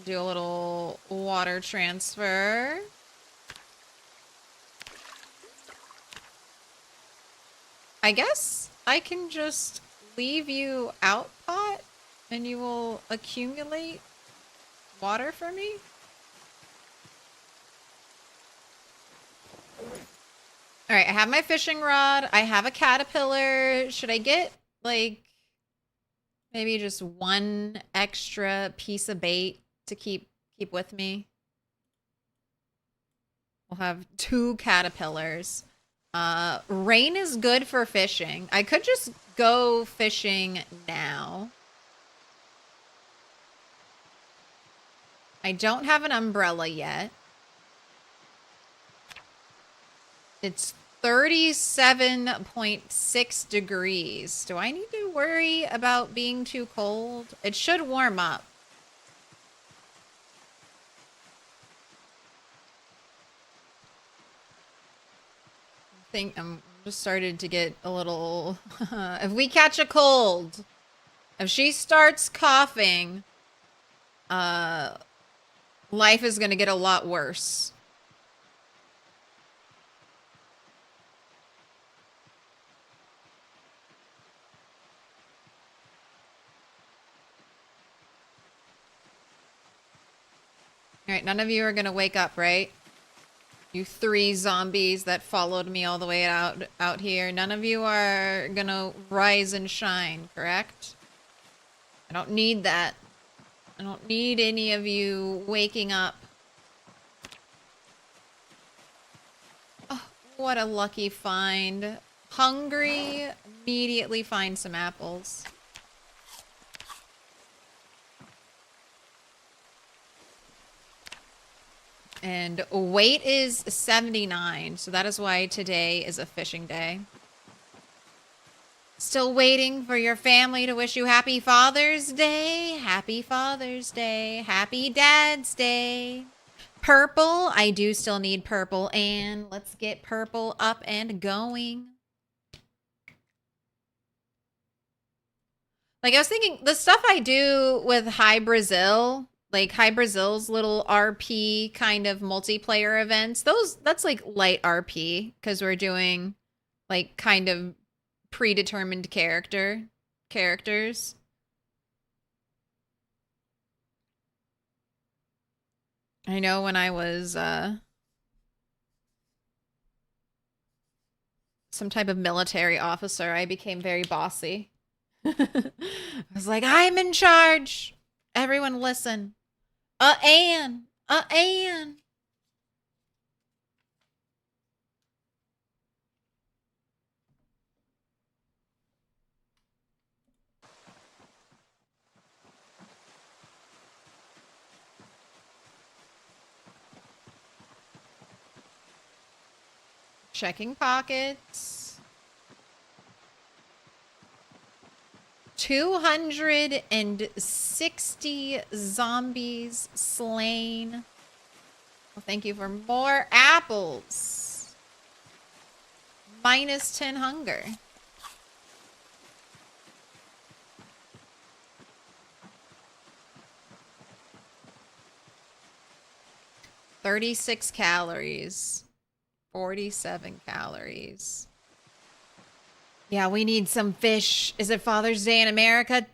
Do a little water transfer. I guess I can just leave you out, pot, and you will accumulate water for me? Alright, I have my fishing rod. I have a caterpillar. Should I get, like, maybe just one extra piece of bait to keep with me? We'll have 2 caterpillars. Rain is good for fishing. I could just go fishing now. I don't have an umbrella yet. It's 37.6 degrees. Do I need to worry about being too cold? It should warm up. I think I'm just started to get a little... if we catch a cold, if she starts coughing, life is going to get a lot worse. Alright, none of you are gonna wake up, right? You 3 zombies that followed me all the way out here. None of you are gonna rise and shine, correct? I don't need that. I don't need any of you waking up. Oh, what a lucky find. Hungry, immediately find some apples. And weight is 79, so that is why today is a fishing day. Still waiting for your family to wish you Happy Father's Day. Happy Father's Day. Happy Dad's Day. Purple. I do still need purple, and let's get purple up and going. Like, I was thinking, the stuff I do with High Brazil, like High Brazil's little RP kind of multiplayer events, that's like light RP, because we're doing like kind of predetermined characters. I know when I was some type of military officer, I became very bossy. I was like, I'm in charge. Everyone listen. Anne. Anne. Checking pockets. 260 zombies slain. Well, thank you for more apples. Minus 10 hunger. $36 calories. 47 calories. Yeah, we need some fish. Is it Father's Day in America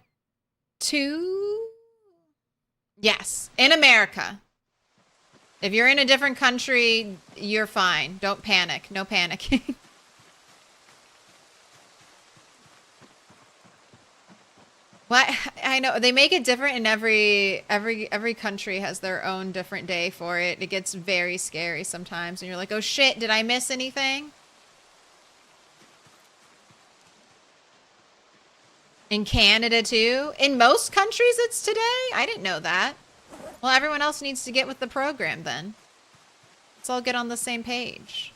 too? Yes, in America. If you're in a different country, you're fine. Don't panic. No panicking. What? I know they make it different in every country has their own different day for it. It gets very scary sometimes, and you're like, "Oh shit, did I miss anything?" In Canada too? In most countries it's today? I didn't know that. Well, everyone else needs to get with the program then. Let's all get on the same page.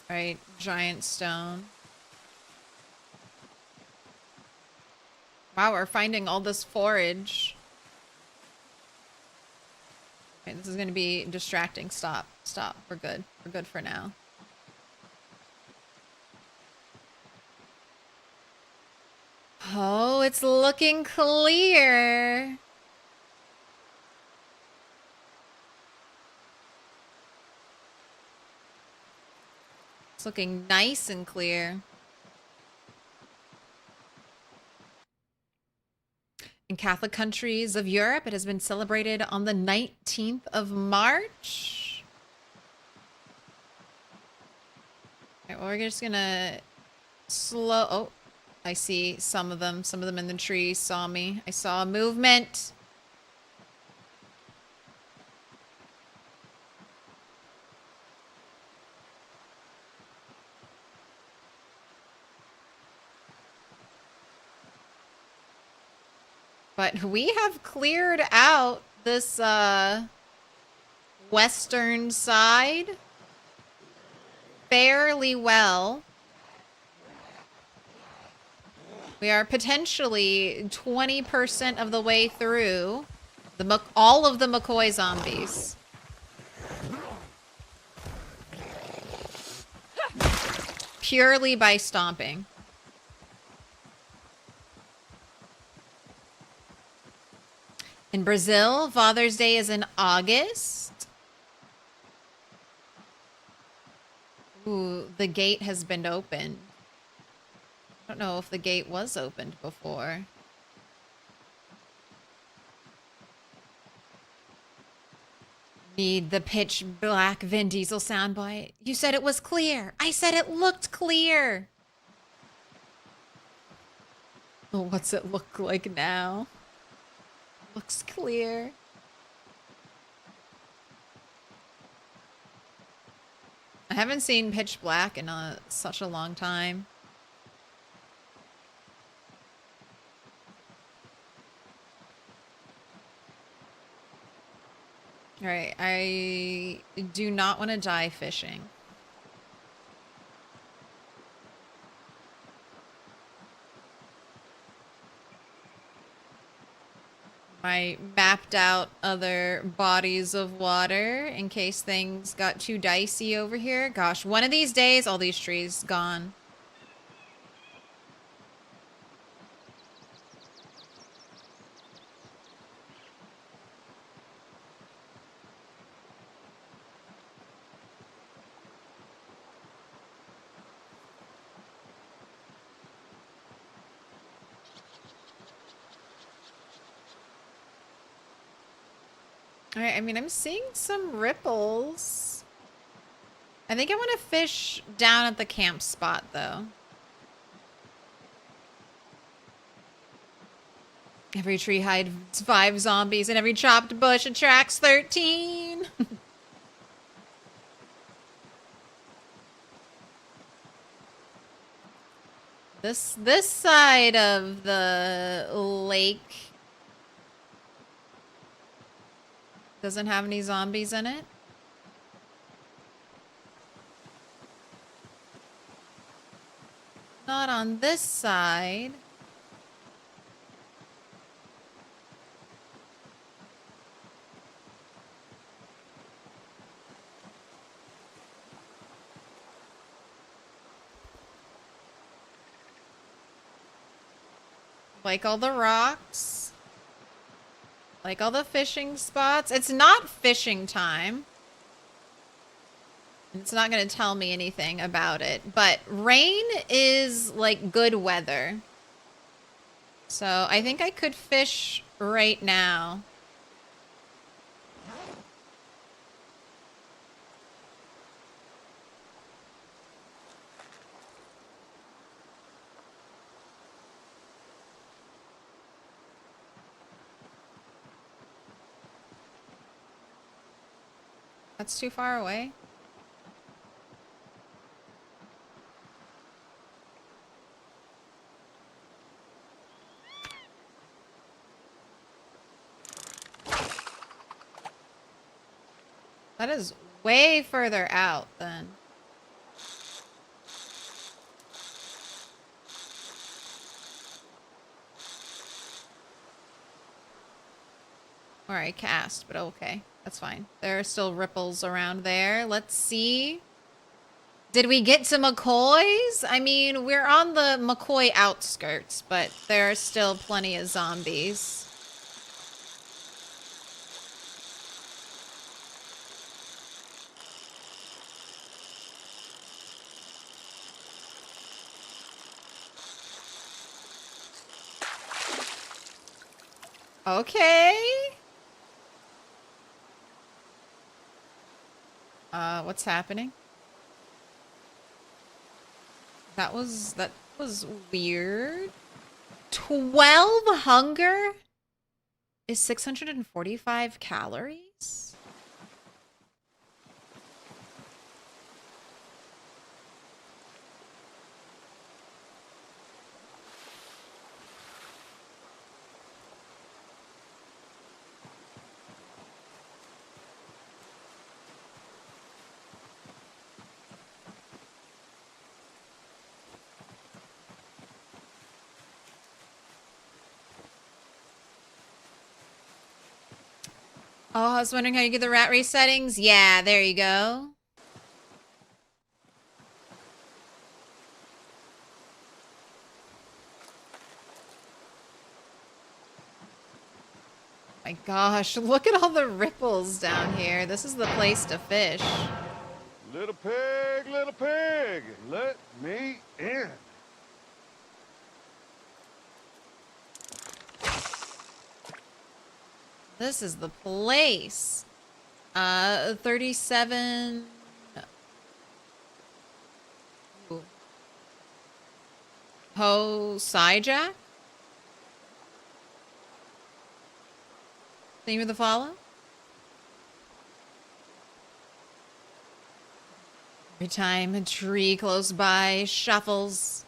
Right, giant stone. Wow, we're finding all this forage. Okay, this is gonna be distracting. Stop. Stop. We're good. We're good for now. . it's looking clear. It's looking nice and clear. In Catholic countries of Europe, it has been celebrated on the 19th of March. All right, well, we're just gonna slow... Oh, I see some of them. Some of them in the trees saw me. I saw a movement. But we have cleared out this western side fairly well. We are potentially 20% of the way through all of the McCoy zombies. Purely by stomping. In Brazil, Father's Day is in August. Ooh, the gate has been opened. I don't know if the gate was opened before. Need the pitch black Vin Diesel soundbite. You said it was clear. I said it looked clear. Oh, what's it look like now? Looks clear. I haven't seen pitch black in such a long time. All right, I do not want to die fishing. I mapped out other bodies of water in case things got too dicey over here. Gosh, one of these days, all these trees gone. All right, I mean, I'm seeing some ripples. I think I want to fish down at the camp spot, though. Every tree hides 5 zombies, and every chopped bush attracts 13. This side of the lake doesn't have any zombies in it. Not on this side. Like all the rocks. Like all the fishing spots. It's not fishing time. It's not going to tell me anything about it. But rain is like good weather. So I think I could fish right now. That's too far away. That is way further out then. Or I cast, but okay. That's fine. There are still ripples around there. Let's see. Did we get to McCoy's? I mean, we're on the McCoy outskirts, but there are still plenty of zombies. Okay. What's happening? That was weird. 12 hunger is 645 calories. Oh, I was wondering how you get the rat race settings. Yeah, there you go. My gosh, look at all the ripples down here. This is the place to fish. Little pig, let me in. This is the place. 37. Ooh. Ho Sijack? Theme of the follow? Every time a tree close by shuffles,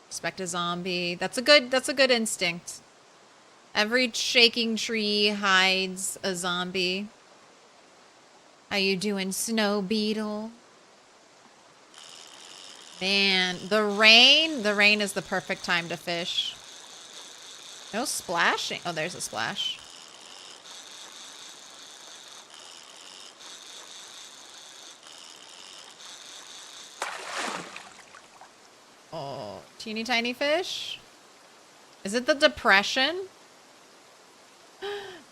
expect a zombie. That's a good instinct. Every shaking tree hides a zombie. How you doing, Snow Beetle? Man, the rain is the perfect time to fish. No splashing. Oh, there's a splash. Oh, teeny tiny fish. Is it the depression?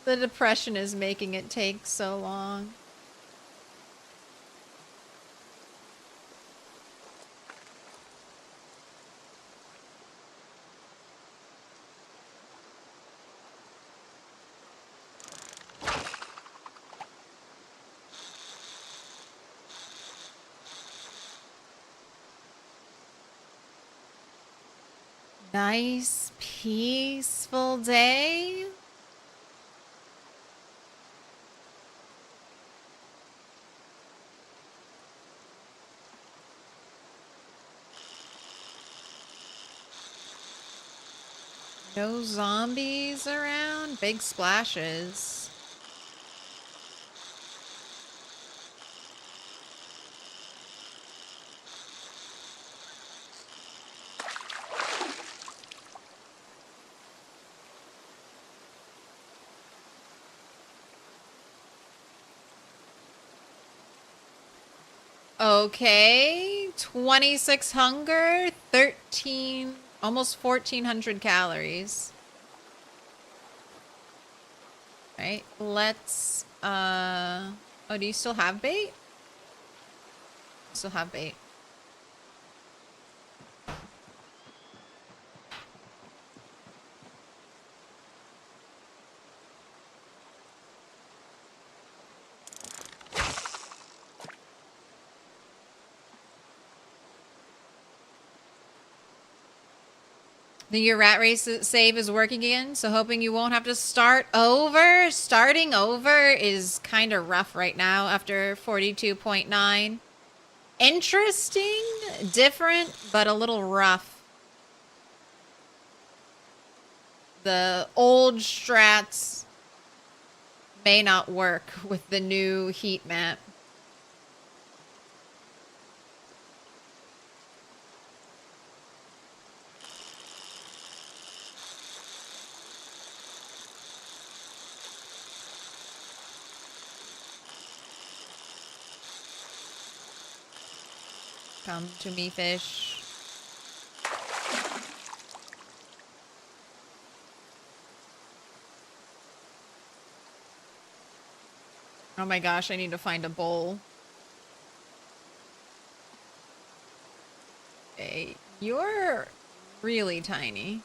The depression is making it take so long. Nice, peaceful day. No zombies around. Big splashes. Okay, 26 hunger, 13, almost 1400 calories. Right, let's, oh, do you still have bait? Still have bait. Your rat race save is working again, so hoping you won't have to start over. Starting over is kind of rough right now after 42.9. Interesting, different, but a little rough. The old strats may not work with the new heat map. Come to me, fish. Oh my gosh, I need to find a bowl. Okay, you're really tiny.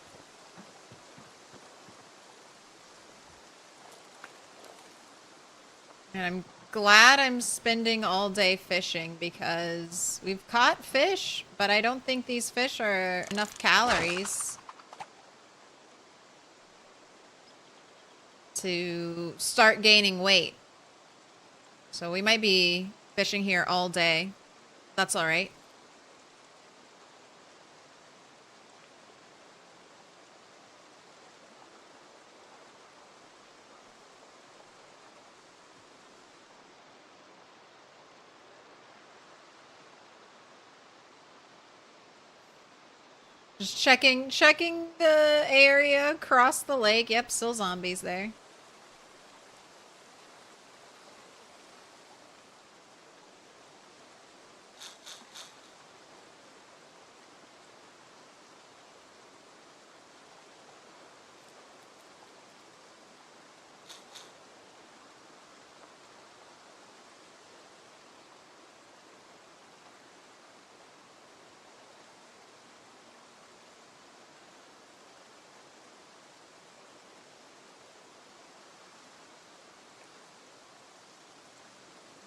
And I'm glad I'm spending all day fishing because we've caught fish, but I don't think these fish are enough calories to start gaining weight. So we might be fishing here all day. That's all right. Just checking the area across the lake. Yep, still zombies there.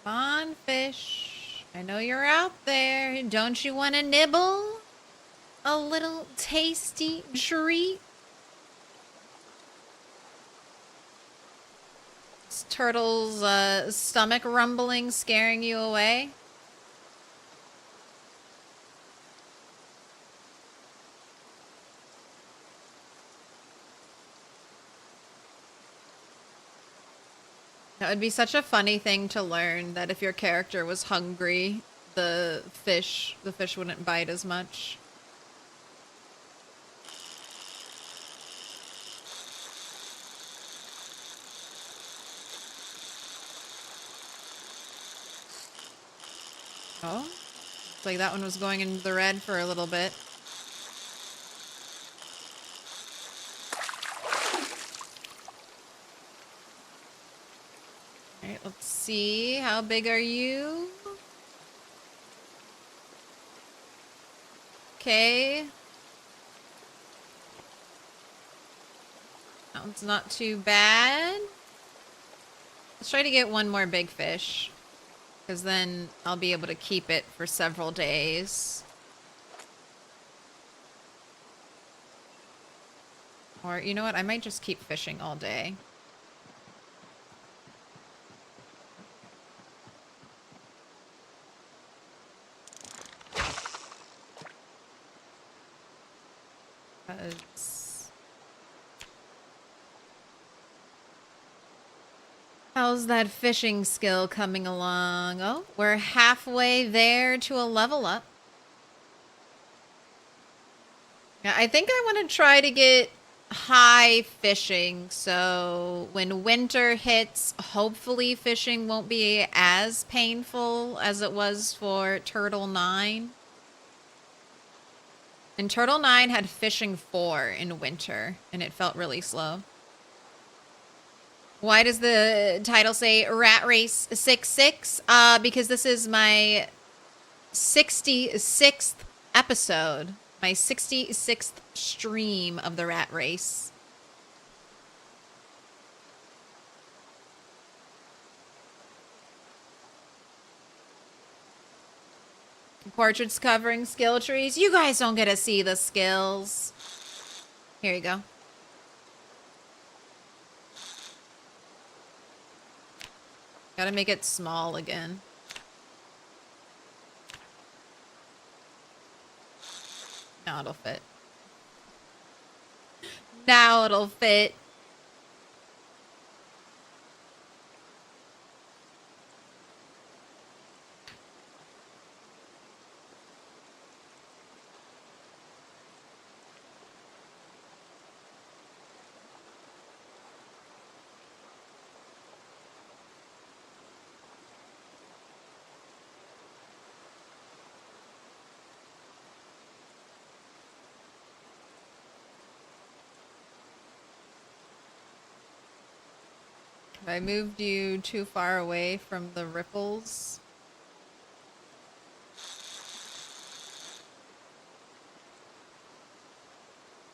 Come on, fish. I know you're out there. Don't you want to nibble? A little tasty treat? Is Turtle's stomach rumbling scaring you away? That would be such a funny thing to learn, that if your character was hungry, the fish wouldn't bite as much. Oh, looks like that one was going into the red for a little bit. All right, let's see. How big are you? Okay. That one's not too bad. Let's try to get one more big fish, because then I'll be able to keep it for several days. Or, you know what? I might just keep fishing all day. How's that fishing skill coming along? Oh, we're halfway there to a level up. Yeah, I think I want to try to get high fishing, so when winter hits, hopefully fishing won't be as painful as it was for Turtle 9. And Turtle 9 had fishing 4 in winter, and it felt really slow. Why does the title say Rat Race 66? Because this is my 66th episode. My 66th stream of the Rat Race. Portraits covering skill trees. You guys don't get to see the skills. Here you go. Gotta make it small again. Now it'll fit. Now it'll fit. I moved you too far away from the ripples.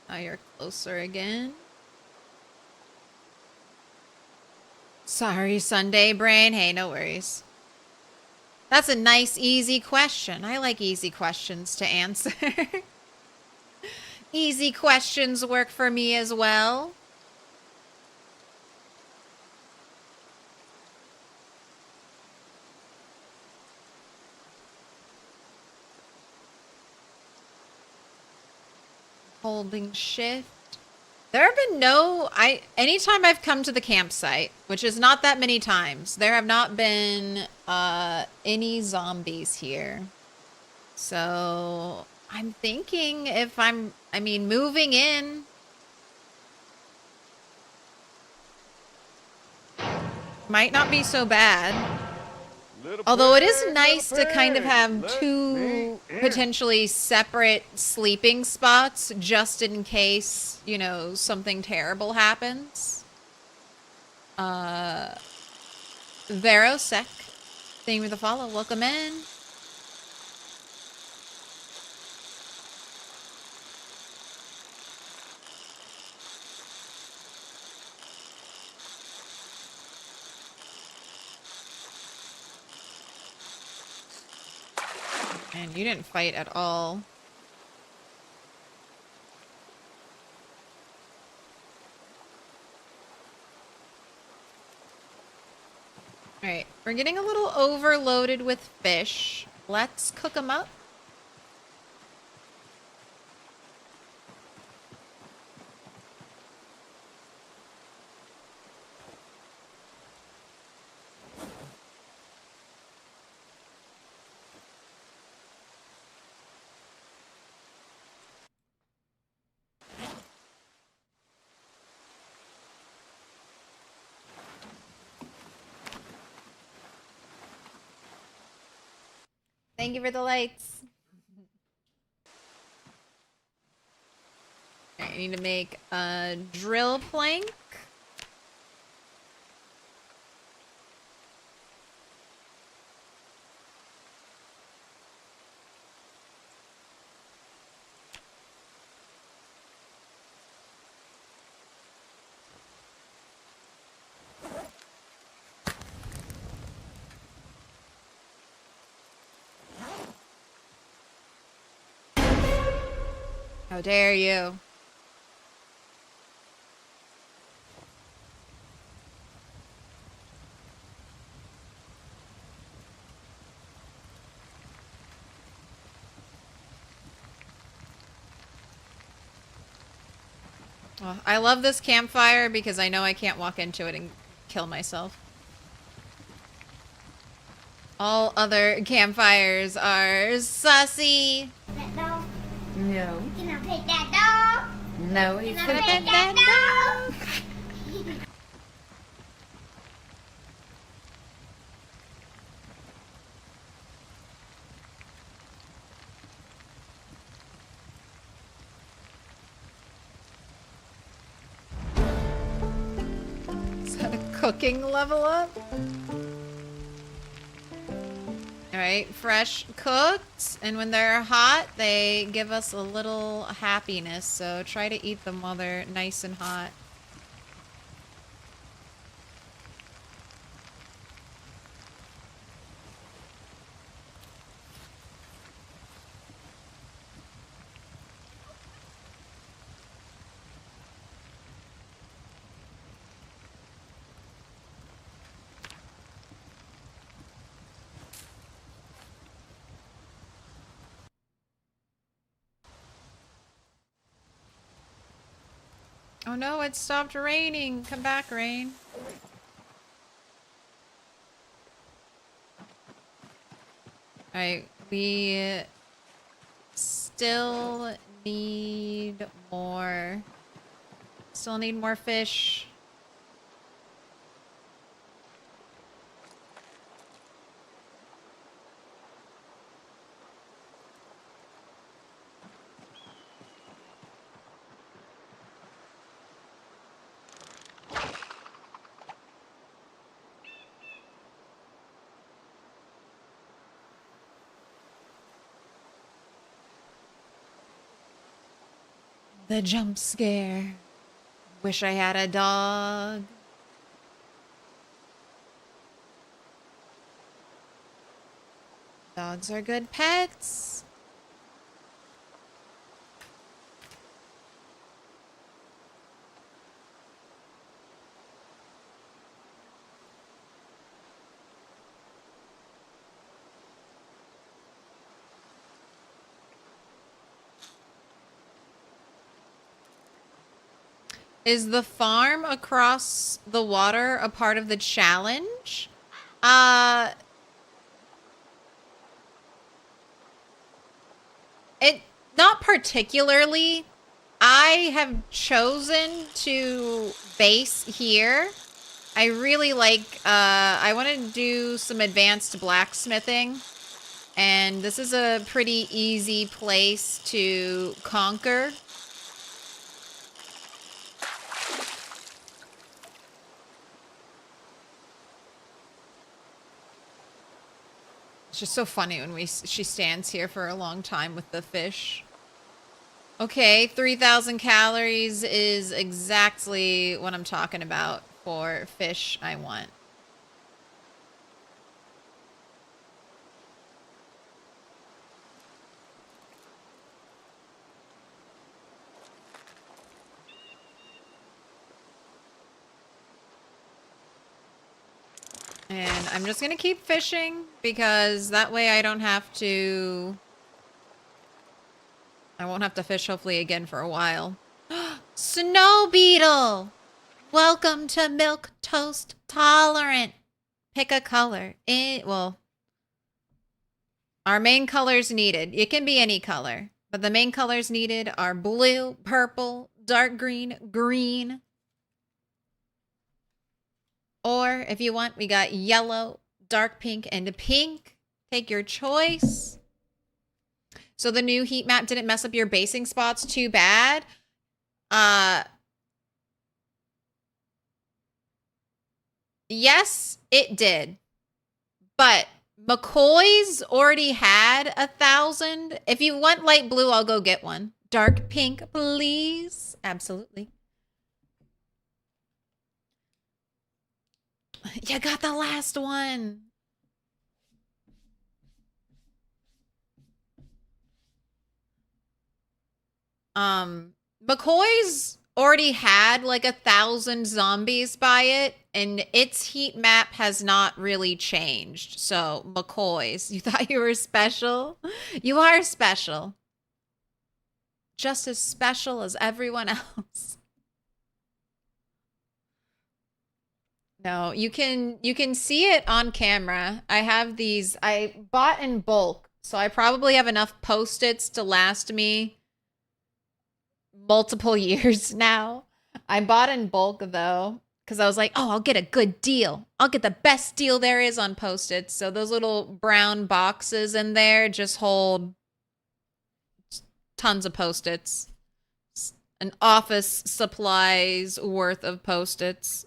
Now you're closer again. Sorry, Sunday brain. Hey, no worries. That's a nice, easy question. I like easy questions to answer. Easy questions work for me as well. Holding shift. There have been anytime I've come to the campsite, which is not that many times, there have not been any zombies here. So I'm thinking if moving in might not be so bad. Although it is nice to kind of have two potentially separate sleeping spots just in case, you know, something terrible happens. Verosec, thank you for the follow. Welcome in. And you didn't fight at all. Alright, we're getting a little overloaded with fish. Let's cook them up. Thank you for the lights. Alright, I need to make a drill plank. How dare you? Well, I love this campfire because I know I can't walk into it and kill myself. All other campfires are sussy. That dog? No. Can I pet that dog? No, he's Can I gonna pet that dog? Is that a cooking level up? Alright, fresh cooked. And when they're hot, they give us a little happiness. So try to eat them while they're nice and hot. Oh no, it stopped raining. Come back, rain. Alright, we still need more. Still need more fish. The jump scare. Wish I had a dog. Dogs are good pets. Is the farm across the water a part of the challenge? It not particularly. I have chosen to base here. I really like I want to do some advanced blacksmithing, and this is a pretty easy place to conquer. It's just so funny when she stands here for a long time with the fish. Okay, 3,000 calories is exactly what I'm talking about for fish I want. And I'm just gonna keep fishing because that way I don't have to... I won't have to fish hopefully again for a while. Snow beetle! Welcome to Milquetoast Tolerant. Pick a color. Well, our main colors needed. It can be any color, but the main colors needed are blue, purple, dark green, green. Or if you want, we got yellow, dark pink, and pink. Take your choice. So the new heat map didn't mess up your basing spots too bad. Yes, it did. But McCoy's already had 1,000. If you want light blue, I'll go get one. Dark pink, please. Absolutely. You got the last one. McCoy's already had like 1,000 zombies by it, and its heat map has not really changed. So, McCoy's, you thought you were special? You are special. Just as special as everyone else. No, you can see it on camera. I have these, I bought in bulk, so I probably have enough Post-its to last me multiple years now. I bought in bulk though, because I was like, oh, I'll get a good deal. I'll get the best deal there is on Post-its. So those little brown boxes in there just hold tons of Post-its. An office supplies worth of Post-its.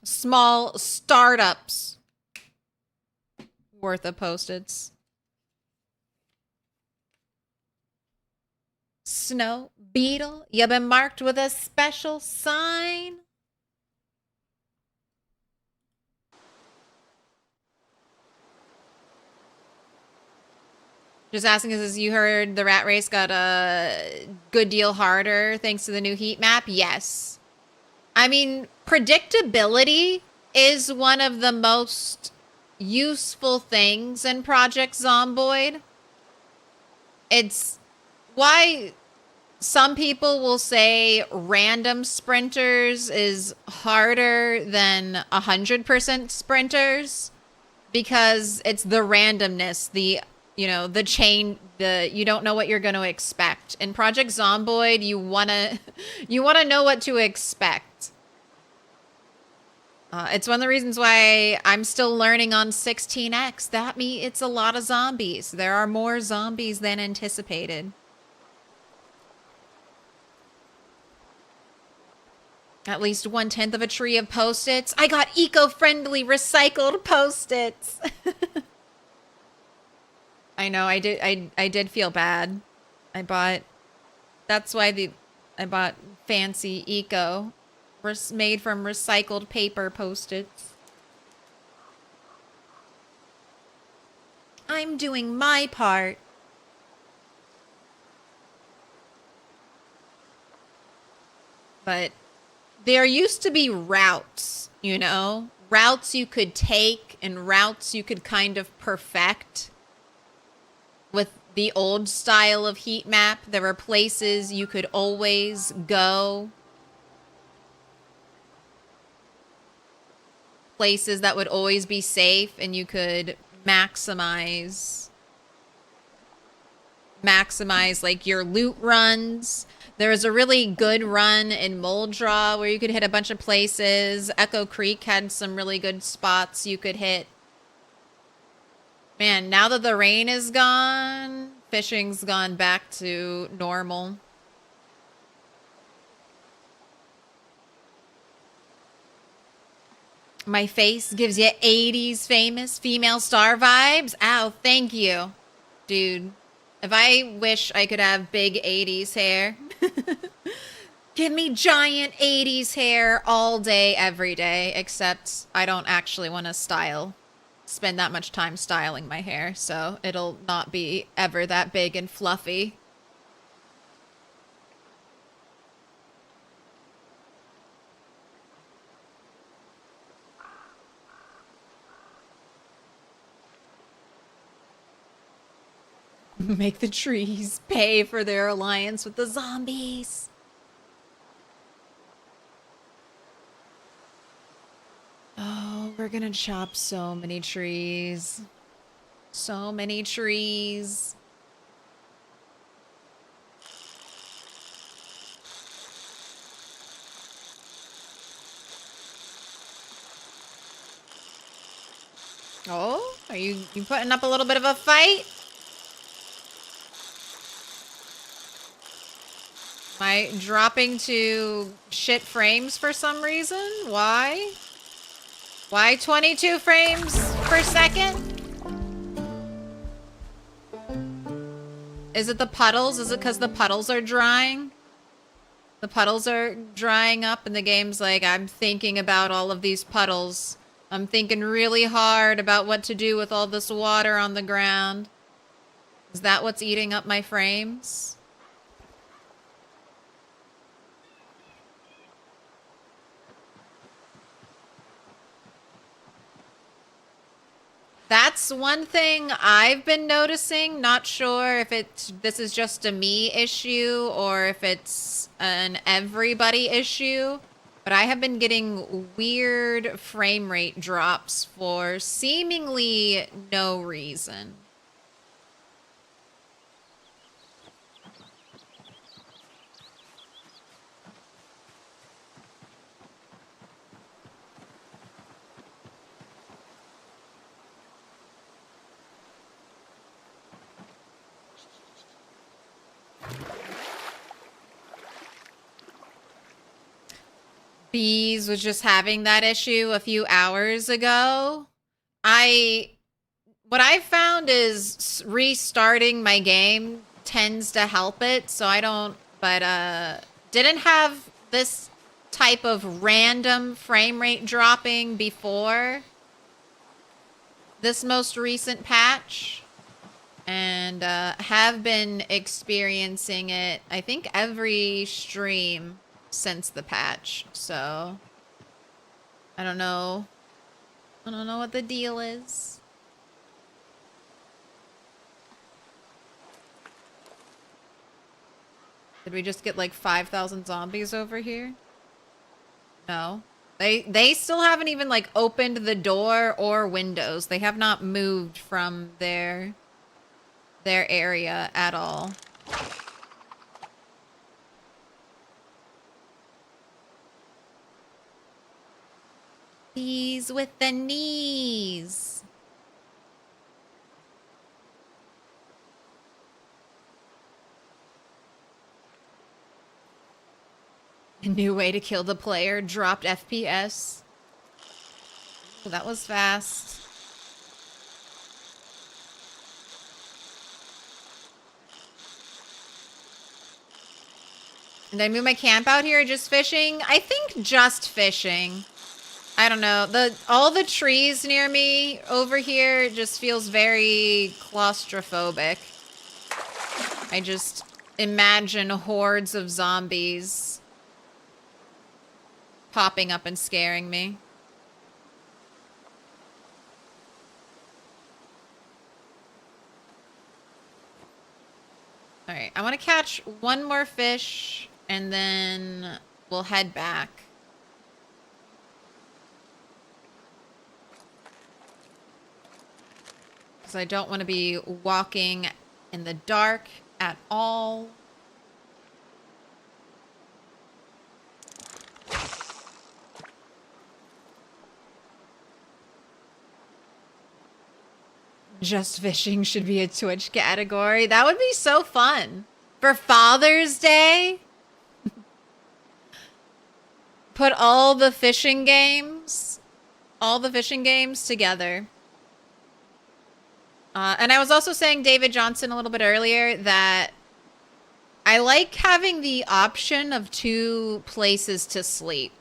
Small startups worth of Post-its. Snow beetle, you've been marked with a special sign. Just asking because you heard the rat race got a good deal harder thanks to the new heat map. Yes. I mean, predictability is one of the most useful things in Project Zomboid. It's why some people will say random sprinters is harder than 100% sprinters because it's the randomness, the chain, you don't know what you're going to expect. In Project Zomboid, you want to know what to expect. It's one of the reasons why I'm still learning on 16x. It's a lot of zombies. There are more zombies than anticipated. At least 1/10 of a tree of Post-its. I got eco-friendly recycled Post-its. I know, I did feel bad. That's why I bought fancy eco, made from recycled paper Post-its. I'm doing my part. But there used to be routes, you know? Routes you could take and routes you could kind of perfect. With the old style of heat map, there were places you could always go. Places that would always be safe and you could maximize like your loot runs. There was a really good run in Moldra where you could hit a bunch of places. Echo Creek had some really good spots you could hit. Man, now that the rain is gone, fishing's gone back to normal. My face gives you 80s famous female star vibes. Ow, thank you. Dude, if I wish I could have big 80s hair. Give me giant 80s hair all day, every day, except I don't actually want to spend that much time styling my hair, so it'll not be ever that big and fluffy. Make the trees pay for their alliance with the zombies. Oh, we're gonna chop so many trees. So many trees. Oh, are you putting up a little bit of a fight? Am I dropping to shit frames for some reason? Why? Why 22 frames per second? Is it the puddles? Is it because the puddles are drying? The puddles are drying up and the game's like, I'm thinking about all of these puddles. I'm thinking really hard about what to do with all this water on the ground. Is that what's eating up my frames? That's one thing I've been noticing. Not sure if this is just a me issue or if it's an everybody issue, but I have been getting weird frame rate drops for seemingly no reason. Bees was just having that issue a few hours ago. What I've found is restarting my game tends to help it, so I don't, but didn't have this type of random frame rate dropping before this most recent patch, and have been experiencing it, I think, every stream since the patch, so I don't know. I don't know what the deal is. Did we just get like 5,000 zombies over here? No. They still haven't even like opened the door or windows. They have not moved from their area at all. Bees with the knees. A new way to kill the player. Dropped FPS. Ooh, that was fast. Did I move my camp out here? Just fishing? I think just fishing. I don't know. All the trees near me over here just feels very claustrophobic. I just imagine hordes of zombies popping up and scaring me. All right, I want to catch one more fish and then we'll head back. Because I don't want to be walking in the dark at all. Just fishing should be a Twitch category. That would be so fun. For Father's Day? Put all the fishing games together. And I was also saying, David Johnson, a little bit earlier, that I like having the option of 2 places to sleep.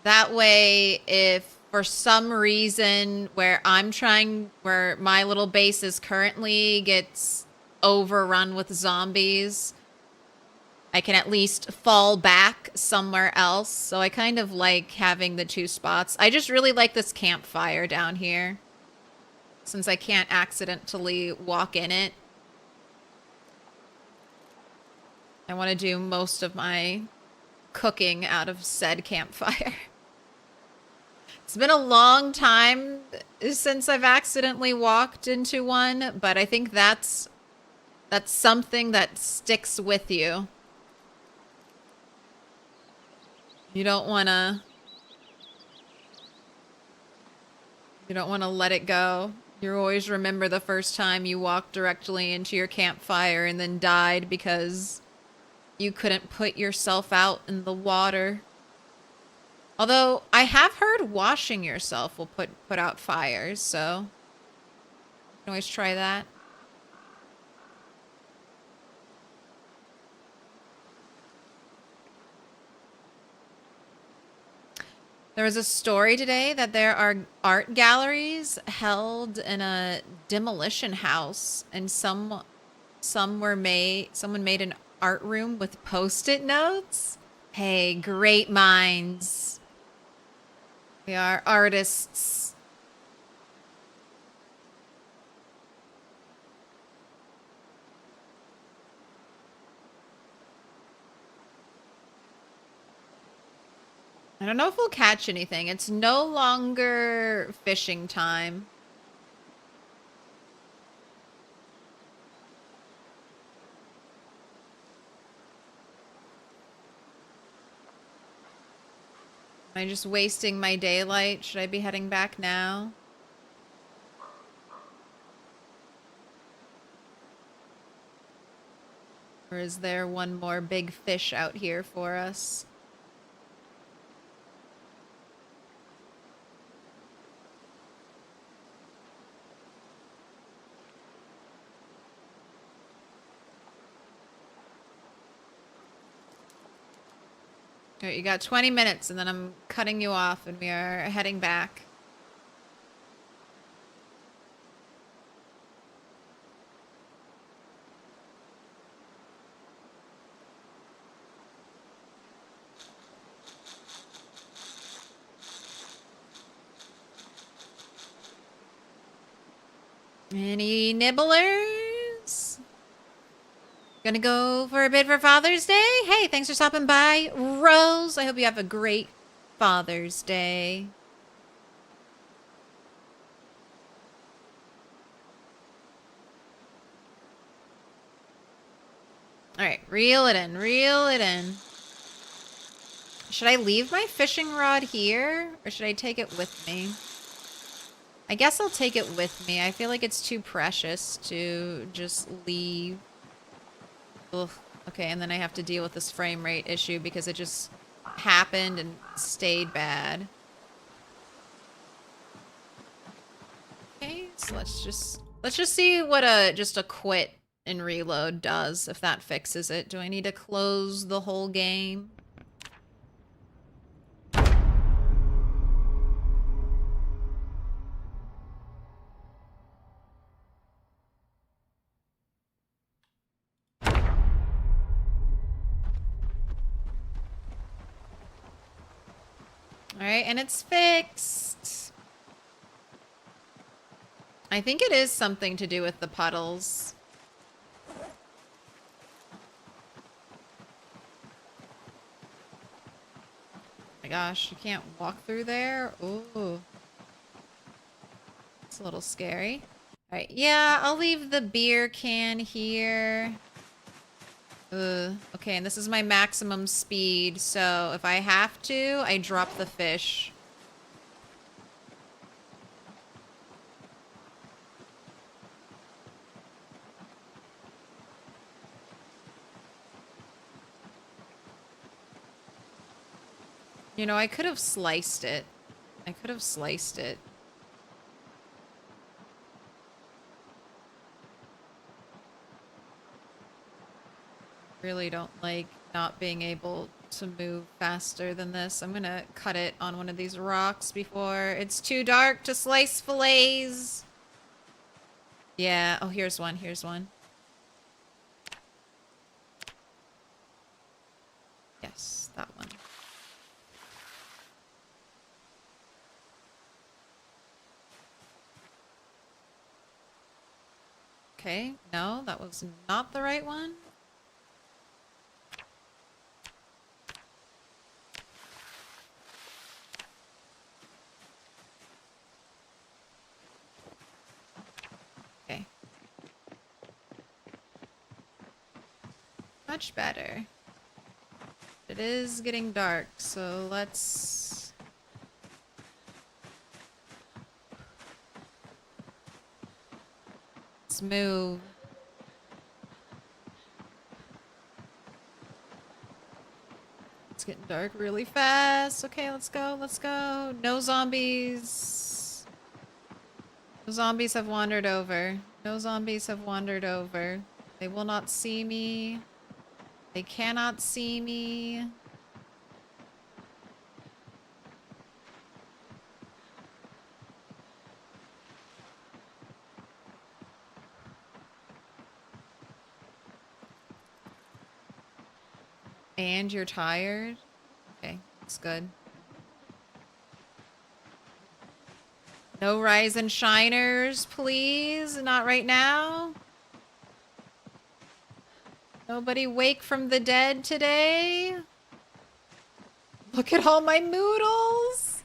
That way, if for some reason where my little base is currently gets overrun with zombies, I can at least fall back somewhere else. So I kind of like having the 2 spots. I just really like this campfire down here, since I can't accidentally walk in it. I want to do most of my cooking out of said campfire. It's been a long time since I've accidentally walked into one, but I think that's something that sticks with you. You don't want to let it go. You always remember the first time you walked directly into your campfire and then died because you couldn't put yourself out in the water. Although, I have heard washing yourself will put out fires, so you can always try that. There was a story today that there are art galleries held in a demolition house, and someone made an art room with post-it notes. Hey, great minds. We are artists. I don't know if we'll catch anything. It's no longer fishing time. Am I just wasting my daylight? Should I be heading back now? Or is there one more big fish out here for us? All right, you got 20 minutes and then I'm cutting you off and we are heading back. Any nibblers? Gonna go for a bit for Father's Day? Hey, thanks for stopping by, Rose. I hope you have a great Father's Day. All right, reel it in, reel it in. Should I leave my fishing rod here or should I take it with me? I guess I'll take it with me. I feel like it's too precious to just leave. Ugh. Okay, and then I have to deal with this frame rate issue because it just happened and stayed bad. Okay, so let's just see what just a quit and reload does, if that fixes it. Do I need to close the whole game? Alright, and it's fixed. I think it is something to do with the puddles. Oh my gosh, you can't walk through there? Ooh. It's a little scary. Alright, yeah, I'll leave the beer can here. Okay, and this is my maximum speed, so if I have to, I drop the fish. You know, I could have sliced it. I could have sliced it. Really don't like not being able to move faster than this. I'm gonna cut it on one of these rocks before it's too dark to slice fillets. Yeah, oh, here's one, here's one. Yes, that one. Okay, no, that was not the right one. Okay. Much better. It is getting dark, so let's move. It's getting dark really fast. Okay, let's go, let's go. No zombies. No zombies have wandered over. No zombies have wandered over. They will not see me. They cannot see me. And you're tired? Okay, that's good. No rise and shiners, please. Not right now. Nobody wake from the dead today. Look at all my noodles.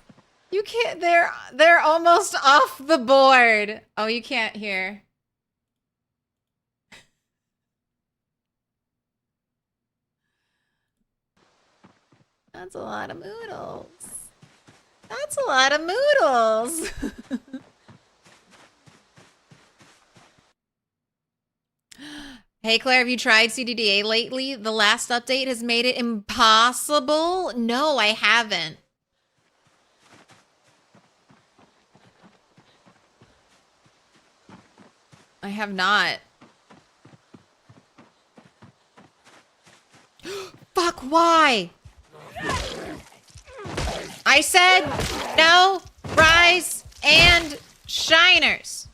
You can't, they're almost off the board. Oh, you can't hear. That's a lot of noodles. That's a lot of noodles. Hey Claire, have you tried CDDA lately? The last update has made it impossible. No, I haven't. I have not. Fuck, why? I said no rise and shiners.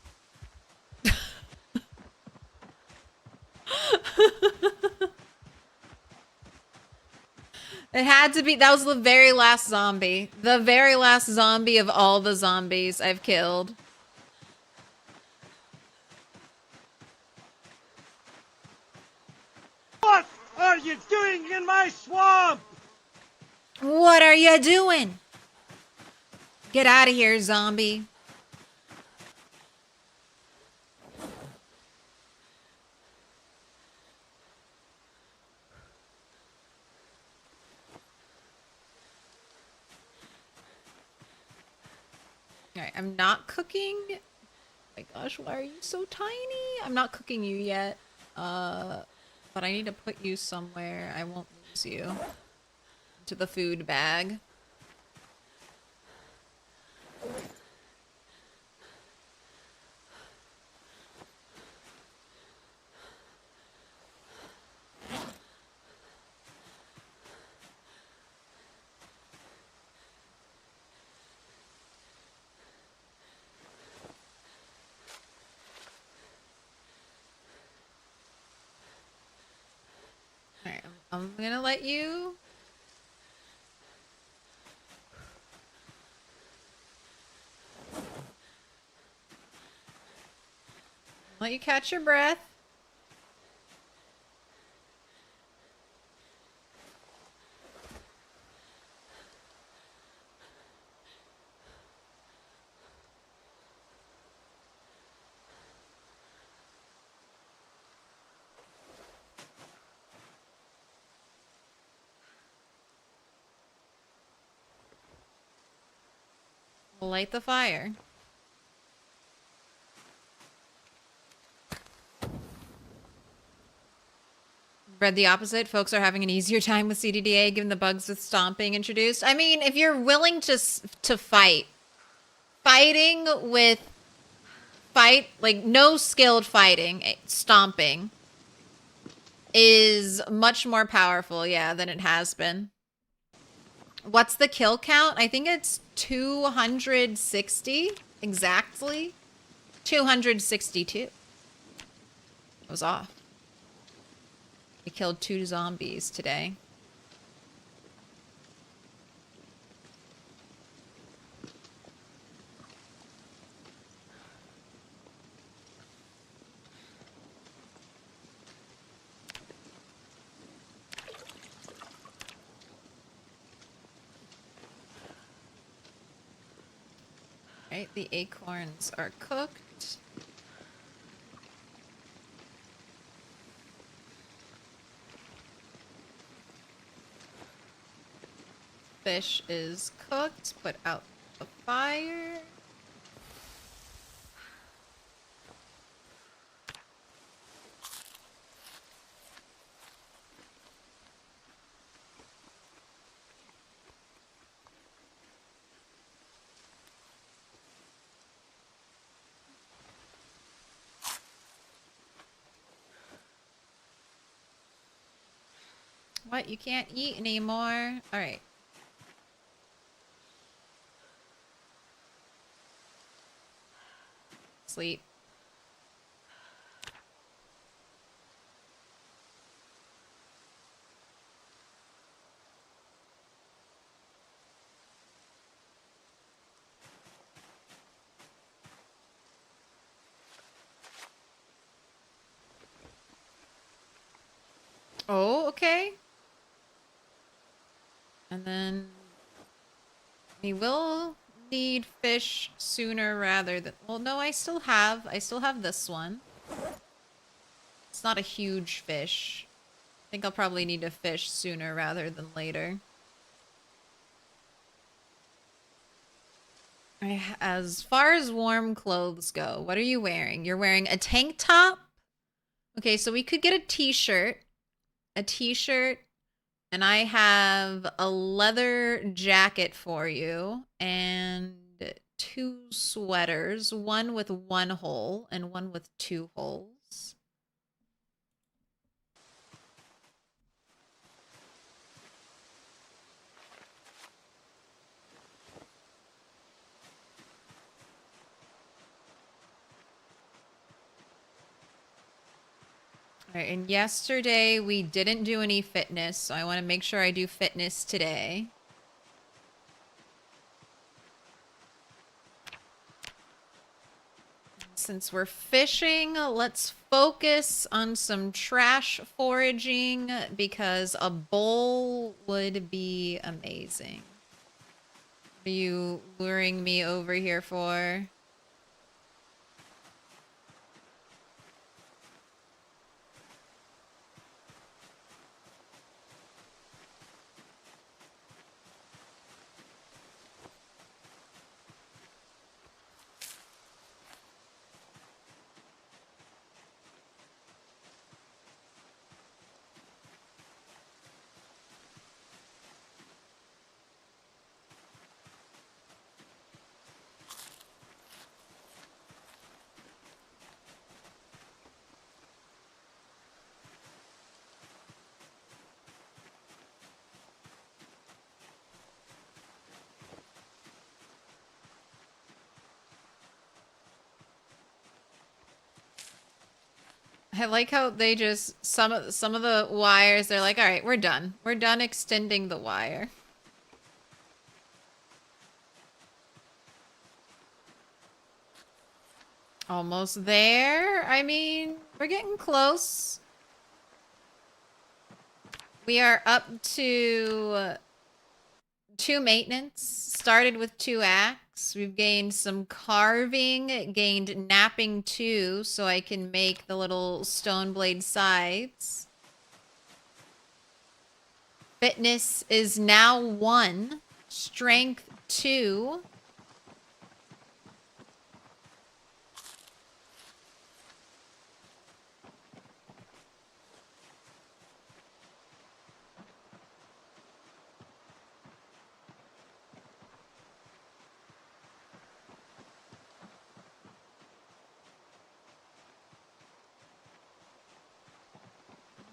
It had to be, that was the very last zombie. The very last zombie of all the zombies I've killed. What are you doing in my swamp? What are you doing? Get out of here, zombie. Alright, I'm not cooking. Oh my gosh, why are you so tiny? I'm not cooking you yet. But but I need to put you somewhere I won't lose you. To the food bag. Alright, I'm gonna let you... Let you catch your breath. Light the fire. Read the opposite. Folks are having an easier time with CDDA given the bugs with stomping introduced. I mean, if you're willing to fight, fighting with like no skilled fighting, stomping is much more powerful, yeah, than it has been. What's the kill count? I think it's 260 exactly. 262. I was off. We killed 2 zombies today. Right, the acorns are cooked. Fish is cooked. Put out the fire. What? You can't eat anymore? Alright. Sleep. Oh, okay. And then we will need fish sooner rather than... Well, no, I still have this one. It's not a huge fish. I think I'll probably need a fish sooner rather than later. As far as warm clothes go, what are you wearing? You're wearing a tank top? Okay, so we could get a t-shirt. A t-shirt. And I have a leather jacket for you. And 2 sweaters. One with 1 hole and one with 2 holes. All right, and yesterday we didn't do any fitness, so I want to make sure I do fitness today. Since we're fishing, let's focus on some trash foraging because a bowl would be amazing. What are you luring me over here for? I like how they just some of the wires, they're like, all right, we're done. We're done extending the wire. Almost there. I mean, we're getting close. We are up to 2 maintenance. Started with 2 axe. We've gained some carving, gained napping 2, so I can make the little stone blade scythes. Fitness is now 1. Strength 2.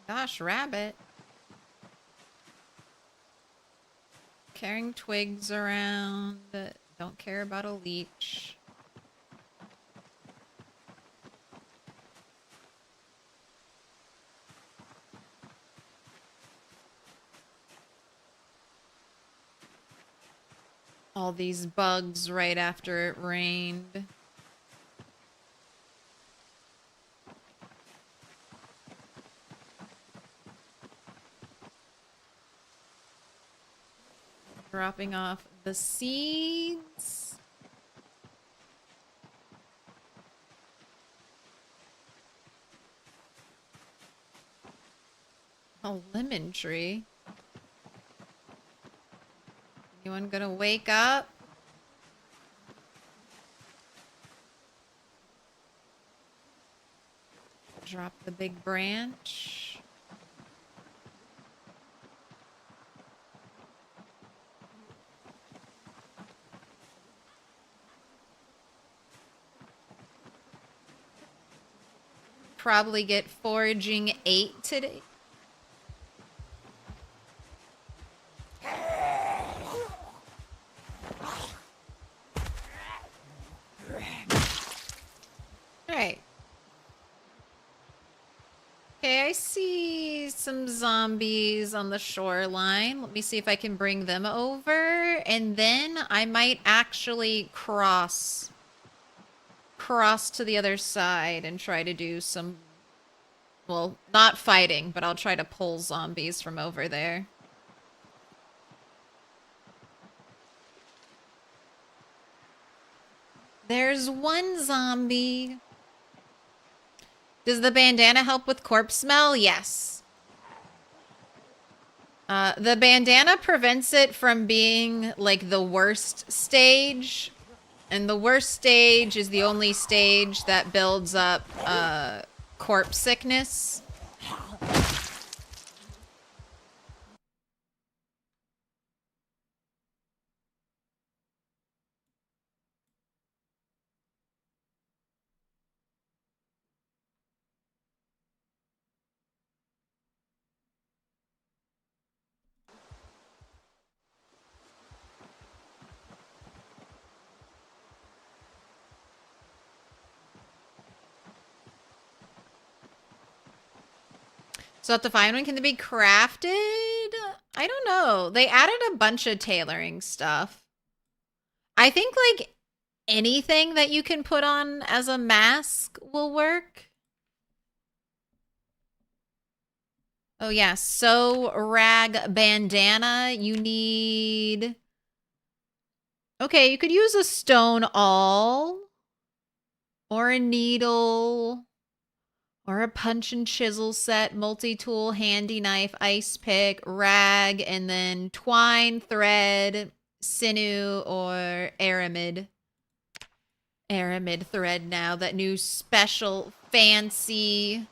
Gosh, rabbit. Carrying twigs around. Don't care about a leech. All these bugs right after it rained. Dropping off the seeds. A lemon tree. Anyone gonna wake up? Drop the big branch. Probably get foraging 8 today. Alright. Okay, I see some zombies on the shoreline. Let me see if I can bring them over. And then I might actually cross to the other side and try to do some, well, not fighting, but I'll try to pull zombies from over there. There's one zombie. Does the bandana help with corpse smell? Yes. The bandana prevents it from being like the worst stage. And the worst stage is the only stage that builds up corpse sickness. So at the fine one, can they be crafted? I don't know. They added a bunch of tailoring stuff. I think like anything that you can put on as a mask will work. Oh yeah, so rag bandana, you need... Okay, you could use a stone awl. Or a needle. Or a punch and chisel set, multi-tool, handy knife, ice pick, rag, and then twine, thread, sinew, or aramid. Aramid thread now, that new special fancy...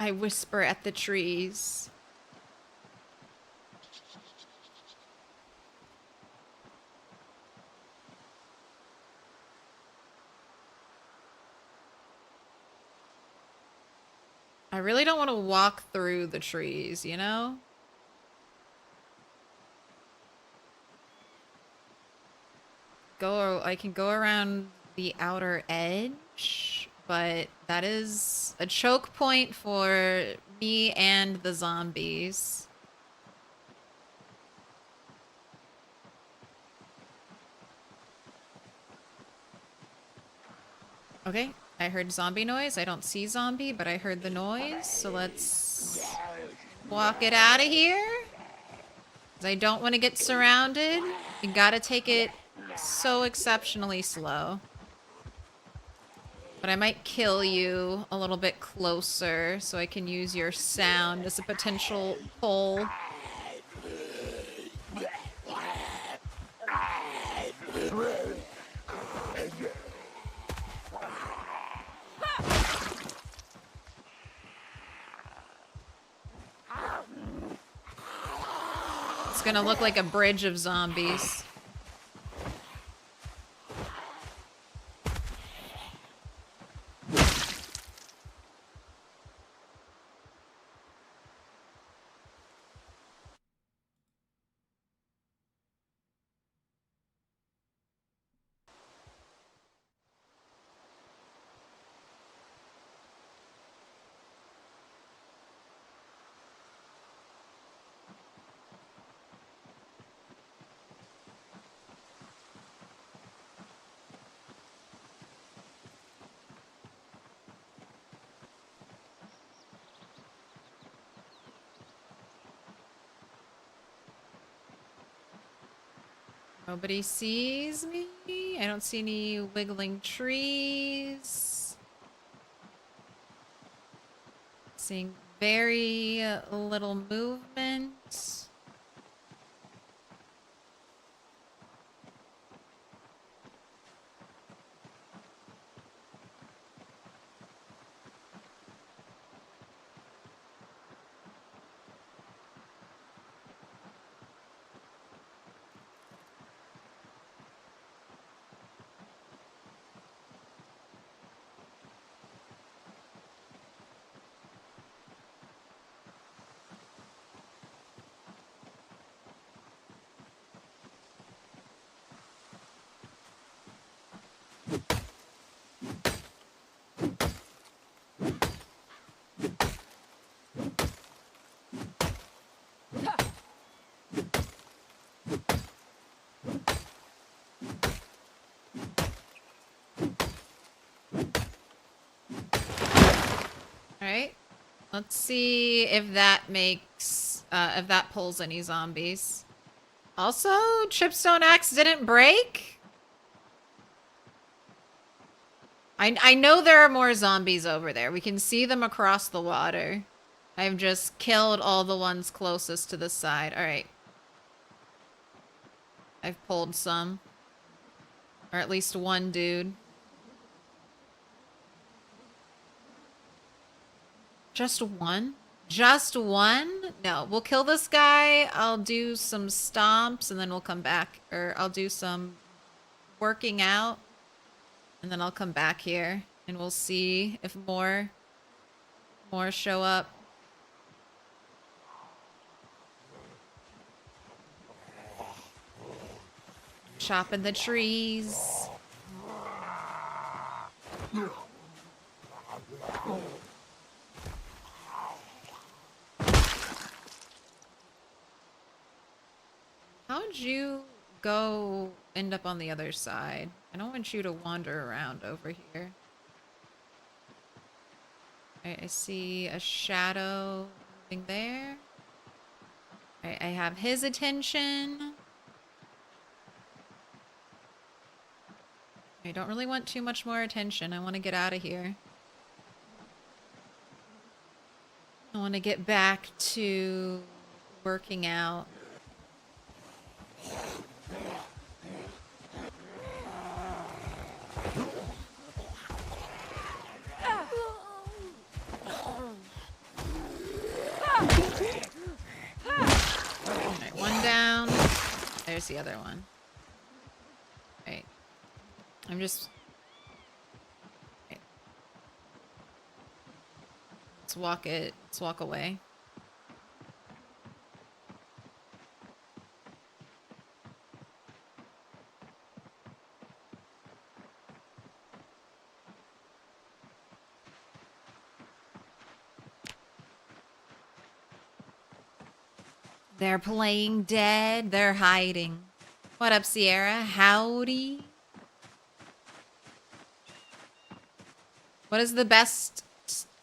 I whisper at the trees. I really don't want to walk through the trees, you know? I can go around the outer edge, but that is a choke point for me and the zombies. Okay, I heard zombie noise. I don't see zombie, but I heard the noise, so let's walk it out of here. 'Cause I don't want to get surrounded. You gotta take it so exceptionally slow. But I might kill you a little bit closer so I can use your sound as a potential pull. It's gonna look like a bridge of zombies. Nobody sees me. I don't see any wiggling trees. Seeing very little movement. Alright. Let's see if that makes, if that pulls any zombies. Also, Chipstone Axe didn't break? I know there are more zombies over there. We can see them across the water. I've just killed all the ones closest to the side. Alright. I've pulled some. Or at least one dude. Just one? Just one? No, we'll kill this guy. I'll do some stomps and then we'll come back. Or I'll do some working out. And then I'll come back here. And we'll see if more show up. Chopping the trees. How'd you end up on the other side? I don't want you to wander around over here. I see a shadow moving there. I have his attention. I don't really want too much more attention. I want to get out of here. I want to get back to working out. Alright, one down. There's the other one. Right. I'm just... Okay. Let's walk it. Let's walk away. They're playing dead. They're hiding. What up, Sierra? Howdy. What is the best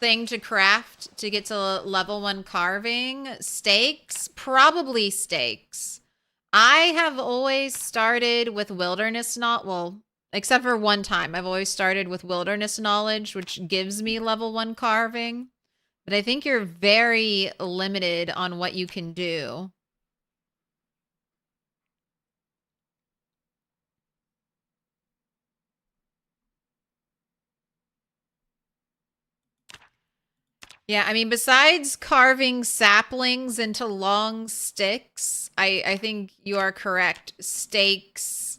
thing to craft to get to level 1 carving? Steaks? Probably steaks. I have always started with wilderness well, except for one time. I've always started with wilderness knowledge, which gives me level 1 carving. But I think you're very limited on what you can do. Yeah, I mean, besides carving saplings into long sticks, I think you are correct. Steaks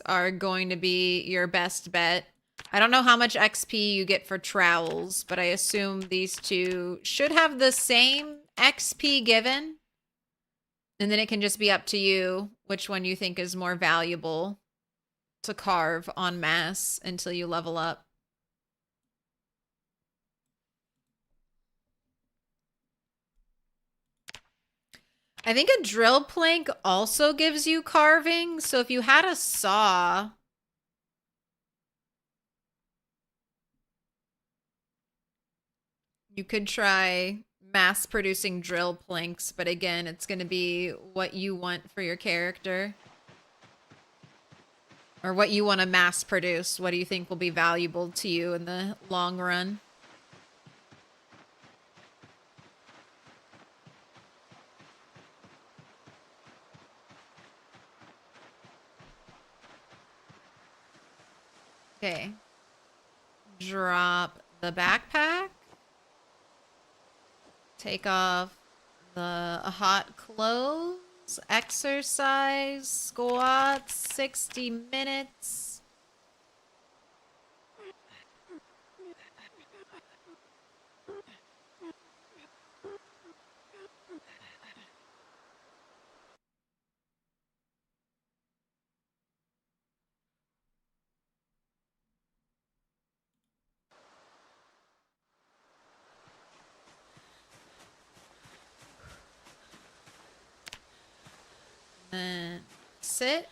are going to be your best bet. I don't know how much XP you get for trowels, but I assume these two should have the same XP given. And then it can just be up to you which one you think is more valuable to carve en masse until you level up. I think a drill plank also gives you carving. So if you had a saw, you could try mass producing drill planks. But again, it's going to be what you want for your character. Or what you want to mass produce. What do you think will be valuable to you in the long run? Okay. Drop the backpack. Take off the hot clothes. Exercise. Squats. 60 minutes. Then sit.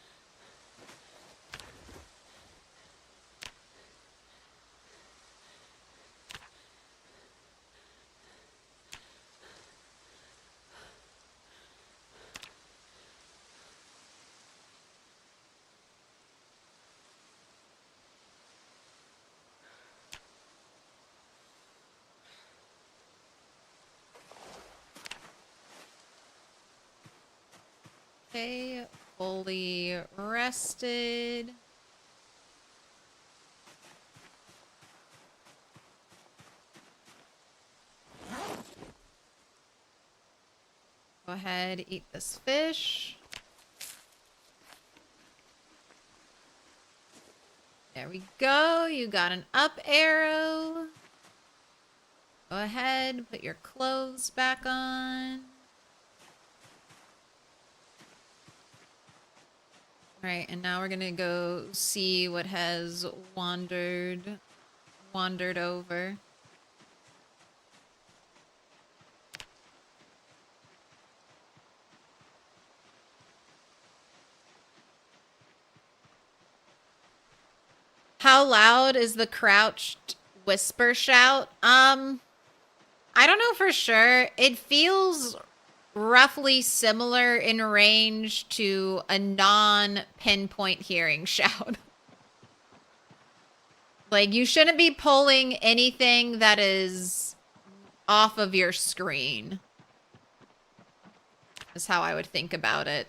Okay, fully rested. Go ahead, eat this fish. There we go. You got an up arrow. Go ahead, put your clothes back on. All right, and now we're gonna go see what has wandered over. How loud is the crouched whisper shout? I don't know for sure. It feels roughly similar in range to a non-pinpoint hearing shout. Like, you shouldn't be pulling anything that is off of your screen. Is how I would think about it.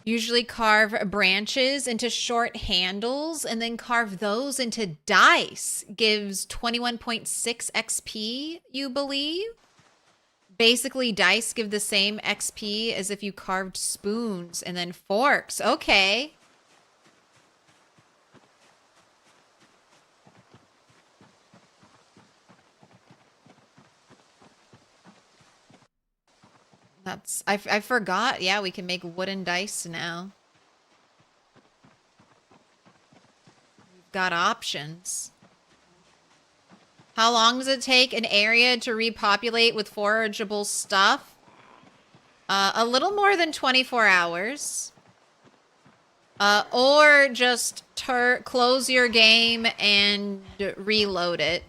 Usually carve branches into short handles and then carve those into dice. Gives 21.6 XP, you believe? Basically, dice give the same XP as if you carved spoons and then forks. Okay. I forgot. Yeah, we can make wooden dice now. We've got options. How long does it take an area to repopulate with forageable stuff? A little more than 24 hours. Or just close your game and reload it.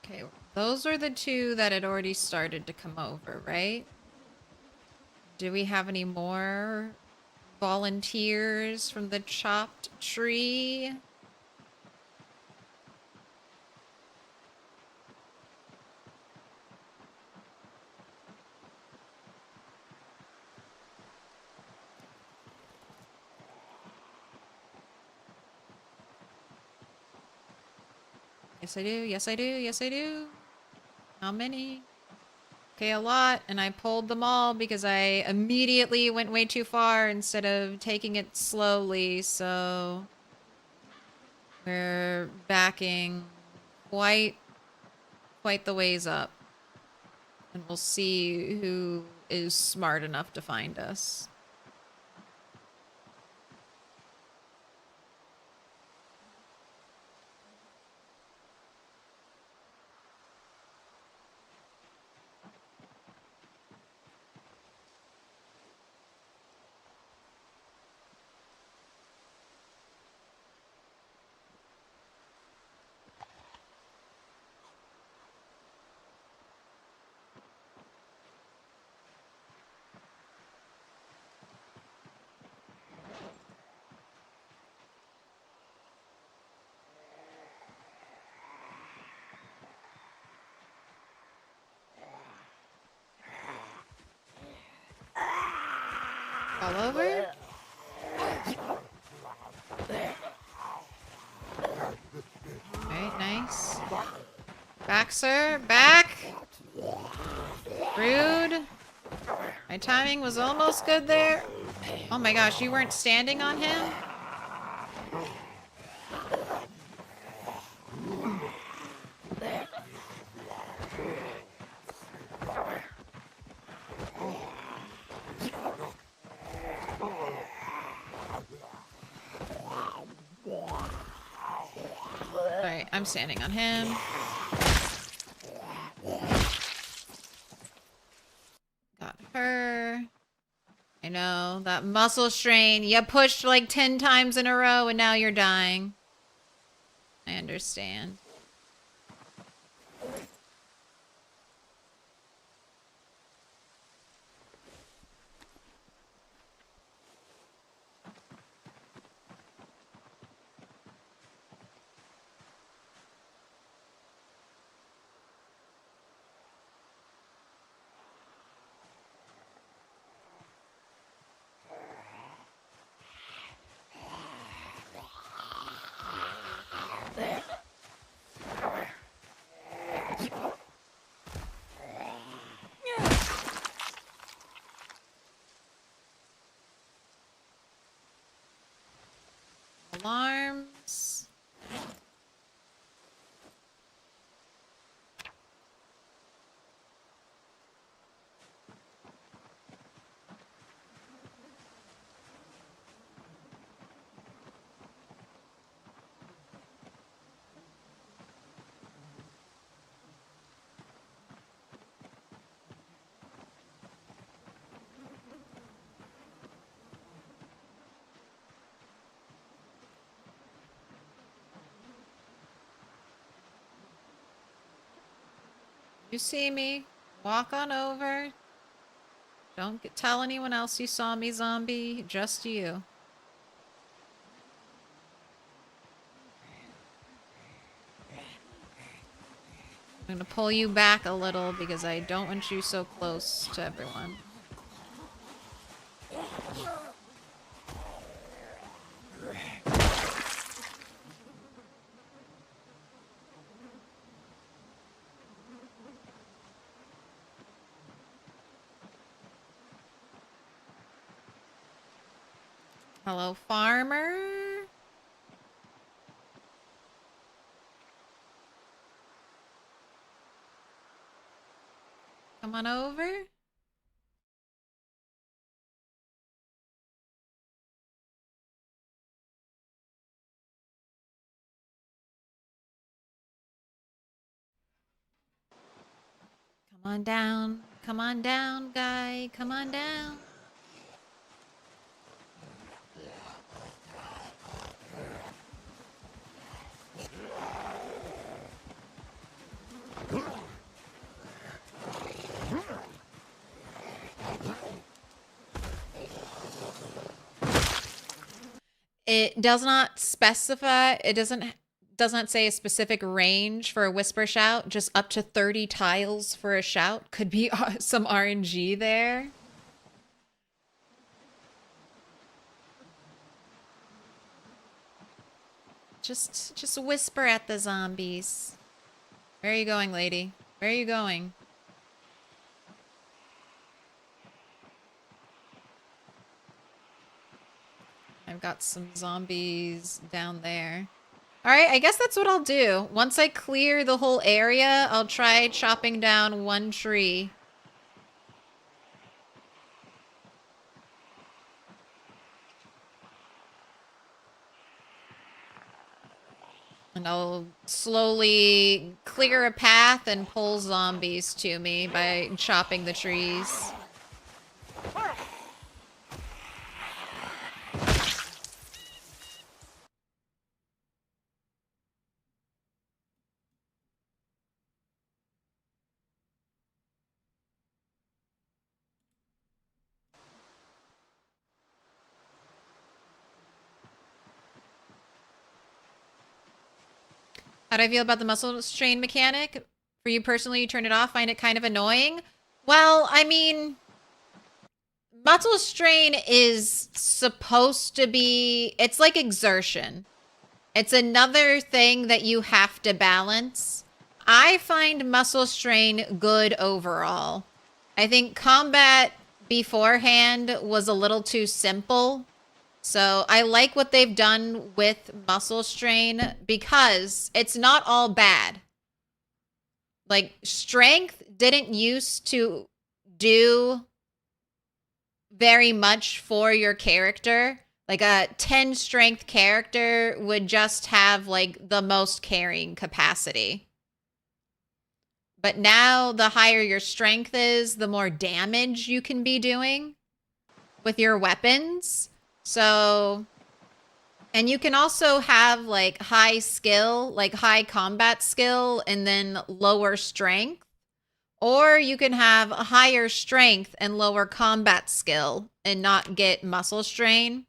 Okay, those are the two that had already started to come over, right? Do we have any more volunteers from the chopped tree? Yes, I do. Yes, I do. Yes, I do. How many? Okay, a lot. And I pulled them all because I immediately went way too far instead of taking it slowly. So we're backing quite the ways up. And we'll see who is smart enough to find us. All over? Alright, nice. Back, sir. Back! Rude. My timing was almost good there. Oh my gosh, you weren't standing on him? Alright, I'm standing on him. Got her. I know, that muscle strain. You pushed like 10 times in a row and now you're dying. I understand. Alarms. You see me? Walk on over. tell anyone else you saw me, zombie. Just you. I'm gonna pull you back a little because I don't want you so close to everyone. Hello, farmer. Come on over. Come on down. Come on down, guy. Come on down. It does not specify, it does not say a specific range for a whisper shout, just up to 30 tiles for a shout. Could be some RNG there. Just whisper at the zombies. Where are you going, lady? Where are you going? I've got some zombies down there. Alright, I guess that's what I'll do. Once I clear the whole area, I'll try chopping down one tree. And I'll slowly clear a path and pull zombies to me by chopping the trees. How do I feel about the muscle strain mechanic? For you personally, you turn it off, find it kind of annoying? Well, I mean, muscle strain is supposed to be, it's like exertion. It's another thing that you have to balance. I find muscle strain good overall. I think combat beforehand was a little too simple. So I like what they've done with muscle strain because it's not all bad. Like, strength didn't used to do very much for your character. Like a 10 strength character would just have like the most carrying capacity. But now the higher your strength is, the more damage you can be doing with your weapons. So, and you can also have like high skill, like high combat skill, and then lower strength. Or you can have a higher strength and lower combat skill and not get muscle strain.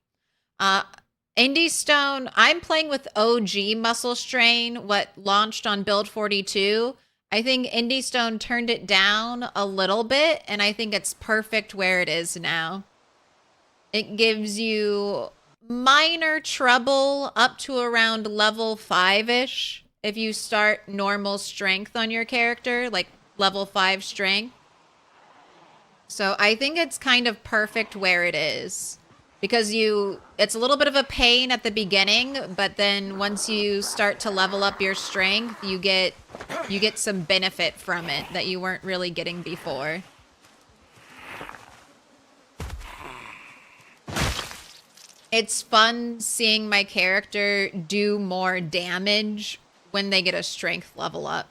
Indie Stone, I'm playing with OG muscle strain, what launched on build 42. I think Indie Stone turned it down a little bit, and I think it's perfect where it is now. It gives you minor trouble up to around level 5-ish if you start normal strength on your character, like level 5 strength. So I think it's kind of perfect where it is. Because it's a little bit of a pain at the beginning, but then once you start to level up your strength, you get some benefit from it that you weren't really getting before. It's fun seeing my character do more damage when they get a strength level up.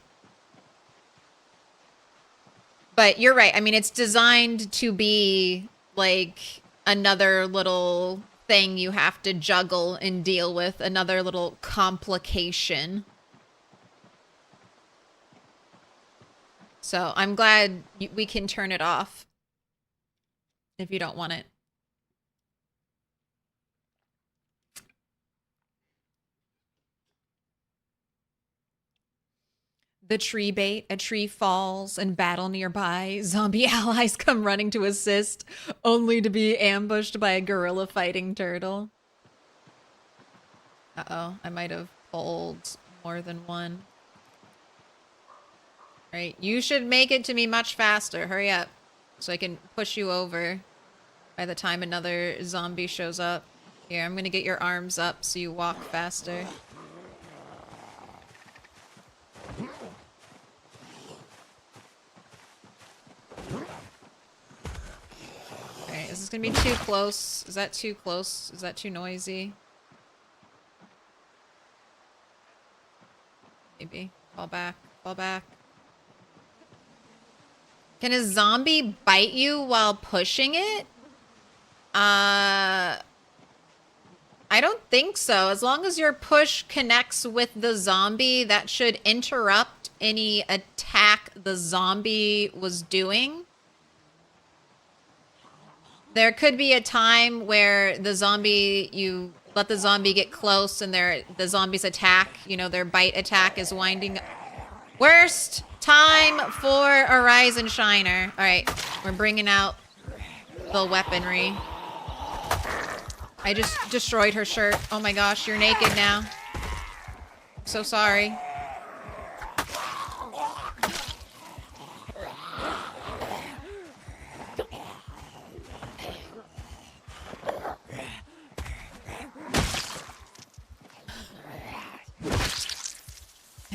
But you're right. I mean, it's designed to be like another little thing you have to juggle and deal with, another little complication. So I'm glad we can turn it off. if you don't want it. The tree bait. A tree falls and battle nearby. Zombie allies come running to assist, only to be ambushed by a gorilla fighting turtle. Uh-oh, I might have pulled more than one. Right, you should make it to me much faster. Hurry up, so I can push you over by the time another zombie shows up. Here, I'm gonna get your arms up so you walk faster. Alright, is this gonna be too close? Is that too close? Is that too noisy? Maybe. Fall back. Fall back. Can a zombie bite you while pushing it? I don't think so. As long as your push connects with the zombie, that should interrupt any attack the zombie was doing. There could be a time where the zombie, you let the zombie get close and the zombie's attack, you know, their bite attack is winding up. Worst time for a Rise and Shiner. All right, we're bringing out the weaponry. I just destroyed her shirt. Oh my gosh, you're naked now. I'm so sorry.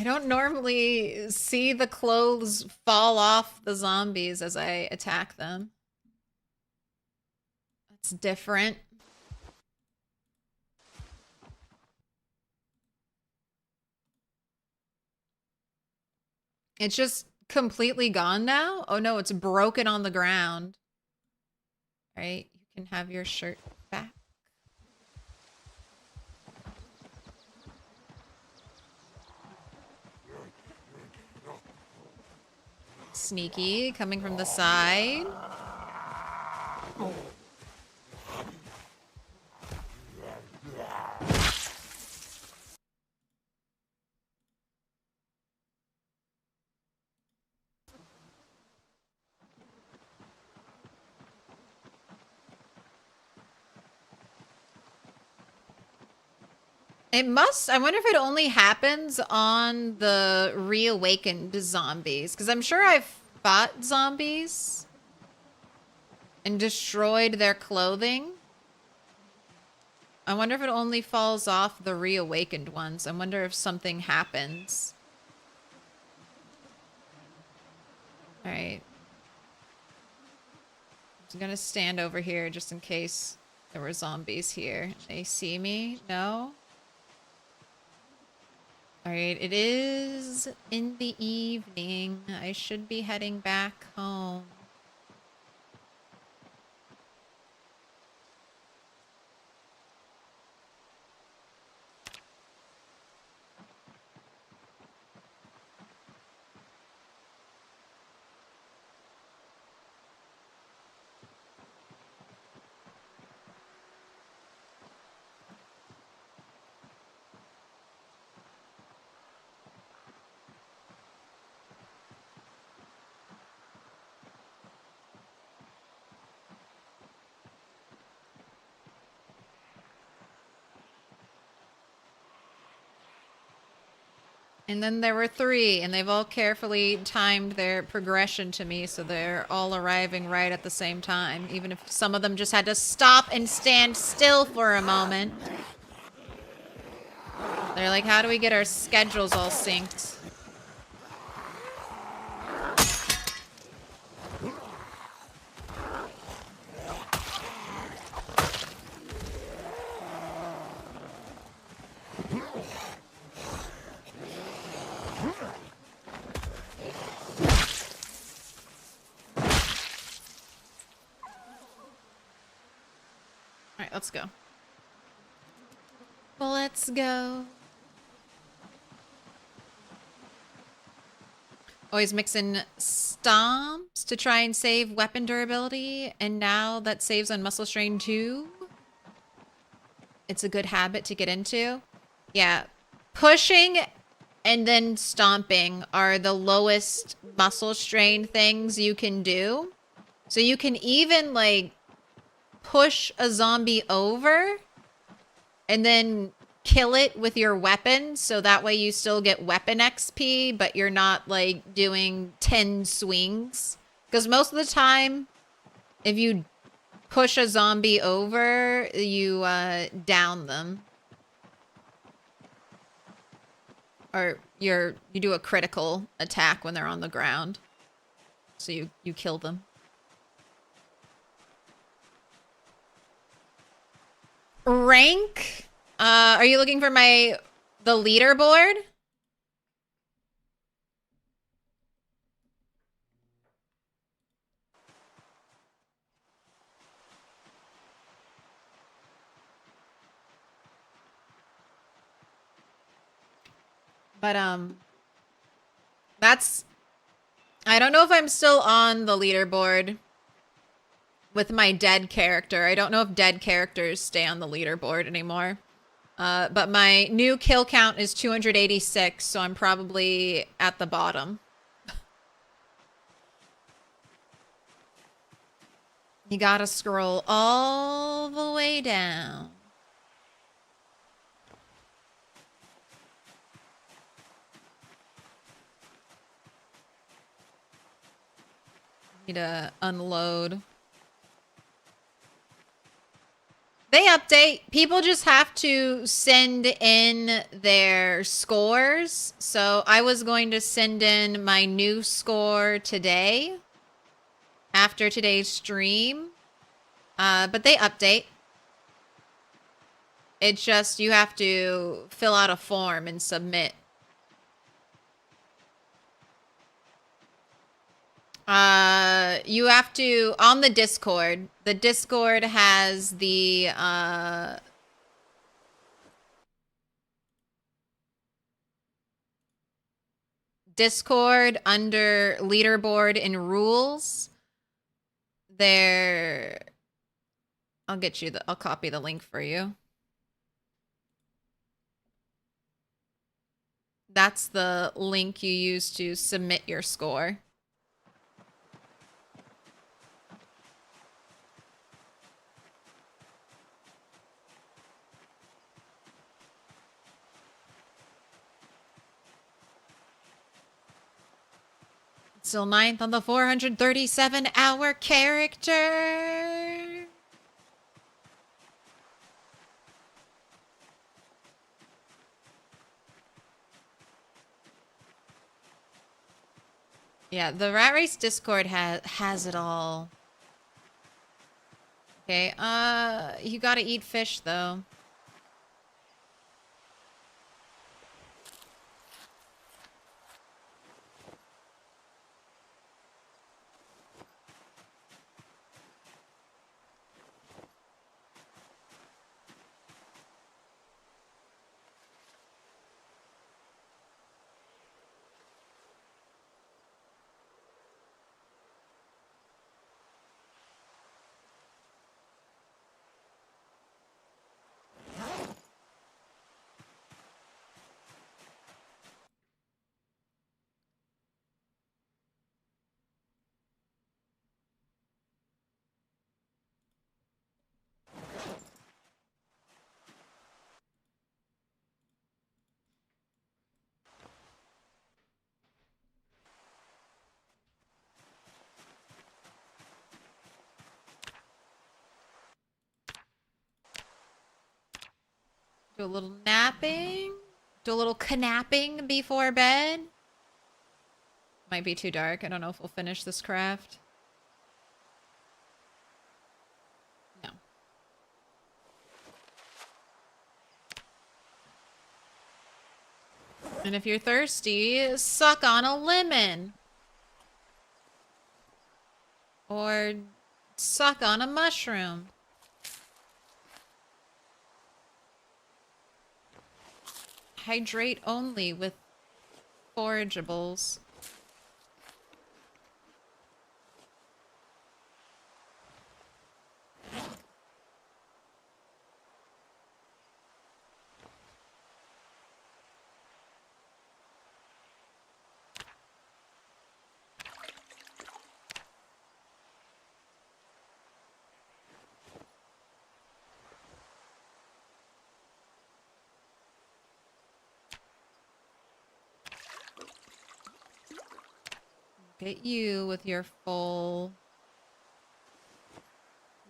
I don't normally see the clothes fall off the zombies as I attack them. That's different. It's just completely gone now? Oh no, it's broken on the ground. All right, you can have your shirt back. Sneaky, coming from the side. It must. I wonder if it only happens on the reawakened zombies. Because I'm sure I've fought zombies and destroyed their clothing. I wonder if it only falls off the reawakened ones. I wonder if something happens. Alright. I'm gonna stand over here just in case there were zombies here. They see me? No? Alright, it is in the evening. I should be heading back home. And then there were 3, and they've all carefully timed their progression to me, so they're all arriving right at the same time, even if some of them just had to stop and stand still for a moment. They're like, how do we get our schedules all synced? Let's go. Well, let's go. Always mixing stomps to try and save weapon durability, and now that saves on muscle strain too. It's a good habit to get into. Yeah. Pushing and then stomping are the lowest muscle strain things you can do. So you can even like push a zombie over and then kill it with your weapon, so that way you still get weapon XP, but you're not like doing 10 swings. Because most of the time, if you push a zombie over, you down them. Or you do a critical attack when they're on the ground. So you kill them. Rank? Are you looking for the leaderboard? But that's, I don't know if I'm still on the leaderboard with my dead character. I don't know if dead characters stay on the leaderboard anymore. But my new kill count is 286, so I'm probably at the bottom. You gotta scroll all the way down. Need to unload. They update. People just have to send in their scores. So I was going to send in my new score today after today's stream. But they update. It's just you have to fill out a form and submit. You have to, on the Discord has the, Discord under leaderboard and rules. There, I'll copy the link for you. That's the link you use to submit your score. Still 9th on the 437-hour character. Yeah, the Rat Race Discord has it all. Okay, you gotta eat fish though. Do a little napping. Do a little knapping before bed. Might be too dark. I don't know if we'll finish this craft. No. And if you're thirsty, suck on a lemon. Or suck on a mushroom. Hydrate only with forageables. Look at you with your full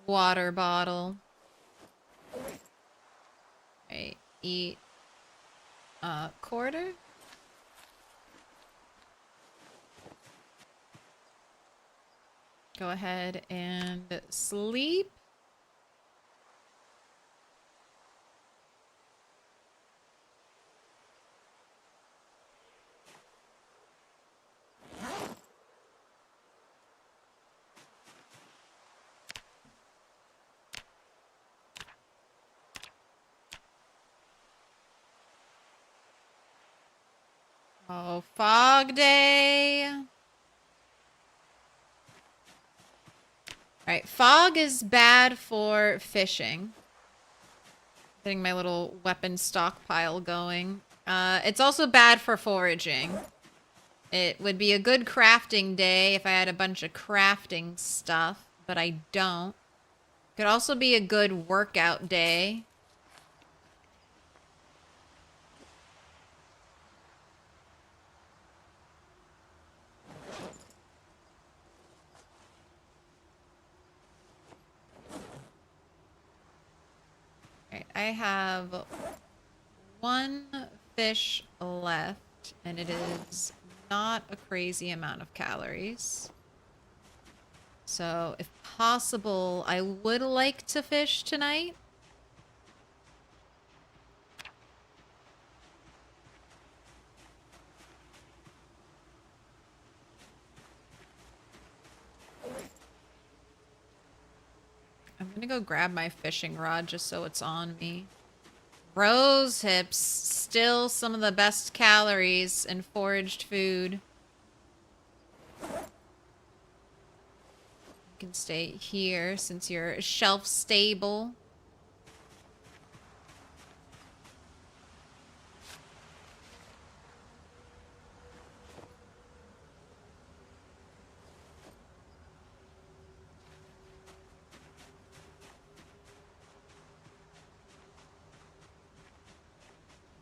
water bottle. Right, eat a quarter. Go ahead and sleep. Oh, fog day. All right, fog is bad for fishing. Getting my little weapon stockpile going. It's also bad for foraging. It would be a good crafting day if I had a bunch of crafting stuff, but I don't. Could also be a good workout day. Alright, I have one fish left, and it is not a crazy amount of calories. So, if possible, I would like to fish tonight. I'm gonna go grab my fishing rod just so it's on me. Rose hips, still some of the best calories in foraged food. You can stay here since you're shelf stable.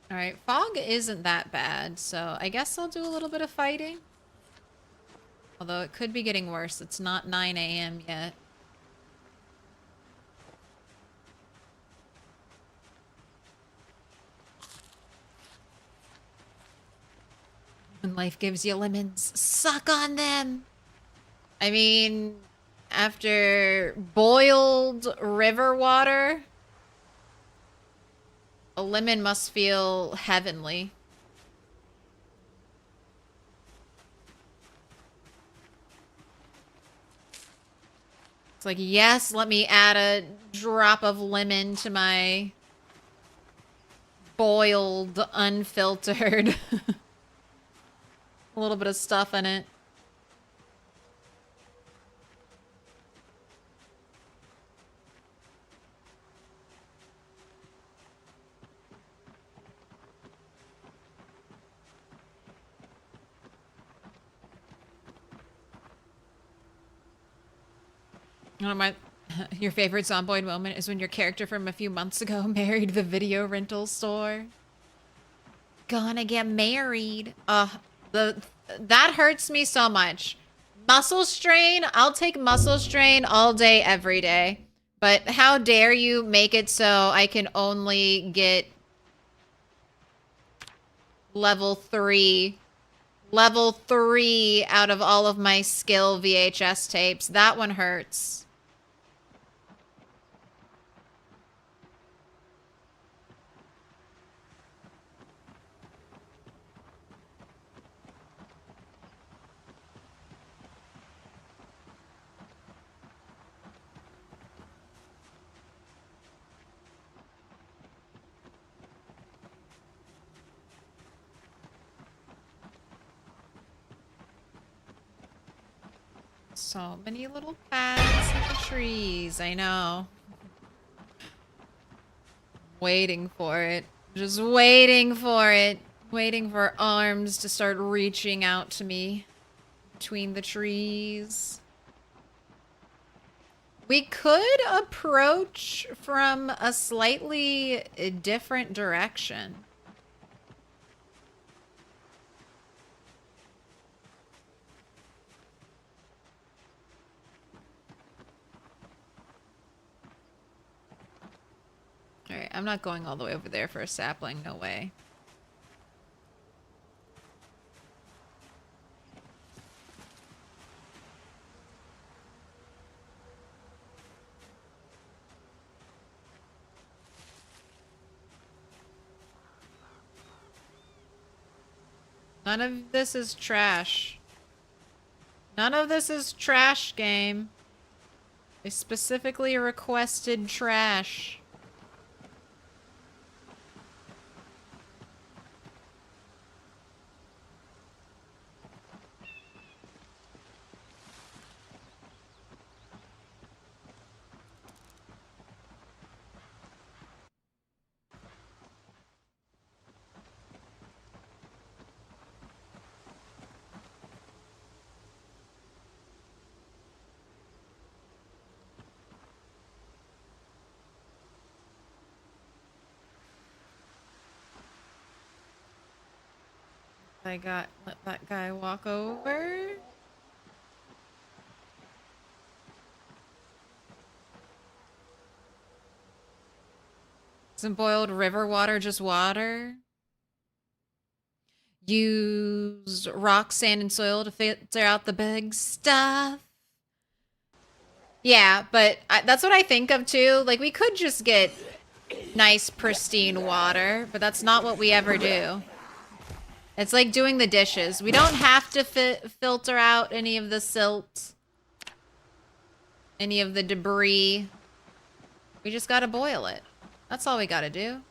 Alright, fog isn't that bad, so I guess I'll do a little bit of fighting. Although it could be getting worse. It's not 9 a.m. yet. When life gives you lemons, suck on them! I mean, after boiled river water, a lemon must feel heavenly. It's like, yes, let me add a drop of lemon to my boiled, unfiltered, a little bit of stuff in it. One of my your favorite Zomboid moment is when your character from a few months ago married the video rental store. Gonna get married. That hurts me so much. Muscle strain, I'll take muscle strain all day, every day. But how dare you make it so I can only get level 3 out of all of my skill VHS tapes. That one hurts. So many little paths in the trees, I know. Waiting for it. Just waiting for it. Waiting for arms to start reaching out to me between the trees. We could approach from a slightly different direction. Alright, I'm not going all the way over there for a sapling. No way. None of this is trash. None of this is trash, game. I specifically requested trash. Let that guy walk over. Isn't boiled river water just water? Use rock, sand, and soil to filter out the big stuff. Yeah, but that's what I think of too. Like, we could just get nice, pristine water, but that's not what we ever do. It's like doing the dishes. We don't have to filter out any of the silt, any of the debris. We just gotta boil it. That's all we gotta do.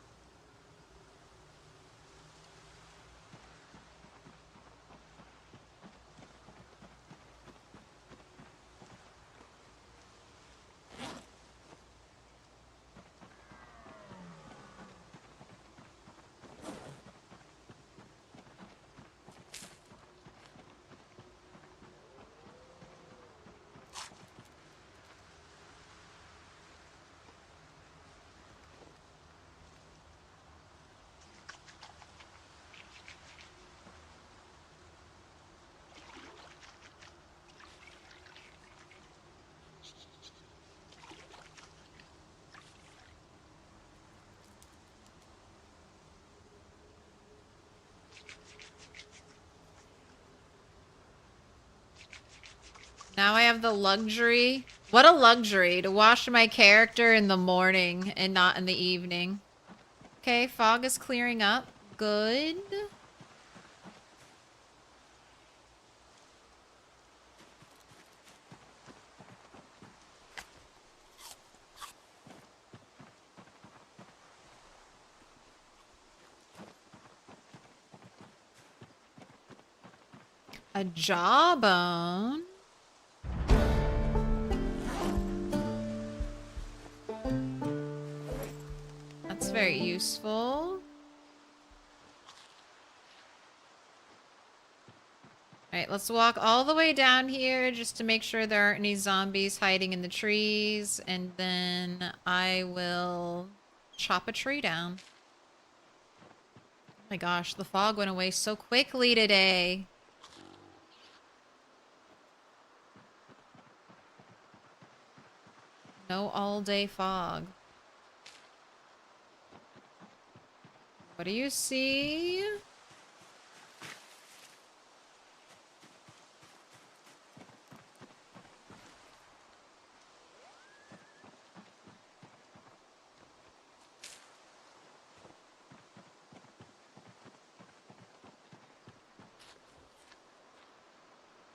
Now I have the luxury. What a luxury to wash my character in the morning and not in the evening. Okay, fog is clearing up. Good. A jawbone. That's very useful. Alright, let's walk all the way down here just to make sure there aren't any zombies hiding in the trees. And then I will chop a tree down. Oh my gosh, the fog went away so quickly today. No all-day fog. What do you see?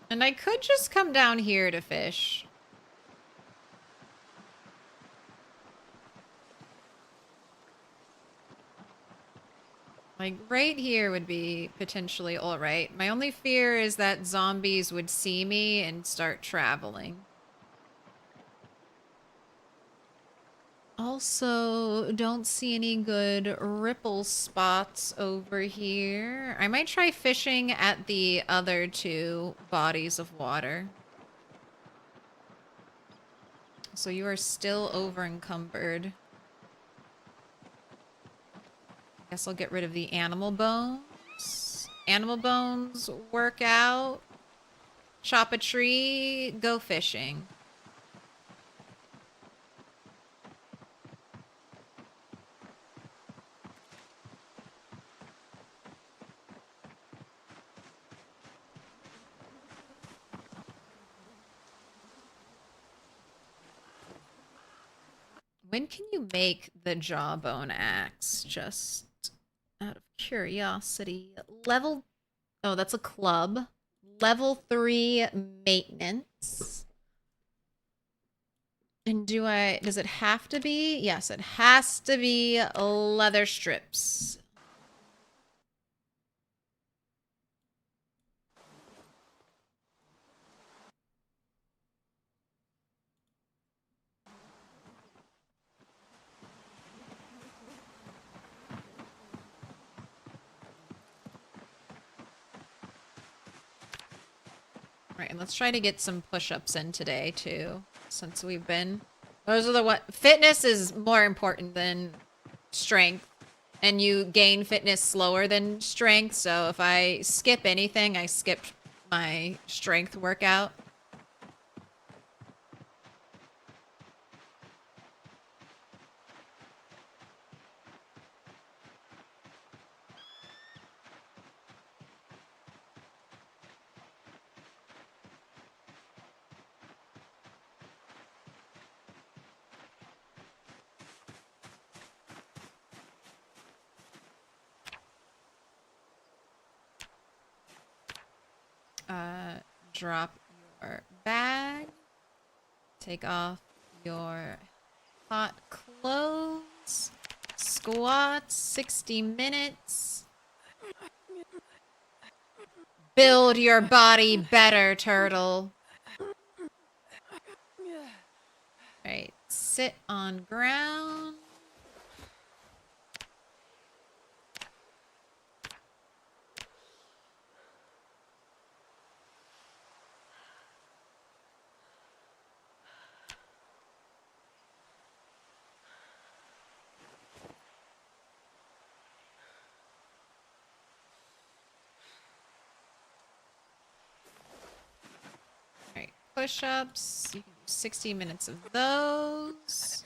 And I could just come down here to fish. Like, right here would be potentially alright. My only fear is that zombies would see me and start traveling. Also, don't see any good ripple spots over here. I might try fishing at the other two bodies of water. So you are still over encumbered. Guess I'll get rid of the animal bones. Animal bones work out. Chop a tree, go fishing. When can you make the jawbone axe? Just out of curiosity. Level... Oh, that's a club. Level 3 maintenance. And does it have to be? Yes, it has to be leather strips. Right, and let's try to get some push-ups in today, too. Since we've been... Those are the what... Fitness is more important than strength. And you gain fitness slower than strength, so if I skip anything, I skip my strength workout. Drop your bag. Take off your hot clothes. Squats, 60 minutes. Build your body better, turtle. Right, sit on ground. Push-ups. You can do 60 minutes of those.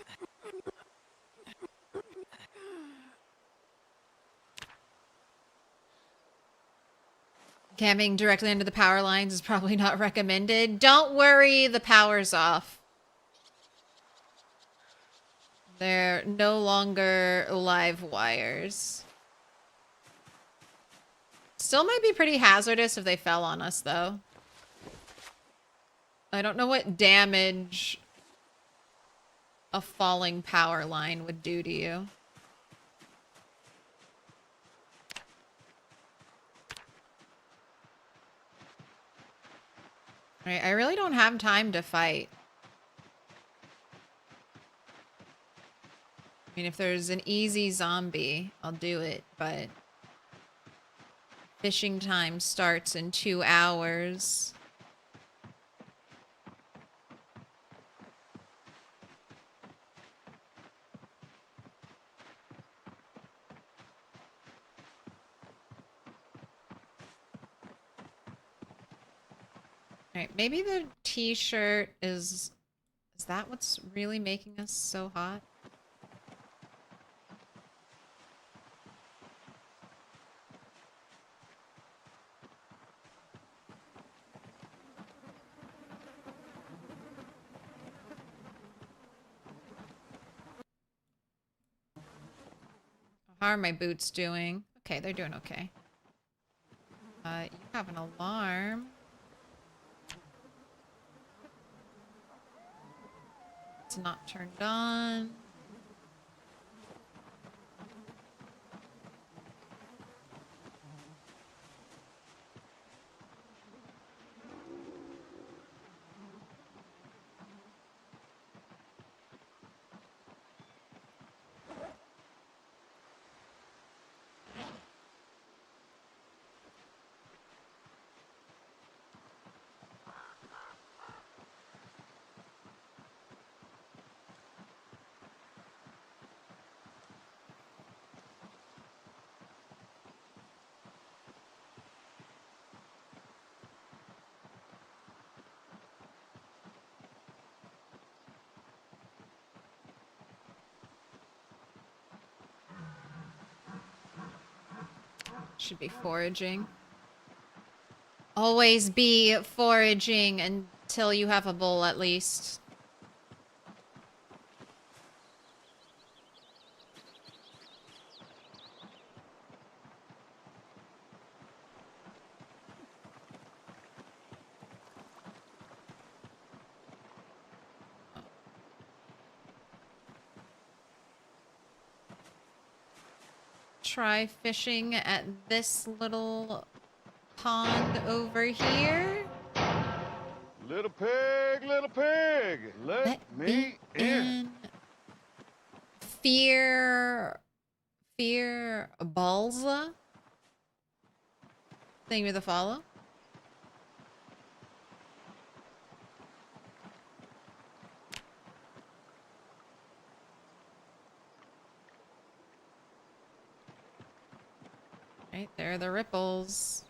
Camping directly under the power lines is probably not recommended. Don't worry, the power's off. They're no longer live wires. Still might be pretty hazardous if they fell on us, though. I don't know what damage a falling power line would do to you. Right, I really don't have time to fight. I mean, if there's an easy zombie, I'll do it, but fishing time starts in 2 hours. Alright, maybe the t-shirt is... Is that what's really making us so hot? How are my boots doing? Okay, they're doing okay. You have an alarm. It's not turned on. Should be foraging. Always be foraging until you have a bowl, at least. try fishing at this little pond over here. Little pig, let me in. Fear balsa. Thank you for the follow. Right there are the ripples.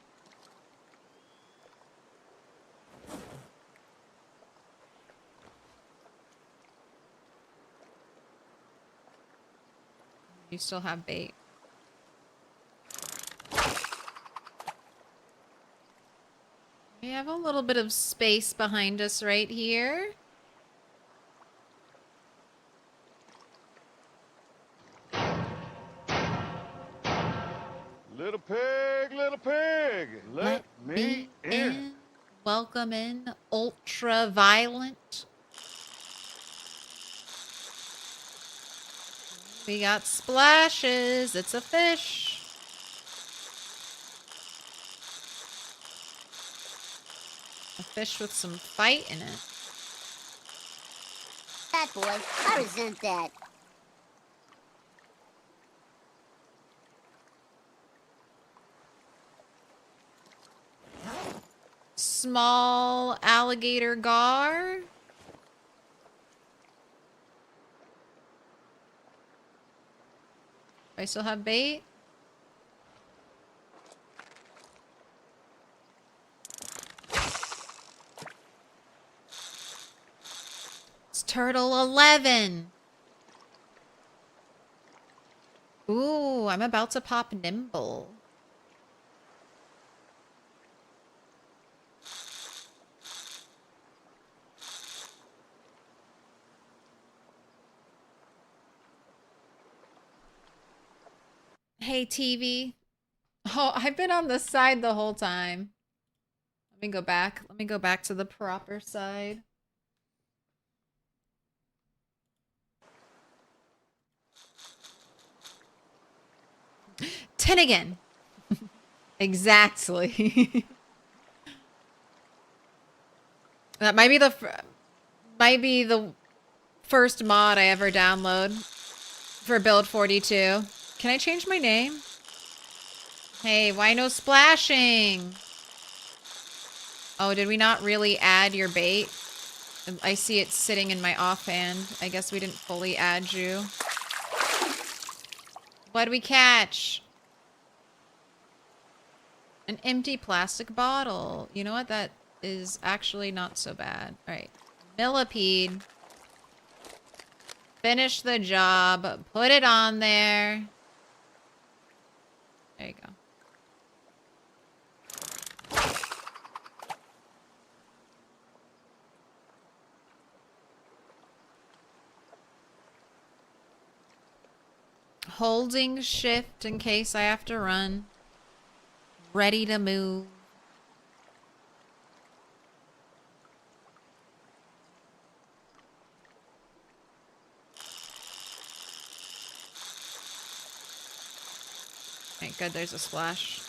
You still have bait. We have a little bit of space behind us right here. Little pig, let me in. Welcome in, ultra violent. We got splashes. It's a fish. A fish with some fight in it. That boy, I resent that. Small alligator gar. I still have bait. It's turtle 11. Ooh, I'm about to pop nimble. Hey, TV. Oh, I've been on the side the whole time. Let me go back. Let me go back to the proper side. Ten again. Exactly. That might be the first mod I ever download for build 42. Can I change my name? Hey, why no splashing? Oh, did we not really add your bait? I see it sitting in my offhand. I guess we didn't fully add you. What'd we catch? An empty plastic bottle. You know what? That is actually not so bad. Alright. Millipede. Finish the job. Put it on there. There you go. Holding shift in case I have to run. Ready to move. Thank God there's a splash.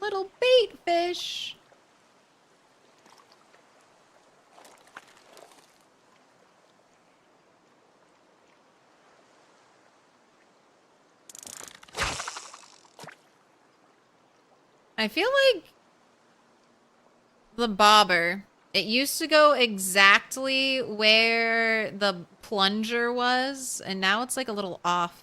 Little bait fish. I feel like the bobber, it used to go exactly where the plunger was, and now it's like a little off.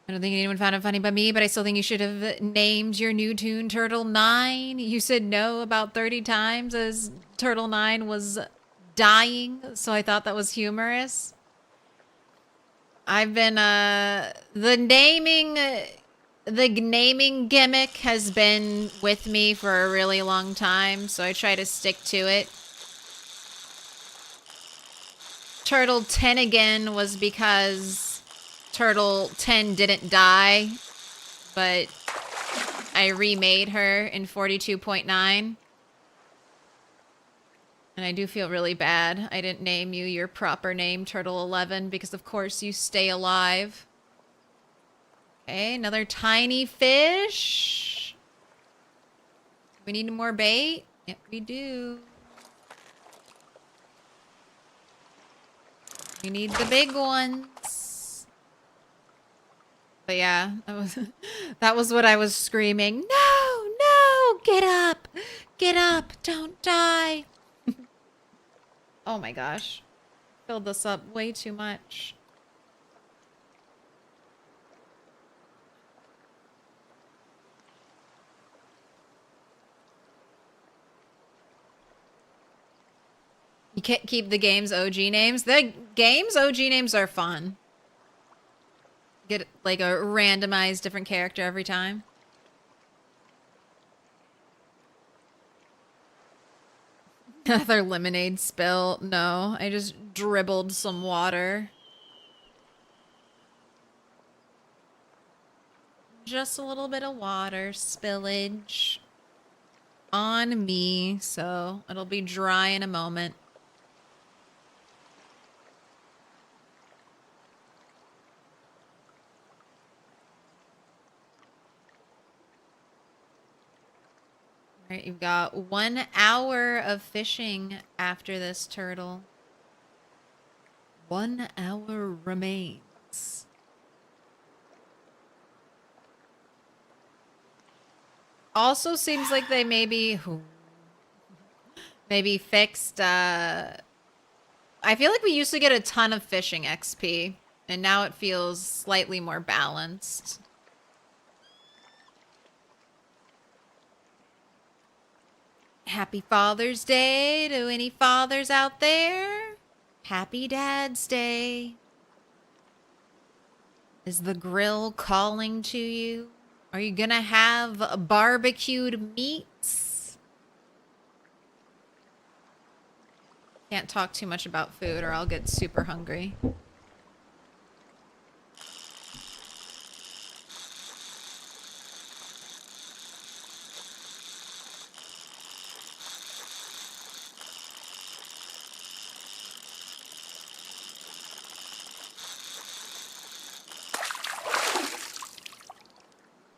I don't think anyone found it funny but me, but I still think you should have named your new tune Turtle 9. You said no about 30 times as Turtle 9 was dying, so I thought that was humorous. I've been, the naming the naming gimmick has been with me for a really long time, so I try to stick to it. Turtle 10 again was because Turtle 10 didn't die, but I remade her in 42.9. And I do feel really bad. I didn't name you your proper name, Turtle 11, because of course you stay alive. Okay, another tiny fish. We need more bait? Yep, we do. We need the big ones. But yeah, that was what I was screaming. No, no, get up, don't die. Oh my gosh, filled this up way too much. You can't keep the game's OG names. The game's OG names are fun. Get like a randomized different character every time. Another lemonade spill. No, I just dribbled some water. Just a little bit of water spillage on me, so it'll be dry in a moment. All right, you've got 1 hour of fishing after this turtle. 1 hour remains. Also seems like they maybe fixed, I feel like we used to get a ton of fishing XP, and now it feels slightly more balanced. Happy Father's Day to any fathers out there. Happy Dad's Day. Is the grill calling to you? Are you gonna have barbecued meats? Can't talk too much about food or I'll get super hungry.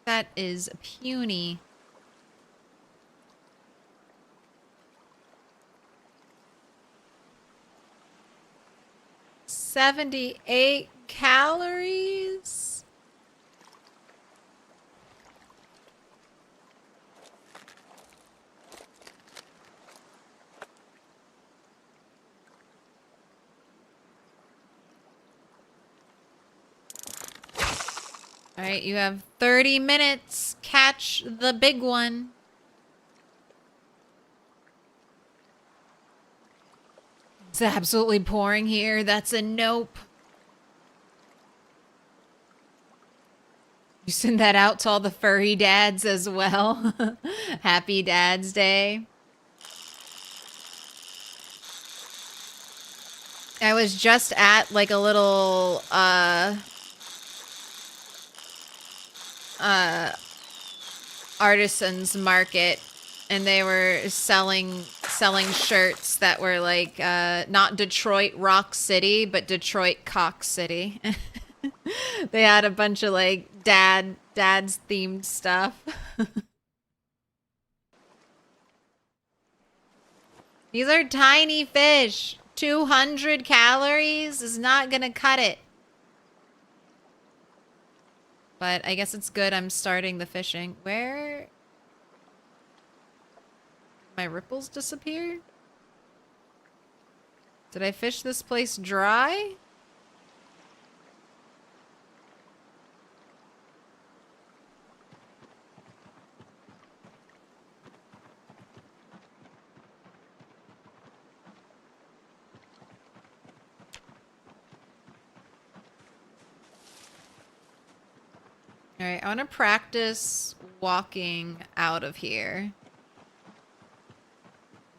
That is puny. $78 calories. All right, you have 30 minutes. Catch the big one. It's absolutely pouring here. That's a nope. You send that out to all the furry dads as well. Happy Dad's Day. I was just at like a little artisans market, and they were selling shirts that were like not Detroit Rock City but Detroit Cock City. They had a bunch of like dad's themed stuff. These are tiny fish. 200 calories is not gonna cut it. But I guess it's good I'm starting the fishing. Where? My ripples disappear? Did I fish this place dry? Alright, I want to practice walking out of here.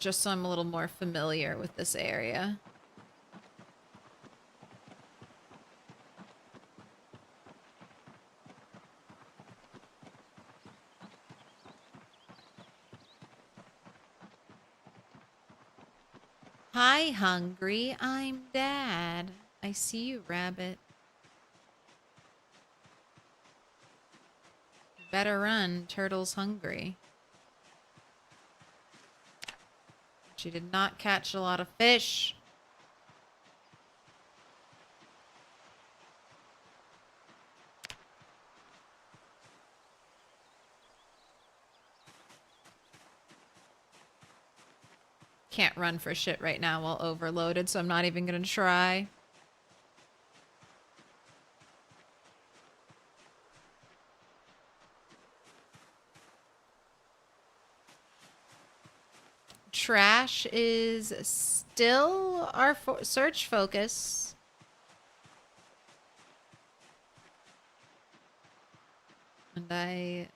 Just so I'm a little more familiar with this area. Hi, Hungry. I'm Dad. I see you, Rabbit. Better run. Turtle's hungry. She did not catch a lot of fish. Can't run for shit right now while overloaded, so I'm not even gonna try. Trash is still our search focus. And I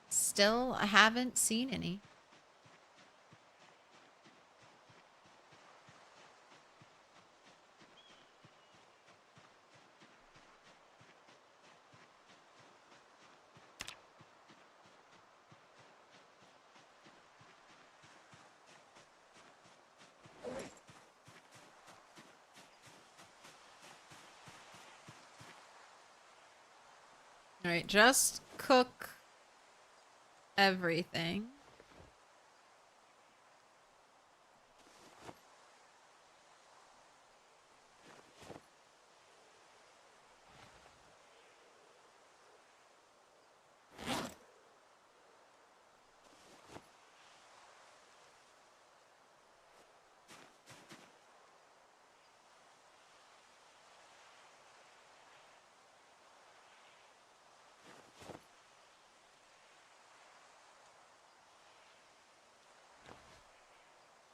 still haven't seen any. All right, just cook everything.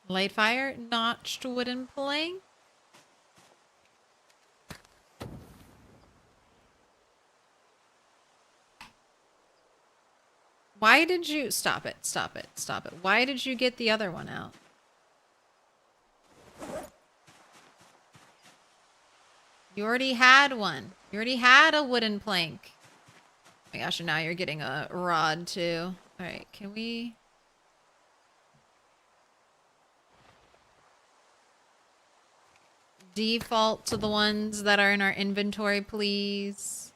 Light fire, notched wooden plank. Why did you... Stop it, stop it, stop it. Why did you get the other one out? You already had one. You already had a wooden plank. Oh my gosh, and now you're getting a rod too. Alright, can we... default to the ones that are in our inventory, please?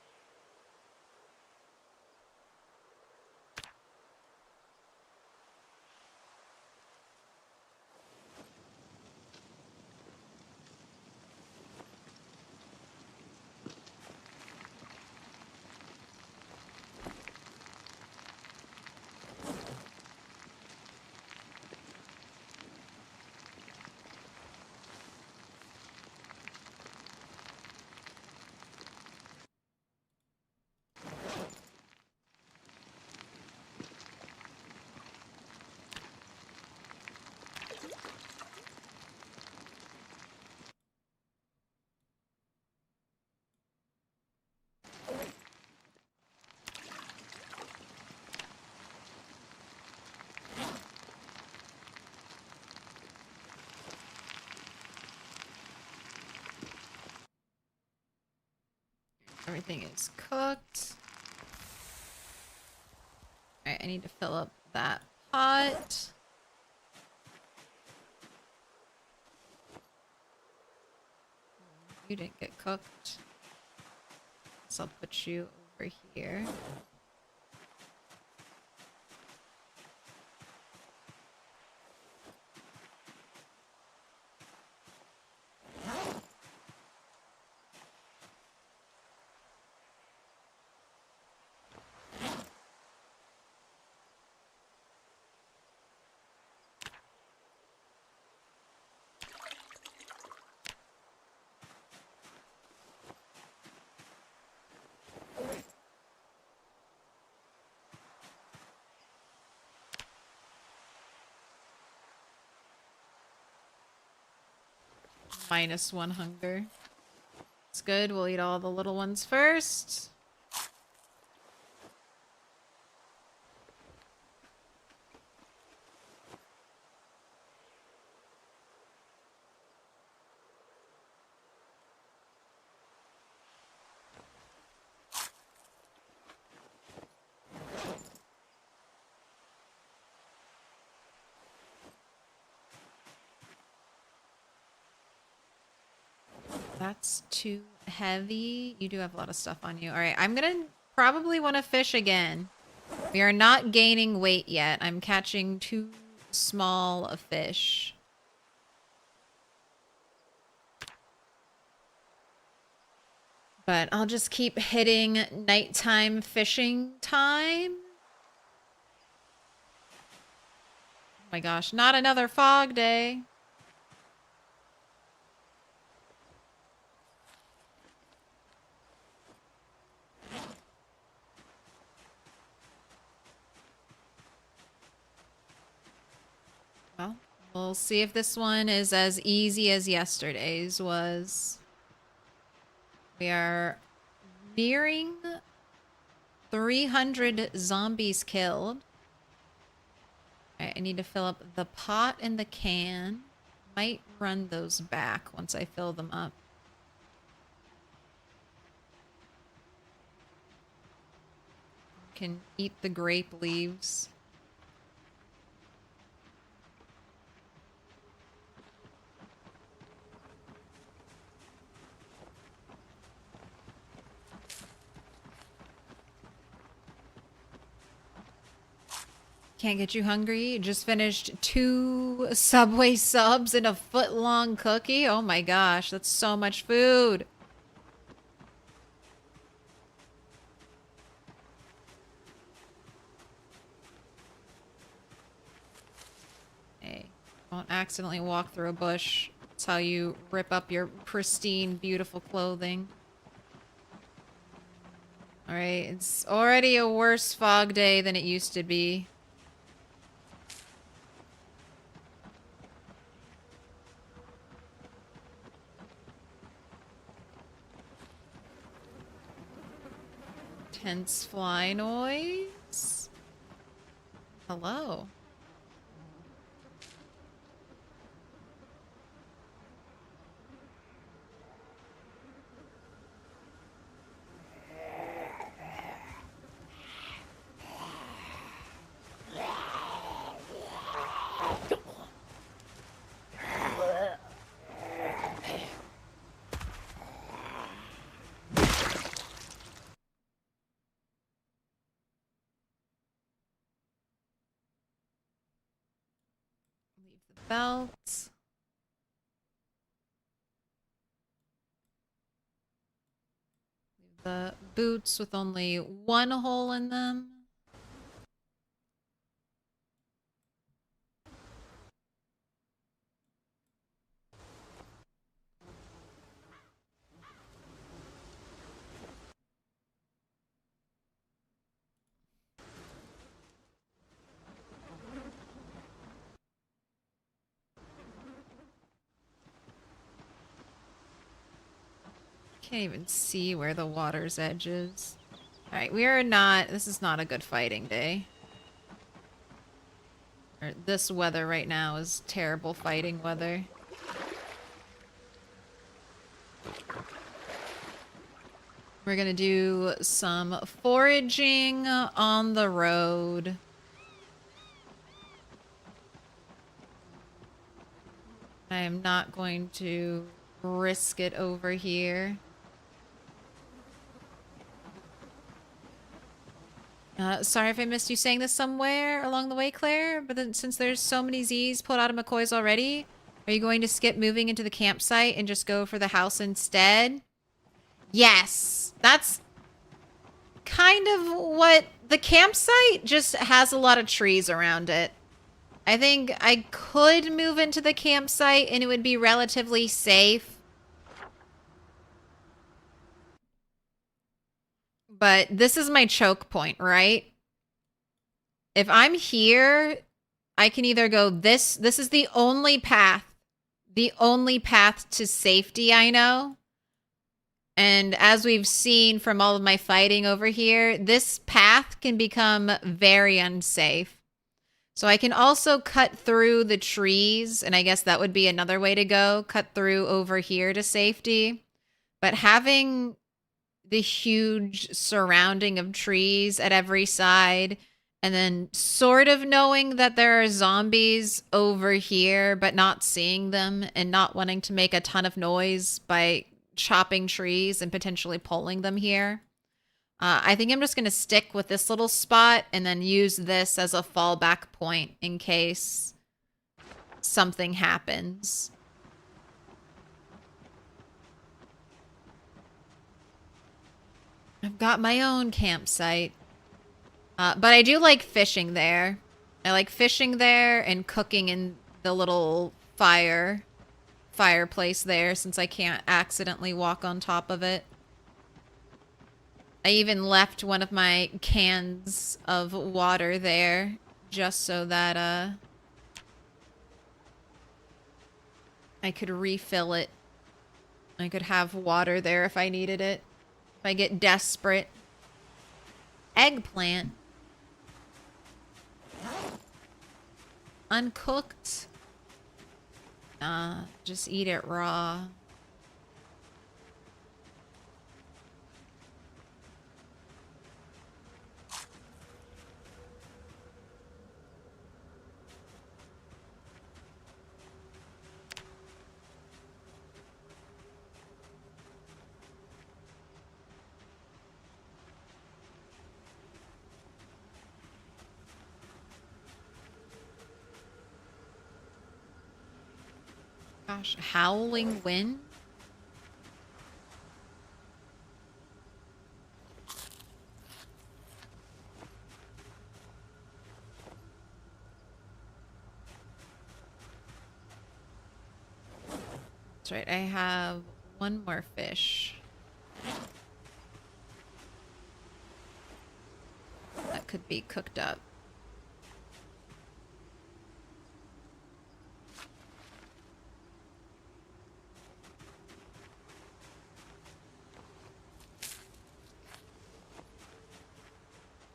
Everything is cooked. Alright, I need to fill up that pot. You didn't get cooked. So I'll put you over here. -1 hunger. It's good. We'll eat all the little ones first. That's too heavy. You do have a lot of stuff on you. All right, I'm gonna probably want to fish again. We are not gaining weight yet. I'm catching too small a fish. But I'll just keep hitting nighttime fishing time. Oh my gosh, not another fog day. Well, we'll see if this one is as easy as yesterday's was. We are nearing 300 zombies killed. Alright, I need to fill up the pot and the can. Might run those back once I fill them up. Can eat the grape leaves. Can't get you hungry? You just finished 2 Subway subs and a foot-long cookie? Oh my gosh, that's so much food. Hey, don't accidentally walk through a bush. That's how you rip up your pristine, beautiful clothing. Alright, it's already a worse fog day than it used to be. Tense fly noise. Hello. Leave the belt. Leave the boots with only 1 hole in them. Can't even see where the water's edge is. Alright, we are not... This is not a good fighting day. Or this weather right now is terrible fighting weather. We're gonna do some foraging on the road. I am not going to risk it over here. Sorry if I missed you saying this somewhere along the way, Claire, but then since there's so many Z's pulled out of McCoy's already, are you going to skip moving into the campsite and just go for the house instead? Yes! That's kind of what... The campsite just has a lot of trees around it. I think I could move into the campsite and it would be relatively safe. But this is my choke point, right? If I'm here, I can either go this is the only path to safety I know. And as we've seen from all of my fighting over here, this path can become very unsafe. So I can also cut through the trees, and I guess that would be another way to go, cut through over here to safety. But having the huge surrounding of trees at every side, and then sort of knowing that there are zombies over here, but not seeing them and not wanting to make a ton of noise by chopping trees and potentially pulling them here. I think I'm just going to stick with this little spot and then use this as a fallback point in case something happens. I've got my own campsite. But I do like fishing there. I like fishing there and cooking in the little fireplace there since I can't accidentally walk on top of it. I even left one of my cans of water there just so that I could refill it. I could have water there if I needed it. If I get desperate. Eggplant. Uncooked. Just eat it raw. Gosh, howling wind? That's right, I have one more fish. That could be cooked up.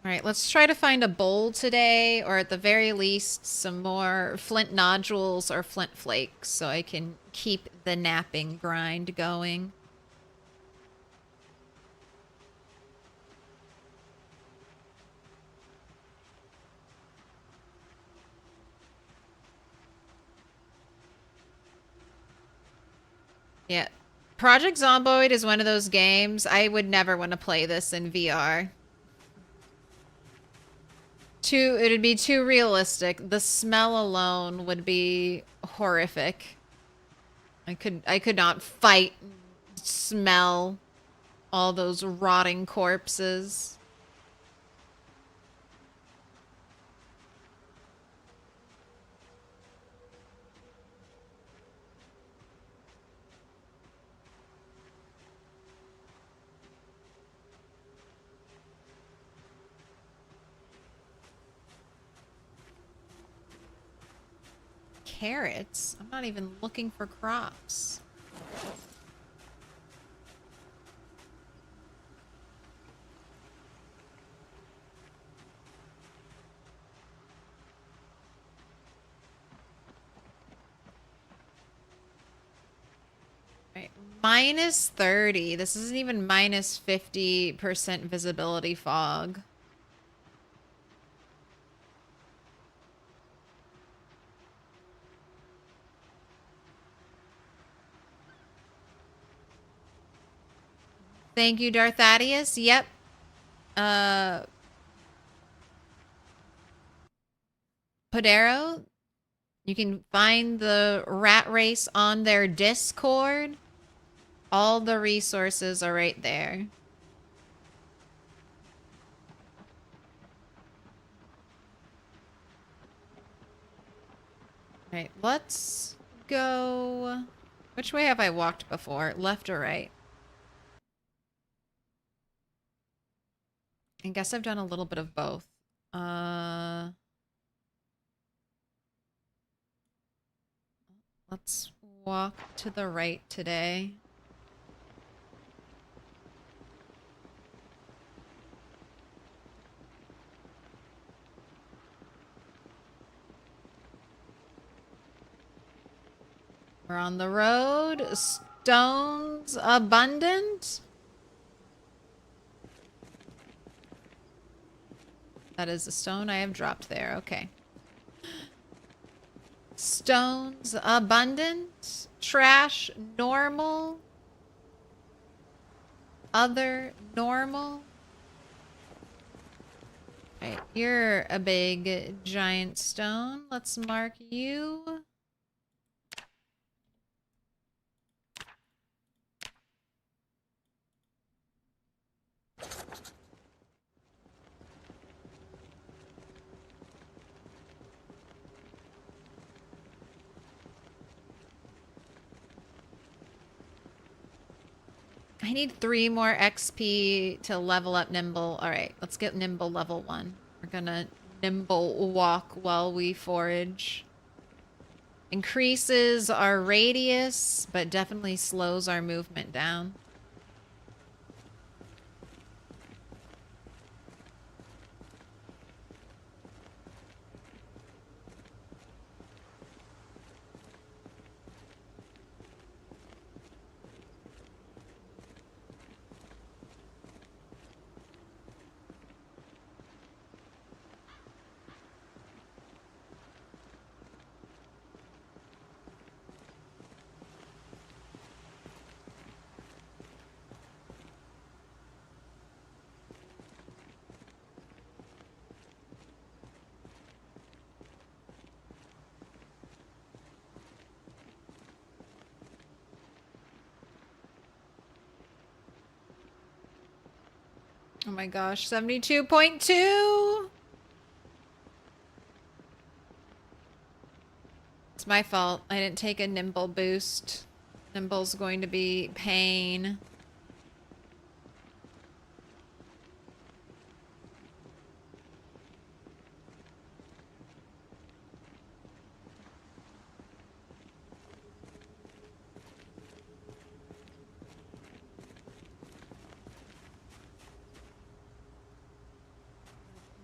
All right, let's try to find a bowl today, or at the very least, some more flint nodules or flint flakes so I can keep the napping grind going. Yeah. Project Zomboid is one of those games. I would never want to play this in VR. It'd be too realistic. The smell alone would be horrific. I could not fight, smell all those rotting corpses. Carrots? I'm not even looking for crops. Right. Minus 30. This isn't even minus 50% visibility fog. Thank you, Darthadius. Yep. Podero, you can find the rat race on their Discord. All the resources are right there. Right, let's go. Which way have I walked before? Left or right? I guess I've done a little bit of both. Let's walk to the right today. We're on the road. Stones abundant. That is a stone I have dropped there. Okay. Stones abundant. Trash normal. other normal. Right, you're a big giant stone. Let's mark you. I need 3 more XP to level up Nimble. Alright, let's get Nimble level 1. We're gonna Nimble walk while we forage. Increases our radius, but definitely slows our movement down. Oh my gosh, 72.2! It's my fault. I didn't take a Nimble boost. Nimble's going to be pain.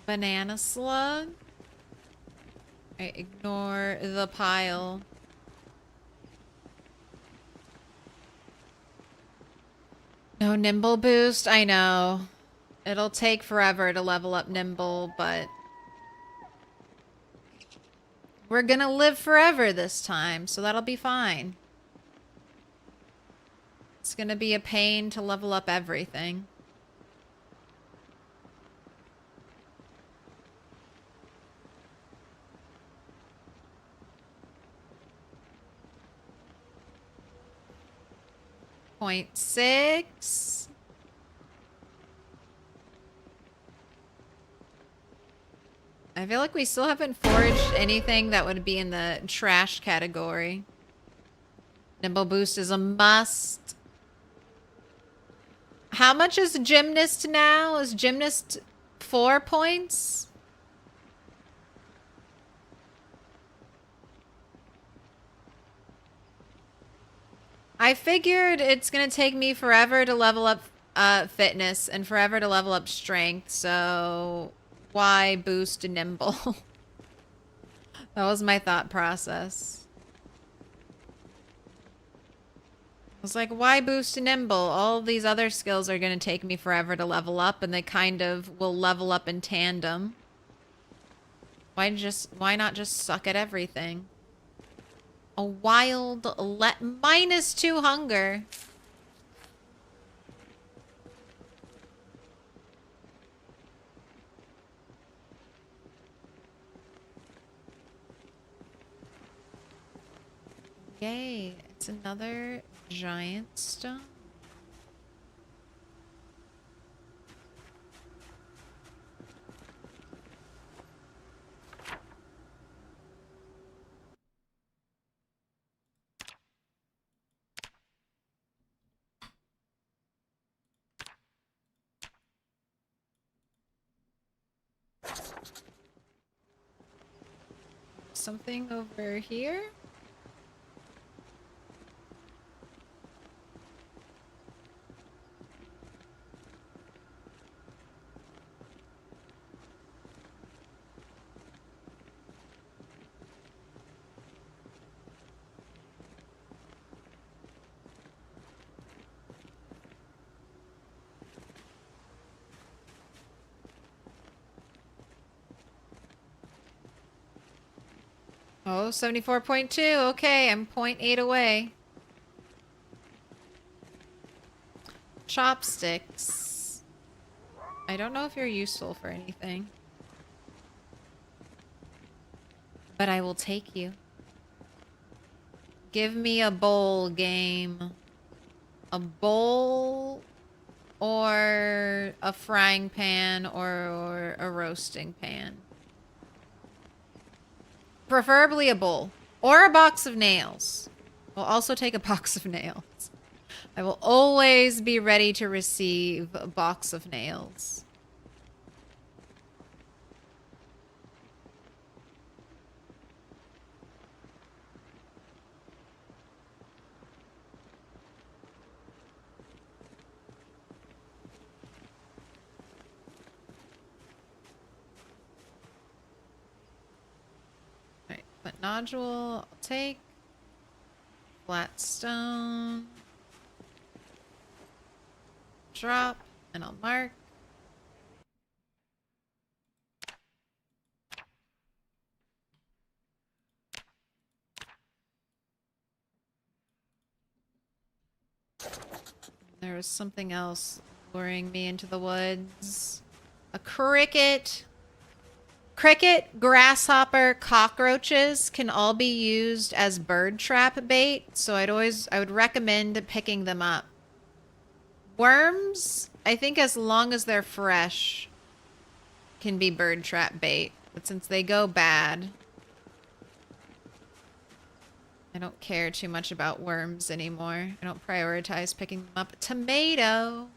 Banana slug. Alright, ignore the pile. No Nimble boost? I know. It'll take forever to level up Nimble, but we're gonna live forever this time, so that'll be fine. It's gonna be a pain to level up everything. Point 6. I feel like we still haven't foraged anything that would be in the trash category. Nimble boost is a must. How much is gymnast now? Is gymnast 4 points? I figured it's gonna take me forever to level up fitness and forever to level up strength, so why boost nimble? That was my thought process. I was like, why boost nimble? All of these other skills are gonna take me forever to level up, and they kind of will level up in tandem. Why not just suck at everything? A wild -2 hunger. Yay, it's another giant stone. Something over here? Oh, 74.2. Okay, I'm 0.8 away. chopsticks. I don't know if you're useful for anything. But I will take you. Give me a bowl, game. A bowl or a frying pan or a roasting pan. Preferably a bowl. Or a box of nails. We'll also take a box of nails. I will always be ready to receive a box of nails. Alright, but nodule, I'll take. Flat stone. Drop, and I'll mark. There was something else luring me into the woods. A cricket. Cricket, grasshopper, cockroaches can all be used as bird trap bait, so I would recommend picking them up. Worms, I think as long as they're fresh, can be bird trap bait, but since they go bad, I don't care too much about worms anymore. I don't prioritize picking them up. Tomato.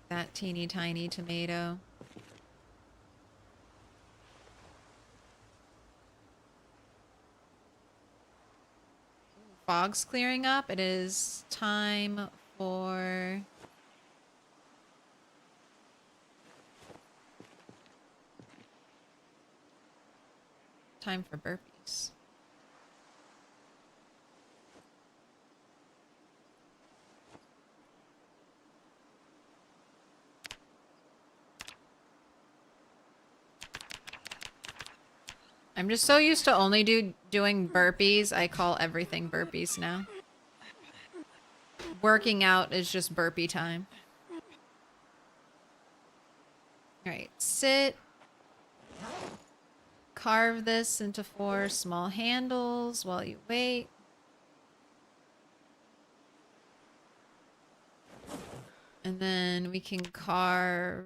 That teeny tiny tomato. Fog's clearing up. It is time for... time for burpees. I'm just so used to only doing burpees. I call everything burpees now. Working out is just burpee time. All right, sit. Carve this into 4 small handles while you wait. And then we can carve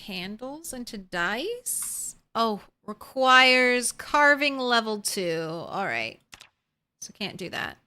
handles into dice. Oh, requires carving level 2. All right. So can't do that.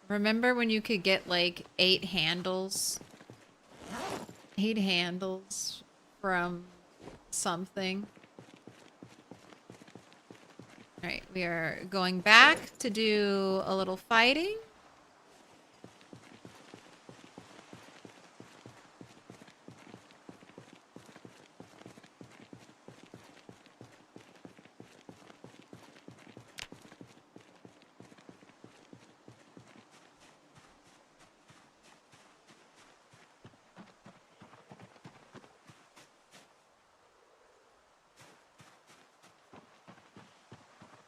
Remember when you could get like 8 handles? 8 handles from something. Alright, we are going back to do a little fighting.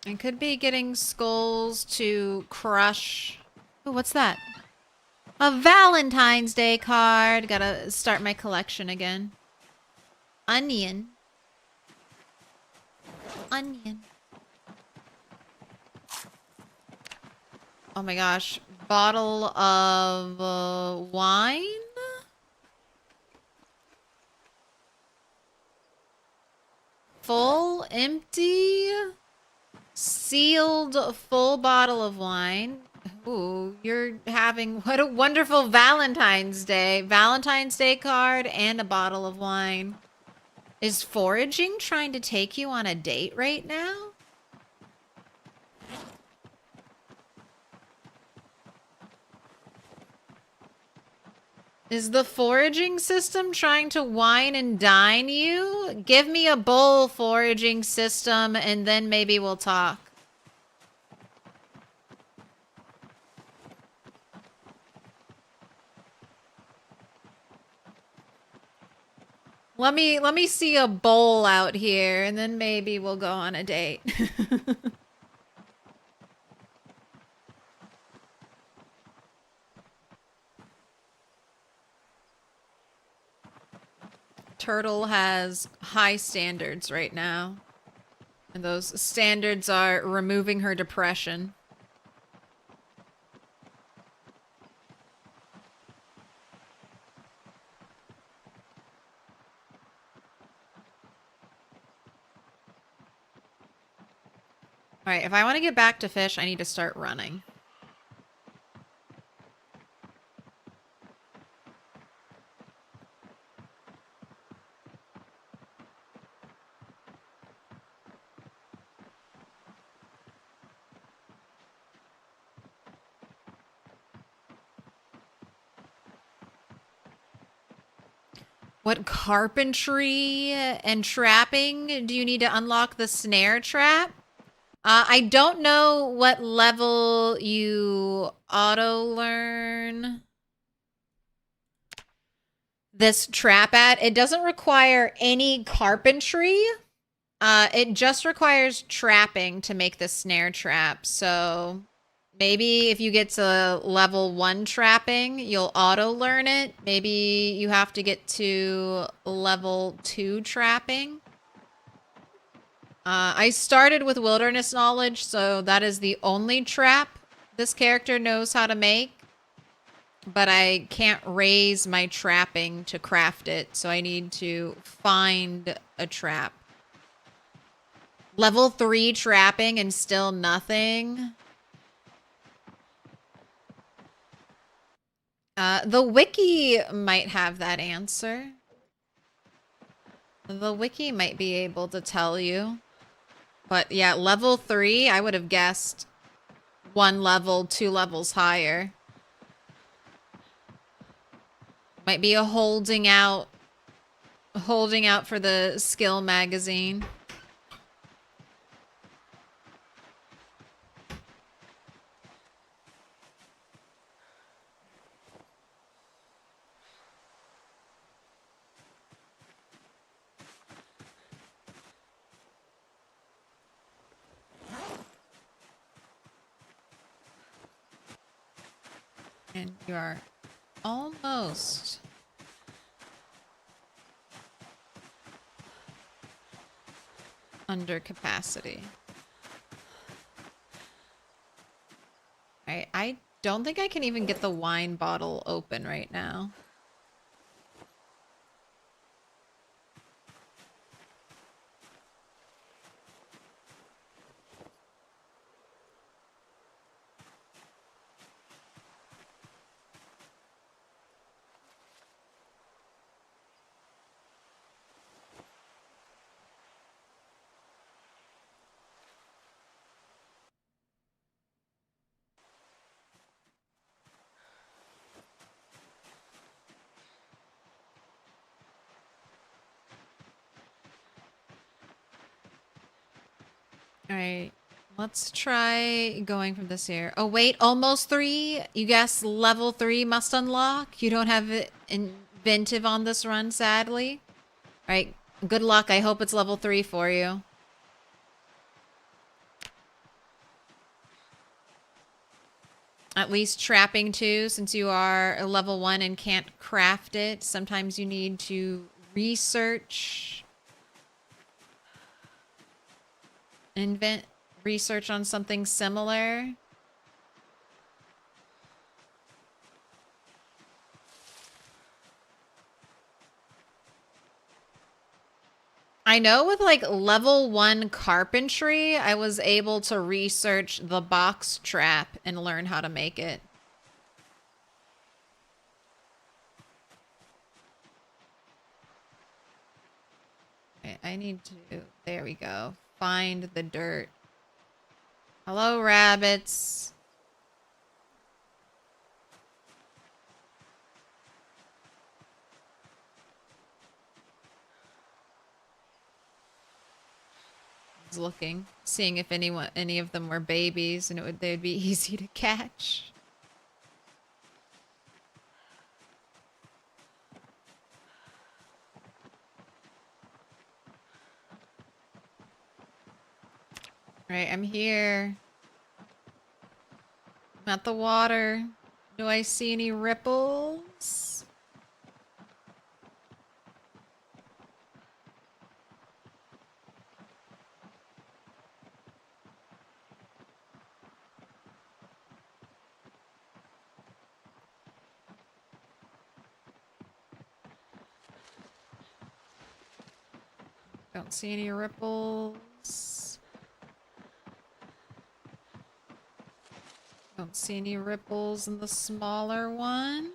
I could be getting skulls to crush. Oh, what's that? A Valentine's Day card. Gotta start my collection again. Onion. Onion. Oh my gosh. Bottle of wine? Full? Empty? Sealed full bottle of wine. Ooh, you're having what a wonderful Valentine's Day. Valentine's Day card and a bottle of wine. Is Foraging trying to take you on a date right now? Is the Foraging system trying to wine and dine you? Give me a bowl, Foraging system, and then maybe we'll talk. Let me see a bowl out here, and then maybe we'll go on a date. Turtle has high standards right now. And those standards are removing her depression. Alright, if I want to get back to fish, I need to start running. What carpentry and trapping do you need to unlock the snare trap? I don't know what level you auto-learn this trap at. It doesn't require any carpentry. It just requires trapping to make the snare trap. So maybe if you get to level 1 trapping, you'll auto-learn it. Maybe you have to get to level 2 trapping. I started with wilderness knowledge, so that is the only trap this character knows how to make. But I can't raise my trapping to craft it, so I need to find a trap. Level 3 trapping and still nothing. The wiki might have that answer. The wiki might be able to tell you. But yeah, level 3, I would have guessed 1 level, 2 levels higher. Might be a holding out for the skill magazine. And you are almost under capacity. I don't think I can even get the wine bottle open right now. Alright, let's try going from this here. Oh wait, almost 3? You guess level 3 must unlock? You don't have it inventive on this run, sadly. Alright, good luck. I hope it's level 3 for you. At least trapping too, since you are a level 1 and can't craft it. Sometimes you need to research. Research on something similar. I know with like level 1 carpentry, I was able to research the box trap and learn how to make it. I need to... There we go. Find the dirt. Hello, rabbits. Looking, seeing if any of them were babies, and they'd be easy to catch. Right, I'm here. I'm at the water. Do I see any ripples? Don't see any ripples. Don't see any ripples in the smaller one.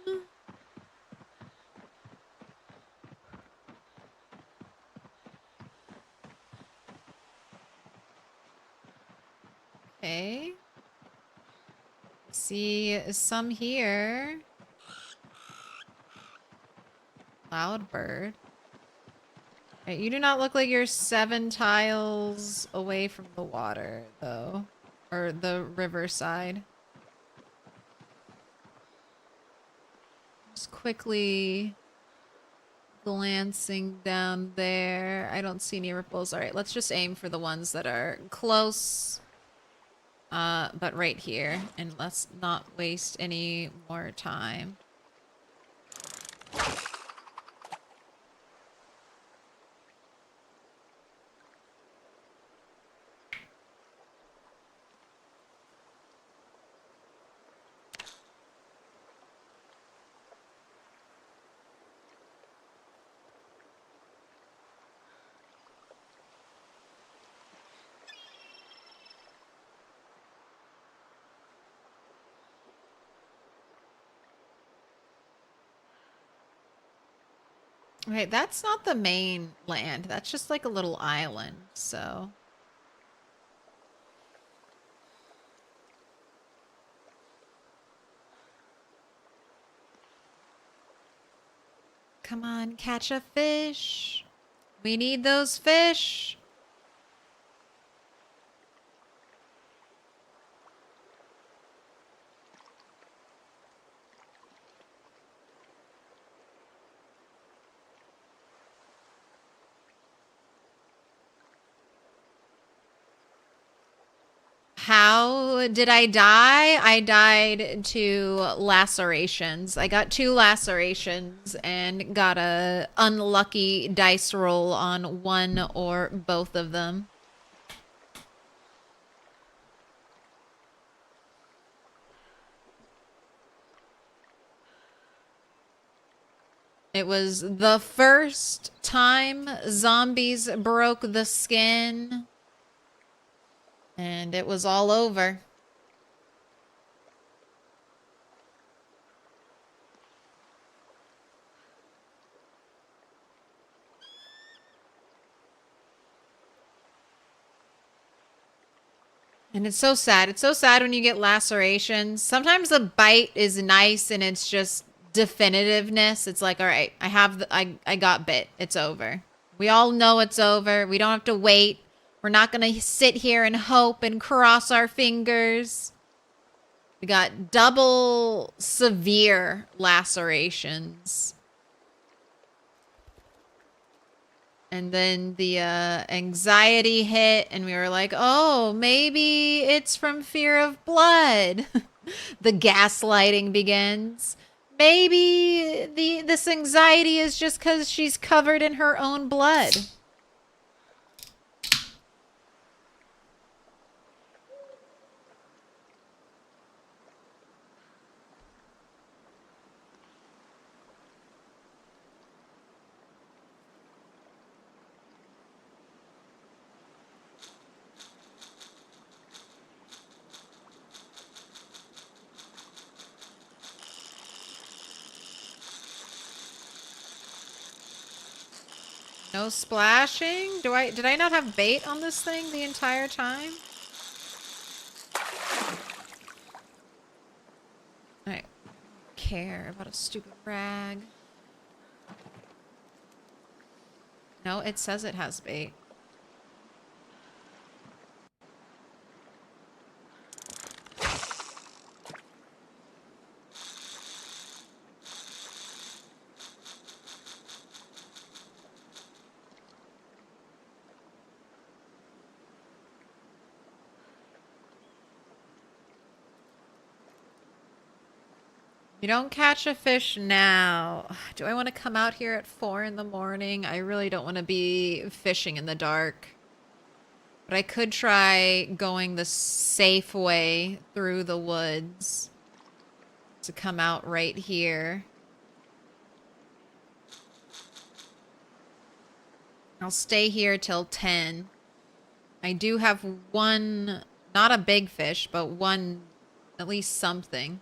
Okay. See some here. Loud bird. Right, you do not look like you're 7 tiles away from the water, though. Or the riverside. Just quickly glancing down there. I don't see any ripples. Alright, let's just aim for the ones that are close. But right here. And let's not waste any more time. Right, that's not the main land. That's just like a little island, so... Come on, catch a fish. We need those fish. How did I die? I died to lacerations. I got 2 lacerations and got a unlucky dice roll on one or both of them. It was the first time zombies broke the skin. And it was all over. And it's so sad. It's so sad when you get lacerations. Sometimes the bite is nice and it's just definitiveness. It's like, all right, I got bit. It's over. We all know it's over. We don't have to wait. We're not going to sit here and hope and cross our fingers. We got double severe lacerations. And then the anxiety hit and we were like, oh, maybe it's from fear of blood. The gaslighting begins. Maybe this anxiety is just because she's covered in her own blood. No splashing? Did I not have bait on this thing the entire time? I care about a stupid rag. No, it says it has bait. You don't catch a fish now. Do I want to come out here at 4 in the morning? I really don't want to be fishing in the dark. But I could try going the safe way through the woods to come out right here. I'll stay here till 10. I do have one, not a big fish, but one, at least something.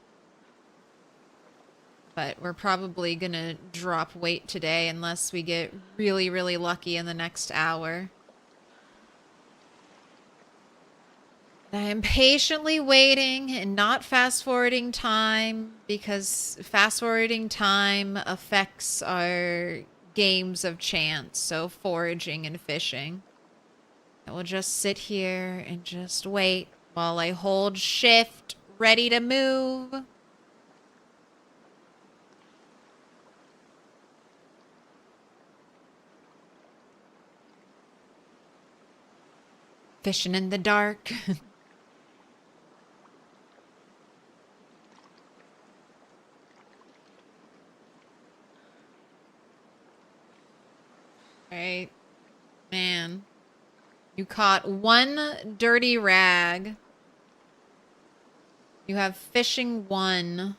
But we're probably gonna drop weight today unless we get really, really lucky in the next hour. I am patiently waiting and not fast-forwarding time because fast-forwarding time affects our games of chance, so foraging and fishing. I will just sit here and just wait while I hold shift, ready to move. Fishing in the dark. Right. Man. You caught one dirty rag. You have fishing 1.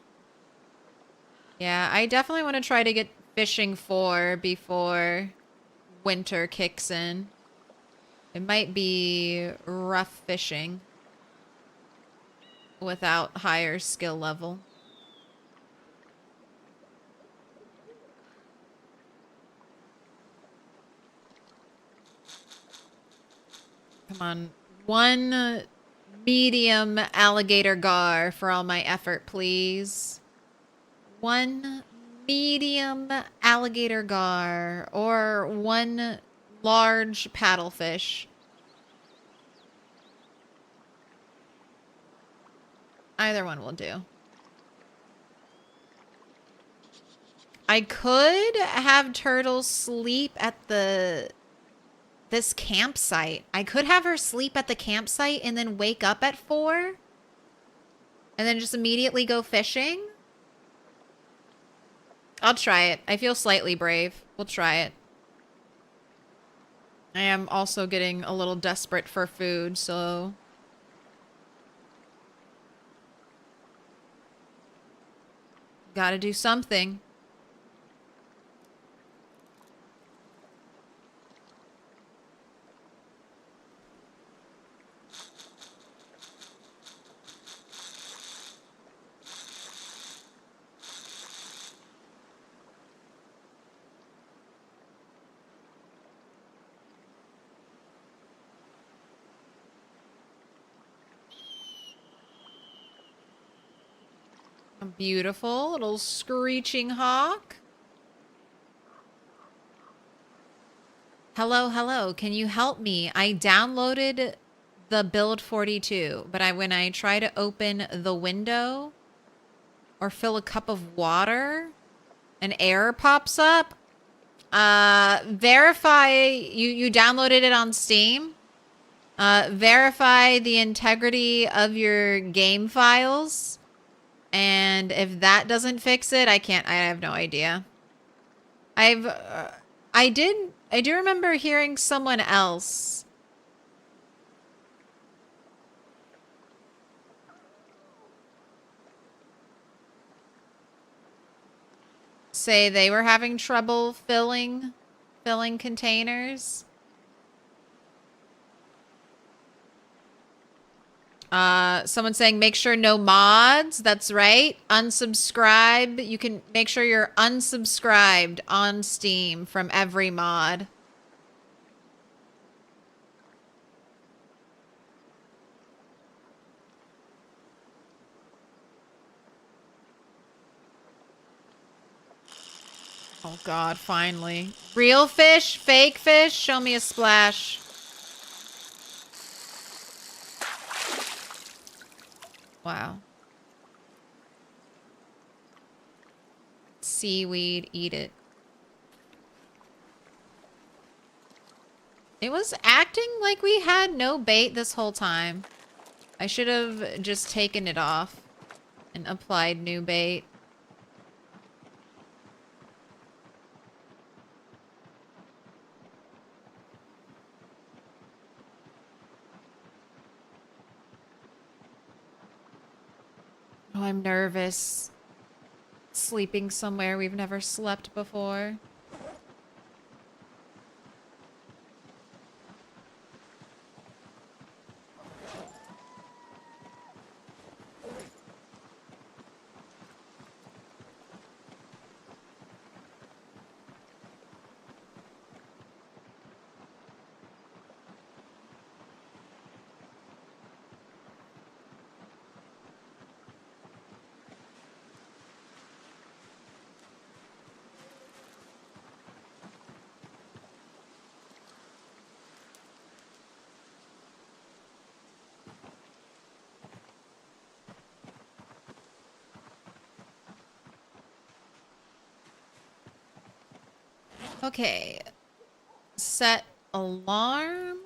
Yeah, I definitely want to try to get fishing 4 before winter kicks in. It might be rough fishing without higher skill level. Come on. 1 medium alligator gar for all my effort, please. 1 medium alligator gar or 1 large paddlefish. Either one will do. I could have Turtle sleep at this campsite. I could have her sleep at the campsite and then wake up at 4 and then just immediately go fishing. I'll try it. I feel slightly brave. We'll try it. I am also getting a little desperate for food, so... Gotta do something. A beautiful little screeching hawk. Hello, hello. Can you help me? I downloaded the build 42, but when I try to open the window or fill a cup of water, an error pops up. Verify you downloaded it on Steam. Verify the integrity of your game files. And if that doesn't fix it, I have no idea. I do remember hearing someone else say they were having trouble filling containers. Someone saying make sure no mods. That's right. Unsubscribe. You can make sure you're unsubscribed on Steam from every mod. Oh God, finally. Real fish? Fake fish? Show me a splash. Wow. Seaweed, eat it. It was acting like we had no bait this whole time. I should have just taken it off and applied new bait. Oh, I'm nervous. Sleeping somewhere we've never slept before. Okay. Set alarm.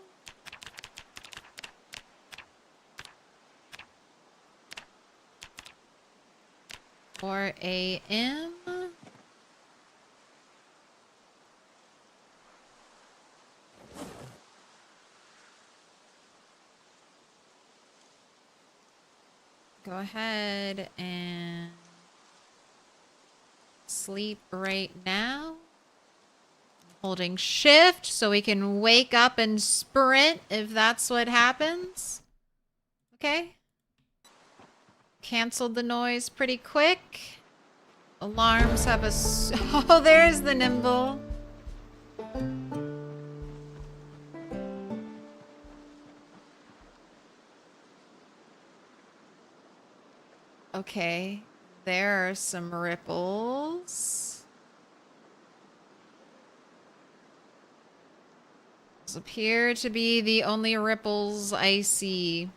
Or AM. Go ahead and sleep right now. Holding shift so we can wake up and sprint if that's what happens. Okay. Canceled the noise pretty quick. Alarms have a... Oh, there's the nimble. Okay. There are some ripples. Those appear to be the only ripples I see.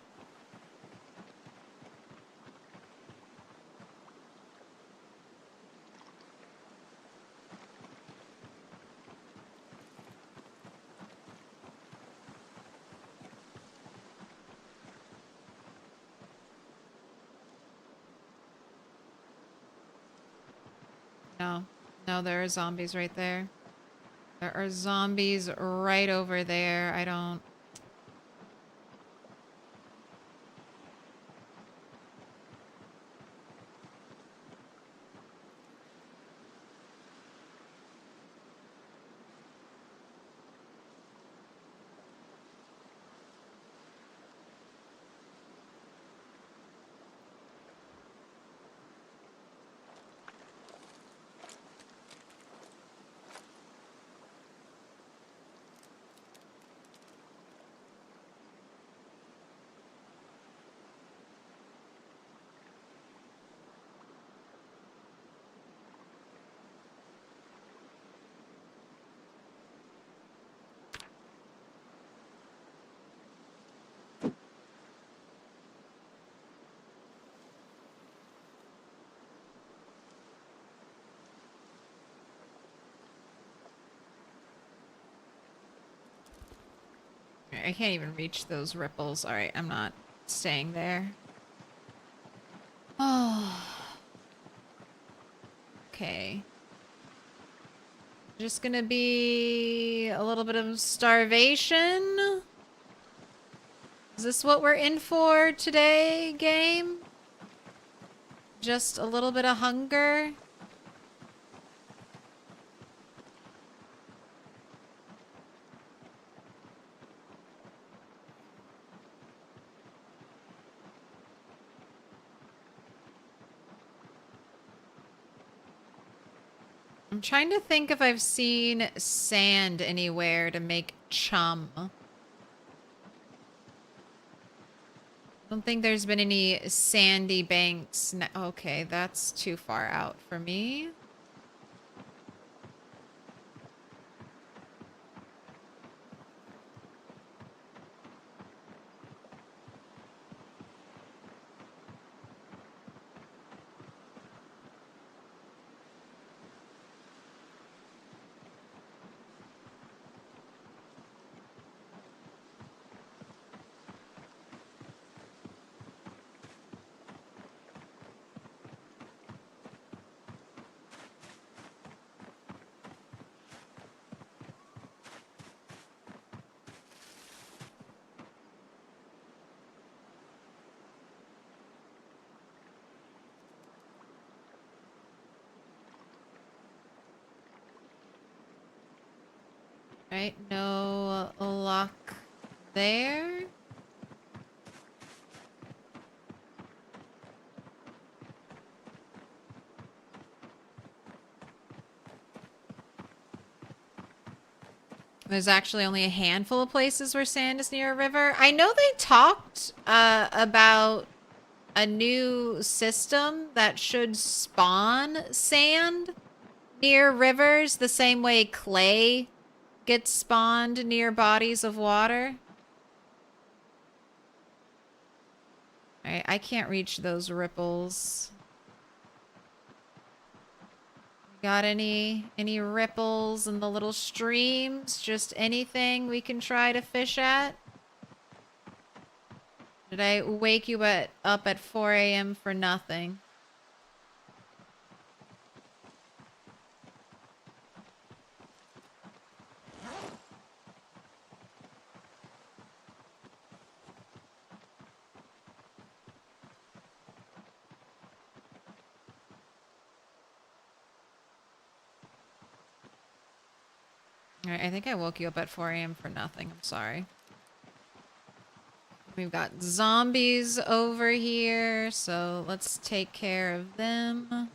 No. No, there are zombies right there. There are zombies right over there. I don't... I can't even reach those ripples. Alright, I'm not staying there. Oh. Okay. Just gonna be a little bit of starvation. Is this what we're in for today, game? Just a little bit of hunger? I'm trying to think if I've seen sand anywhere to make chum. I don't think there's been any sandy banks. Okay, that's too far out for me. Right, no luck there. There's actually only a handful of places where sand is near a river. I know they talked about a new system that should spawn sand near rivers the same way clay gets spawned near bodies of water. Alright, I can't reach those ripples. Got any ripples in the little streams? Just anything we can try to fish at? Did I wake you up at 4 a.m. for nothing? Alright, I think I woke you up at 4 a.m. for nothing. I'm sorry. We've got zombies over here, so let's take care of them.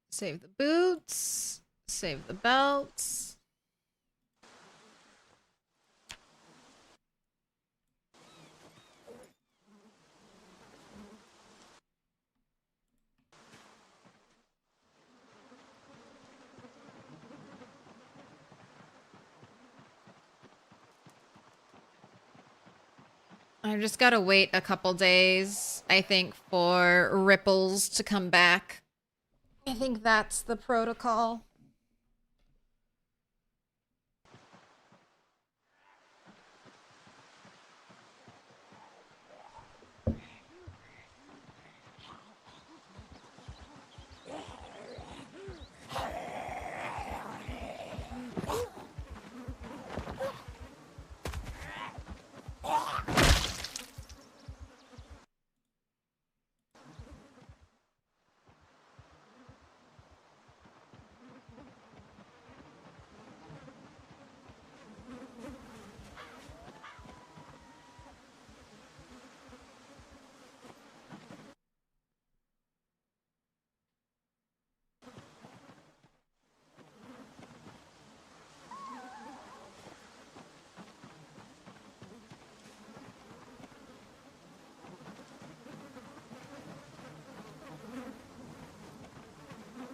Save the boots. Save the belts. I've just got to wait a couple days, I think, for ripples to come back. I think that's the protocol.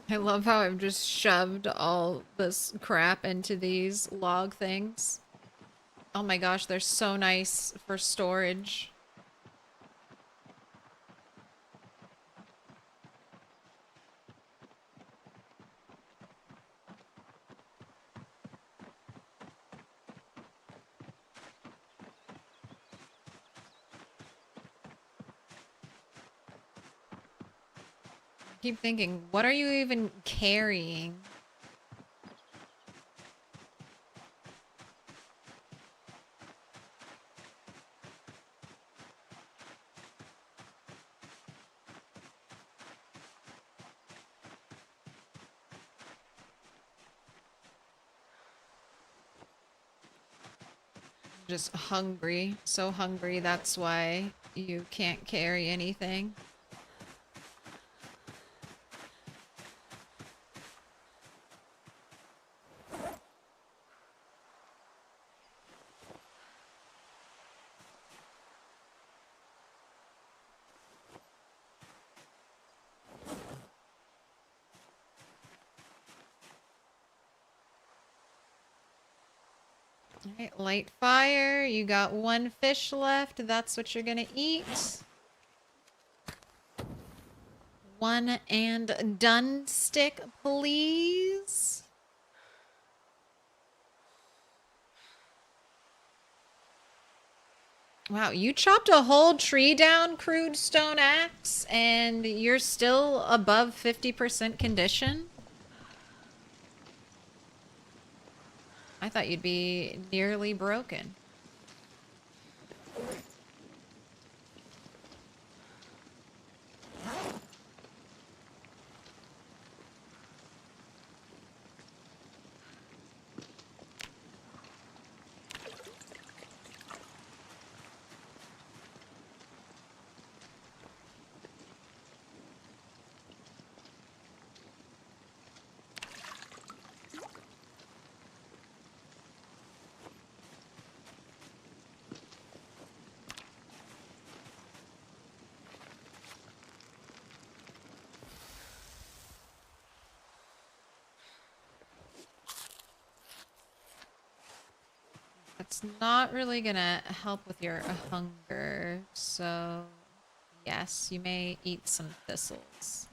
I love how I've just shoved all this crap into these log things. Oh my gosh, they're so nice for storage. Keep thinking, what are you even carrying? Just hungry, so hungry, that's why you can't carry anything. Alright, light fire. You got one fish left. That's what you're gonna eat. One and done stick, please. Wow, you chopped a whole tree down, crude stone axe, and you're still above 50% condition? I thought you'd be nearly broken. That's not really gonna help with your hunger, so yes, you may eat some thistles.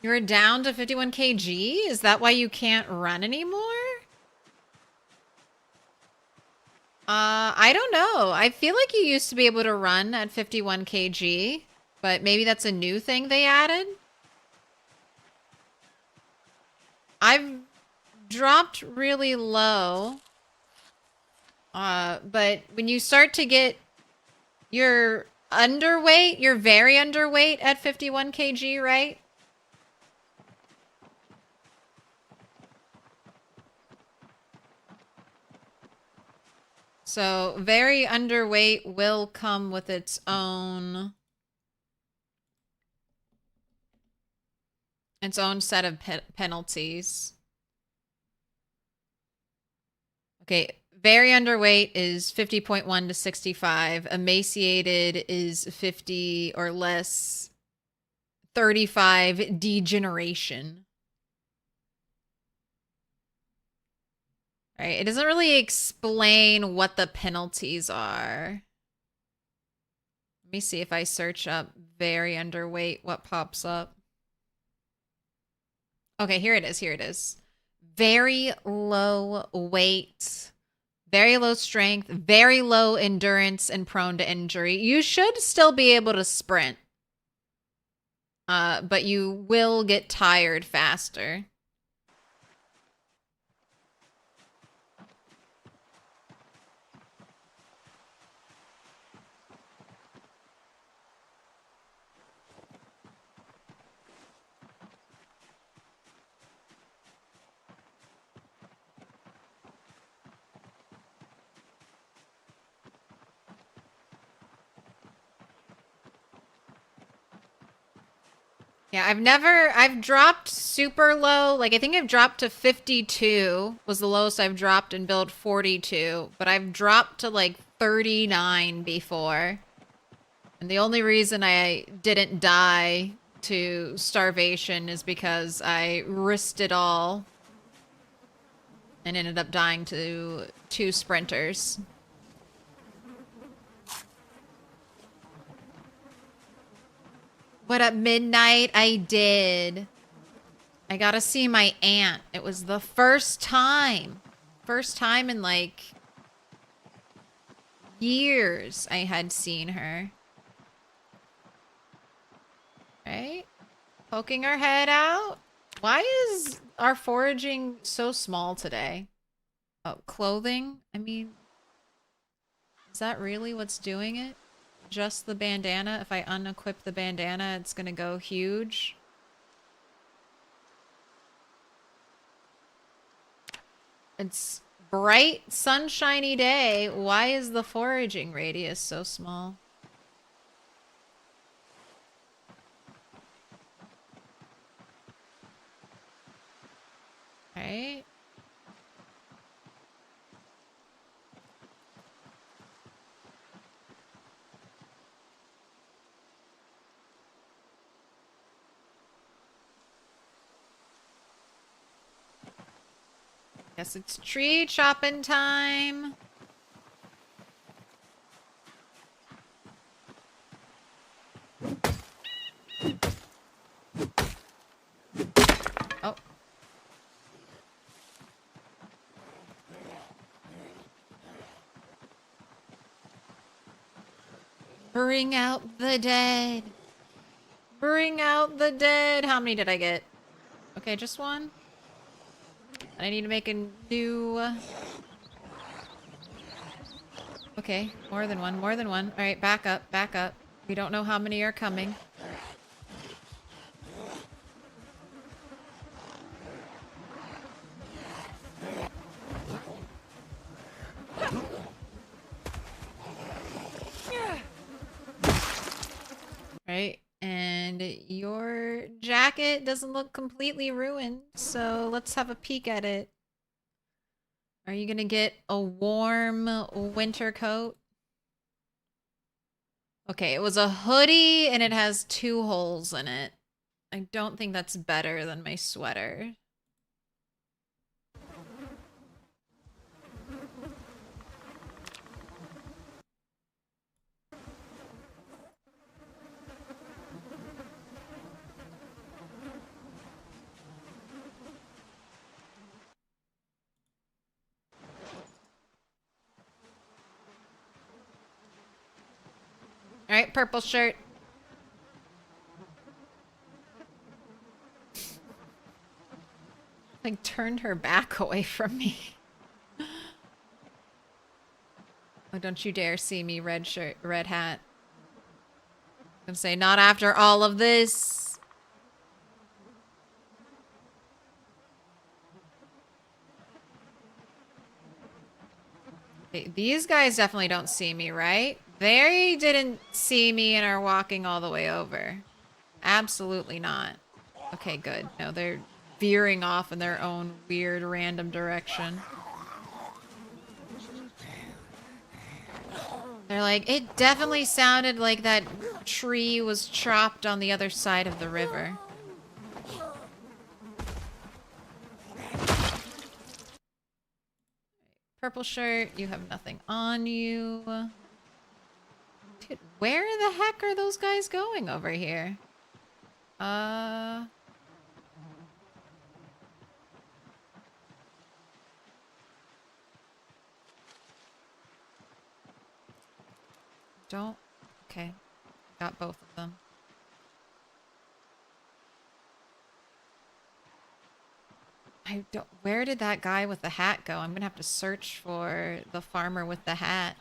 You're down to 51 kg? Is that why you can't run anymore? I don't know. I feel like you used to be able to run at 51 kg, but maybe that's a new thing they added. I've dropped really low. But when you start to get you're underweight, you're very underweight at 51 kg, right? So very underweight will come with its own set of penalties. Okay, very underweight is 50.1 to 65. Emaciated is 50 or less. 35 degeneration. Right, it doesn't really explain what the penalties are. Let me see if I search up very underweight, what pops up. Okay, here it is, here it is. Very low weight, very low strength, very low endurance, and prone to injury. You should still be able to sprint. But you will get tired faster. Yeah, I've dropped super low. Like, I think I've dropped to 52 was the lowest I've dropped in build 42. But I've dropped to like 39 before. And the only reason I didn't die to starvation is because I risked it all. And ended up dying to 2 sprinters. But at midnight, I did. I got to see my aunt. It was the first time. First time in like years I had seen her. Right? Poking her head out. Why is our foraging so small today? Oh, clothing? I mean, is that really what's doing it? just the bandana. If I unequip the bandana, it's gonna go huge. It's bright, sunshiny day. Why is the foraging radius so small? Right? Guess it's tree chopping time. Oh. Bring out the dead. Bring out the dead. How many did I get? Okay, just one. I need to make a new... Okay, more than one, more than one. Alright, back up, back up. We don't know how many are coming. Right, and your jacket doesn't look completely ruined, so let's have a peek at it. Are you gonna get a warm winter coat? Okay, it was a hoodie and it has 2 holes in it. I don't think that's better than my sweater. Alright, purple shirt. Like, turned her back away from me. Oh, don't you dare see me, red shirt, red hat. I'm gonna say, not after all of this. Okay, these guys definitely don't see me, right? They didn't see me and are walking all the way over. Absolutely not. Okay, good. No, they're veering off in their own weird random direction. They're like, it definitely sounded like that tree was chopped on the other side of the river. Purple shirt, you have nothing on you. Dude, where the heck are those guys going over here? Don't... Okay. Got both of them. I don't... Where did that guy with the hat go? I'm gonna have to search for the farmer with the hat.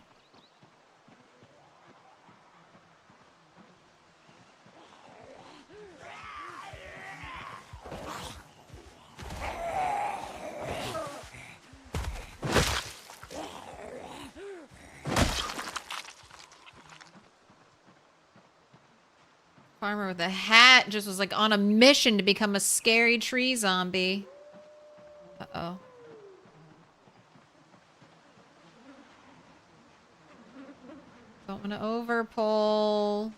Farmer with a hat just was like on a mission to become a scary tree zombie. Uh-oh. Don't want to overpull.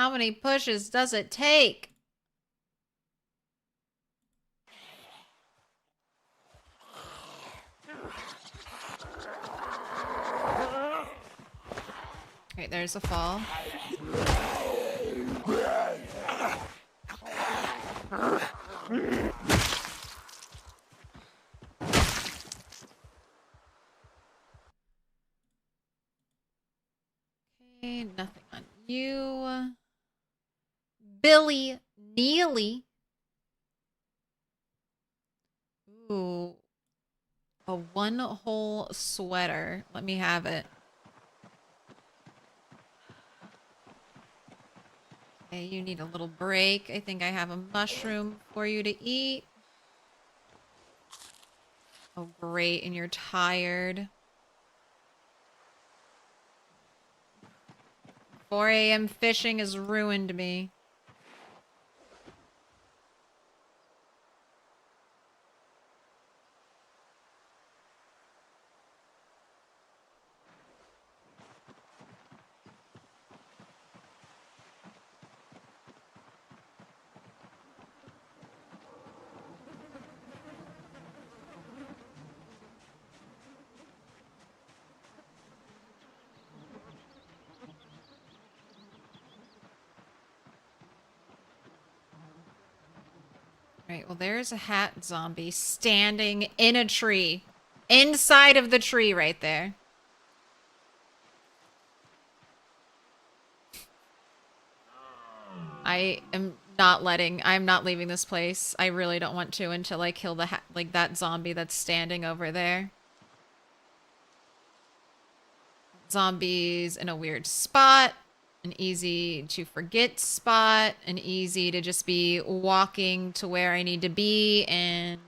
How many pushes does it take? Right, there's a fall. Okay, nothing on you. Billy Neely. Ooh. A one-hole sweater. Let me have it. Okay, you need a little break. I think I have a mushroom for you to eat. Oh, great, and you're tired. 4 a.m. fishing has ruined me. Right, well, there's a hat zombie standing in a tree. Inside of the tree right there. I'm not leaving this place. I really don't want to until I kill the that zombie that's standing over there. Zombies in a weird spot. An easy to forget spot. An easy to just be walking to where I need to be and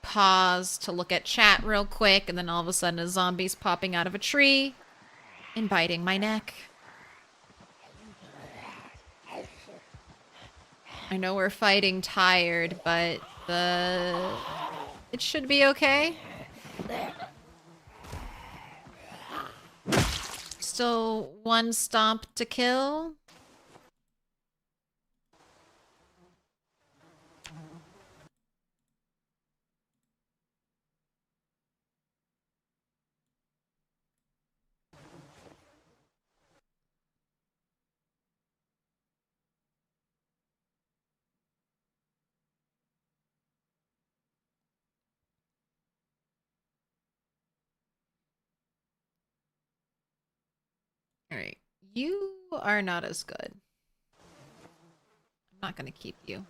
pause to look at chat real quick, and then all of a sudden a zombie's popping out of a tree and biting my neck. I know we're fighting tired, but it should be okay. Still one stomp to kill. All right. You are not as good. I'm not going to keep you.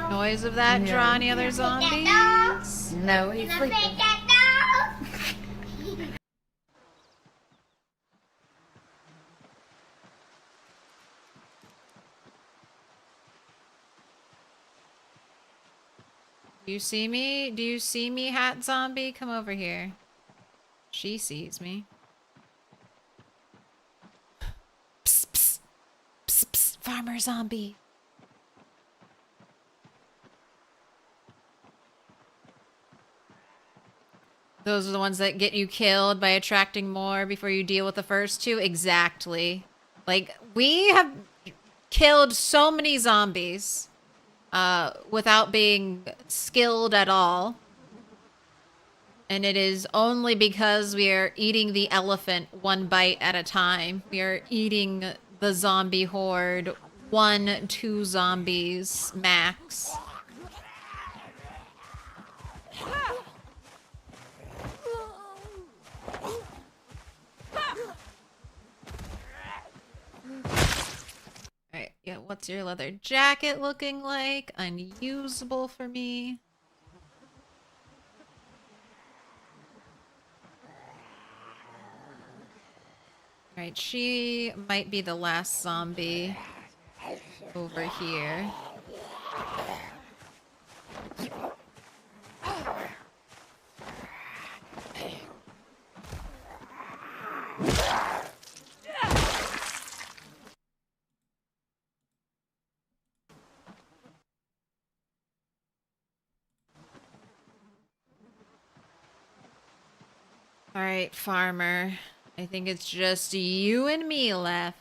Noise of that draw any other zombies? No, he's sleeping. Do you see me? Do you see me, hat zombie? Come over here. She sees me. Psst, psst. Psst, psst. Farmer zombie. Those are the ones that get you killed by attracting more before you deal with the first two? Exactly. Like, we have killed so many zombies without being skilled at all. And it is only because we are eating the elephant one bite at a time. We are eating the zombie horde 1-2 zombies max. Alright, yeah, what's your leather jacket looking like? Unusable for me. Alright, she might be the last zombie. over here. All right, farmer. I think it's just you and me left.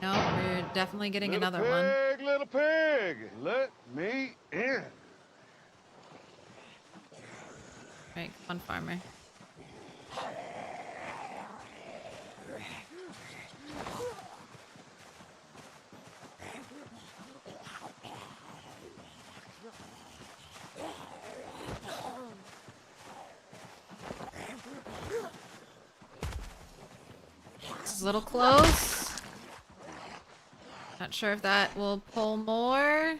Nope, we're definitely getting another one. Little pig, let me in. All right, come on, farmer. This is a little close. Not sure if that will pull more.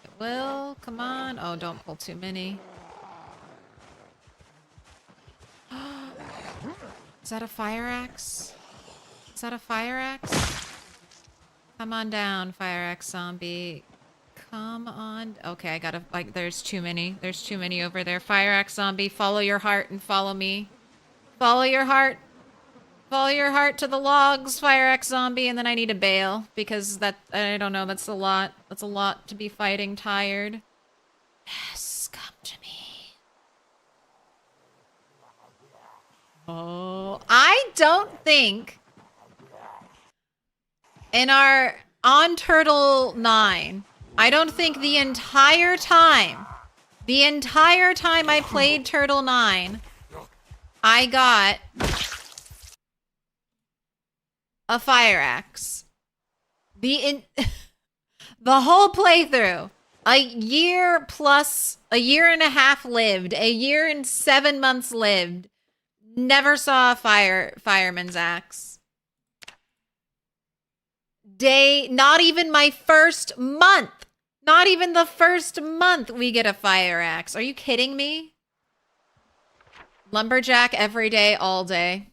It will. Come on. Oh, don't pull too many. Is that a fire axe? Is that a fire axe? Come on down, fire axe zombie. Come on. Okay, I gotta, like, there's too many. There's too many over there. Fire axe zombie, follow your heart and follow me. Follow your heart. Follow your heart to the logs, fire axe zombie, and then I need a bail because that, I don't know, that's a lot. That's a lot to be fighting tired. Yes, come to me. Oh, I don't think in our on Turtle 9, I don't think the entire time I played Turtle 9, I got a fire axe. The whole playthrough, a year plus, a year and a half lived, a year and 7 months lived, never saw a fireman's axe. Not even my first month. Not even the first month we get a fire axe. Are you kidding me? Lumberjack every day, all day.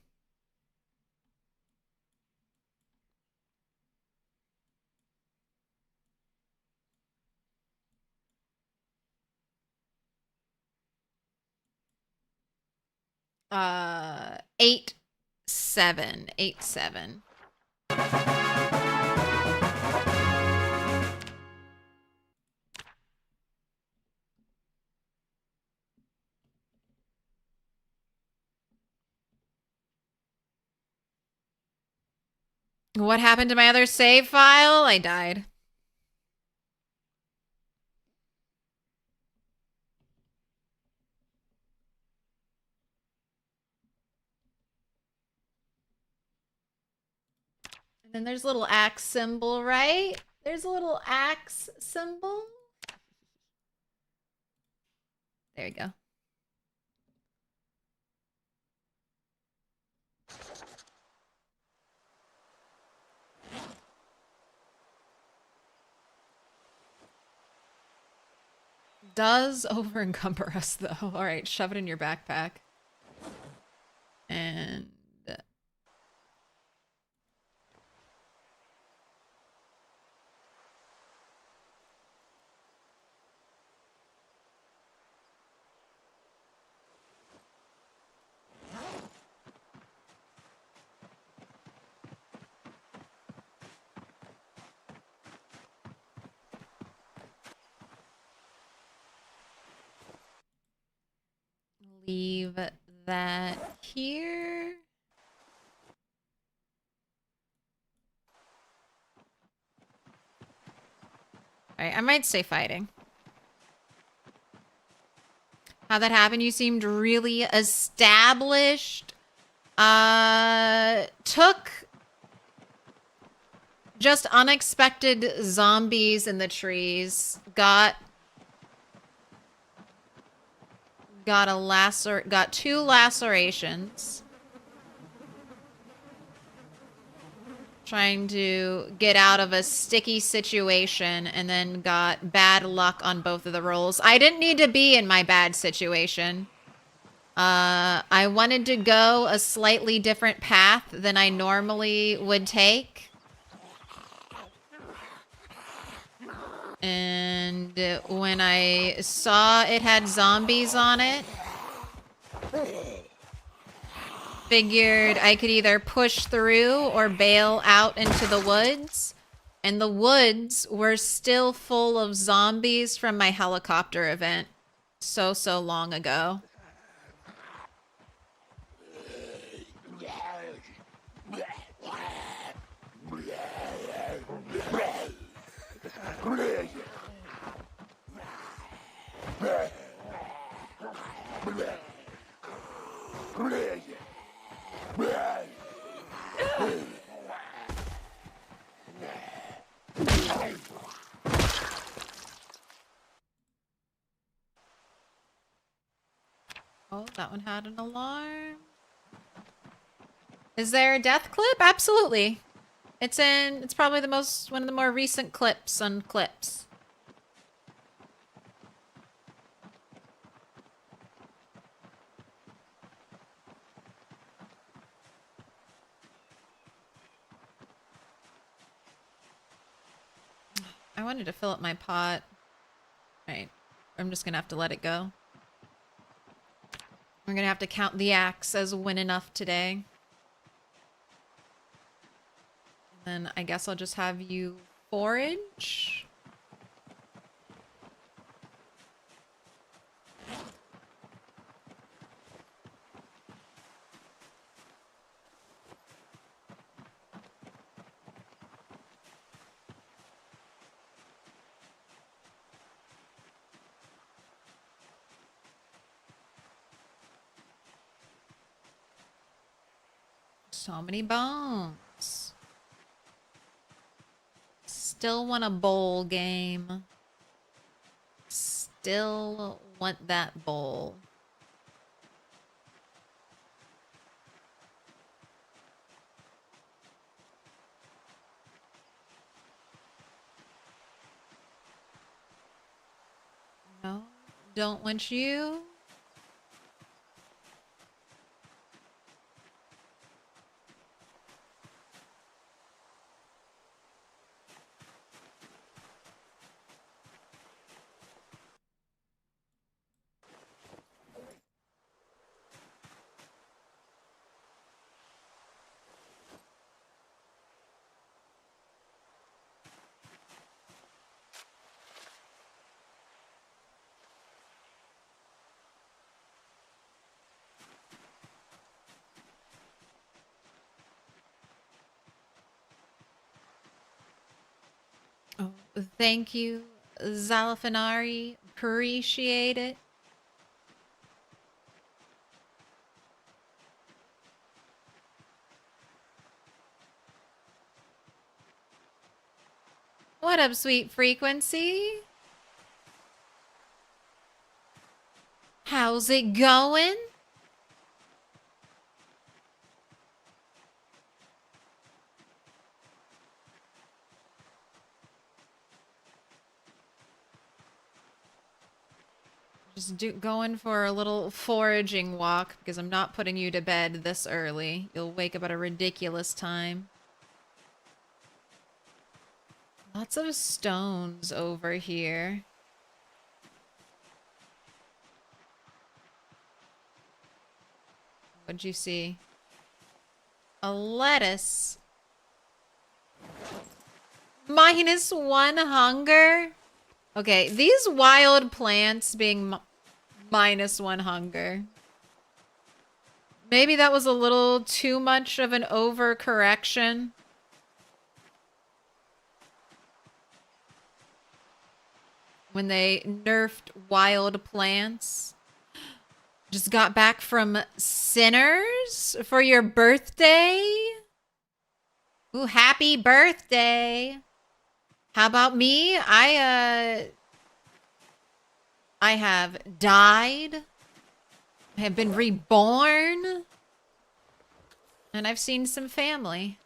Uh, 8-7. 8-7. What happened to my other save file? I died. And then there's a little axe symbol, right? There's a little axe symbol. There you go. Does over encumber us though. All right, shove it in your backpack. And leave that here. All right, I might stay fighting. How'd that happen? You seemed really established. Took just unexpected zombies in the trees. Got two lacerations. Trying to get out of a sticky situation and then got bad luck on both of the rolls. I didn't need to be in my bad situation. I wanted to go a slightly different path than I normally would take. And when I saw it had zombies on it, figured I could either push through or bail out into the woods. And the woods were still full of zombies from my helicopter event so long ago. Oh, that one had an alarm. Is there a death clip? Absolutely. It's probably one of the more recent clips on clips. I wanted to fill up my pot. Right. I'm just gonna have to let it go. We're gonna have to count the axe as win enough today. And then I guess I'll just have you forage. So many bones. Still want a bowl game. Still want that bowl. No, don't want you. Oh, thank you, Zalafanari. Appreciate it. What up, sweet frequency? How's it going? Just going for a little foraging walk because I'm not putting you to bed this early. You'll wake up at a ridiculous time. Lots of stones over here. What'd you see? A lettuce. -1 hunger? Okay, these wild plants being -1 hunger. Maybe that was a little too much of an overcorrection. When they nerfed wild plants. Just got back from Sinners for your birthday? Ooh, happy birthday. How about me? I have died. I have been reborn. And I've seen some family.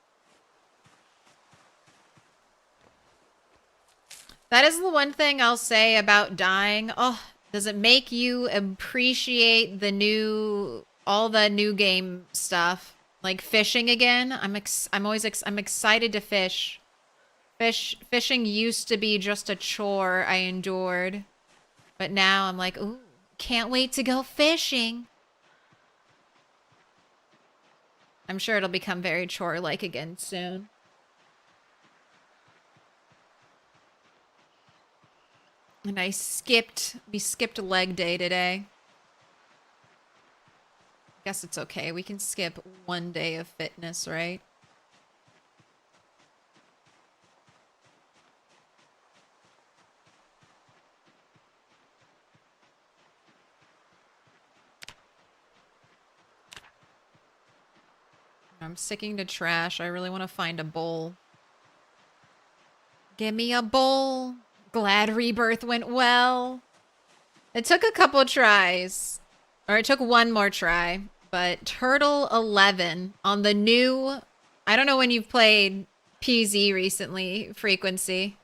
That is the one thing I'll say about dying. Oh, does it make you appreciate all the new game stuff? Like fishing again? I'm excited to fish. Fishing used to be just a chore I endured. But now I'm like, ooh, can't wait to go fishing. I'm sure it'll become very chore-like again soon. And we skipped leg day today. Guess it's okay. We can skip one day of fitness, right? I'm sticking to trash. I really want to find a bowl. Give me a bowl. Glad rebirth went well. It took a couple tries. Or it took one more try. But Turtle 11 on the new... I don't know when you've played PZ recently, Frequency.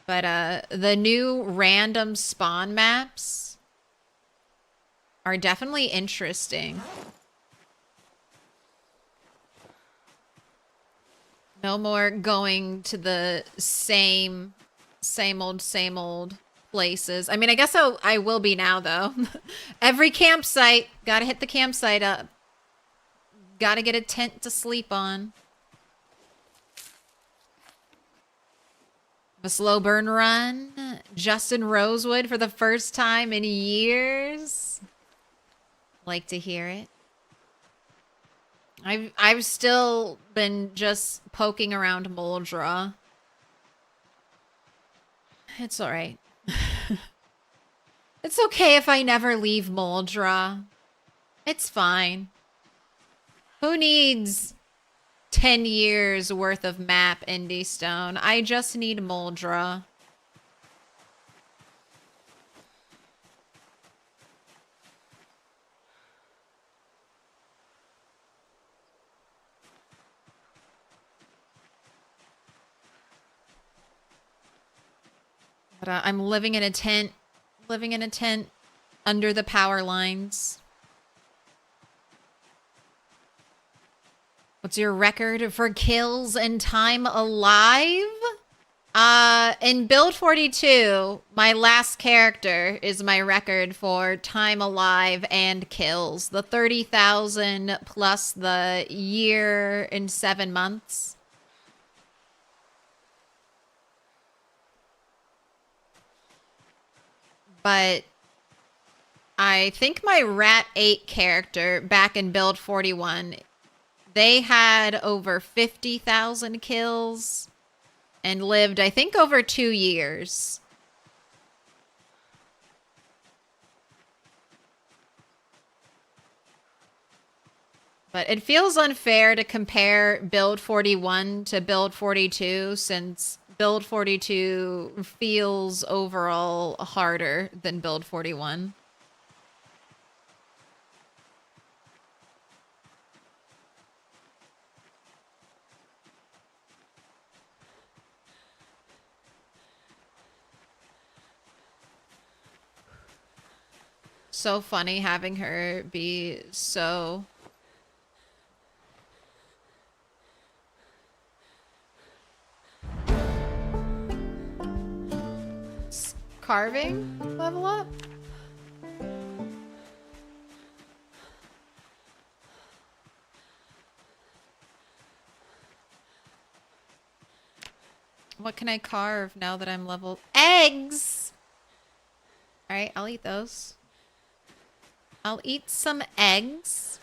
But the new random spawn maps are definitely interesting. No more going to the same old places. I mean, I guess I will be now, though. Every campsite. Gotta hit the campsite up. Gotta get a tent to sleep on. A slow burn run. Justin Rosewood for the first time in years. Like to hear it. I've still been just poking around Moldra. It's alright. It's okay if I never leave Moldra. It's fine. Who needs 10 years worth of map Indie Stone? I just need Moldra. But I'm living in a tent. Living in a tent under the power lines. What's your record for kills and time alive? In build 42, my last character is my record for time alive and kills. The 30,000 plus the year and 7 months. But I think my Rat 8 character back in build 41, they had over 50,000 kills and lived, I think, over 2 years. But it feels unfair to compare build 41 to build 42 since build 42 feels overall harder than build 41. So funny having her be so... Carving level up? What can I carve now that I'm level... Eggs! Alright, I'll eat those. I'll eat some eggs.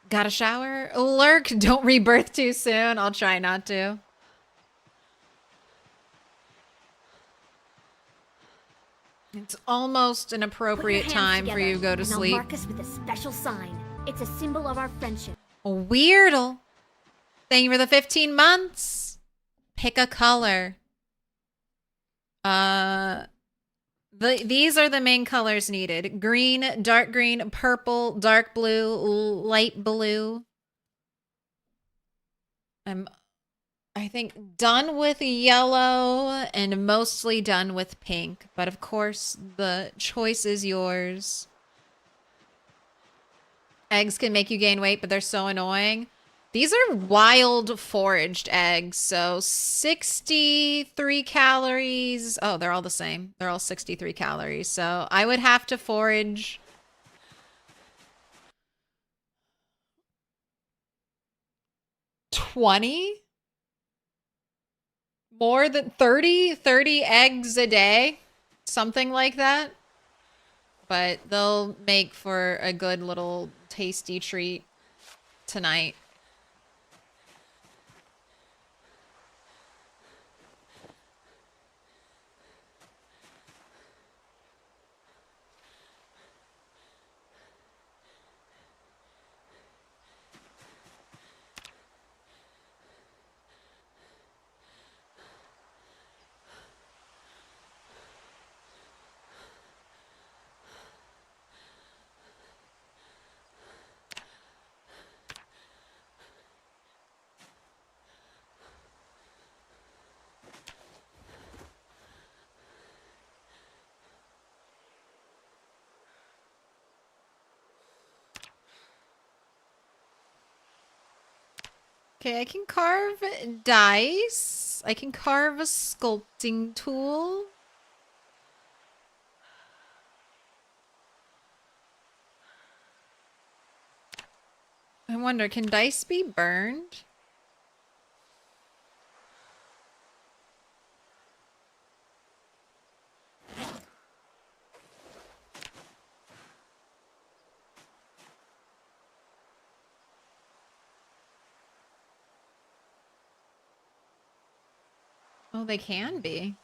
Got a shower? Lurk, don't rebirth too soon. I'll try not to. It's almost an appropriate time for you to go to sleep. I'll mark us with a special sign. It's a symbol of our friendship. Weirdle. Thank you for the 15 months. Pick a color. These are the main colors needed. Green, purple, dark blue, light blue. I'm, I think, done with yellow and mostly done with pink. But of course, the choice is yours. Eggs can make you gain weight, but they're so annoying. These are wild foraged eggs, so 63 calories. Oh, they're all the same. They're all 63 calories. So I would have to forage 20? More than 30 eggs a day. Something like that. But they'll make for a good little tasty treat tonight. Okay, I can carve dice. I can carve a sculpting tool. I wonder, can dice be burned? Oh, they can be.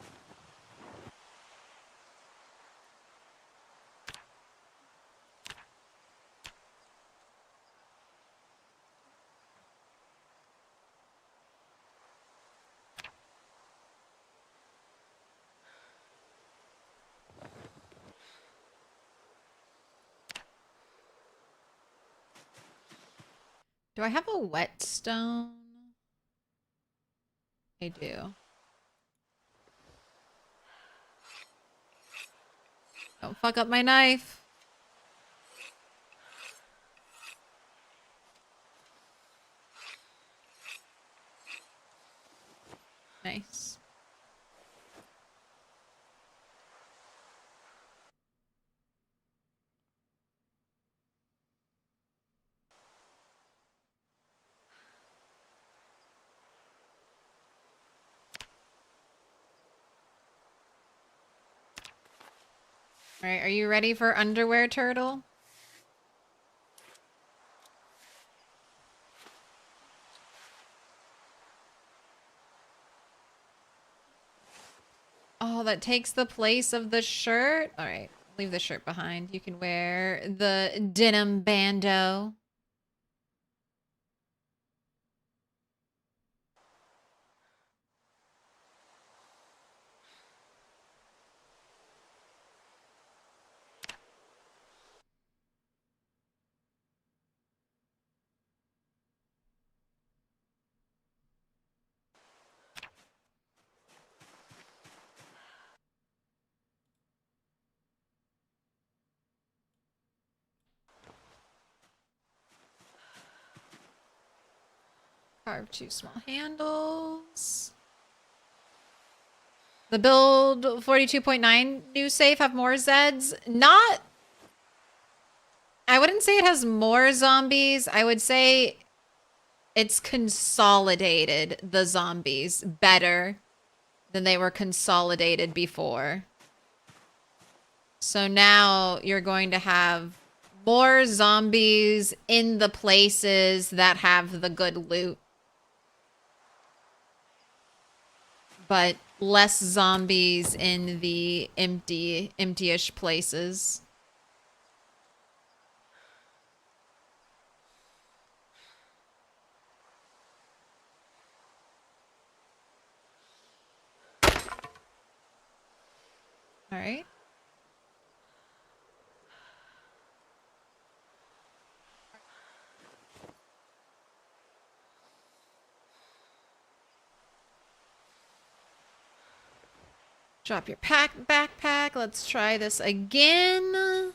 Do I have a whetstone? I do. Don't fuck up my knife. Nice. All right, are you ready for underwear turtle? Oh, that takes the place of the shirt? All right, leave the shirt behind. You can wear the denim bandeau. Carve 2 small handles. The build 42.9 new safe have more Zeds. Not... I wouldn't say it has more zombies. I would say it's consolidated the zombies better than they were consolidated before. So now you're going to have more zombies in the places that have the good loot. But less zombies in the empty-ish places. All right. Drop your backpack. Let's try this again.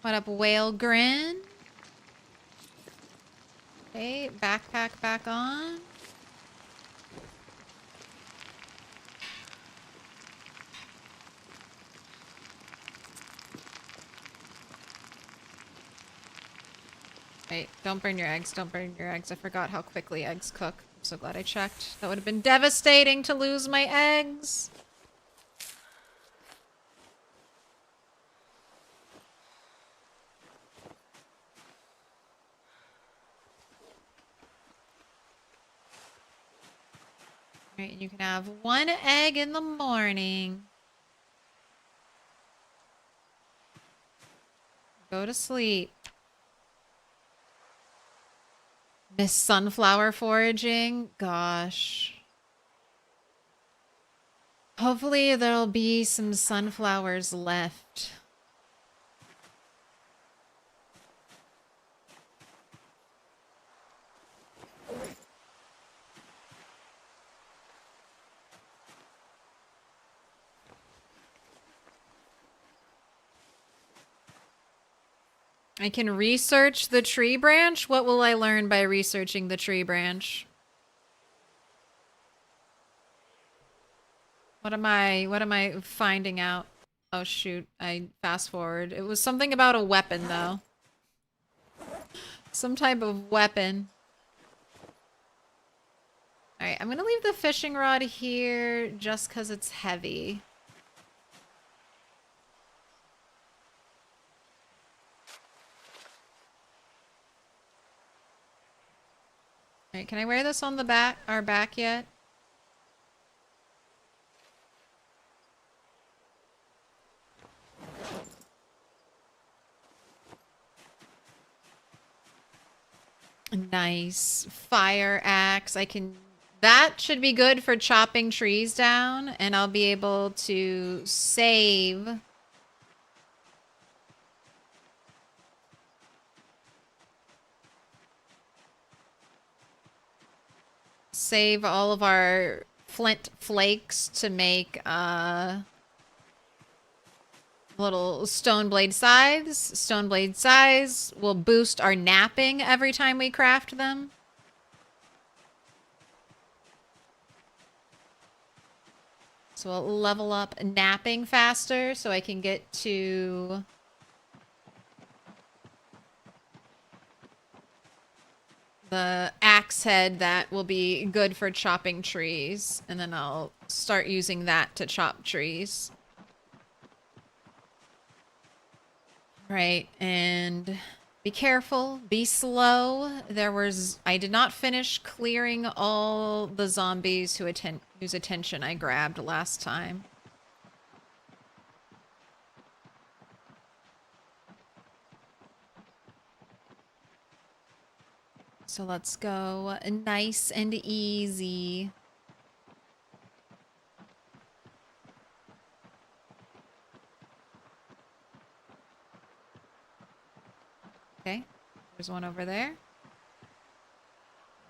What up, Whale Grin? Okay, backpack back on. Wait, don't burn your eggs. Don't burn your eggs. I forgot how quickly eggs cook. I'm so glad I checked. That would have been devastating to lose my eggs. Alright, you can have 1 egg in the morning. Go to sleep. Miss sunflower foraging? Gosh. Hopefully there'll be some sunflowers left. I can research the tree branch? What will I learn by researching the tree branch? What am I finding out? Oh shoot, I fast forward. It was something about a weapon though. Some type of weapon. Alright, I'm gonna leave the fishing rod here just because it's heavy. Alright, can I wear this on the back, our back yet? Nice. Fire axe. That should be good for chopping trees down, and I'll be able to save all of our flint flakes to make little stone blade scythes. Stone blade scythes will boost our napping every time we craft them. So we'll level up napping faster so I can get to the axe head that will be good for chopping trees. And then I'll start using that to chop trees. Right, and be careful, be slow. I did not finish clearing all the zombies whose attention I grabbed last time. So let's go nice and easy. Okay, there's one over there.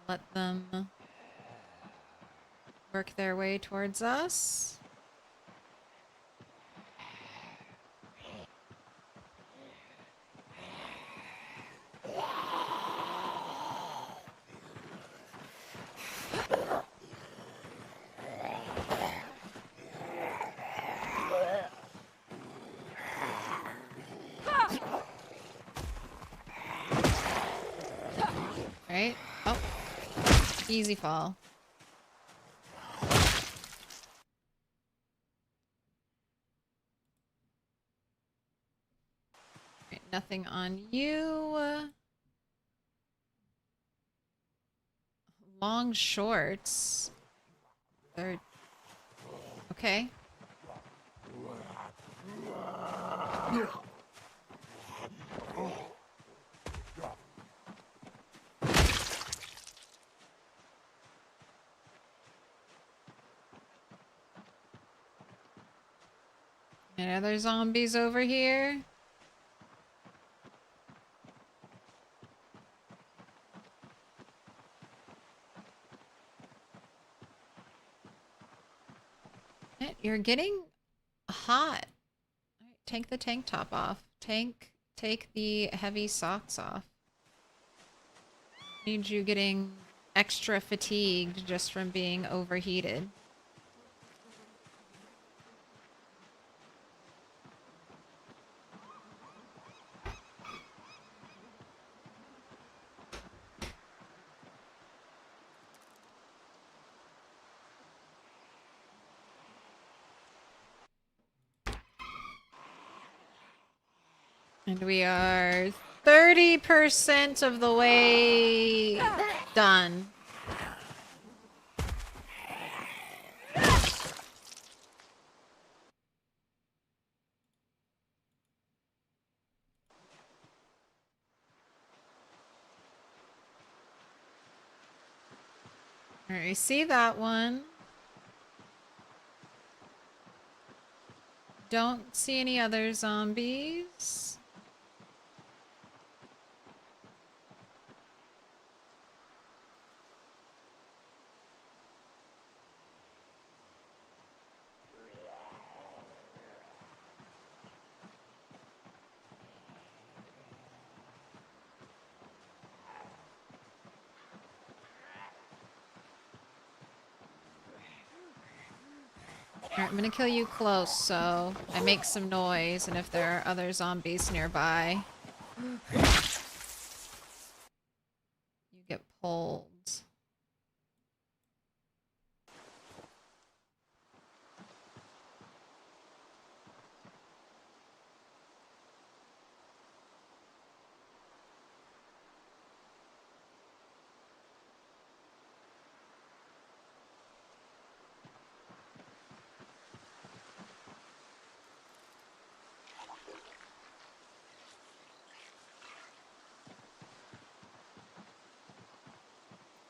Let them work their way towards us. Right? Oh. Easy fall. Right, nothing on you. Long shorts. They're... Okay. Any other zombies over here? You're getting hot. Take the tank top off. Take the heavy socks off. Need you getting extra fatigued just from being overheated. And we are 30% of the way done. Alright, we see that one. Don't see any other zombies. Alright, I'm gonna kill you close so I make some noise, and if there are other zombies nearby, you get pulled.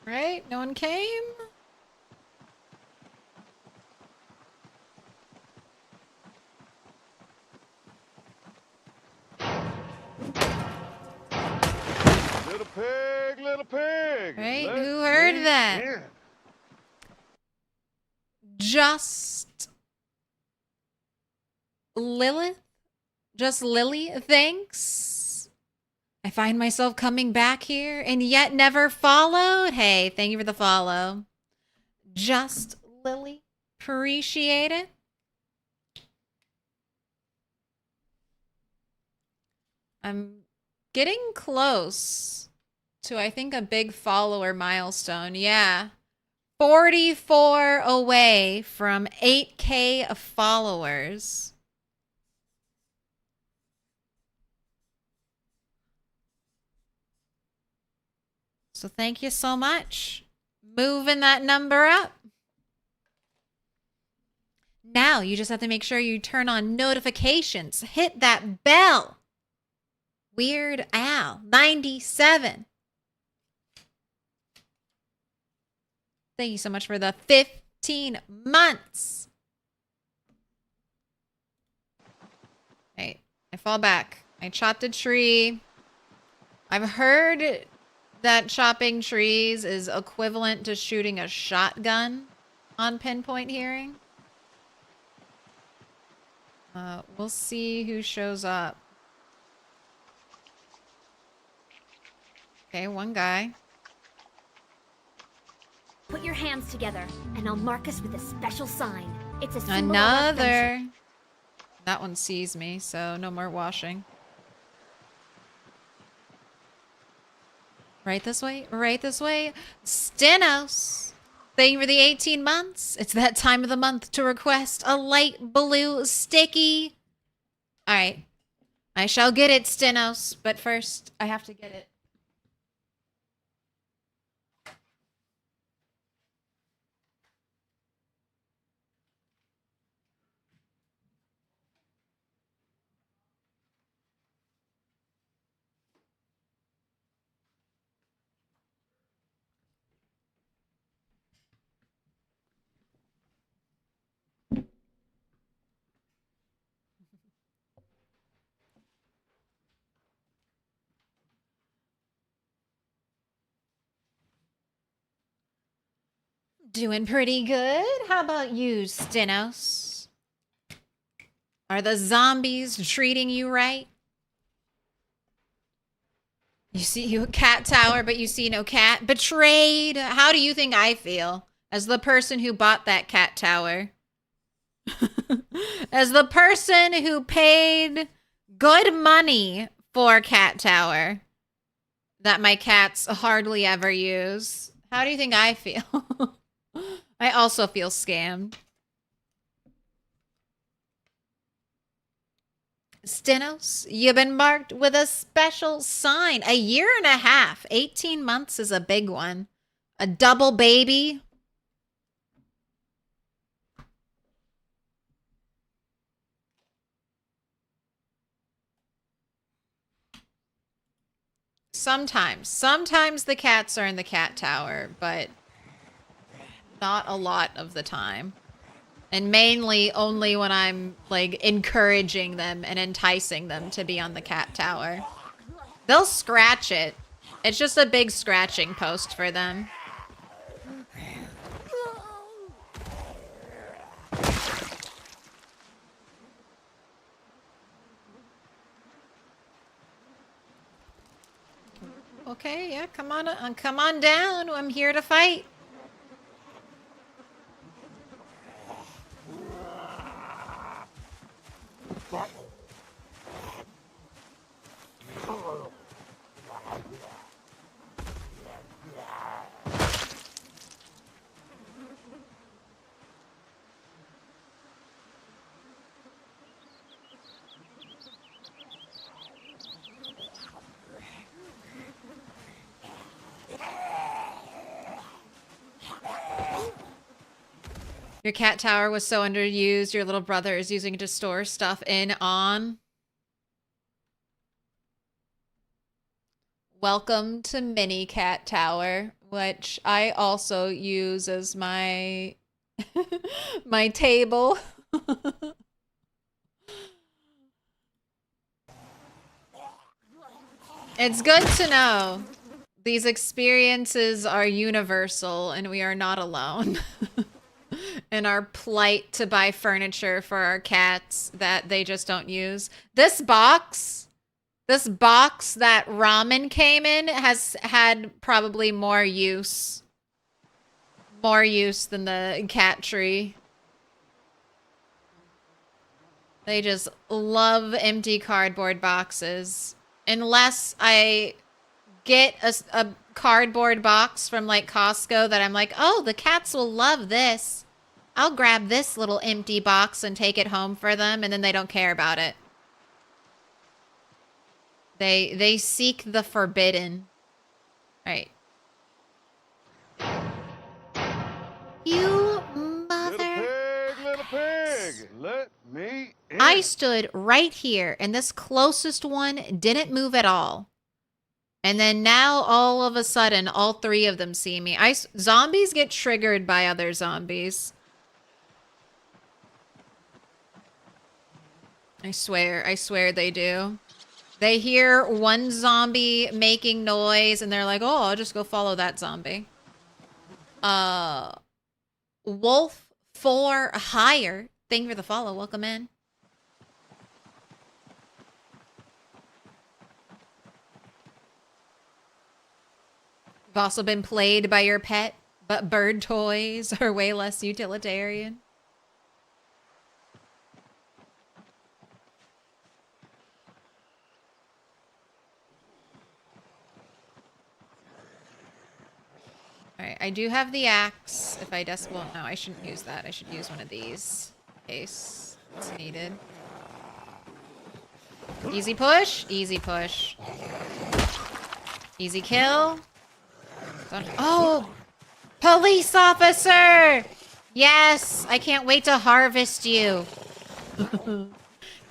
Right? No one came? Little pig, little pig. Right? Let Who heard me that? in. Just Lilith? Just Lily? Thanks. I find myself coming back here and yet never followed. Hey, thank you for the follow. Just Lily. Appreciate it. I'm getting close to, I think, a big follower milestone. Yeah. 44 away from 8K followers. So thank you so much. Moving that number up. Now you just have to make sure you turn on notifications. Hit that bell. Weird Al 97. Thank you so much for the 15 months. Right. I fall back. I chopped a tree. I've heard that chopping trees is equivalent to shooting a shotgun on pinpoint hearing. We'll see who shows up. Okay, one guy. Put your hands together, and I'll mark us with a special sign. It's a symbol of our friendship. Another. That one sees me, so no more washing. Right this way, right this way. Stenos, thank you for the 18 months. It's that time of the month to request a light blue sticky. All right, I shall get it, Stenos, but first I have to get it. Doing pretty good. How about you, Stenos? Are the zombies treating you right? You see you a cat tower, but you see no cat. Betrayed. How do you think I feel as the person who bought that cat tower? As the person who paid good money for a cat tower that my cats hardly ever use. How do you think I feel? I also feel scammed. Stenos, you've been marked with a special sign. 1.5 years. 18 months is a big one. A double baby. Sometimes the cats are in the cat tower, but not a lot of the time. And mainly only when I'm like encouraging them and enticing them to be on the cat tower. They'll scratch it. It's just a big scratching post for them. Okay, yeah, come on down. I'm here to fight. Your cat tower was so underused, your little brother is using it to store stuff in on. Welcome to Mini Cat Tower, which I also use as my my table. It's good to know. These experiences are universal and we are not alone. In our plight to buy furniture for our cats that they just don't use. This box that ramen came in has had probably more use than the cat tree. They just love empty cardboard boxes. Unless I get a cardboard box from like Costco that I'm like, oh, the cats will love this. I'll grab this little empty box and take it home for them, and then they don't care about it. They seek the forbidden. Right. You mother. Little pig, let me in. I stood right here, and this closest one didn't move at all. And then now, all of a sudden, all 3 of them see me. Zombies get triggered by other zombies. I swear they do. They hear one zombie making noise, and they're like, oh, I'll just go follow that zombie. Wolf 4 higher. Thank you for the follow. Welcome in. You've also been played by your pet, but bird toys are way less utilitarian. Alright, I do have the axe. If I well, no, I shouldn't use that. I should use one of these in case it's needed. Easy push. Easy push. Easy kill. Oh! Police officer! Yes! I can't wait to harvest you.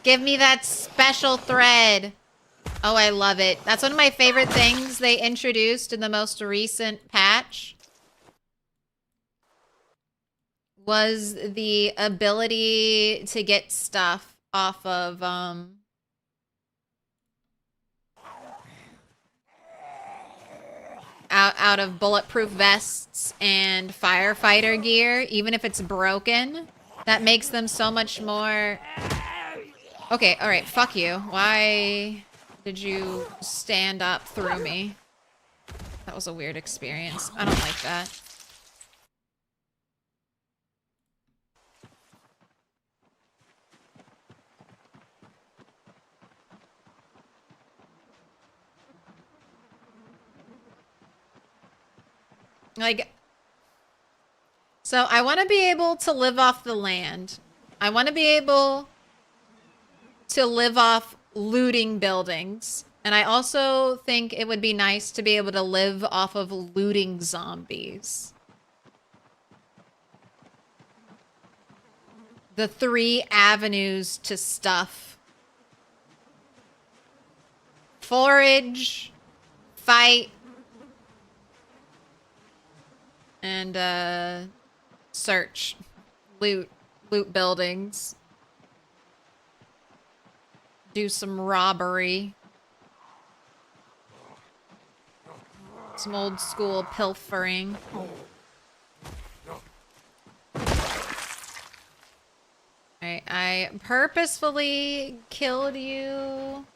Give me that special thread. Oh, I love it. That's one of my favorite things they introduced in the most recent patch. Was the ability to get stuff off of, out of bulletproof vests and firefighter gear, even if it's broken. That makes them so much more... Okay, alright, fuck you. Why did you stand up through me? That was a weird experience. I don't like that. Like, so I want to be able to live off the land. I want to be able to live off looting buildings. And I also think it would be nice to be able to live off of looting zombies. The 3 avenues to stuff. Forage, fight, and search. Loot buildings. Do some robbery. Some old school pilfering. Alright, I purposefully killed you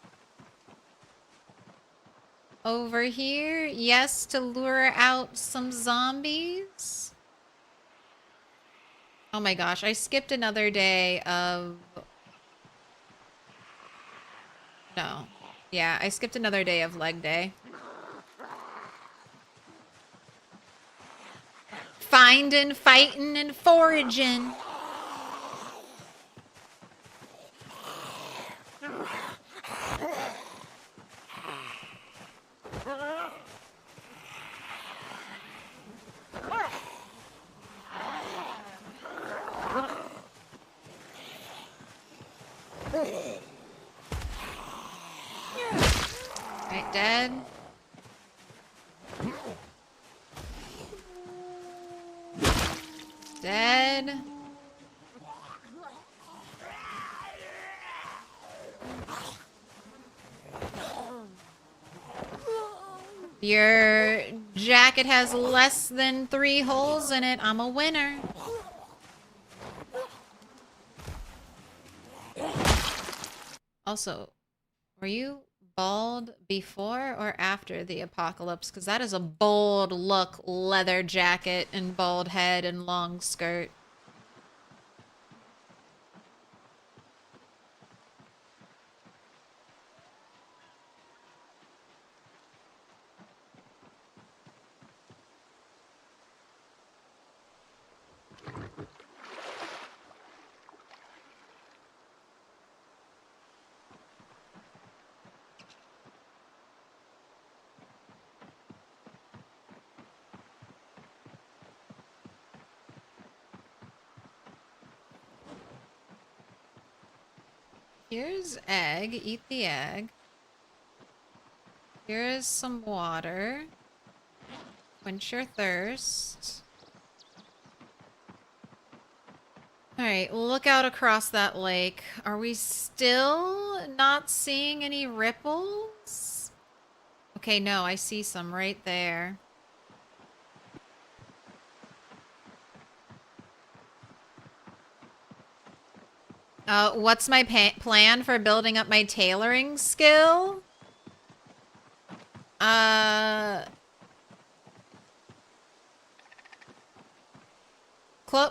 over here. Yes, to lure out some zombies. Oh my gosh, I skipped another day of... No. Yeah, I skipped another day of leg day. Finding, fighting, and foraging. Right, dead. Dead. Your jacket has less than 3 holes in it. I'm a winner. Also, were you bald before or after the apocalypse? Because that is a bold look, leather jacket and bald head and long skirt. Here's egg. Eat the egg. Here's some water. Quench your thirst. Alright, look out across that lake. Are we still not seeing any ripples? Okay, no, I see some right there. What's my plan for building up my tailoring skill?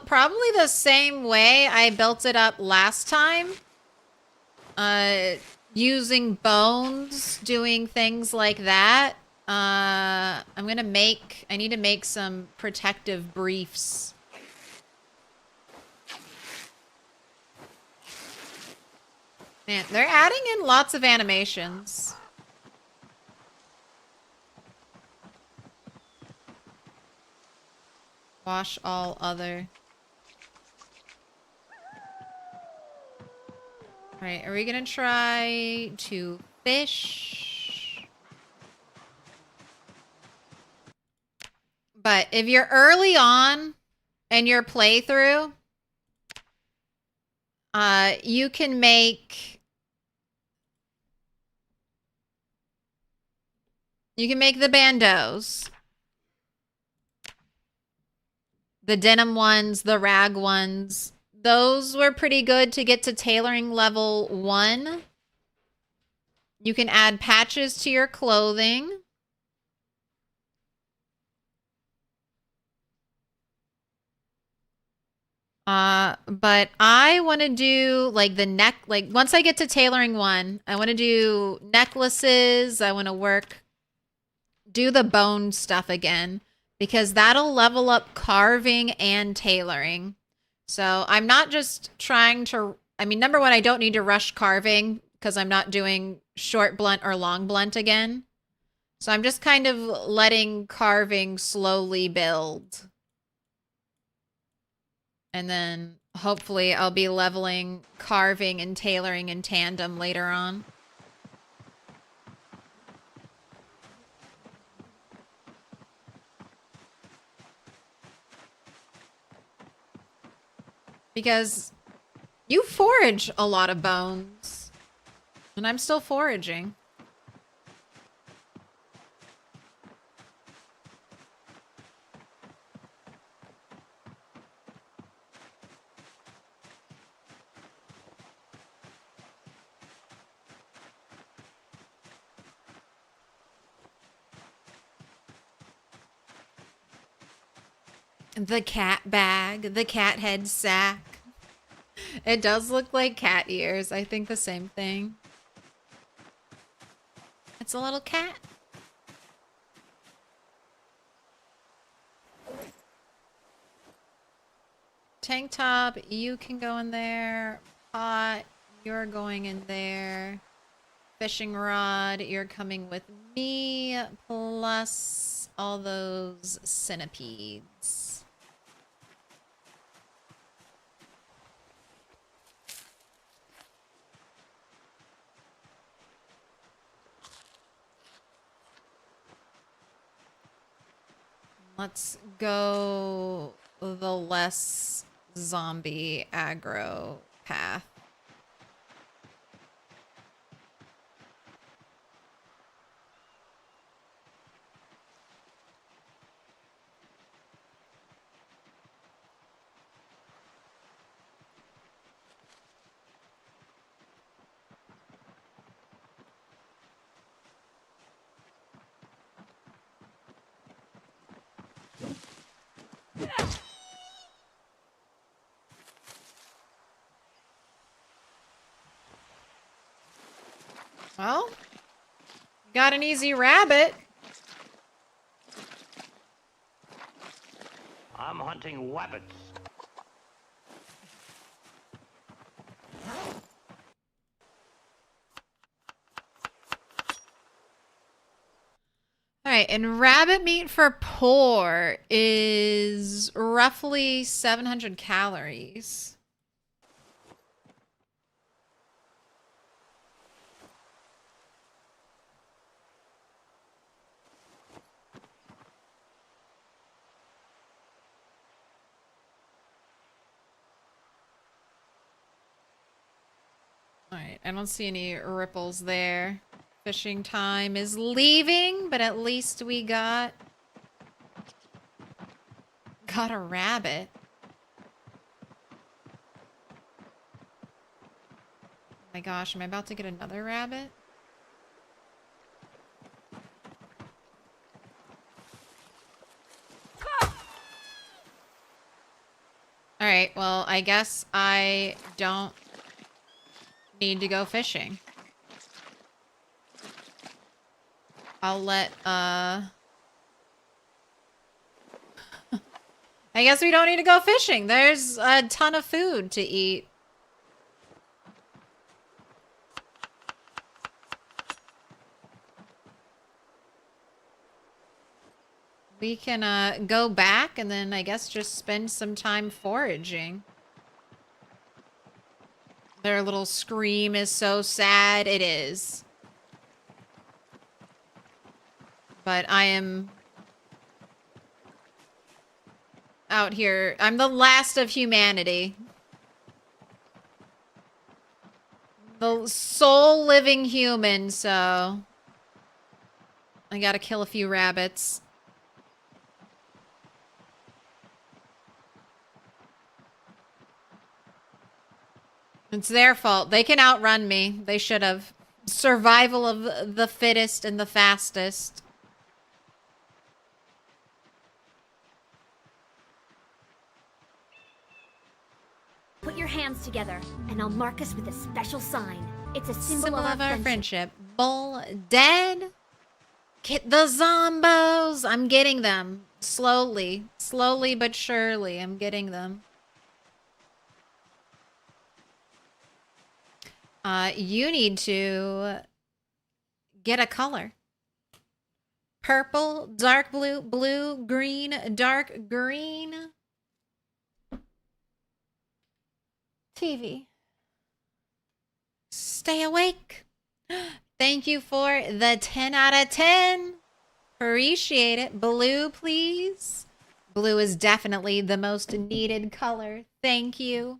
Probably the same way I built it up last time. Using bones, doing things like that. I need to make some protective briefs. Man, they're adding in lots of animations. Wash all other. Alright, are we gonna try to fish? But if you're early on in your playthrough, you can make the bandos. The denim ones, the rag ones, those were pretty good to get to tailoring level 1. You can add patches to your clothing. But I want to do like the neck, like once I get to tailoring 1, I want to do necklaces. I want to do the bone stuff again because that'll level up carving and tailoring. So I'm not just trying to, I mean, number 1, I don't need to rush carving because I'm not doing short blunt or long blunt again. So I'm just kind of letting carving slowly build. And then hopefully I'll be leveling carving and tailoring in tandem later on. Because you forage a lot of bones. And I'm still foraging. The cat bag, the cat head sack. It does look like cat ears. I think the same thing. It's a little cat. Tank top, you can go in there. Pot, you're going in there. Fishing rod, you're coming with me. Plus all those centipedes. Let's go the less zombie aggro path. Well, got an easy rabbit. I'm hunting wabbits. All right, and rabbit meat for poor is roughly 700 calories. All right, I don't see any ripples there. Fishing time is leaving, but at least we got a rabbit. Oh my gosh, am I about to get another rabbit? All right, well, I guess I don't need to go fishing. I'll let, I guess we don't need to go fishing. There's a ton of food to eat. We can, go back and then I guess just spend some time foraging. Their little scream is so sad. It is. But I am out here. I'm the last of humanity. The sole living human, so I gotta kill a few rabbits. It's their fault. They can outrun me. They should have. Survival of the fittest and the fastest. Put your hands together, and I'll mark us with a special sign. It's a symbol Symbol of our friendship. Bull dead. Get the zombos. I'm getting them. Slowly. Slowly but surely. I'm getting them. You need to get a color. Purple, dark blue, blue, green, dark green. TV. Stay awake. Thank you for the 10 out of 10. Appreciate it. Blue, please. Blue is definitely the most needed color. Thank you.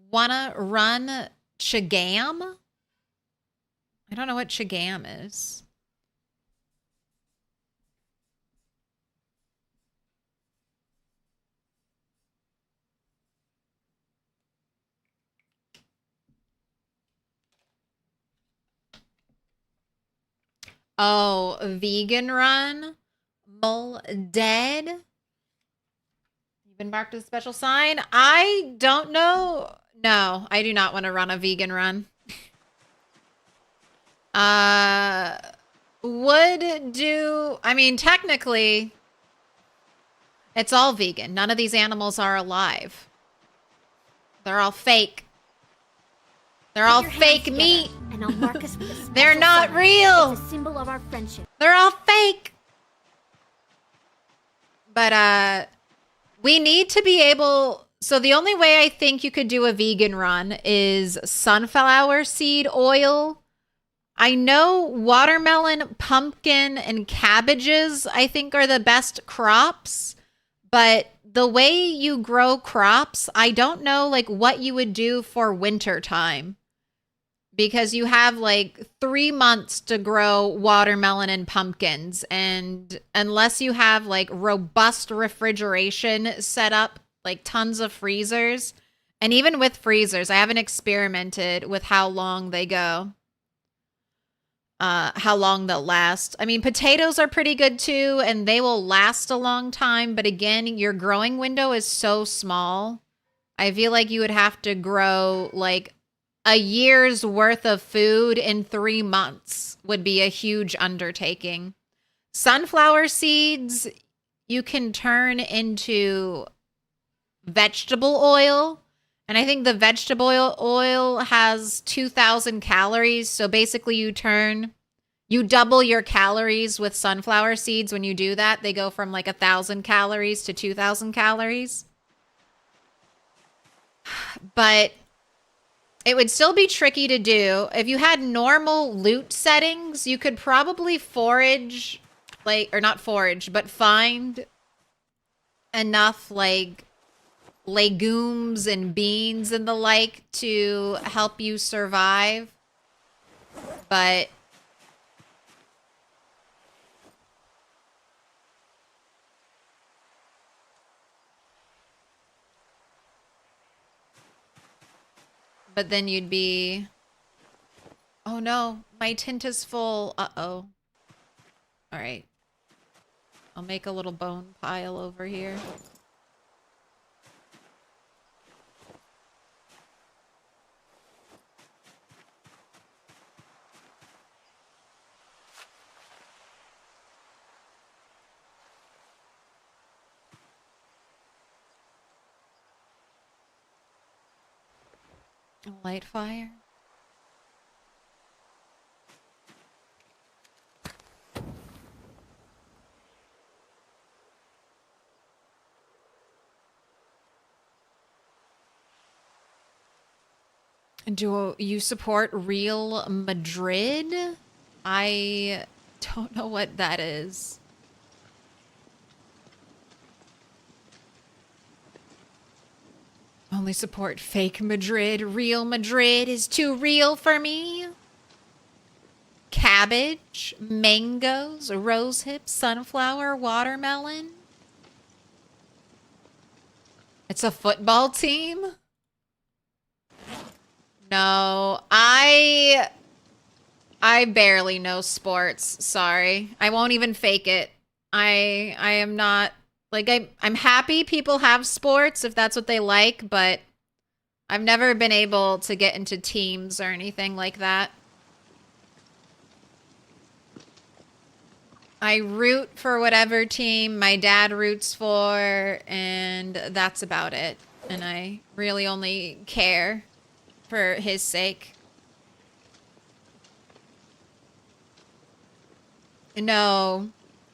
Wanna run Chagam? I don't know what Chagam is. Oh, vegan run? Mull dead? You've been marked with a special sign? I don't know. No, I do not want to run a vegan run. Would do... I mean, technically, it's all vegan. None of these animals are alive. They're all fake. They're all fake meat. And I'll mark us with a special They're not sign. real. It's a symbol of our friendship. They're all fake. But we need to be able... So the only way I think you could do a vegan run is sunflower seed oil. I know watermelon, pumpkin, and cabbages, I think, are the best crops. But the way you grow crops, I don't know like what you would do for winter time. Because you have like 3 months to grow watermelon and pumpkins. And unless you have like robust refrigeration set up, like tons of freezers. And even with freezers, I haven't experimented with how long they go. How long they'll last. I mean, potatoes are pretty good too, and they will last a long time. But again, your growing window is so small. I feel like you would have to grow like a year's worth of food in 3 months would be a huge undertaking. Sunflower seeds, you can turn into vegetable oil. And I think the vegetable oil has 2,000 calories. So basically you double your calories with sunflower seeds when you do that. They go from like 1,000 calories to 2,000 calories. But it would still be tricky to do. If you had normal loot settings, you could probably forage, like, or not forage, but find enough like legumes and beans and the like to help you survive. But then you'd be, oh no, my tint is full. Uh-oh. All right. I'll make a little bone pile over here. A light fire. Do you support Real Madrid? I don't know what that is. Only support fake Madrid. Real Madrid is too real for me. cabbage, mangoes, rose hips, sunflower, watermelon. It's a football team? No, I barely know sports. Sorry. I won't even fake it. I am not like I'm happy people have sports if that's what they like, but I've never been able to get into teams or anything like that. I root for whatever team my dad roots for, and that's about it. And I really only care for his sake. No.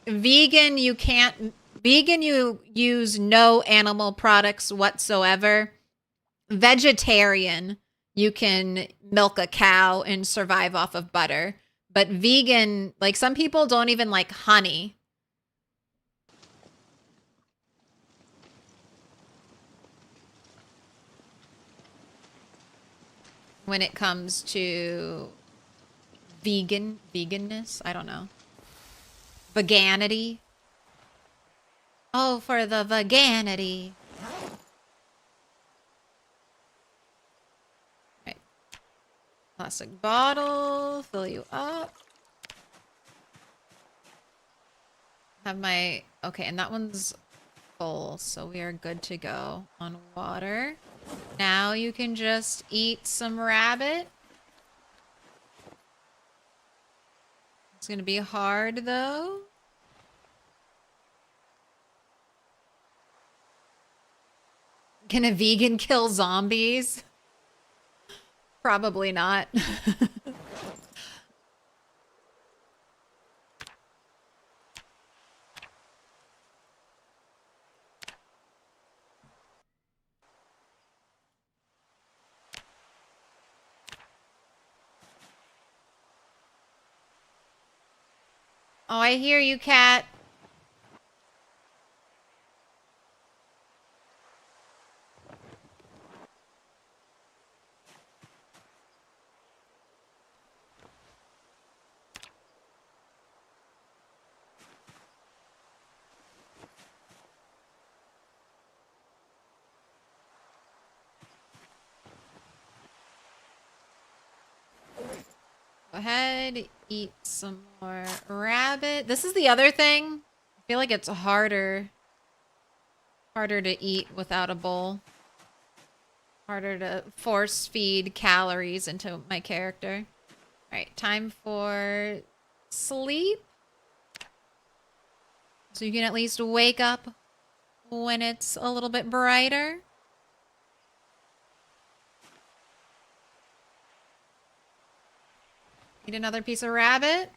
Vegan, you can't... Vegan, you use no animal products whatsoever. Vegetarian, you can milk a cow and survive off of butter. But vegan, like some people don't even like honey. When it comes to veganness, I don't know. Veganity. Oh, for the veganity. Right. Plastic bottle, fill you up. Have my, okay, and that one's full, so we are good to go on water. Now you can just eat some rabbit. It's gonna be hard though. Can a vegan kill zombies? Probably not. Oh, I hear you, cat. Go ahead, eat some more rabbit. This is the other thing. I feel like it's harder to eat without a bowl. Harder to force feed calories into my character. All right, time for sleep. So you can at least wake up when it's a little bit brighter. Eat another piece of rabbit.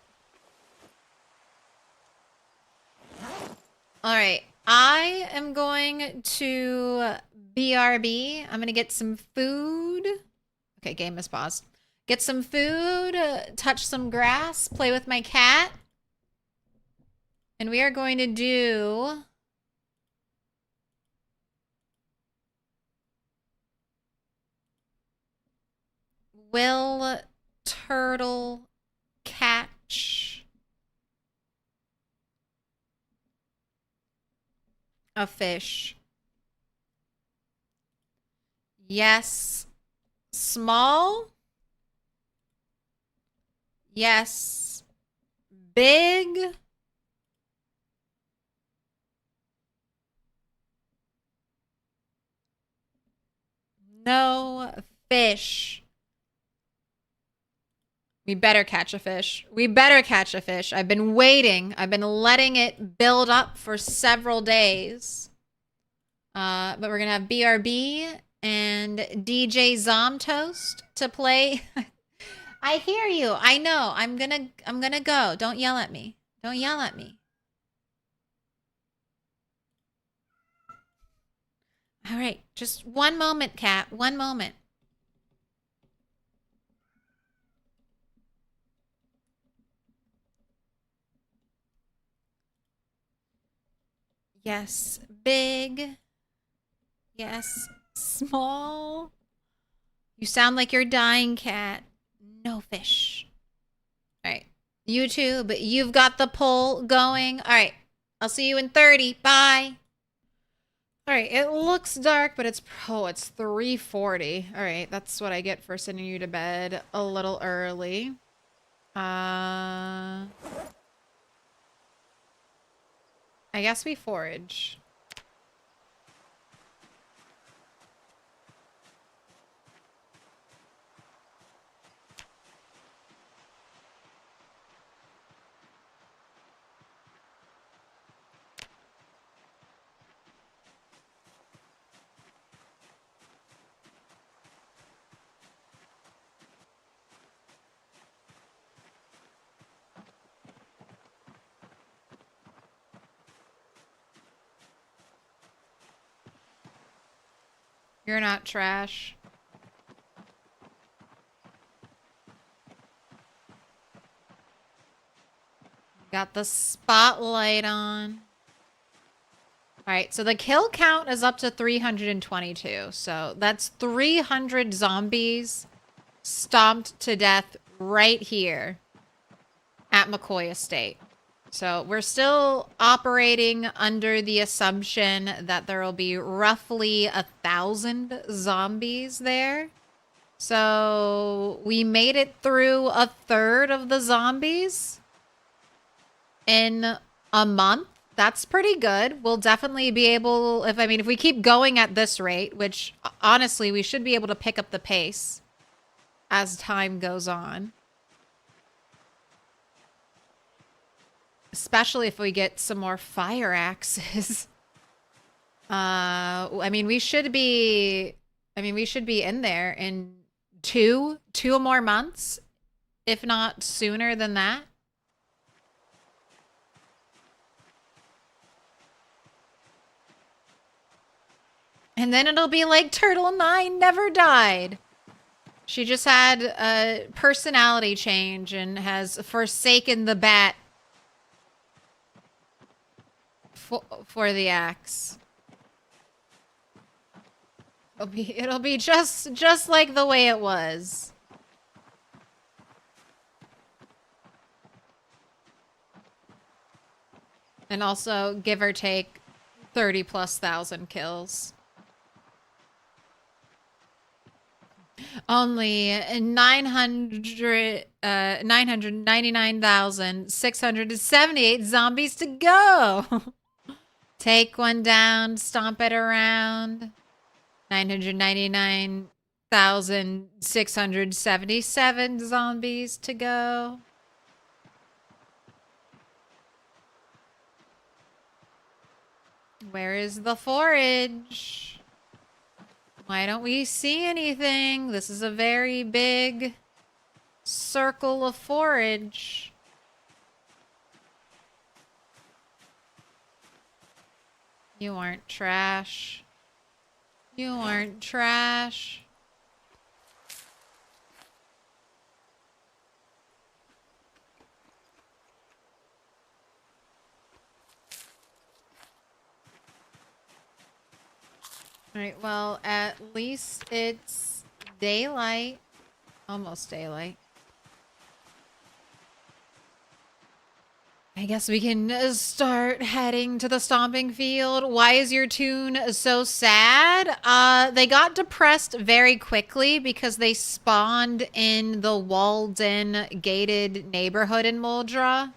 All right, I am going to BRB. I'm gonna get some food. Okay, game is paused. Get some food, touch some grass, play with my cat. And we are going to do... Will turtle catch a fish? Yes. Small? Yes. Big? No fish. We better catch a fish. We better catch a fish. I've been waiting. I've been letting it build up for several days. But we're gonna have BRB and DJ Zomtoast to play. I hear you. I know. I'm gonna go. Don't yell at me. Don't yell at me. All right. Just one moment, cat. One moment. Yes, big. Yes, small. You sound like you're dying, cat. No fish. All right, YouTube, you've got the poll going. All right. I'll see you in 30. Bye. All right. It looks dark, but it's 3:40. All right. That's what I get for sending you to bed a little early. I guess we forage. You're not trash. Got the spotlight on. All right, so the kill count is up to 322. So that's 300 zombies stomped to death right here at McCoy Estate. So we're still operating under the assumption that there will be roughly 1,000 zombies there. So we made it through a third of the zombies in a month. That's pretty good. We'll definitely be able, if we keep going at this rate, which honestly, we should be able to pick up the pace as time goes on. Especially if we get some more fire axes. We should be in there in two more months, if not sooner than that. And then it'll be like Turtle 9 never died. She just had a personality change and has forsaken the bat for the axe. It'll be just like the way it was. And also, give or take, 30,000+ kills. Only 999,678 zombies to go. Take one down, stomp it around. 999,677 zombies to go. Where is the forage? Why don't we see anything? This is a very big circle of forage. You aren't trash. You aren't trash. Alright, well, at least it's daylight. Almost daylight. I guess we can start heading to the stomping field. Why is your tune so sad? They got depressed very quickly because they spawned in the walled-in gated neighborhood in Muldra.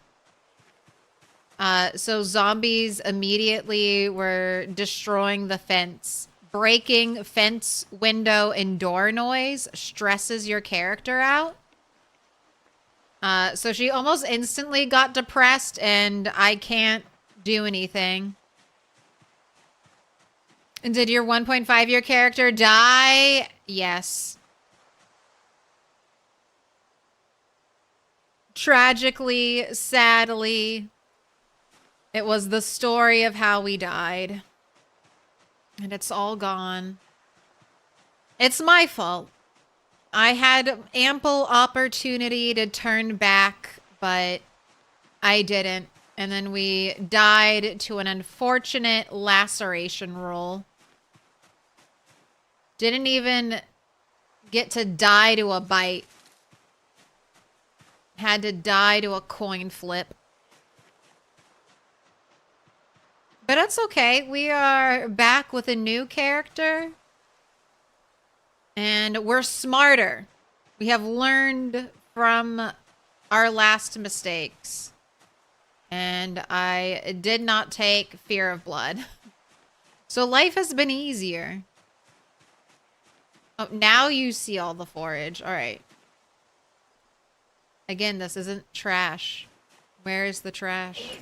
So zombies immediately were destroying the fence. Breaking fence, window, and door noise stresses your character out. So she almost instantly got depressed, and I can't do anything. And did your 1.5-year character die? Yes. Tragically, sadly, it was the story of how we died. And it's all gone. It's my fault. I had ample opportunity to turn back, but I didn't. And then we died to an unfortunate laceration roll. Didn't even get to die to a bite. Had to die to a coin flip. But that's okay. We are back with a new character. And we're smarter. We have learned from our last mistakes. And I did not take Fear of Blood. So life has been easier. Oh, now you see all the forage. All right. Again, this isn't trash. Where is the trash?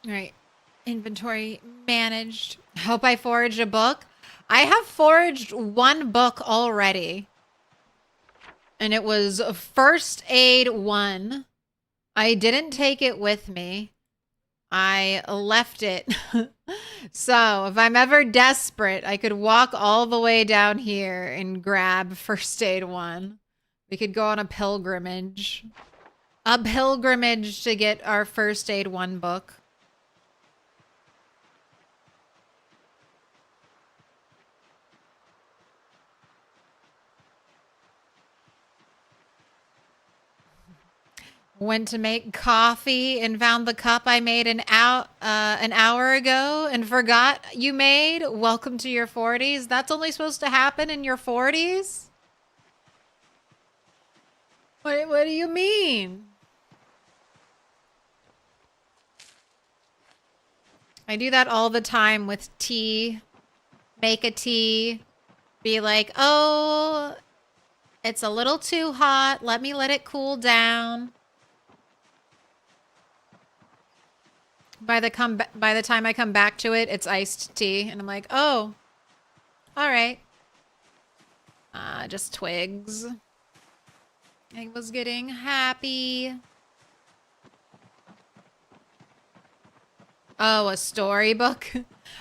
All right. Inventory managed. Hope I foraged a book. I have foraged one book already. And it was First Aid 1. I didn't take it with me. I left it. So if I'm ever desperate, I could walk all the way down here and grab First Aid 1. We could go on a pilgrimage. A pilgrimage to get our First Aid 1 book. Went to make coffee and found the cup I made an hour ago and forgot you made. Welcome to your 40s. That's only supposed to happen in your 40s? What do you mean? I do that all the time with tea. Make a tea. Be like, oh, it's a little too hot. Let it cool down. By the time I come back to it, it's iced tea. And I'm like, oh, all right. Just twigs. I was getting happy. Oh, a storybook.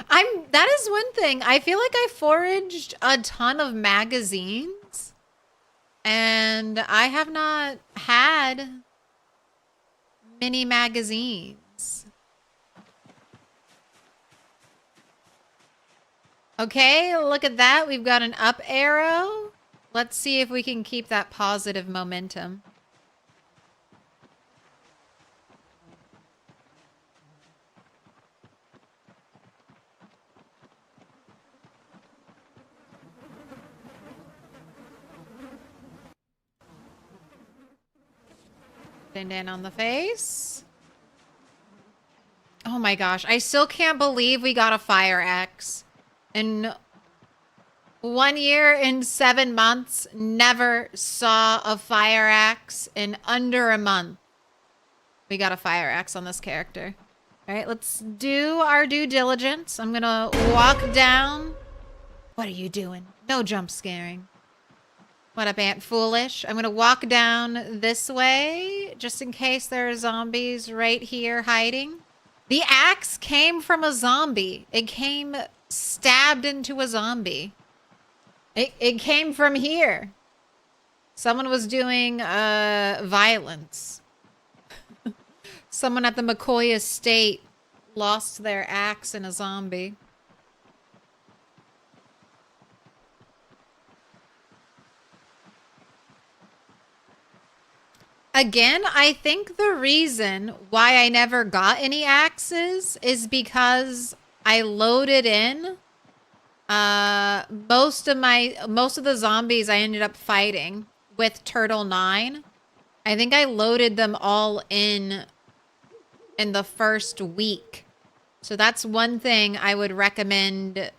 That is one thing. I feel like I foraged a ton of magazines. And I have not had many magazines. Okay, look at that. We've got an up arrow. Let's see if we can keep that positive momentum. Dan on the face. Oh my gosh. I still can't believe we got a fire axe. In 1 year and 7 months, never saw a fire axe in under a month. We got a fire axe on this character. All right, let's do our due diligence. I'm gonna walk down. What are you doing? No jump scaring. What up, Aunt Foolish? I'm gonna walk down this way, just in case there are zombies right here hiding. The axe came from a zombie. It came stabbed into a zombie. It came from here. Someone was doing violence. Someone at the McCoy estate lost their axe in a zombie. Again, I think the reason why I never got any axes is because I loaded in most of the zombies I ended up fighting with Turtle 9. I think I loaded them all in the first week. So that's one thing I would recommend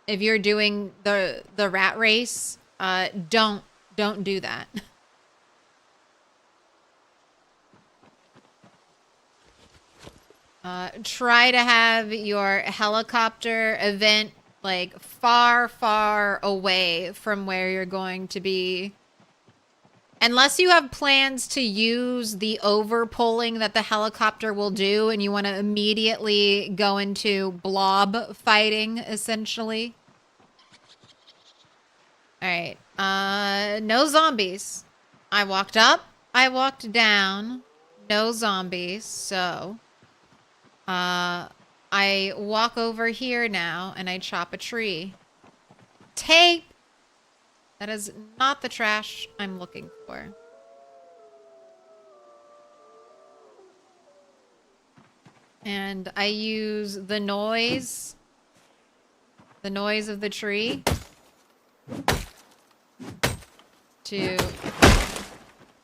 if you're doing the rat race. Don't do that. Try to have your helicopter event like far, far away from where you're going to be. Unless you have plans to use the over-pulling that the helicopter will do and you want to immediately go into blob fighting, essentially. Alright, no zombies. I walked up, I walked down, no zombies, so... I walk over here now and I chop a tree. Tape! That is not the trash I'm looking for. And I use the noise of the tree to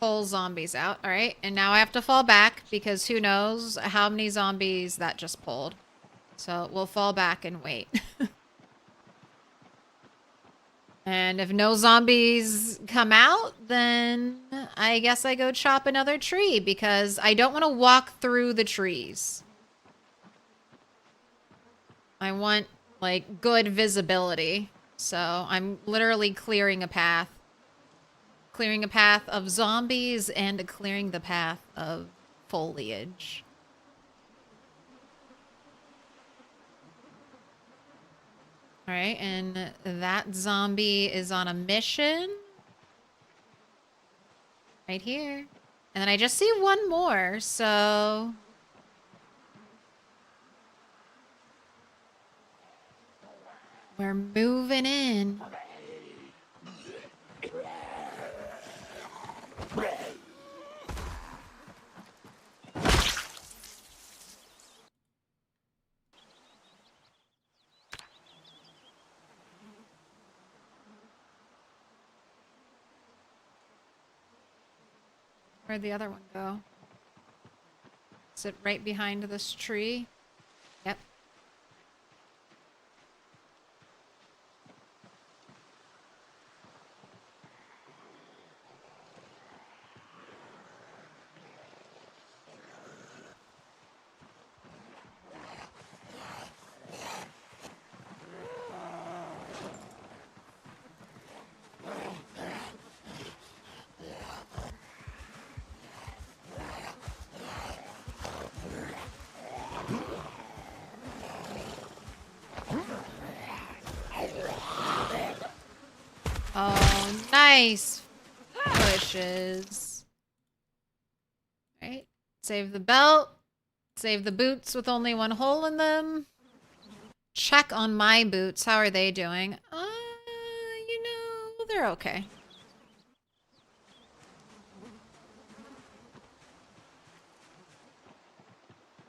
pull zombies out. All right, and now I have to fall back because who knows how many zombies that just pulled. So we'll fall back and wait. And if no zombies come out, then I guess I go chop another tree because I don't want to walk through the trees. I want, like, good visibility. So I'm literally clearing a path. Clearing a path of zombies and clearing the path of foliage. Alright, and that zombie is on a mission. Right here. And then I just see one more, so... we're moving in. Where'd the other one go? Is it right behind this tree? Yep. Oh, nice pushes. Right. Save the belt. Save the boots with only one hole in them. Check on my boots. How are they doing? You know, they're okay.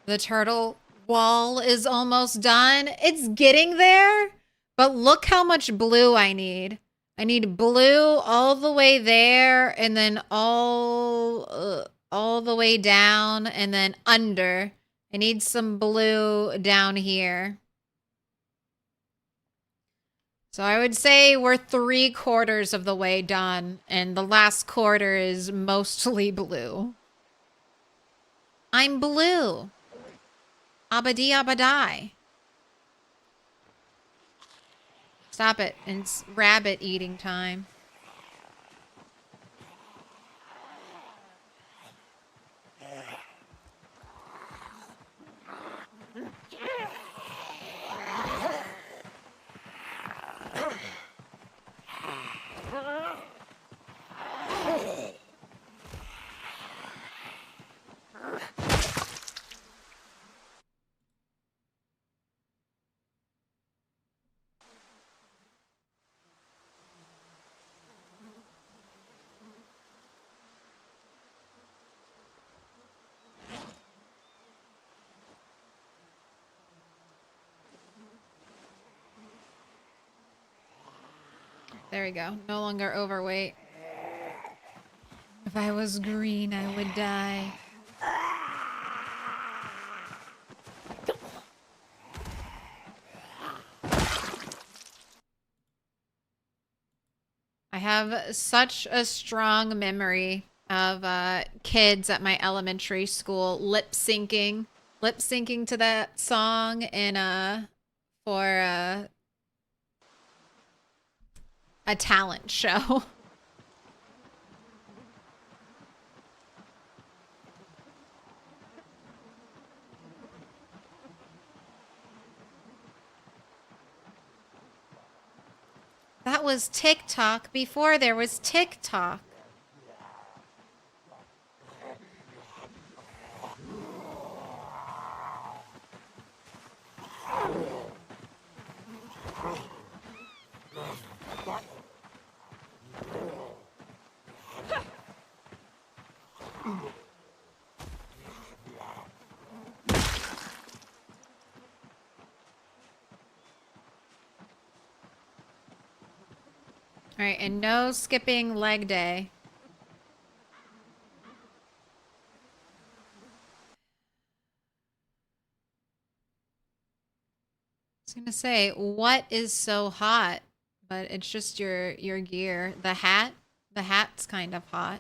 The turtle wall is almost done. It's getting there, but look how much blue I need. I need blue all the way there, and then all the way down, and then under. I need some blue down here. So I would say we're 3/4 of the way done, and the last quarter is mostly blue. I'm blue. Abadi abadai. Stop it. It's rabbit eating time. there we go. No longer overweight. If I was green, I would die. I have such a strong memory of kids at my elementary school lip syncing to that song in for a talent show. That was TikTok before there was TikTok. All right, and no skipping leg day. I was gonna say, what is so hot? But it's just your gear. The hat's kind of hot.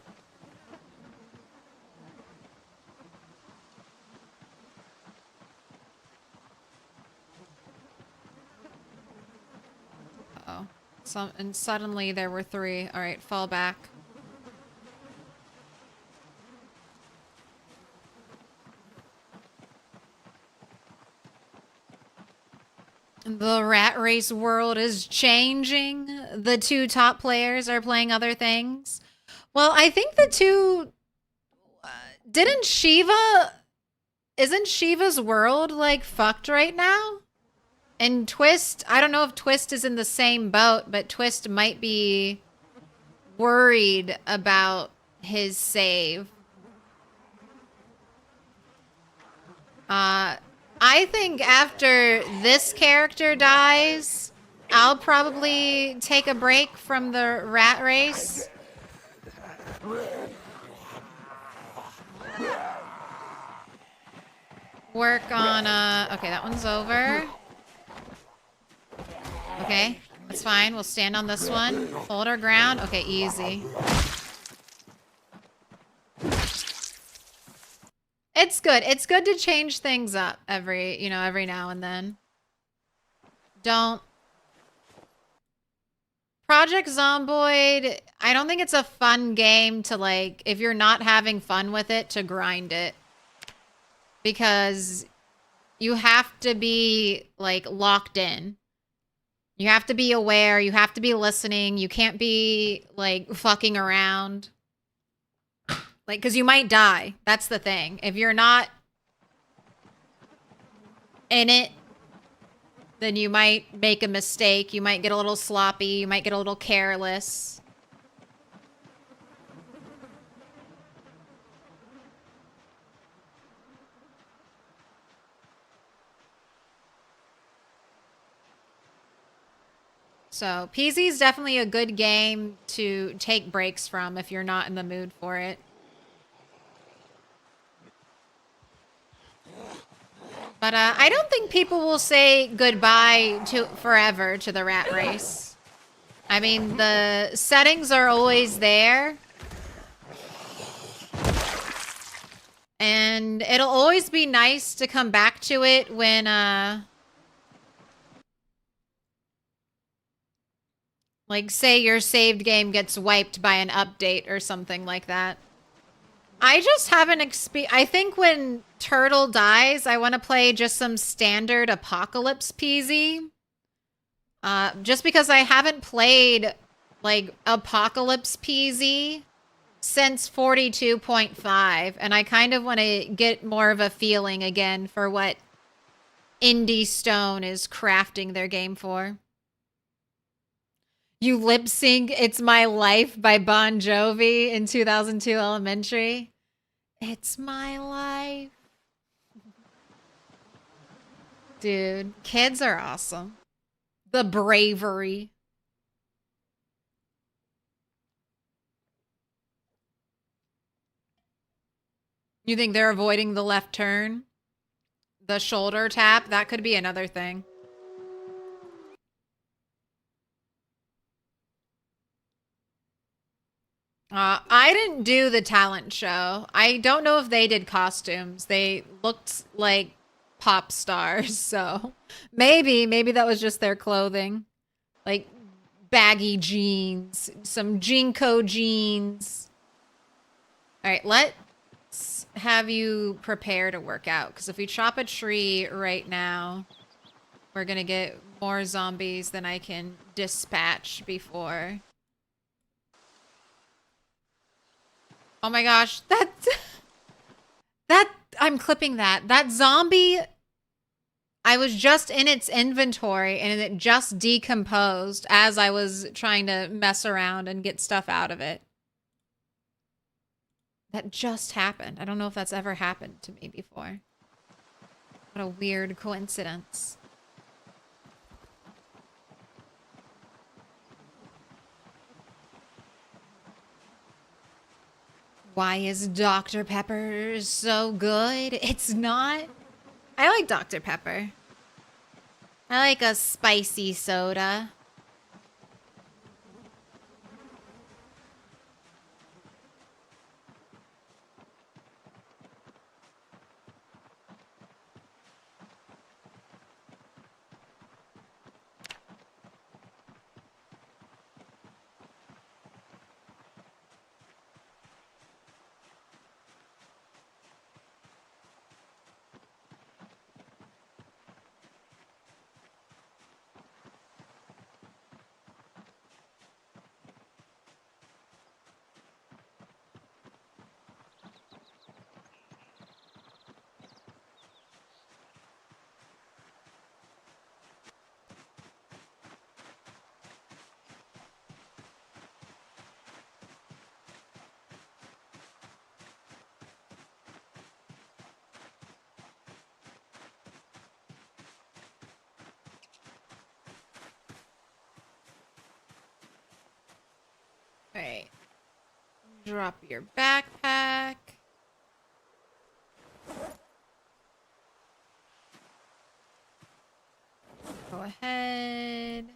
Uh-oh. And suddenly there were 3. All right, fall back. The rat race world is changing. The 2 top players are playing other things. Well, I think the 2... didn't Shiva... Isn't Shiva's world, like, fucked right now? And Twist... I don't know if Twist is in the same boat, but Twist might be worried about his save. I think after this character dies, I'll probably take a break from the rat race. Work on, okay, that one's over. Okay, that's fine. We'll stand on this one. Hold our ground. Okay, easy. It's good. It's good to change things up every now and then. Don't. Project Zomboid, I don't think it's a fun game to, like, if you're not having fun with it, to grind it. Because you have to be, like, locked in. You have to be aware. You have to be listening. You can't be, like, fucking around. Like, because you might die. That's the thing. If you're not in it, then you might make a mistake. You might get a little sloppy. You might get a little careless. So, PZ is definitely a good game to take breaks from if you're not in the mood for it. But I don't think people will say goodbye to forever to the rat race. I mean, the settings are always there. And it'll always be nice to come back to it when, like, say your saved game gets wiped by an update or something like that. I just haven't I think when Turtle dies, I want to play just some standard Apocalypse PZ. Just because I haven't played, like, Apocalypse PZ since 42.5. And I kind of want to get more of a feeling again for what Indie Stone is crafting their game for. You lip sync It's My Life by Bon Jovi in 2002 Elementary. It's my life. Dude, kids are awesome. The bravery. You think they're avoiding the left turn? The shoulder tap? That could be another thing. I didn't do the talent show. I don't know if they did costumes. They looked like pop stars, so maybe that was just their clothing. Like baggy jeans, some Jinko jeans. All right, let's have you prepare to work out, because if we chop a tree right now, we're gonna get more zombies than I can dispatch before. Oh my gosh, I'm clipping that. That zombie, I was just in its inventory and it just decomposed as I was trying to mess around and get stuff out of it. That just happened. I don't know if that's ever happened to me before. What a weird coincidence. Why is Dr. Pepper so good? It's not. I like Dr. Pepper. I like a spicy soda. Alright. Drop your backpack. Go ahead.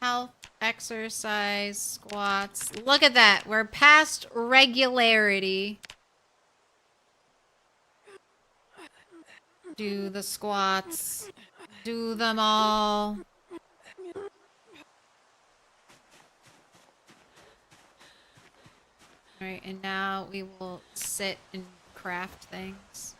Health, exercise, squats. Look at that. We're past regularity. Do the squats. Do them all. Alright, and now we will sit and craft things.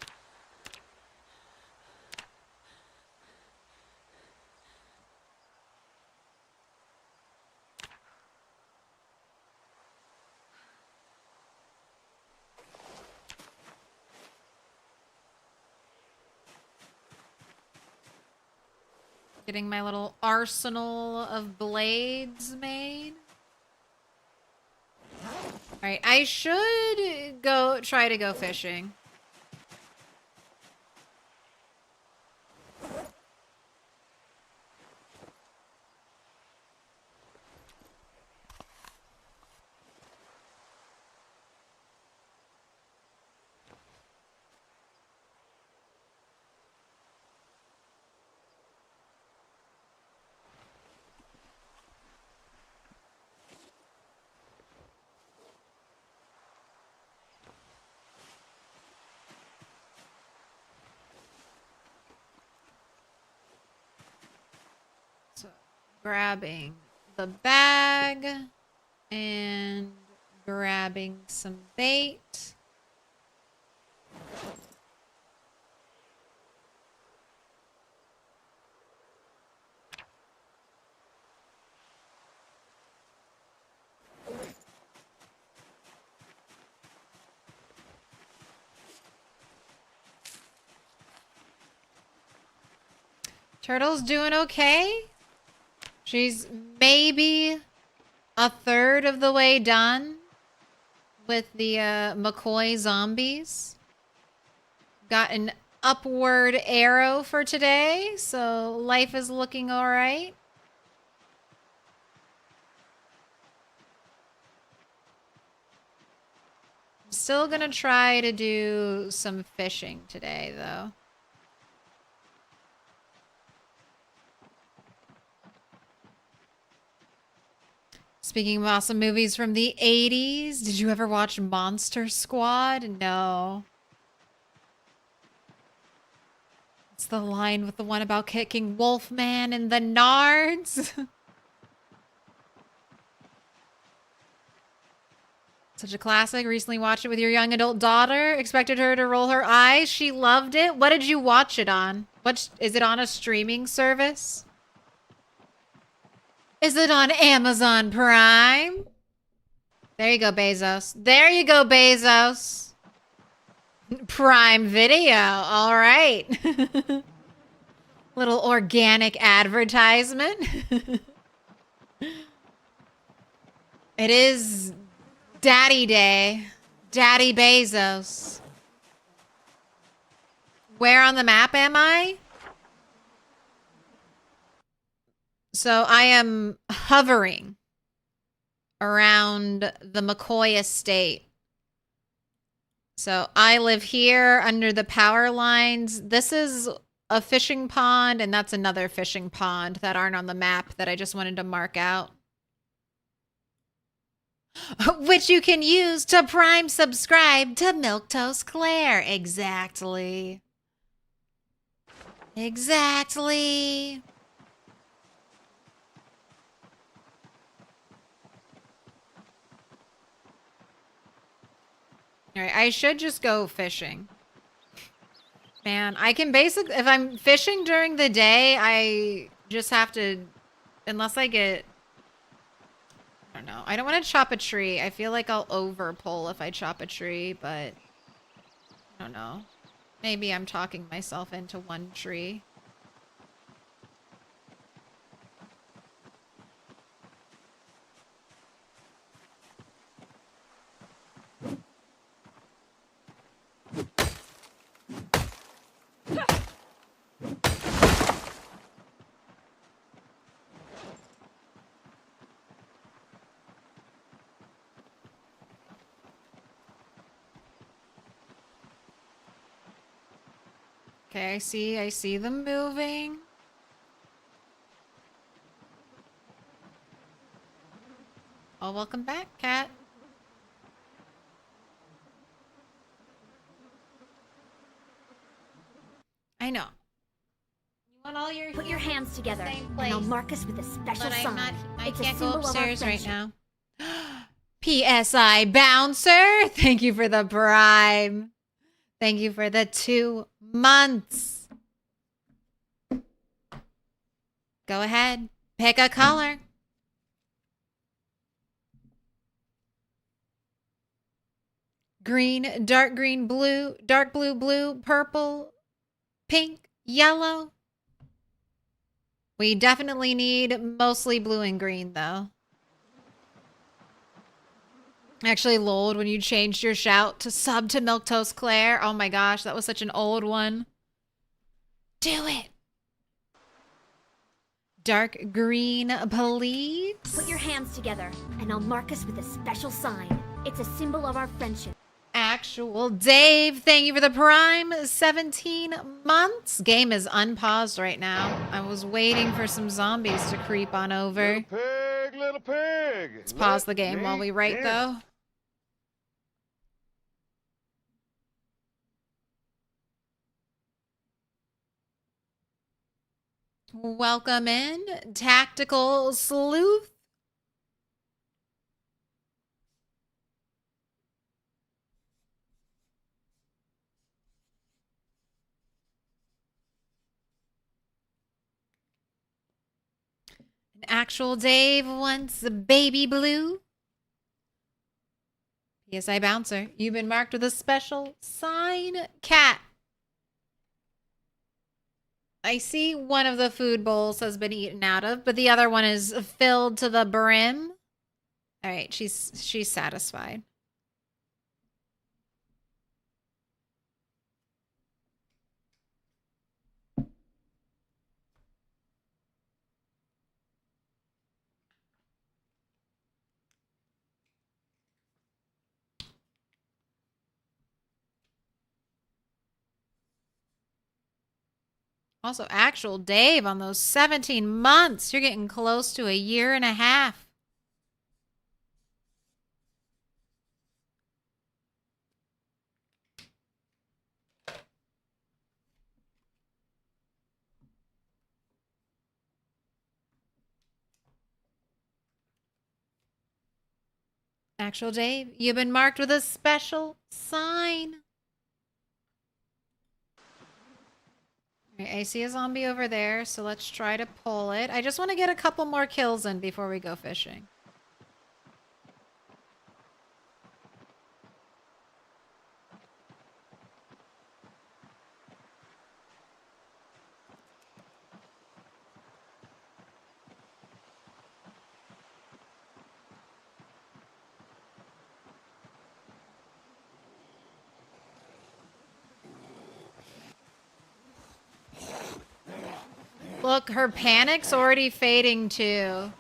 Getting my little arsenal of blades made. Alright, I should try to go fishing. So, grabbing the bag and grabbing some bait. Turtle's doing okay. She's maybe a third of the way done with the McCoy zombies. Gotten upward arrow for today, so life is looking all right. I'm still gonna try to do some fishing today, though. Speaking of awesome movies from the 80s, did you ever watch Monster Squad? No. It's the line with the one about kicking Wolfman in the nards. Such a classic. Recently watched it with your young adult daughter. Expected her to roll her eyes. She loved it. What did you watch it on? Is it on a streaming service? Is it on Amazon Prime? There you go, Bezos. There you go, Bezos. Prime Video. All right. Little organic advertisement. It is Daddy Day. Daddy Bezos. Where on the map am I? So I am hovering around the McCoy estate. So I live here under the power lines. This is a fishing pond, and that's another fishing pond that aren't on the map that I just wanted to mark out. Which you can use to Prime subscribe to Milquetoast Claire. Exactly. Exactly. All right, I should just go fishing. Man, I can basically, if I'm fishing during the day, I just have to, unless I get, I don't know. I don't want to chop a tree. I feel like I'll over pull if I chop a tree, but I don't know. Maybe I'm talking myself into one tree. Okay, I see them moving. Oh, welcome back, cat. I know. You want all your Put your hands together, same and place. I'll mark us with a special But sign. I It's a can't go symbol of our upstairs right friendship. now. PSI Bouncer, thank you for the Prime. Thank you for the 2 months. Go ahead. Pick a color. Green, dark blue, dark blue, purple, pink, yellow. We definitely need mostly blue and green, though. Actually, Lord, when you changed your shout to sub to Milquetoast Claire, oh my gosh, that was such an old one. Do it. Dark green, please. Put your hands together, and I'll mark us with a special sign. It's a symbol of our friendship. Actual Dave, thank you for the Prime. 17 months. Game is unpaused right now. I was waiting for some zombies to creep on over. Little pig. Let's pause the game while we write, though. Welcome in, Tactical Sleuth. An actual Dave wants a baby blue. PSI Bouncer, you've been marked with a special sign. Cat. I see one of the food bowls has been eaten out of, but the other one is filled to the brim. All right, she's satisfied. Also, actual Dave on those 17 months. You're getting close to a year and a half. Actual Dave, you've been marked with a special sign. All right, I see a zombie over there, so let's try to pull it. I just want to get a couple more kills in before we go fishing. Look, her panic's already fading too.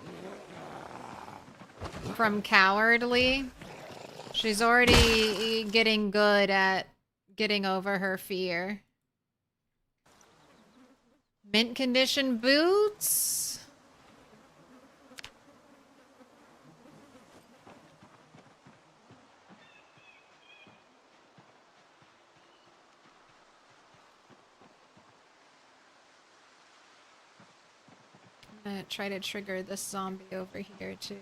From cowardly. She's already getting good at getting over her fear. Mint condition boots. I'm gonna try to trigger this zombie over here too.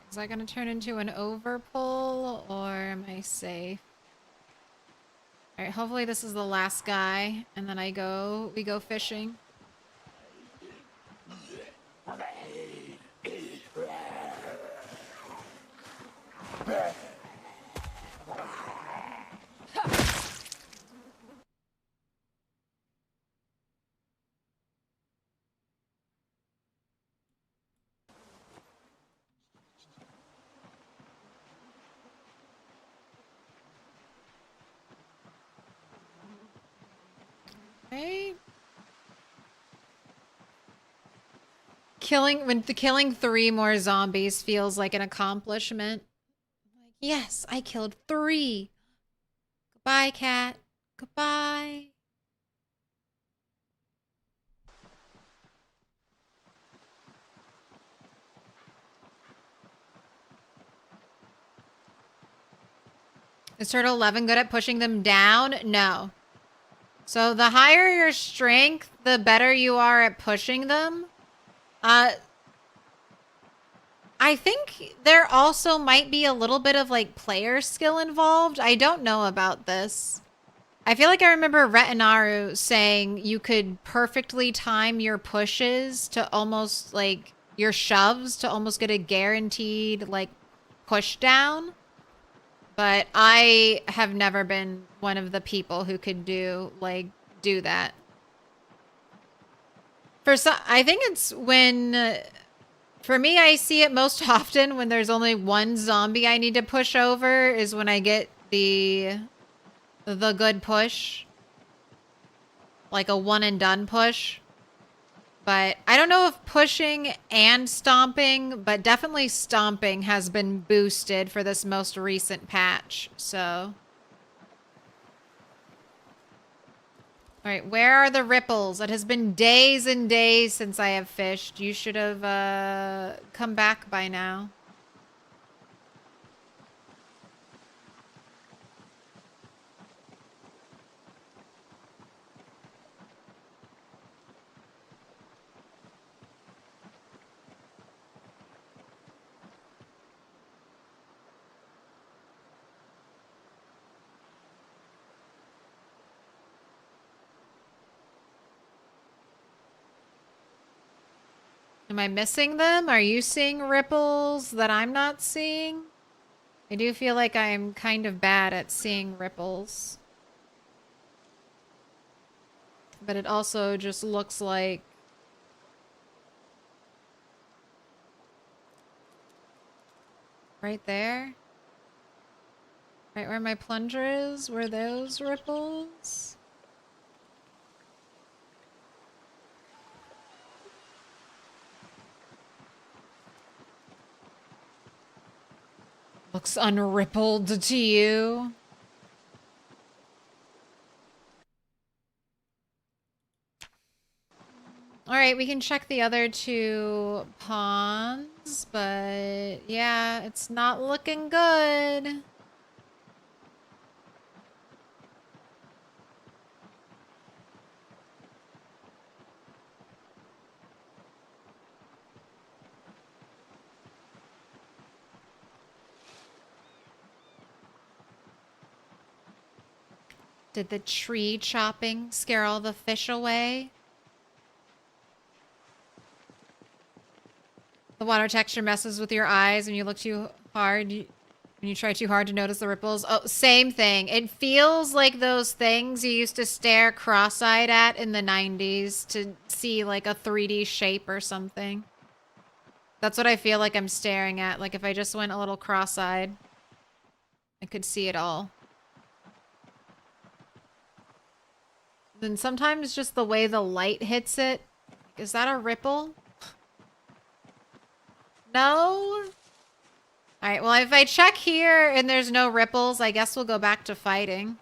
Is that gonna turn into an overpull or am I safe? Alright, hopefully this is the last guy and then we go fishing. Okay. Killing 3 more zombies feels like an accomplishment. Like, yes, I killed 3. Goodbye, cat. Goodbye. Is Turtle 11 good at pushing them down? No. So the higher your strength, the better you are at pushing them. I think there also might be a little bit of like player skill involved. I don't know about this. I feel like I remember Retinaru saying you could perfectly time your pushes to almost like your shoves to almost get a guaranteed like push down. But I have never been one of the people who could do that. I think it's when, for me, I see it most often when there's only one zombie I need to push over is when I get the good push. Like a one and done push. But I don't know if pushing and stomping, but definitely stomping has been boosted for this most recent patch, so. All right, where are the ripples? It has been days and days since I have fished. You should have come back by now. Am I missing them? Are you seeing ripples that I'm not seeing? I do feel like I'm kind of bad at seeing ripples. But it also just looks like... right there? Right where my plunger is, were those ripples? Looks unrippled to you. All right, we can check the other two ponds, but yeah, it's not looking good. Did the tree chopping scare all the fish away? The water texture messes with your eyes when you look too hard. When you try too hard to notice the ripples. Oh, same thing. It feels like those things you used to stare cross-eyed at in the 90s to see like a 3D shape or something. That's what I feel like I'm staring at. Like if I just went a little cross-eyed, I could see it all. Then sometimes just the way the light hits it. Is that a ripple? No? Alright, well if I check here and there's no ripples, I guess we'll go back to fighting.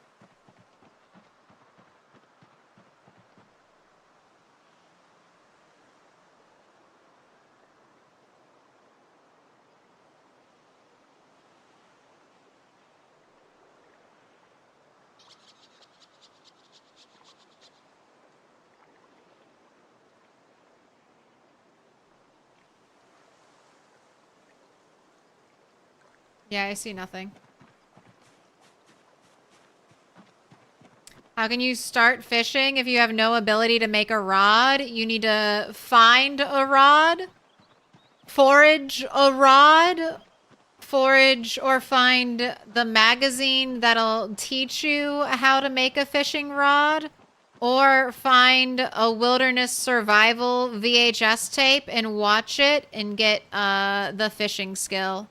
Yeah, I see nothing. How can you start fishing if you have no ability to make a rod? You need to find a rod, forage a rod, forage or find the magazine that'll teach you how to make a fishing rod, or find a wilderness survival VHS tape and watch it and get the fishing skill.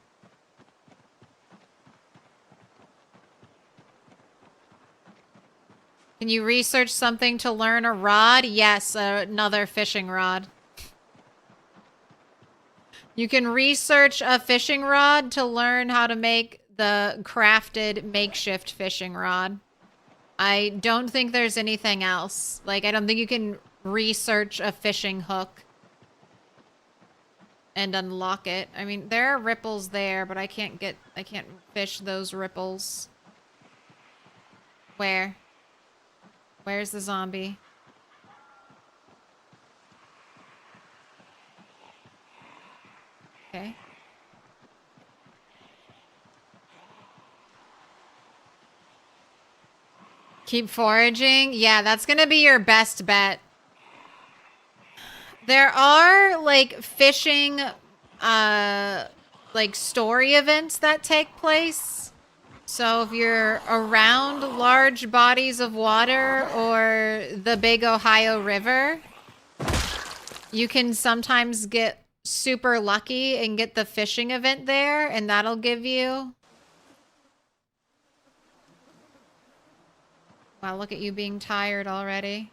Can you research something to learn a rod? Yes, another fishing rod. You can research a fishing rod to learn how to make the crafted makeshift fishing rod. I don't think there's anything else. Like, I don't think you can research a fishing hook and unlock it. I mean, there are ripples there, but I can't fish those ripples. Where? Where's the zombie? Okay. Keep foraging? Yeah, that's gonna be your best bet. There are, like, fishing, like, story events that take place. So if you're around large bodies of water or the big Ohio River, you can sometimes get super lucky and get the fishing event there, and that'll give you... Wow, look at you being tired already.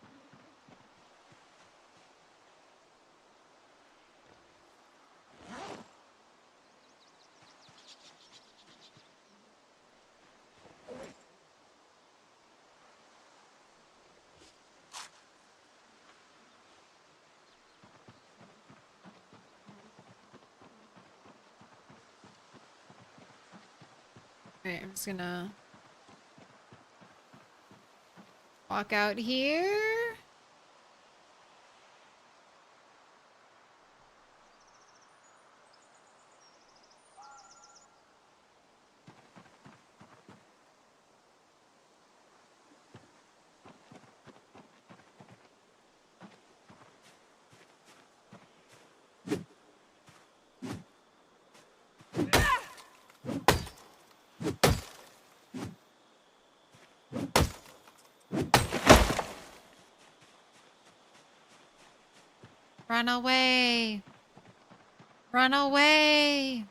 Alright, I'm just gonna walk out here. Run away! Run away!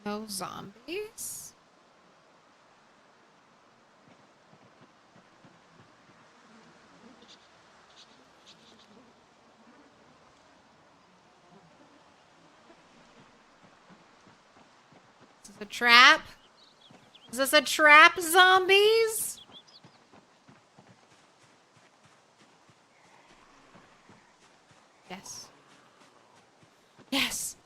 No zombies. Is this a trap? Is this a trap, zombies? Yes. Yes.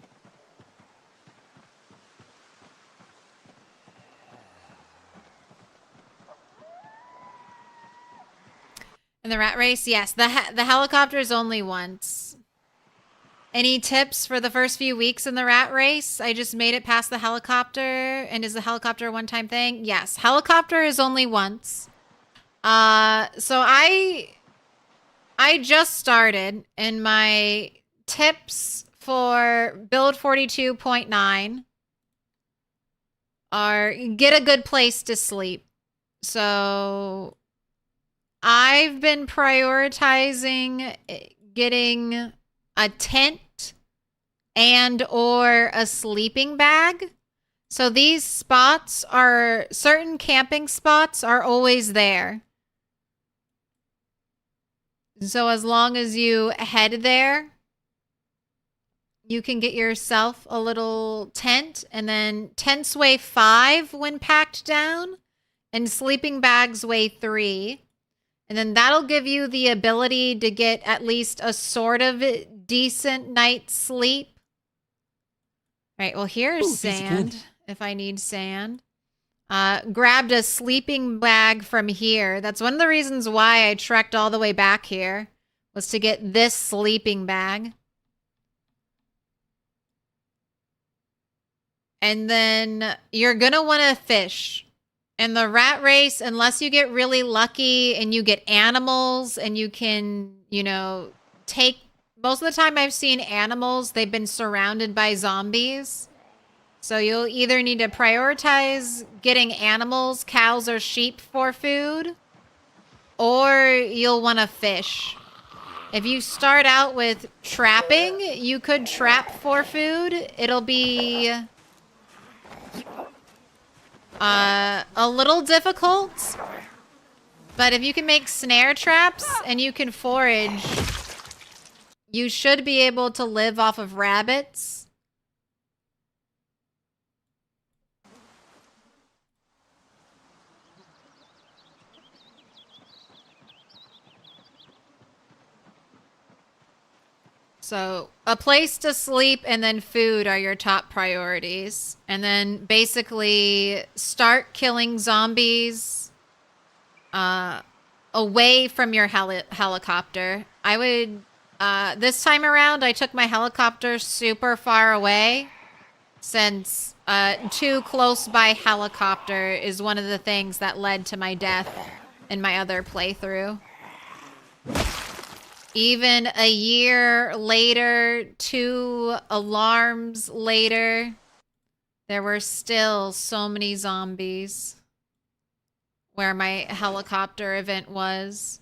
In the rat race, yes. The helicopter is only once. Any tips for the first few weeks in the rat race? I just made it past the helicopter. And is the helicopter a one-time thing? Yes. Helicopter is only once. So I just started, and my tips for build 42.9 are get a good place to sleep. So I've been prioritizing getting a tent and or a sleeping bag. So these spots are, certain camping spots are always there. So as long as you head there, you can get yourself a little tent, and then tents weigh 5 when packed down, and sleeping bags weigh 3. And then that'll give you the ability to get at least a sort of decent night's sleep. All right, well, here's sand if I need sand. Grabbed a sleeping bag from here. That's one of the reasons why I trekked all the way back here, was to get this sleeping bag. And then you're going to want to fish. In the rat race, unless you get really lucky and you get animals and you can, you know, take... Most of the time I've seen animals, they've been surrounded by zombies. So you'll either need to prioritize getting animals, cows or sheep for food, or you'll want to fish. If you start out with trapping, you could trap for food. It'll be a little difficult, but if you can make snare traps and you can forage, you should be able to live off of rabbits. So a place to sleep and then food are your top priorities. And then basically start killing zombies away from your helicopter. I would, this time around, I took my helicopter super far away, since too close by helicopter is one of the things that led to my death in my other playthrough. Even a year later, 2 alarms later, there were still so many zombies where my helicopter event was.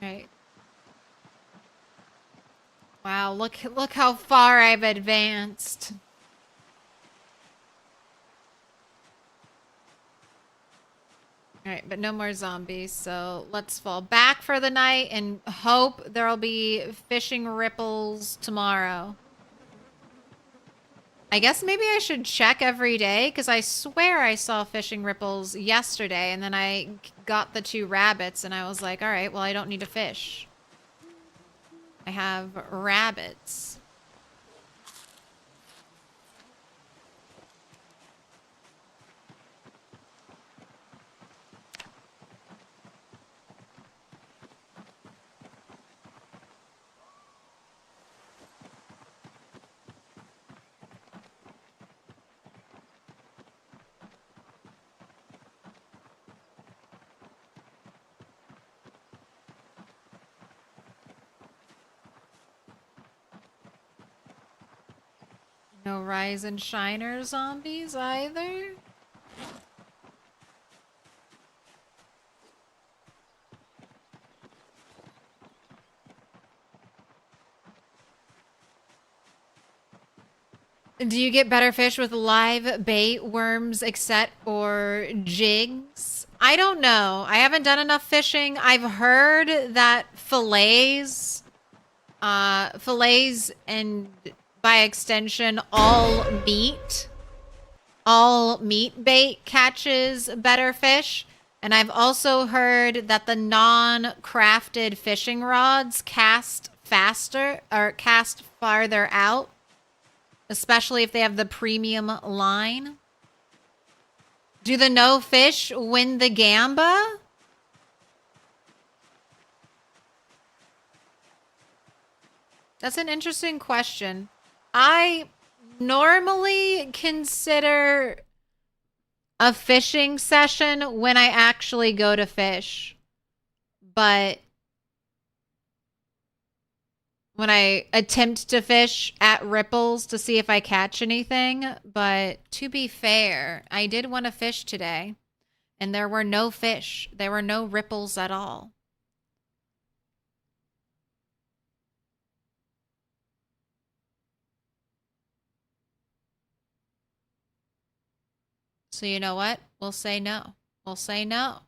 Right. Wow, look how far I've advanced. Alright, but no more zombies, so let's fall back for the night and hope there'll be fishing ripples tomorrow. I guess maybe I should check every day, because I swear I saw fishing ripples yesterday, and then I got the 2 rabbits, and I was like, alright, well, I don't need to fish. I have rabbits. No Rise and Shiner zombies either. Do you get better fish with live bait, worms, etc., or jigs? I don't know. I haven't done enough fishing. I've heard that fillets and by extension all meat bait catches better fish. And I've also heard that the non-crafted fishing rods cast faster or cast farther out. Especially if they have the premium line. Do the no fish win the gamba? That's an interesting question. I normally consider a fishing session when I actually go to fish. But when I attempt to fish at ripples to see if I catch anything. But to be fair, I did want to fish today. And there were no fish. There were no ripples at all. So you know what? We'll say no. We'll say no.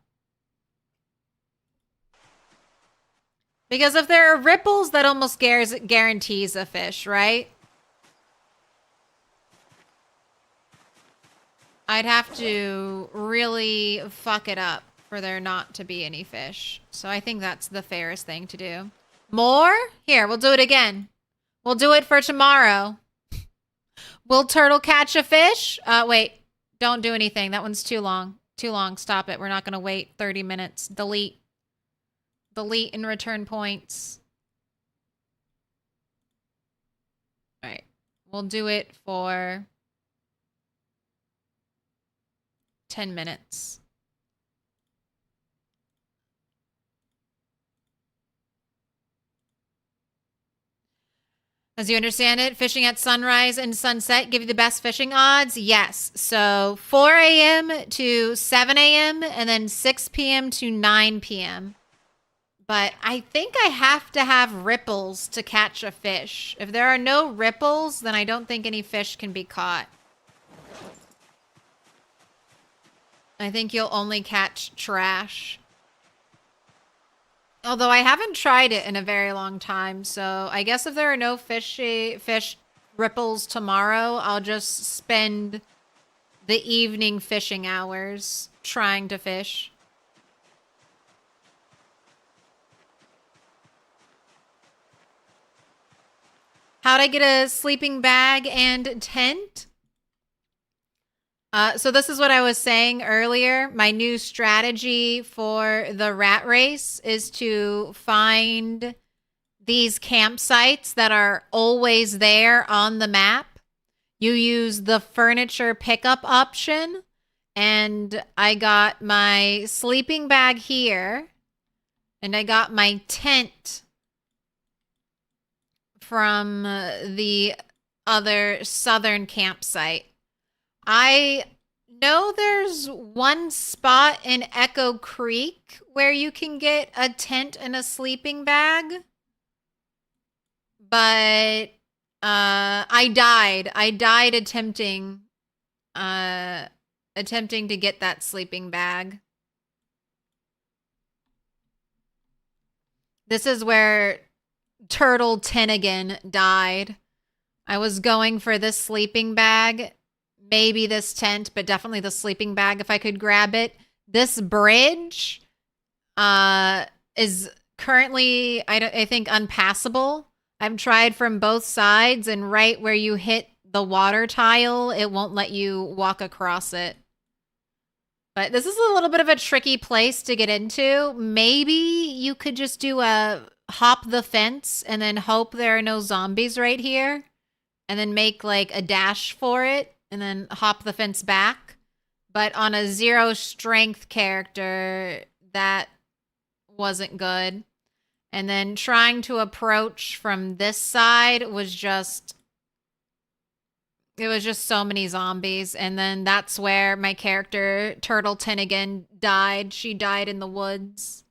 Because if there are ripples, that almost guarantees a fish, right? I'd have to really fuck it up for there not to be any fish. So I think that's the fairest thing to do. More? Here, we'll do it again. We'll do it for tomorrow. Will turtle catch a fish? Wait. Don't do anything. That one's too long. Too long. Stop it. We're not going to wait 30 minutes. Delete. Delete and return points. All right. We'll do it for 10 minutes. As you understand it, fishing at sunrise and sunset give you the best fishing odds? Yes. So 4 a.m. to 7 a.m. and then 6 p.m. to 9 p.m. But I think I have to have ripples to catch a fish. If there are no ripples, then I don't think any fish can be caught. I think you'll only catch trash. Although I haven't tried it in a very long time, so I guess if there are no fish ripples tomorrow, I'll just spend the evening fishing hours trying to fish. How'd I get a sleeping bag and tent? So this is what I was saying earlier. My new strategy for the rat race is to find these campsites that are always there on the map. You use the furniture pickup option, and I got my sleeping bag here, and I got my tent from the other southern campsite. I know there's one spot in Echo Creek where you can get a tent and a sleeping bag, but I died. I died attempting to get that sleeping bag. This is where Turtle Tennigan died. I was going for this sleeping bag, maybe this tent, but definitely the sleeping bag if I could grab it. This bridge is currently, I think, unpassable. I've tried from both sides, and right where you hit the water tile, it won't let you walk across it. But this is a little bit of a tricky place to get into. Maybe you could just do a hop the fence and then hope there are no zombies right here, and then make like a dash for it and then hop the fence back. But on a 0 strength character, that wasn't good. And then trying to approach from this side was just It was just so many zombies. And then that's where my character, Turtle Tinnigan, died. She died in the woods.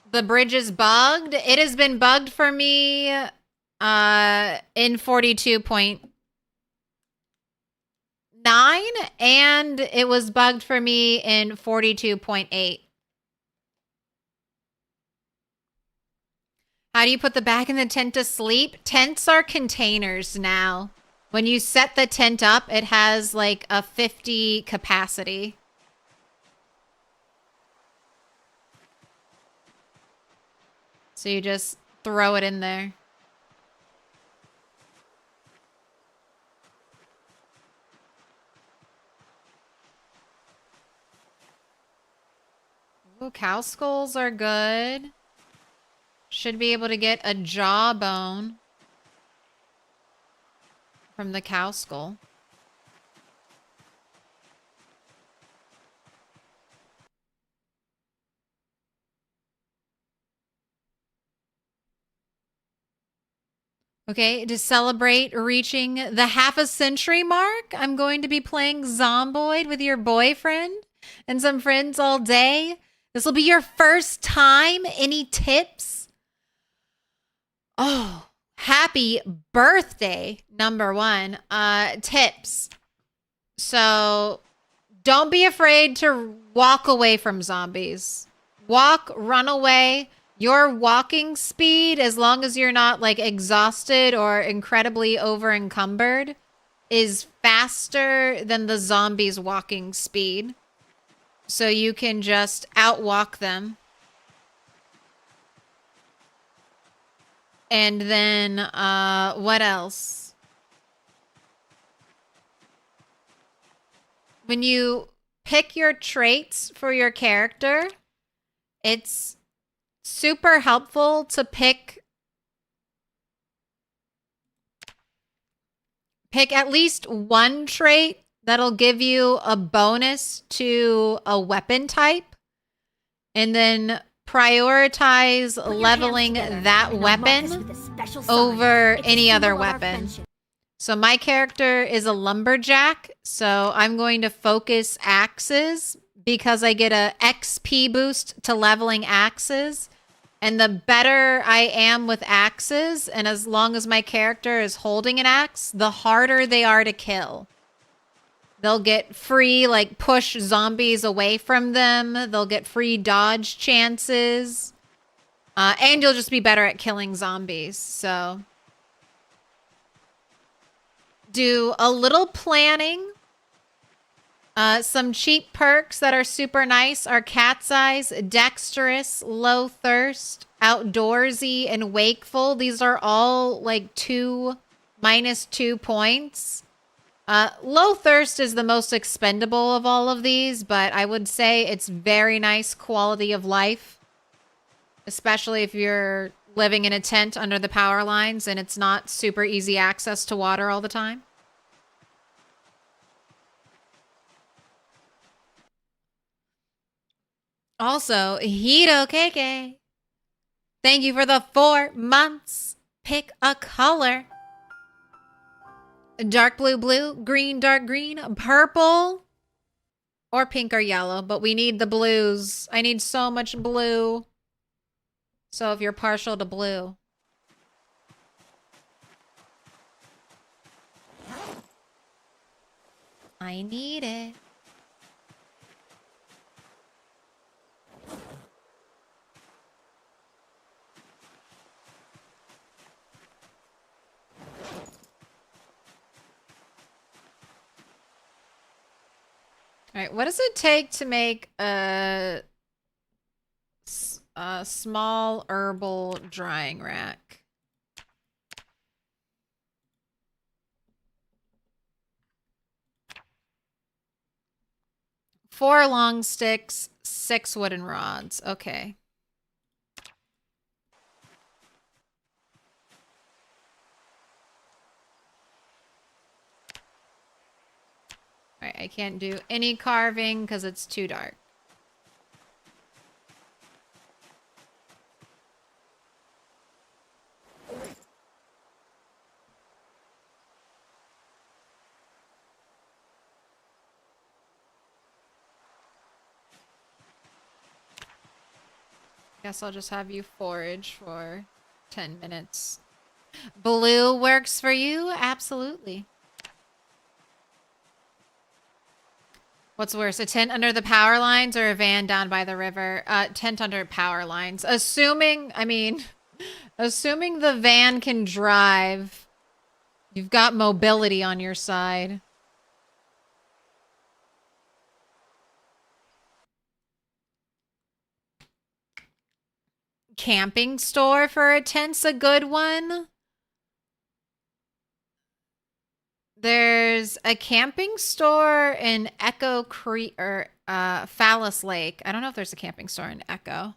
The bridge is bugged. It has been bugged for me in 42.9, and it was bugged for me in 42.8. How do you put the back in the tent to sleep? Tents are containers now. When you set the tent up, it has like a 50 capacity. So you just throw it in there. Ooh, cow skulls are good. Should be able to get a jawbone from the cow skull. Okay, to celebrate reaching the half a century mark, I'm going to be playing Zomboid with your boyfriend and some friends all day. This will be your first time. Any tips? Oh, happy birthday, number one. Tips. So don't be afraid to walk away from zombies. Walk, run away. Your walking speed, as long as you're not like exhausted or incredibly over encumbered, is faster than the zombies' walking speed. So you can just outwalk them. And then, what else? When you pick your traits for your character, it's super helpful to pick at least one trait that'll give you a bonus to a weapon type, and then prioritize leveling that weapon over any other weapon. So my character is a lumberjack, so I'm going to focus axes because I get a XP boost to leveling axes. And the better I am with axes, and as long as my character is holding an axe, the harder they are to kill. They'll get free, like, push zombies away from them. They'll get free dodge chances. And you'll just be better at killing zombies, so do a little planning. Some cheap perks that are super nice are Cat's Eyes, Dexterous, Low Thirst, Outdoorsy, and Wakeful. These are all like -2 points. Low Thirst is the most expendable of all of these, but I would say it's very nice quality of life, especially if you're living in a tent under the power lines and it's not super easy access to water all the time. Also, Hito Keke, thank you for the 4 months. Pick a color. Dark blue, blue, green, dark green, purple, or pink or yellow, but we need the blues. I need so much blue. So if you're partial to blue. I need it. All right, what does it take to make a small herbal drying rack? 4 long sticks, 6 wooden rods. Okay. All right, I can't do any carving because it's too dark. Guess I'll just have you forage for 10 minutes. Blue works for you? Absolutely. What's worse, a tent under the power lines or a van down by the river? Tent under power lines. Assuming the van can drive, you've got mobility on your side. Camping store for a tent's a good one. There's a camping store in Echo Creek or Phallus Lake. I don't know if there's a camping store in Echo.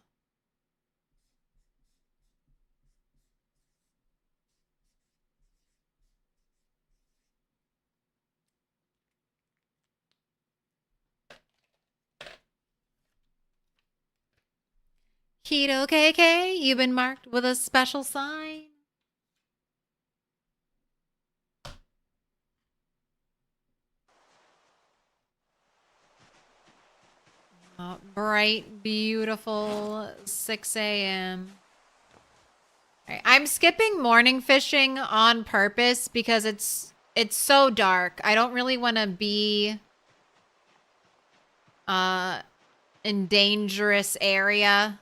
Keto KK, you've been marked with a special sign. Oh, bright, beautiful 6 a.m. Right, I'm skipping morning fishing on purpose because it's so dark. I don't really want to be in dangerous area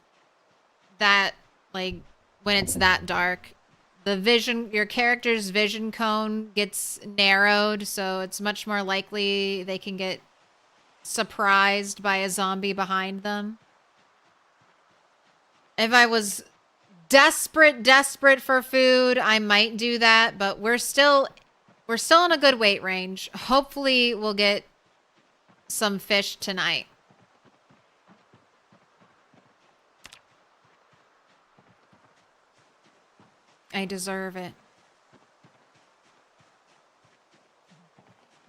that, like, when it's that dark. Your character's vision cone gets narrowed, so it's much more likely they can get surprised by a zombie behind them. If I was desperate for food, I might do that, but we're still in a good weight range. Hopefully we'll get some fish tonight. I deserve it.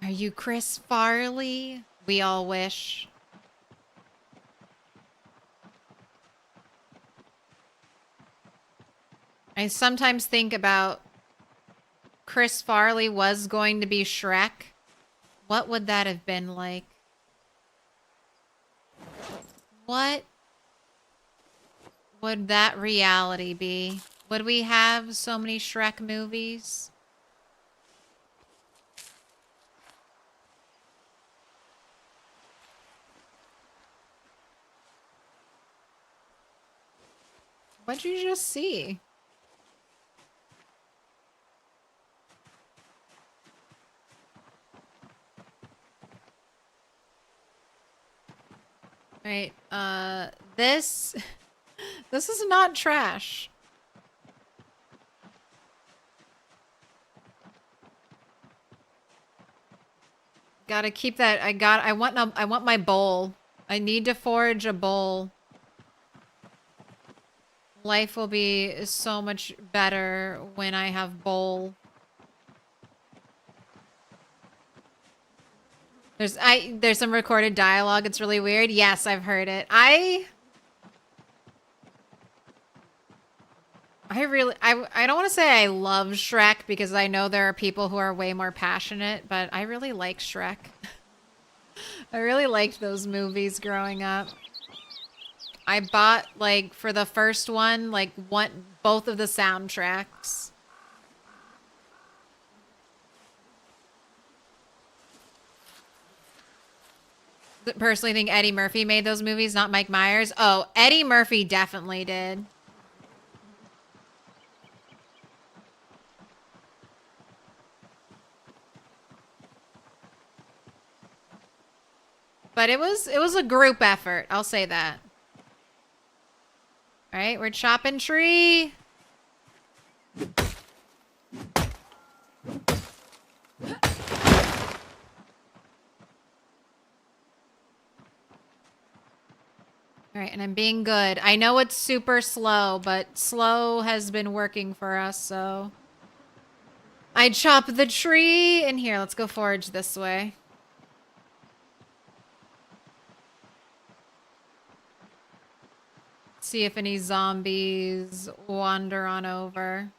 Are you Chris Farley? We all wish. I sometimes think about Chris Farley was going to be Shrek. What would that have been like? What would that reality be? Would we have so many Shrek movies? What'd you just see? Right, this is not trash. Gotta keep that. I want my bowl. I need to forage a bowl. Life will be so much better when I have bowl. There's some recorded dialogue. It's really weird. Yes, I've heard it. I don't want to say I love Shrek because I know there are people who are way more passionate, but I really like Shrek. I really liked those movies growing up. I bought, like, for the first one, like, both of the soundtracks. Personally think Eddie Murphy made those movies, not Mike Myers. Oh, Eddie Murphy definitely did. But it was a group effort, I'll say that. All right, we're chopping tree. All right, and I'm being good. I know it's super slow, but slow has been working for us, so. I chop the tree. And here, let's go forage this way. See if any zombies wander on over.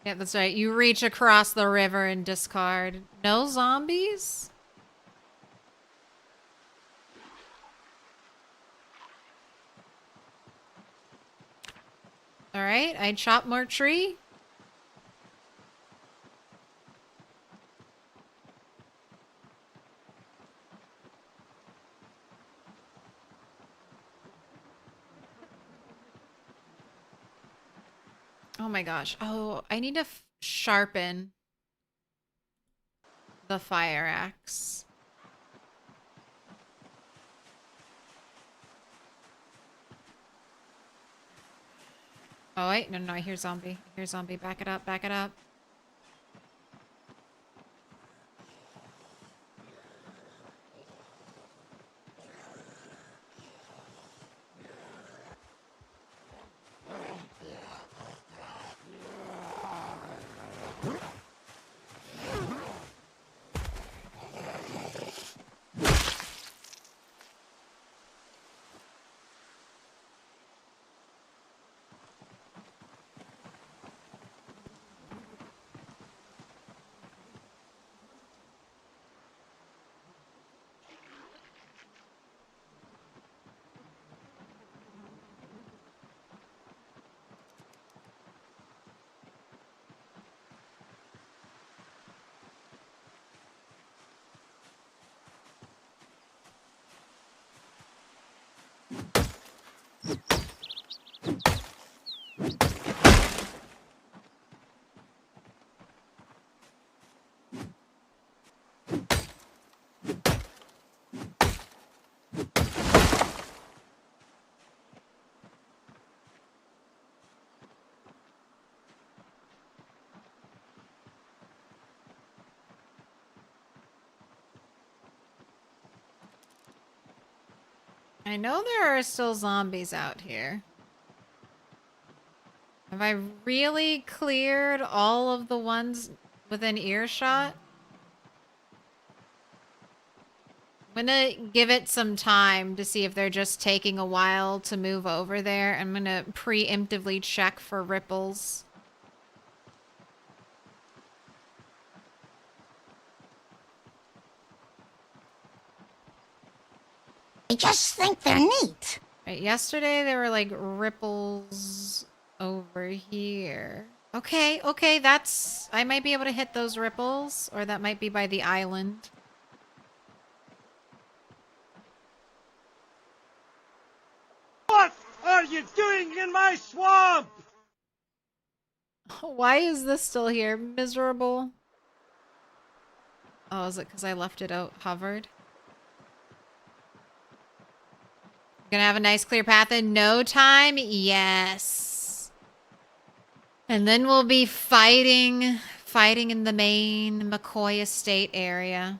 Yeah, that's right. You reach across the river and discard. No zombies? Alright, I chop more tree. Oh my gosh. Oh, I need to sharpen the fire axe. Oh wait, no, I hear zombie. I hear zombie. Back it up, back it up. I know there are still zombies out here. Have I really cleared all of the ones within earshot? I'm gonna give it some time to see if they're just taking a while to move over there. I'm gonna preemptively check for ripples. I just think they're neat. Right, yesterday there were like ripples over here. Okay, okay, that's... I might be able to hit those ripples, or that might be by the island. What are you doing in my swamp? Why is this still here? Miserable. Oh, is it because I left it out hovered? Gonna have a nice clear path in no time? Yes. And then we'll be fighting in the main McCoy estate area.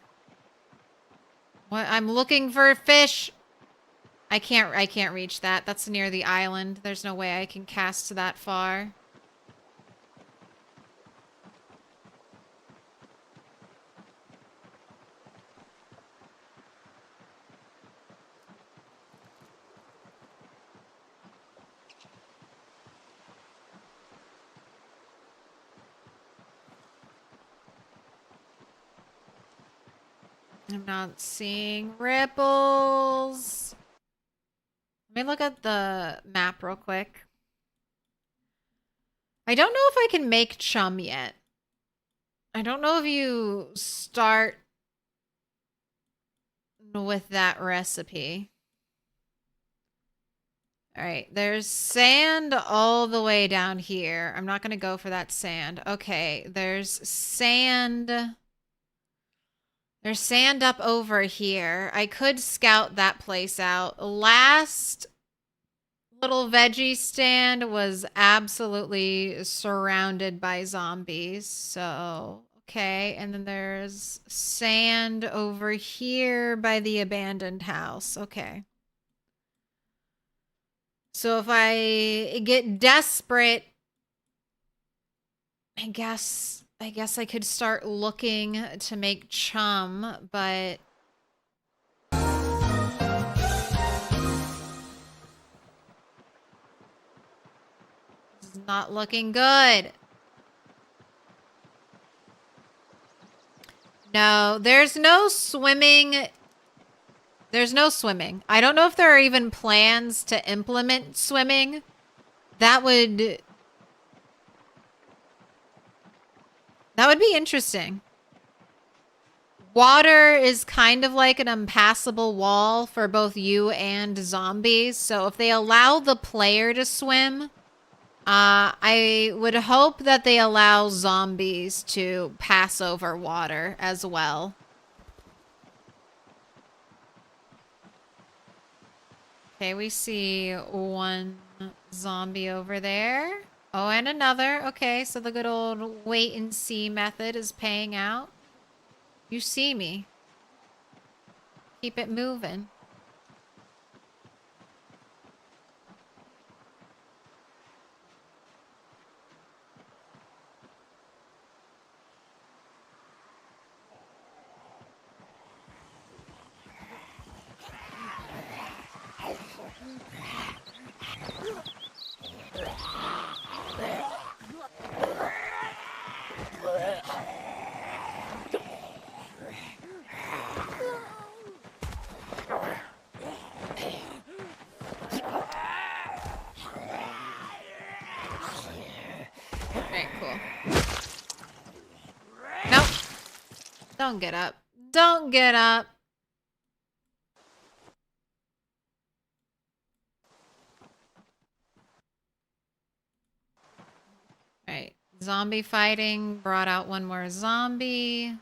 What? I'm looking for fish. I can't reach that. That's near the island. There's no way I can cast that far. I'm not seeing ripples. Let me look at the map real quick. I don't know if I can make chum yet. I don't know if you start with that recipe. All right, there's sand all the way down here. I'm not going to go for that sand. Okay, there's sand. There's sand up over here. I could scout that place out. Last little veggie stand was absolutely surrounded by zombies. So, okay. And then there's sand over here by the abandoned house. Okay. So if I get desperate, I guess I could start looking to make chum, but it's not looking good. No, there's no swimming. There's no swimming. I don't know if there are even plans to implement swimming. That would be interesting. Water is kind of like an impassable wall for both you and zombies. So if they allow the player to swim, I would hope that they allow zombies to pass over water as well. Okay, we see one zombie over there. Oh, and another. Okay, so the good old wait and see method is paying out. You see me. Keep it moving. Very cool. Nope. Don't get up. Don't get up. Alright. Zombie fighting. Brought out one more zombie.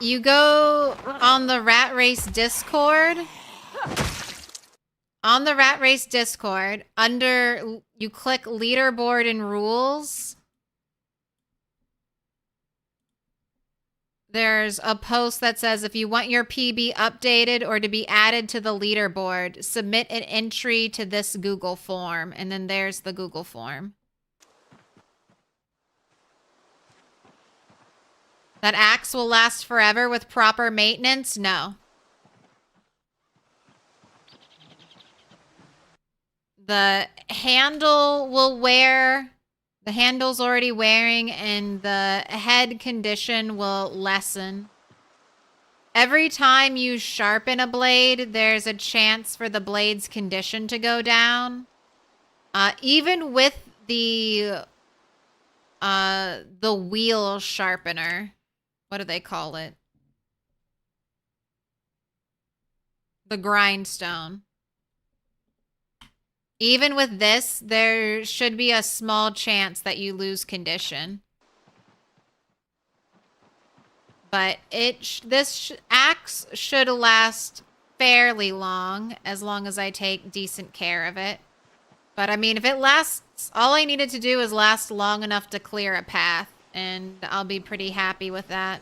You go on the Rat Race Discord. On the Rat Race Discord, you click leaderboard and rules. There's a post that says if you want your PB updated or to be added to the leaderboard, submit an entry to this Google form. And then there's the Google form. That axe will last forever with proper maintenance? No. The handle will wear, the handle's already wearing, and the head condition will lessen. Every time you sharpen a blade, there's a chance for the blade's condition to go down. Even with the wheel sharpener. What do they call it? The grindstone. Even with this, there should be a small chance that you lose condition. But this axe should last fairly long as I take decent care of it. But I mean, if it lasts, all I needed to do is last long enough to clear a path, and I'll be pretty happy with that.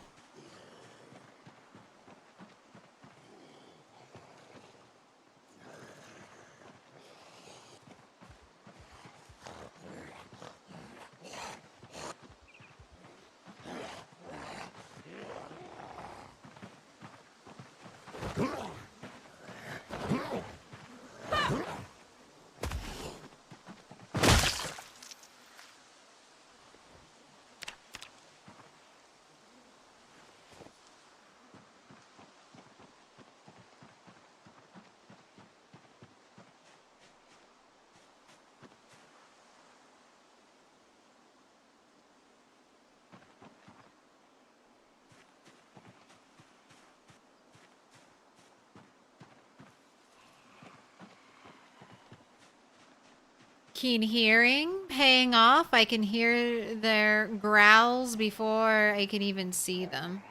Keen hearing paying off. I can hear their growls before I can even see them.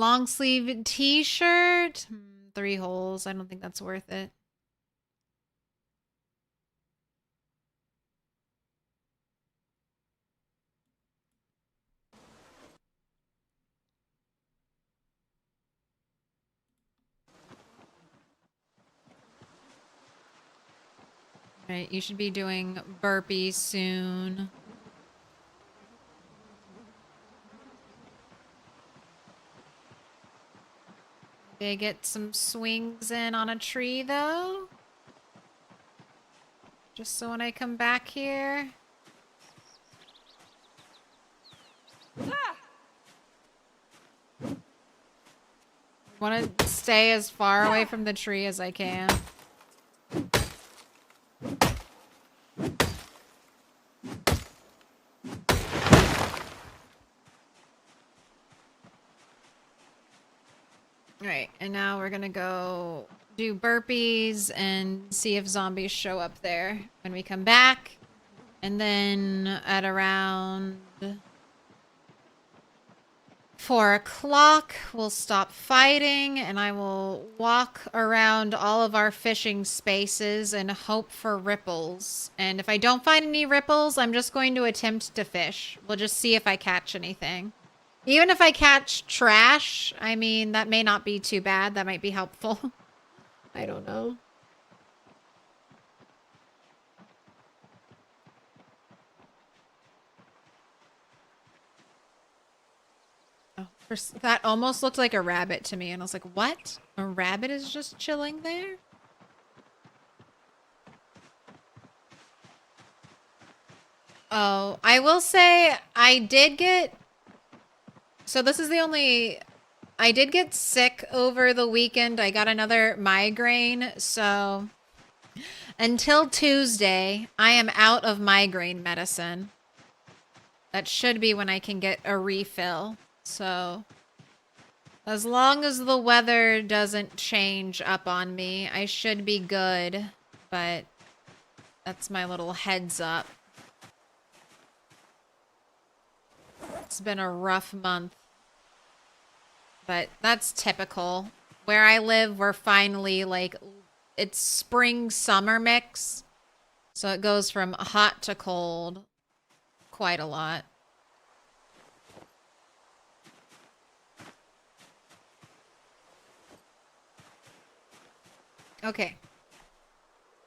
Long sleeve t-shirt. 3 holes. I don't think that's worth it. Right, you should be doing burpees soon. Did I get some swings in on a tree, though? Just so when I come back here... Want to stay as far away from the tree as I can. Alright, and now we're gonna go do burpees and see if zombies show up there when we come back. And then at around 4 o'clock, we'll stop fighting and I will walk around all of our fishing spaces and hope for ripples. And if I don't find any ripples, I'm just going to attempt to fish. We'll just see if I catch anything. Even if I catch trash, I mean, that may not be too bad. That might be helpful. I don't know. Oh, that almost looked like a rabbit to me. And I was like, what? A rabbit is just chilling there? Oh, I will say I did get... So this is the only... I did get sick over the weekend. I got another migraine, so... Until Tuesday, I am out of migraine medicine. That should be when I can get a refill. So... As long as the weather doesn't change up on me, I should be good. But... That's my little heads up. It's been a rough month. But that's typical. Where I live, we're finally like, it's spring-summer mix. So it goes from hot to cold quite a lot. Okay.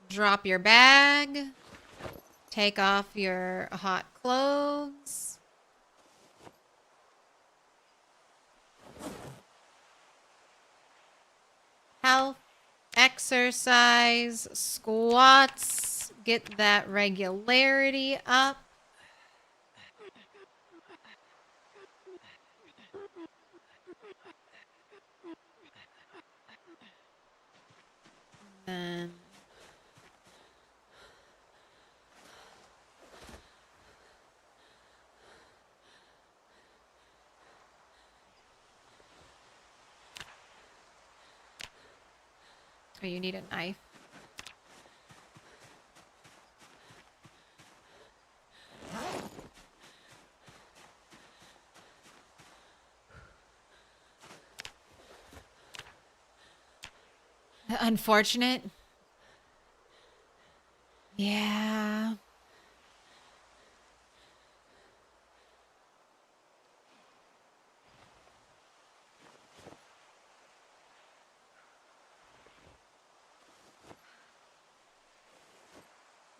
Drop your bag. Take off your hot clothes. Health, exercise, squats, get that regularity up. And oh, you need a knife. Unfortunate. Yeah.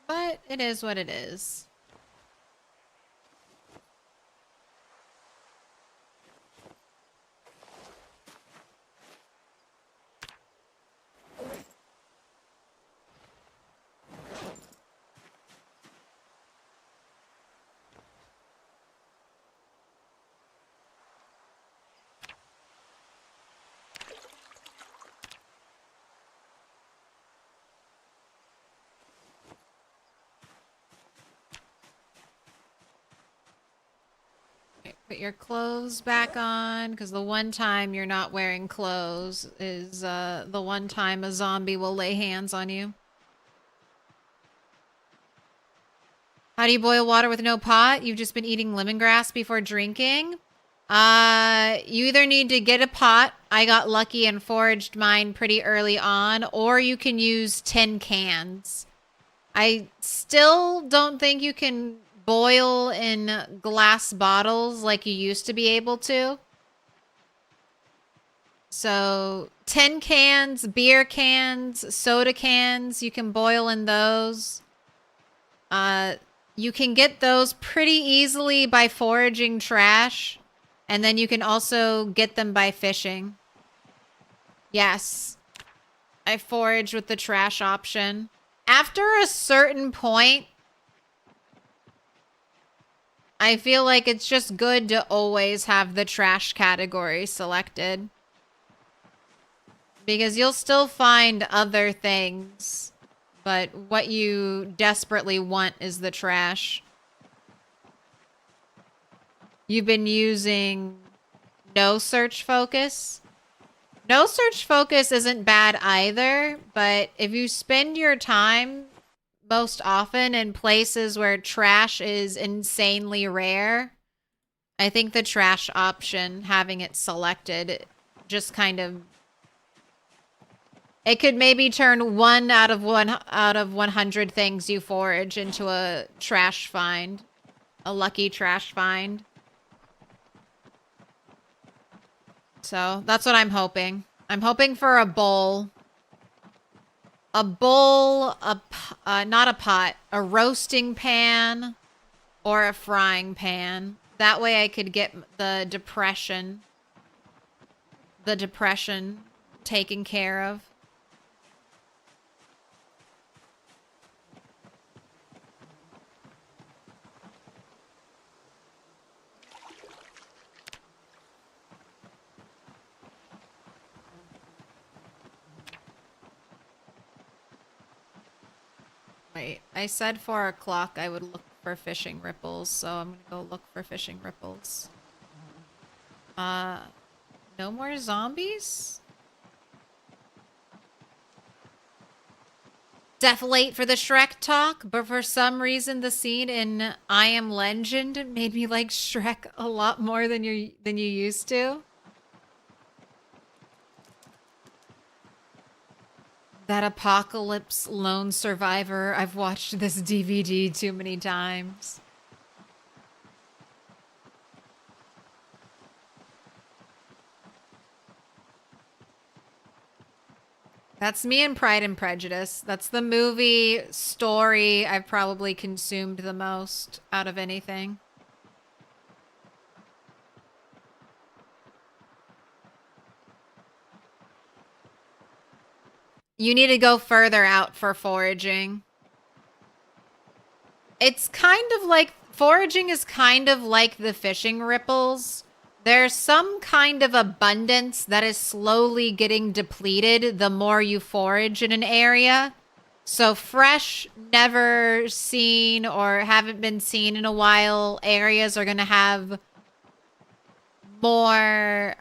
But it is what it is. Put your clothes back on, because the one time you're not wearing clothes is the one time a zombie will lay hands on you. How do you boil water with no pot? You've just been eating lemongrass before drinking? You either need to get a pot. I got lucky and foraged mine pretty early on, or you can use tin cans. I still don't think you can boil in glass bottles like you used to be able to. So, tin cans, beer cans, soda cans, you can boil in those. You can get those pretty easily by foraging trash. And then you can also get them by fishing. Yes. I forage with the trash option. After a certain point, I feel like it's just good to always have the trash category selected. Because you'll still find other things. But what you desperately want is the trash. You've been using no search focus. No search focus isn't bad either, but if you spend your time most often in places where trash is insanely rare, I think the trash option, having it selected, just kind of... It could maybe turn 1 out of 100 things you forage into a trash find. A lucky trash find. So, that's what I'm hoping. I'm hoping for a bowl. A bowl, not a pot, a roasting pan or a frying pan. That way I could get the depression taken care of. Wait, I said 4 o'clock I would look for fishing ripples, so I'm gonna go look for fishing ripples. No more zombies? Def late for the Shrek talk, but for some reason the scene in I Am Legend made me like Shrek a lot more than you used to. That apocalypse lone survivor. I've watched this DVD too many times. That's me in Pride and Prejudice. That's the movie story I've probably consumed the most out of anything. You need to go further out for foraging. It's kind of like... Foraging is kind of like the fishing ripples. There's some kind of abundance that is slowly getting depleted the more you forage in an area. So fresh, never seen, or haven't been seen in a while areas are going to have more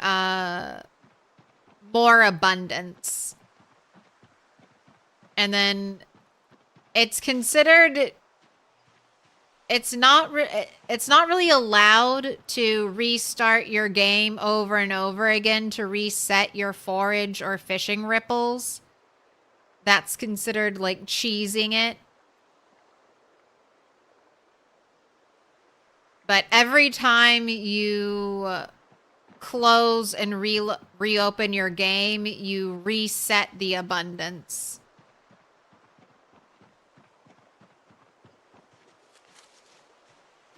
abundance. And then it's considered... It's not really allowed to restart your game over and over again to reset your forage or fishing ripples. That's considered like cheesing it. But every time you close and reopen your game, you reset the abundance.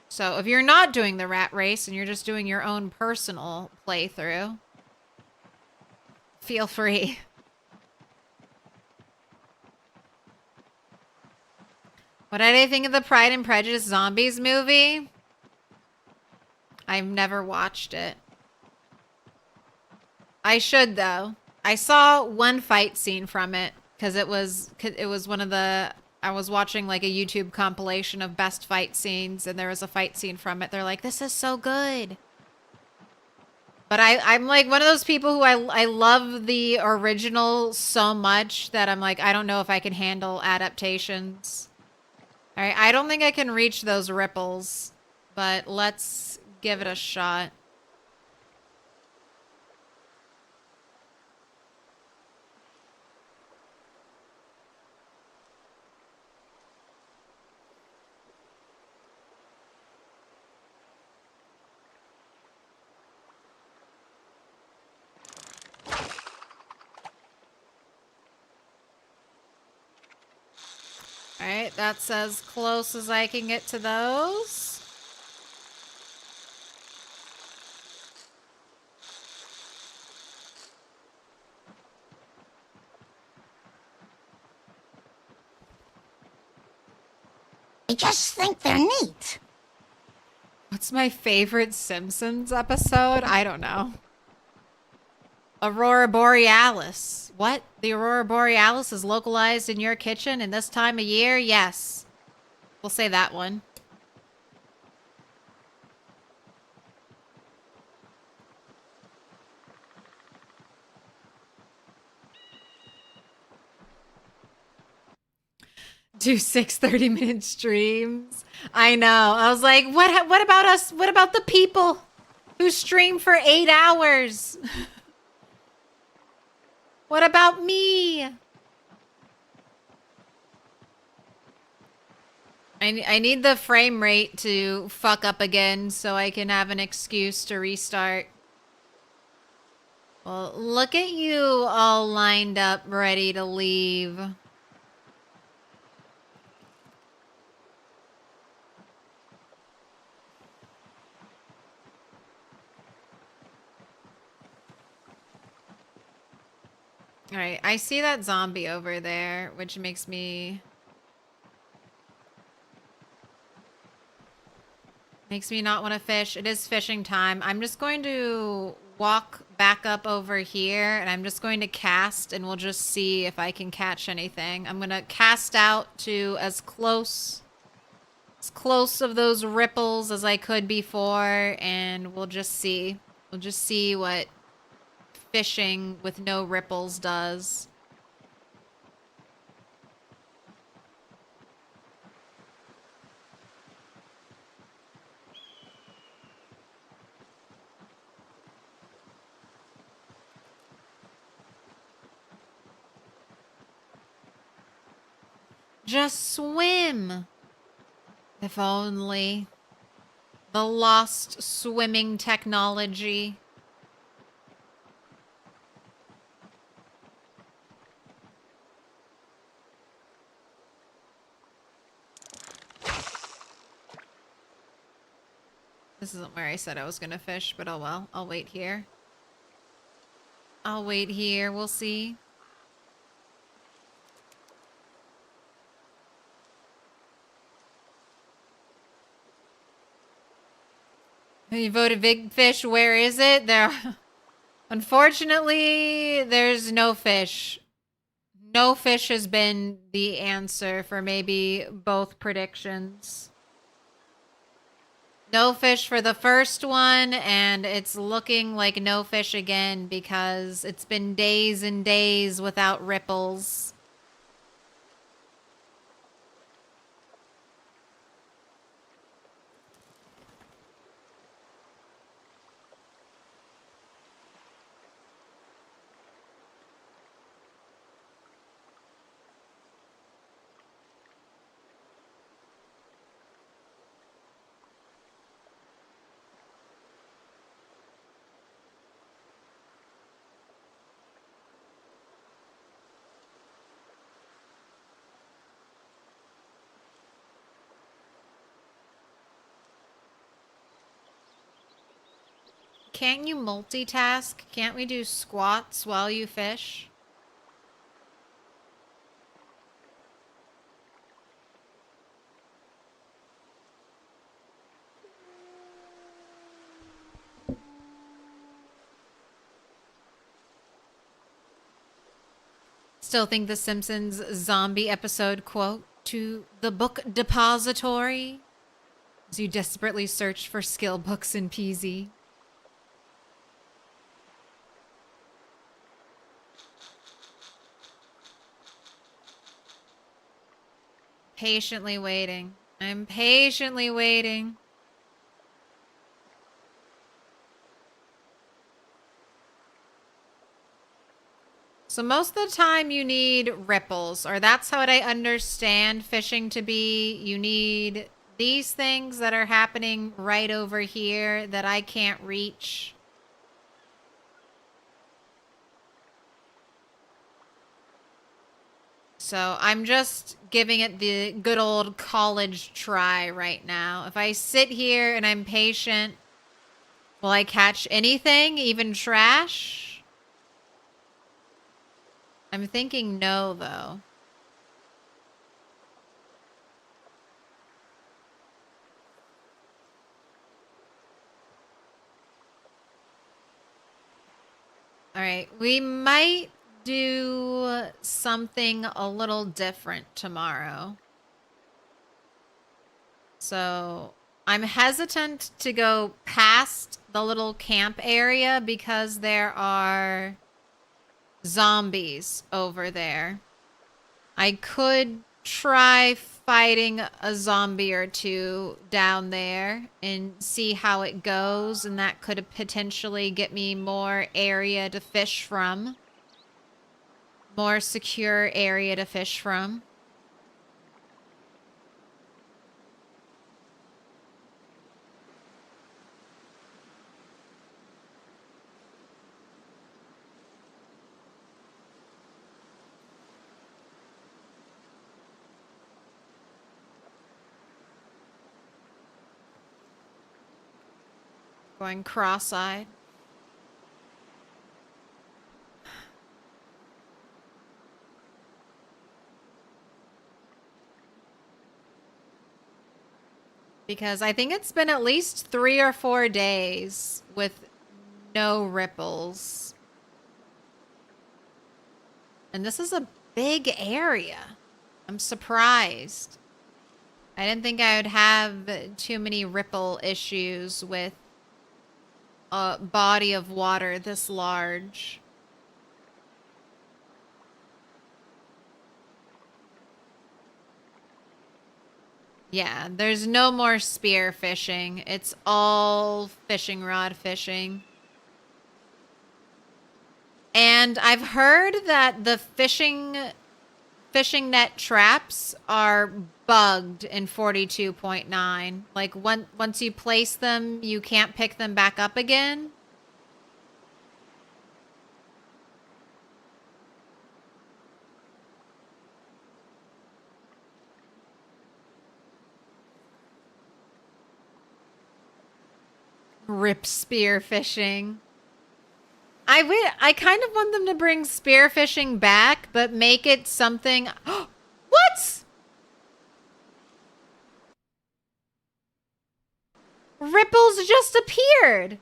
So if you're not doing the rat race and you're just doing your own personal playthrough, feel free. What did I think of the Pride and Prejudice Zombies movie? I've never watched it. I should though. I saw one fight scene from it because it was one of the... I was watching like a YouTube compilation of best fight scenes and there was a fight scene from it. They're like, this is so good. But I'm like one of those people who I love the original so much that I'm like, I don't know if I can handle adaptations. All right, I don't think I can reach those ripples, but let's give it a shot. Alright, that's as close as I can get to those. I just think they're neat. What's my favorite Simpsons episode? I don't know. Aurora Borealis. What? The Aurora Borealis is localized in your kitchen in this time of year? Yes. We'll say that one. Do 6 30-minute streams. I know. I was like, what about us? What about the people who stream for 8 hours? What about me? I need the frame rate to fuck up again so I can have an excuse to restart. Well, look at you all lined up, ready to leave. Alright, I see that zombie over there, which makes me not want to fish. It is fishing time. I'm just going to walk back up over here, and I'm just going to cast, and we'll just see if I can catch anything. I'm going to cast out to as close of those ripples as I could before, and we'll just see. We'll just see what fishing with no ripples does. Just swim. If only. The lost swimming technology. This isn't where I said I was gonna fish, but oh well. I'll wait here. I'll wait here. We'll see. You voted big fish. Where is it? There. Unfortunately, there's no fish. No fish has been the answer for maybe both predictions. No fish for the first one, and it's looking like no fish again because it's been days and days without ripples. Can't you multitask? Can't we do squats while you fish? Still think the Simpsons zombie episode quote to the book depository as you desperately search for skill books in PZ. Patiently waiting. I'm patiently waiting. So most of the time you need ripples, or that's how I understand fishing to be. You need these things that are happening right over here that I can't reach. So I'm just giving it the good old college try right now. If I sit here and I'm patient, will I catch anything, even trash? I'm thinking no, though. All right, we might do something a little different tomorrow. So I'm hesitant to go past the little camp area because there are zombies over there. I could try fighting a zombie or two down there and see how it goes, and that could potentially get me more area to fish from. More secure area to fish from. Going cross-eyed. Because I think it's been at least 3 or 4 days with no ripples. And this is a big area. I'm surprised. I didn't think I would have too many ripple issues with a body of water this large. Yeah, there's no more spear fishing. It's all fishing rod fishing. And I've heard that the fishing net traps are bugged in 42.9. Like once you place them, you can't pick them back up again. Rip spear fishing. I kind of want them to bring spearfishing back, but make it something. What? Ripples just appeared.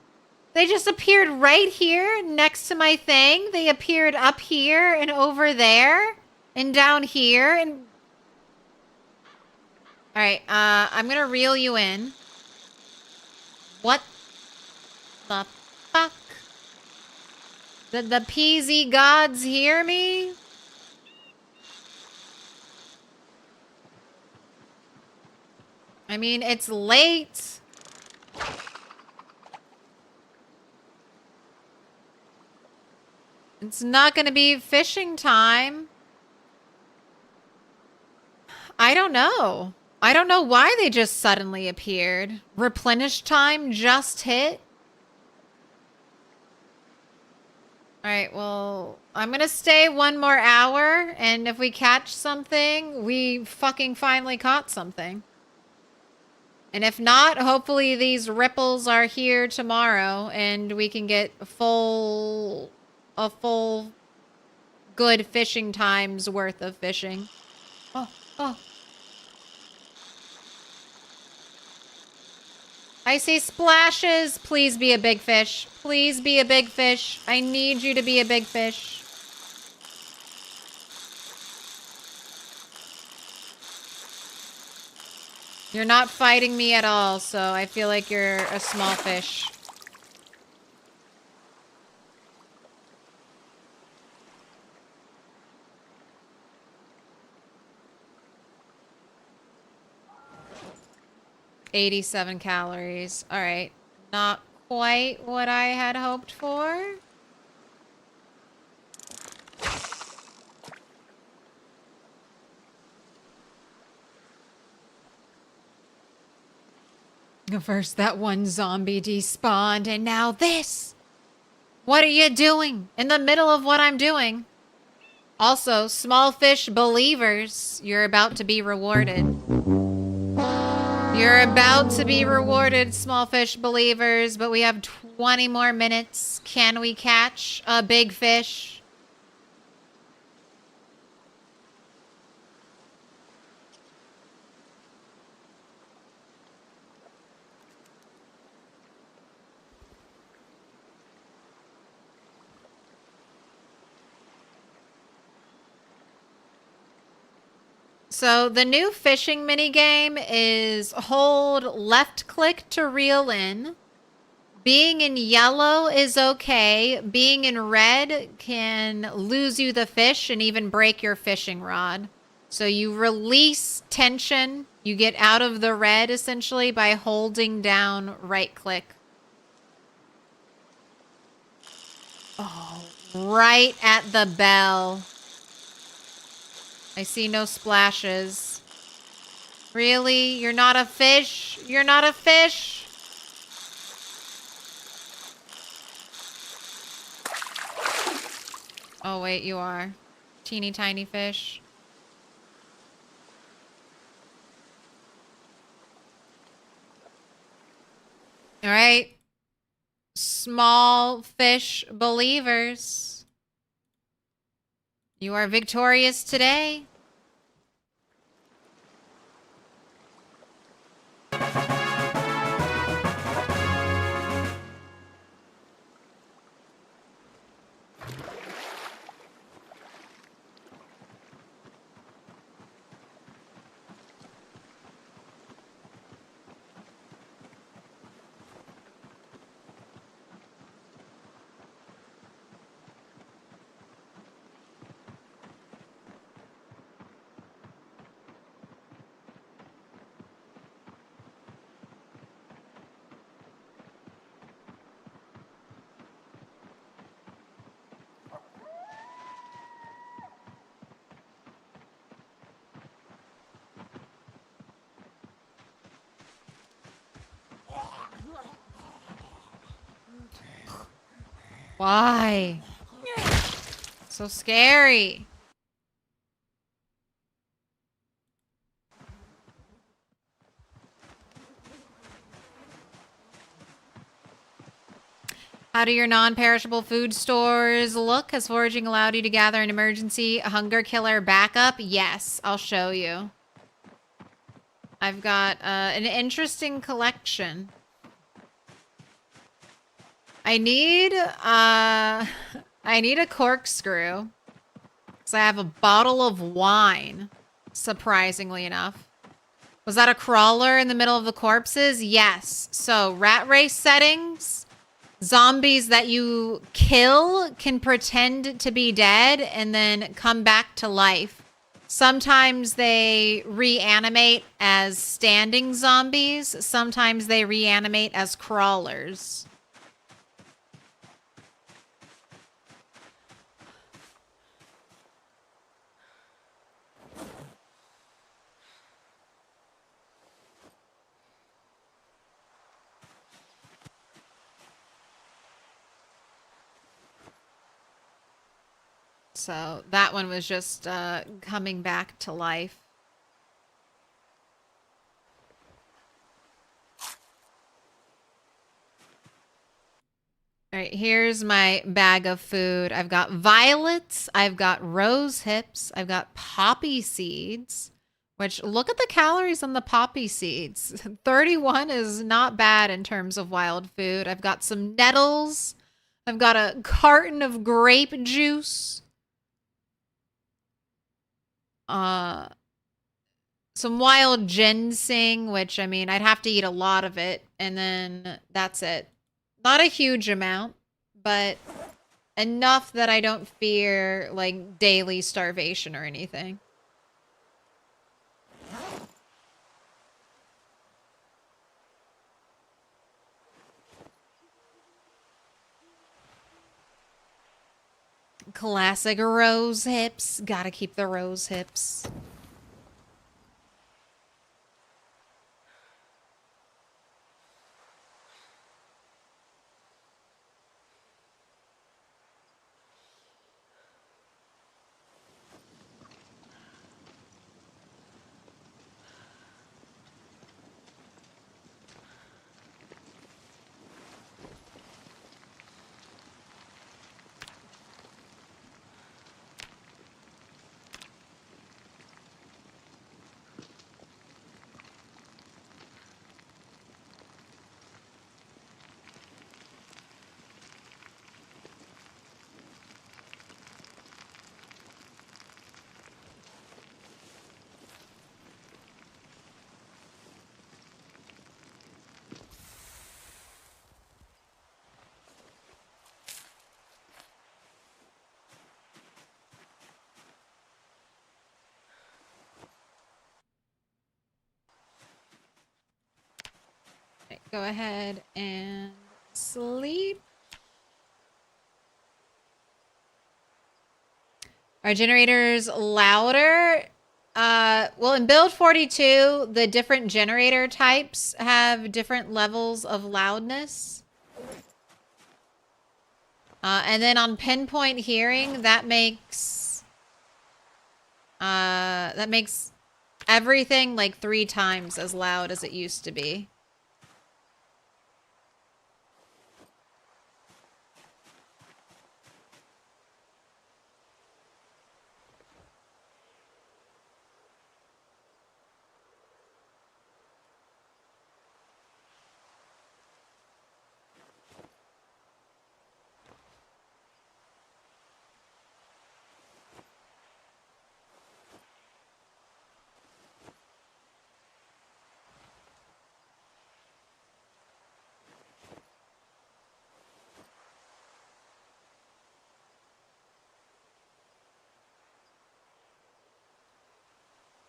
They just appeared right here next to my thing. They appeared up here and over there and down here. And all right, I'm gonna reel you in. What the fuck? Did the PZ gods hear me? I mean, it's late. It's not going to be fishing time. I don't know. I don't know why they just suddenly appeared. Replenish time just hit. All right, well, I'm going to stay 1 more hour, and if we catch something, we fucking finally caught something. And if not, hopefully these ripples are here tomorrow, and we can get a full good fishing time's worth of fishing. Oh. I see splashes. Please be a big fish. Please be a big fish. I need you to be a big fish. You're not fighting me at all, so I feel like you're a small fish. $87 calories. All right. Not quite what I had hoped for. First, that one zombie despawned, and now this. What are you doing in the middle of what I'm doing? Also, small fish believers, you're about to be rewarded. You're about to be rewarded, small fish believers, but we have 20 more minutes. Can we catch a big fish? So the new fishing minigame is hold left click to reel in. Being in yellow is okay. Being in red can lose you the fish and even break your fishing rod. So you release tension. You get out of the red essentially by holding down right click. Oh, right at the bell. I see no splashes. Really? You're not a fish? You're not a fish? Oh, wait, you are. Teeny tiny fish. All right. Small fish believers. You are victorious today. Why? So scary. How do your non-perishable food stores look? Has foraging allowed you to gather an emergency hunger killer backup? Yes, I'll show you. I've got an interesting collection. I need a corkscrew. Because I have a bottle of wine, surprisingly enough. Was that a crawler in the middle of the corpses? Yes. So, rat race settings. Zombies that you kill can pretend to be dead and then come back to life. Sometimes they reanimate as standing zombies. Sometimes they reanimate as crawlers. So that one was just coming back to life. All right, here's my bag of food. I've got violets, I've got rose hips, I've got poppy seeds, which look at the calories on the poppy seeds. 31 is not bad in terms of wild food. I've got some nettles. I've got a carton of grape juice. Some wild ginseng, which, I mean, I'd have to eat a lot of it, and then that's it. Not a huge amount, but enough that I don't fear, like, daily starvation or anything. Classic rose hips. Gotta keep the rose hips. go ahead and sleep. Are generators louder? Well, in build 42, the different generator types have different levels of loudness. And then on pinpoint hearing, that makes everything like 3 times as loud as it used to be.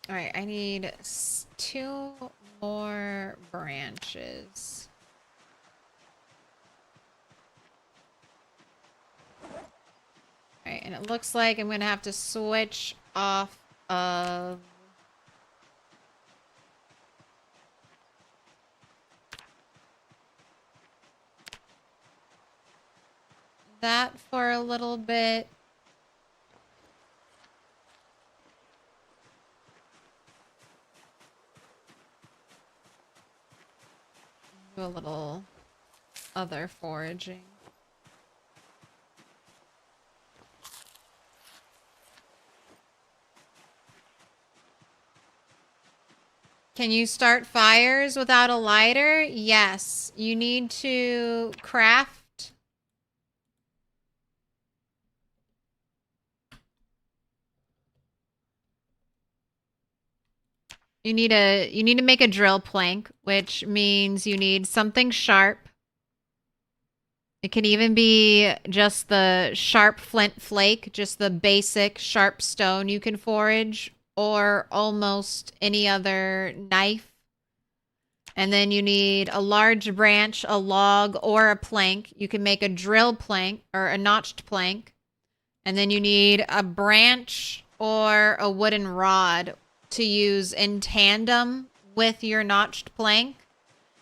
All right, I need 2 more branches. All right, and it looks like I'm going to have to switch off of that for a little bit. Do a little other foraging. Can you start fires without a lighter? Yes. You need to craft. You need to make a drill plank, which means you need something sharp. It can even be just the sharp flint flake, just the basic sharp stone you can forage, or almost any other knife. And then you need a large branch, a log, or a plank. You can make a drill plank or a notched plank. And then you need a branch or a wooden rod to use in tandem with your notched plank.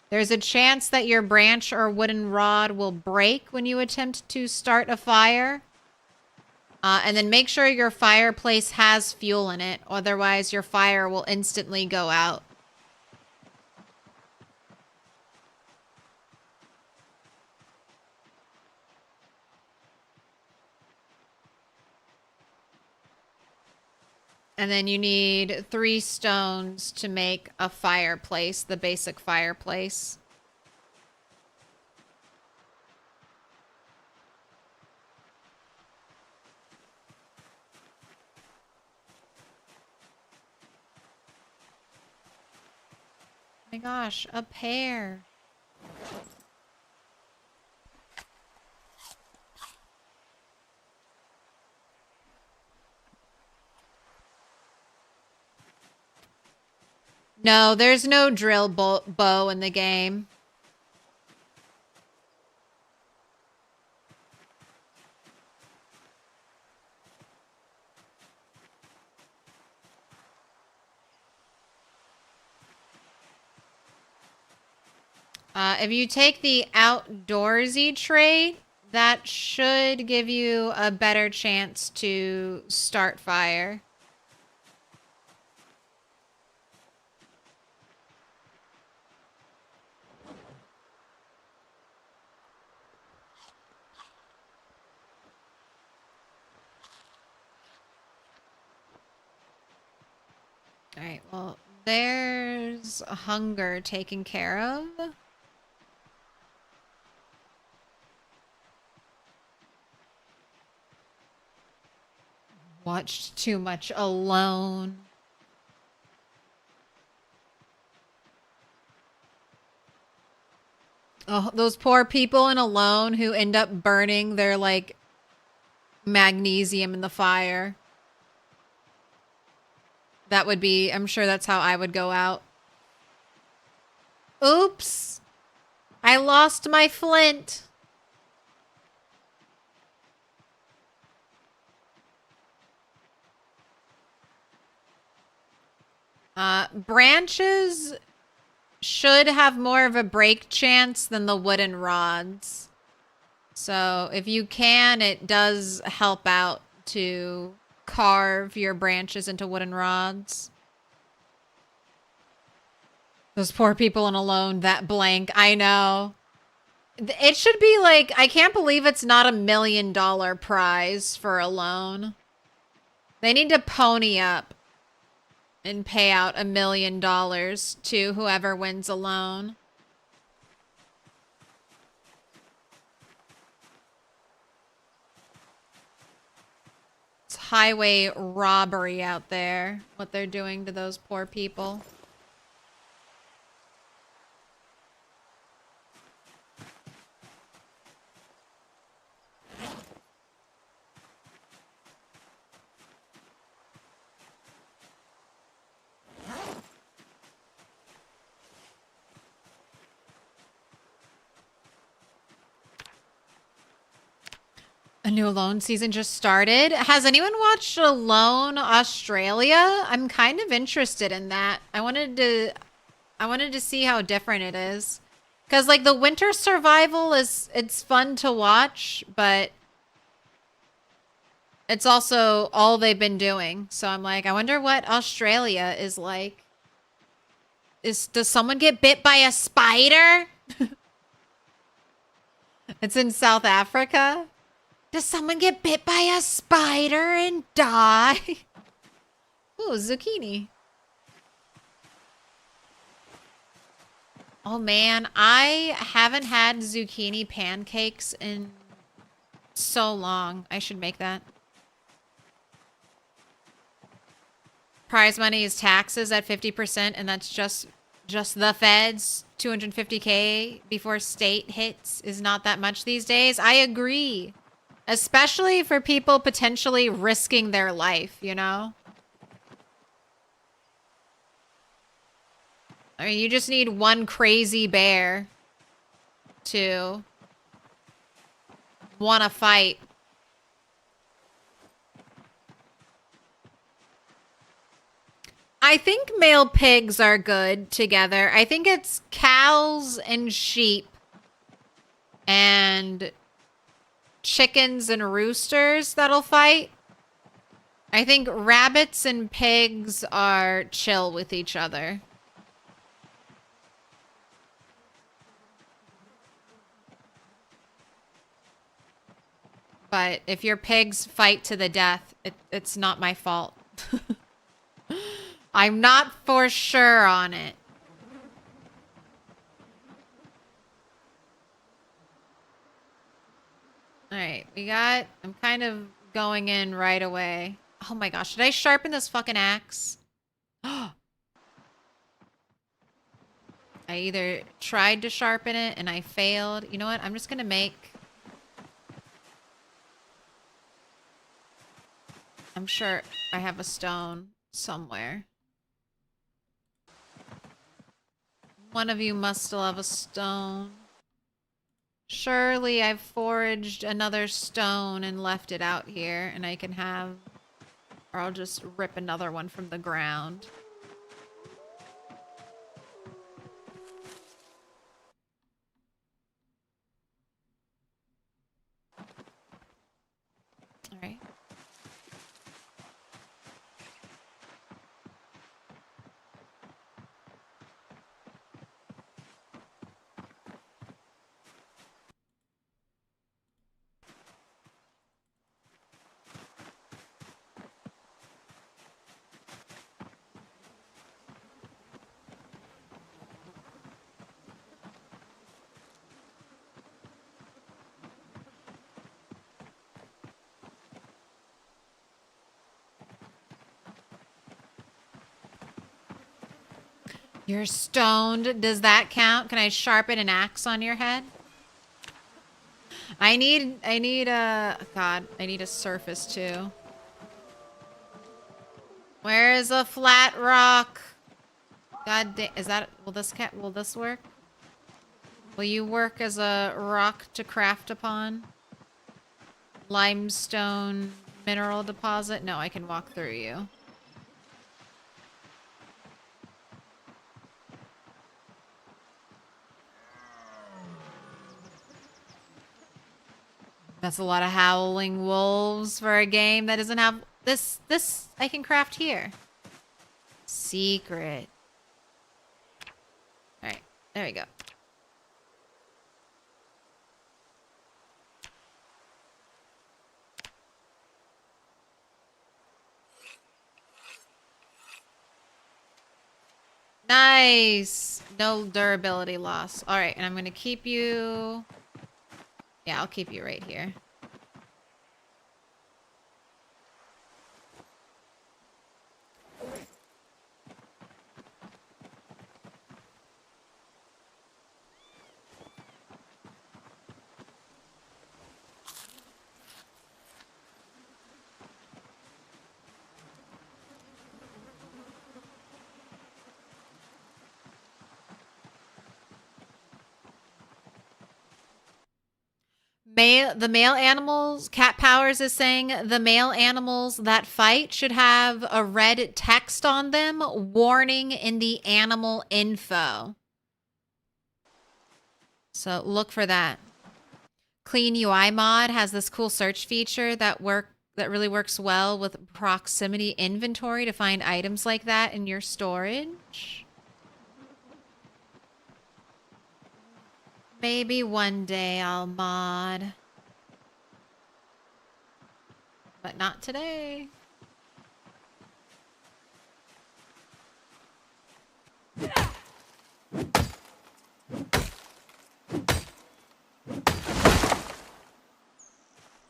There's a chance that your branch or wooden rod will break when you attempt to start a fire. And then make sure your fireplace has fuel in it. Otherwise, your fire will instantly go out. And then you need 3 stones to make a fireplace, the basic fireplace. Oh my gosh, a pear. No, there's no drill bow in the game. If you take the outdoorsy trait, that should give you a better chance to start fire. Alright, well, there's hunger taken care of. Watched too much Alone. Oh, those poor people in Alone who end up burning their, like, magnesium in the fire. That would be, I'm sure that's how I would go out. Oops. I lost my flint. Branches should have more of a break chance than the wooden rods. So if you can, it does help out to carve your branches into wooden rods. Those poor people in Alone, that blank, I know. It should be like, I can't believe it's not $1 million prize for Alone. They need to pony up and pay out $1 million to whoever wins Alone. It's highway robbery out there, what they're doing to those poor people. A new Alone season just started. Has anyone watched Alone Australia? I'm kind of interested in that. I wanted to see how different it is. Cuz like the winter survival it's fun to watch, but it's also all they've been doing. So I'm like, I wonder what Australia is like. Does someone get bit by a spider? It's in South Africa. Does someone get bit by a spider and die? Ooh, zucchini. Oh man, I haven't had zucchini pancakes in so long. I should make that. Prize money is taxes at 50%, and that's just the feds. 250K before state hits is not that much these days. I agree. Especially for people potentially risking their life, you know? I mean, you just need one crazy bear to want to fight. I think male pigs are good together. I think it's cows and sheep and chickens and roosters that'll fight. I think rabbits and pigs are chill with each other. But if your pigs fight to the death, it's not my fault. I'm not for sure on it. Alright, I'm kind of going in right away. Oh my gosh, should I sharpen this fucking axe? I either tried to sharpen it and I failed. You know what? I'm just gonna make... I'm sure I have a stone somewhere. One of you must still have a stone. Surely I've foraged another stone and left it out here, and I can have... Or I'll just rip another one from the ground. Alright. You're stoned. Does that count? Can I sharpen an axe on your head? I need a surface too. Where is a flat rock? God damn, will this work? Will you work as a rock to craft upon? Limestone mineral deposit? No, I can walk through you. That's a lot of howling wolves for a game that doesn't have this. This I can craft here. Secret. All right, there we go. Nice. No durability loss. All right, and I'm going to keep you... Yeah, I'll keep you right here. The male animals, Cat Powers is saying the male animals that fight should have a red text on them, warning in the animal info. So look for that. Clean UI mod has this cool search feature that really works well with proximity inventory to find items like that in your storage. Maybe one day I'll mod. But not today.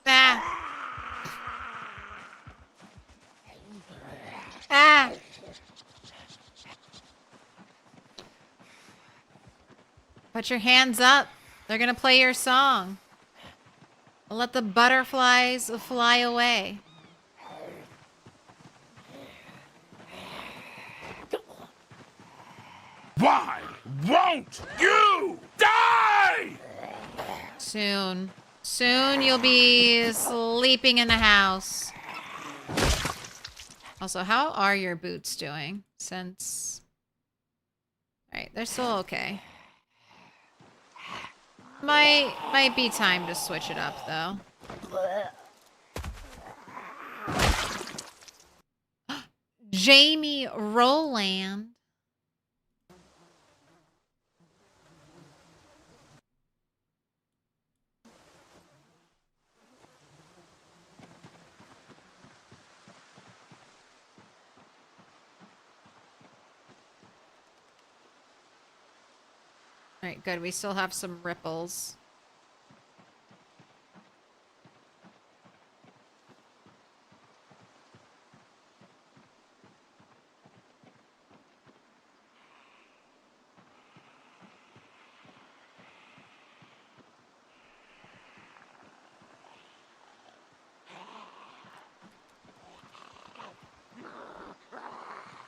Ah. Ah. Put your hands up. They're gonna play your song. Let the butterflies fly away. Why won't you die? Soon. Soon you'll be sleeping in the house. Also, how are your boots doing? Since... Alright, they're still okay. Might be time to switch it up, though. Jamie Rowland. Alright, good. We still have some ripples.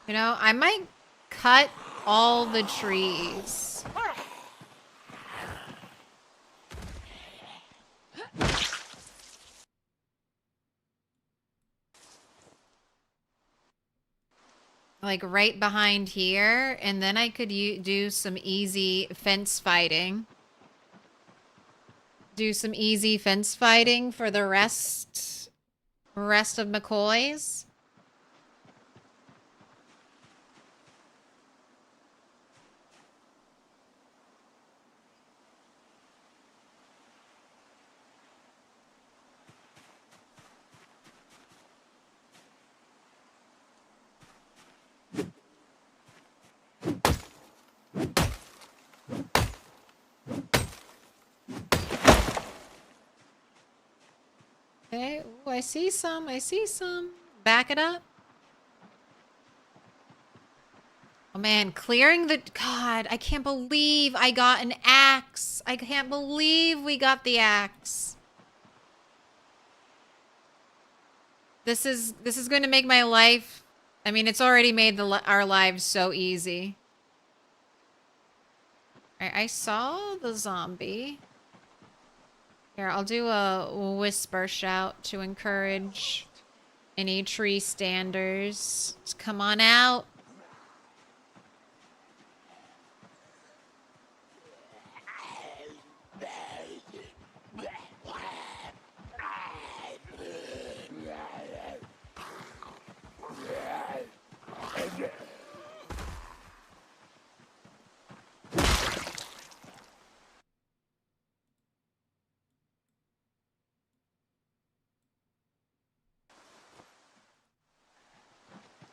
You know, I might cut all the trees. Like right behind here, and then I could do some easy fence fighting. Do some easy fence fighting for the rest of McCoys. Okay, ooh, I see some, I see some. Back it up. Oh man, clearing the... God, I can't believe I got an axe. I can't believe we got the axe. This is going to make my life... I mean, it's already made our lives so easy. I saw the zombie. Here, I'll do a whisper shout to encourage any tree standers. Just come on out.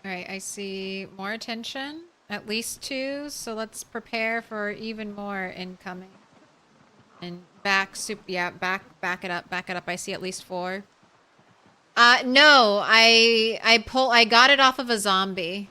Alright, I see more attention. At least 2, so let's prepare for even more incoming. And back it up, back it up. I see at least 4. No, I got it off of a zombie.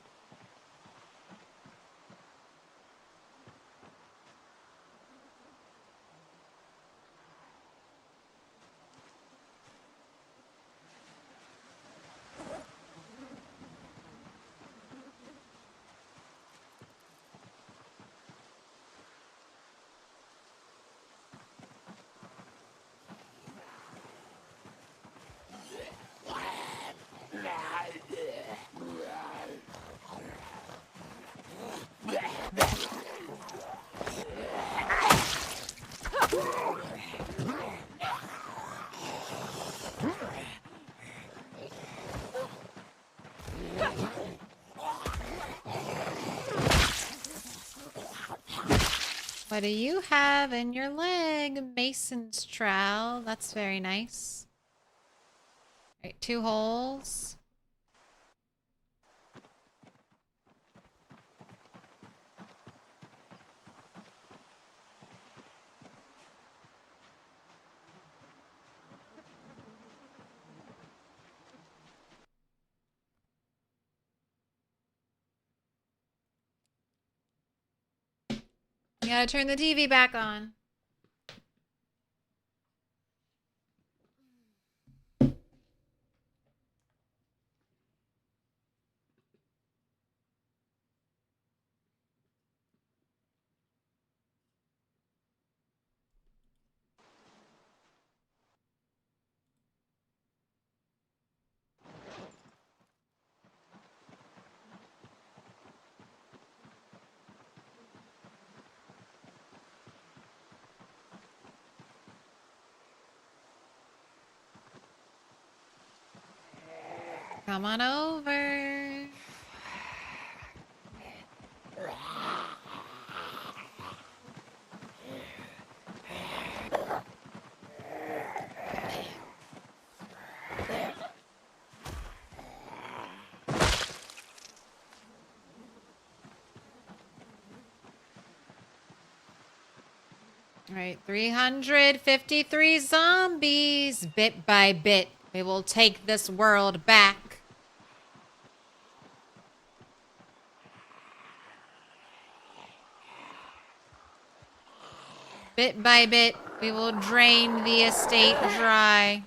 What do you have in your leg? Mason's trowel. That's very nice. All right, 2 holes. You gotta turn the TV back on. Come on over. All right, 353 zombies. Bit by bit, we will take this world back. Bit by bit, we will drain the estate dry.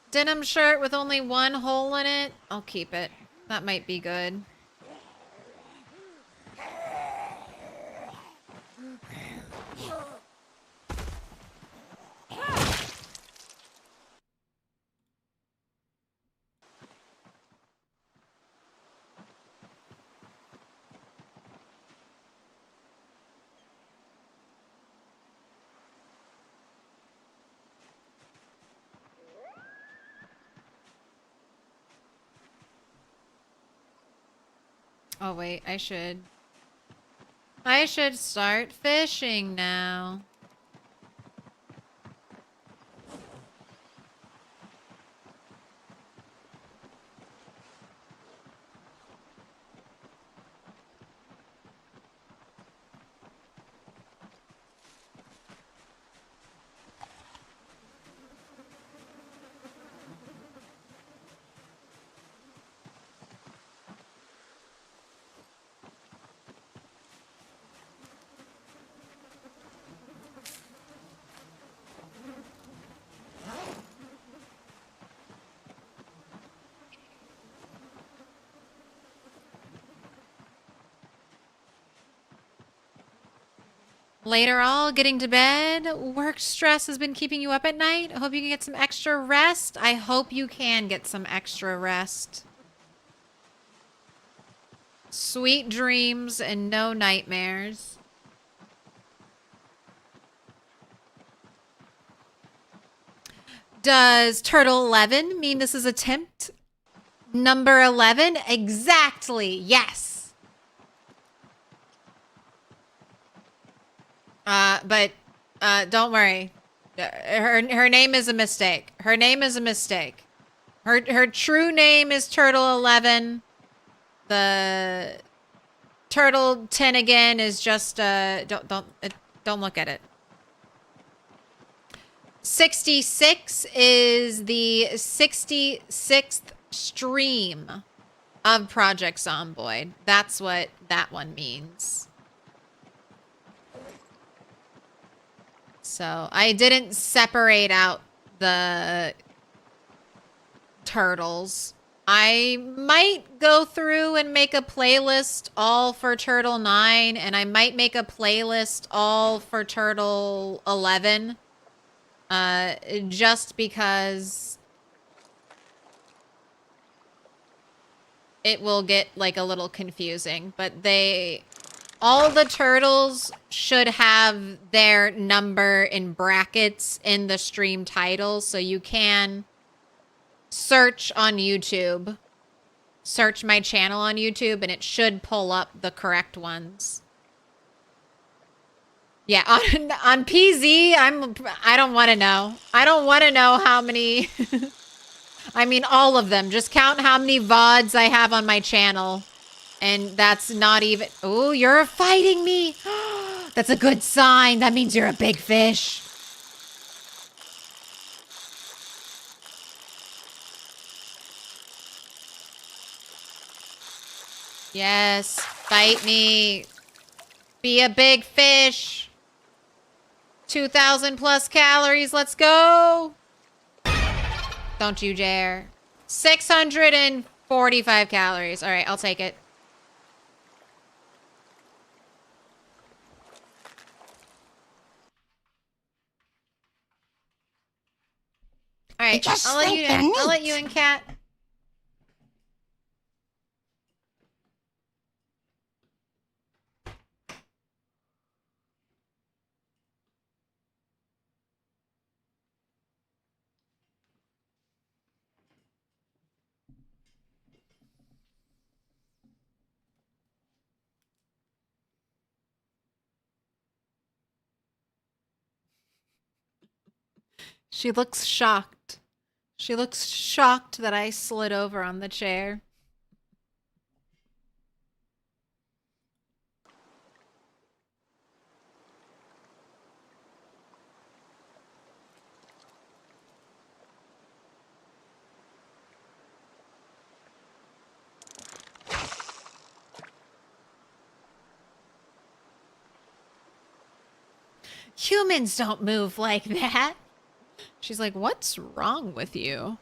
Denim shirt with only 1 hole in it. I'll keep it. That might be good. Oh wait, I should start fishing now. Later all, getting to bed. Work stress has been keeping you up at night. I hope you can get some extra rest. I hope you can get some extra rest. Sweet dreams and no nightmares. Does Turtle 11 mean this is attempt number 11? Exactly, yes. But don't worry. Her name is a mistake. Her name is a mistake. Her true name is Turtle 11. The Turtle 10 again is just don't look at it. 66 is the 66th stream of Project Zomboid. That's what that one means. So I didn't separate out the turtles. I might go through and make a playlist all for Turtle 9, and I might make a playlist all for Turtle 11. Just because it will get like a little confusing, but all the turtles should have their number in brackets in the stream title, so you can search on YouTube, search my channel on YouTube, and it should pull up the correct ones. Yeah, on PZ, I don't want to know. I don't want to know how many. I mean, all of them. Just count how many VODs I have on my channel. And that's not even. Oh, you're fighting me. That's a good sign. That means you're a big fish. Yes, fight me. Be a big fish. 2,000 plus calories. Let's go. Don't you dare. 645 calories. All right, I'll take it. All right, I'll let you in, Cat. She looks shocked. She looks shocked that I slid over on the chair. Humans don't move like that. She's like, what's wrong with you?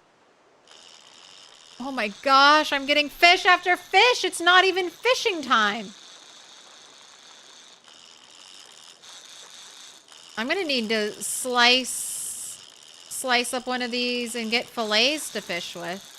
Oh my gosh, I'm getting fish after fish. It's not even fishing time. I'm gonna need to slice up one of these and get fillets to fish with.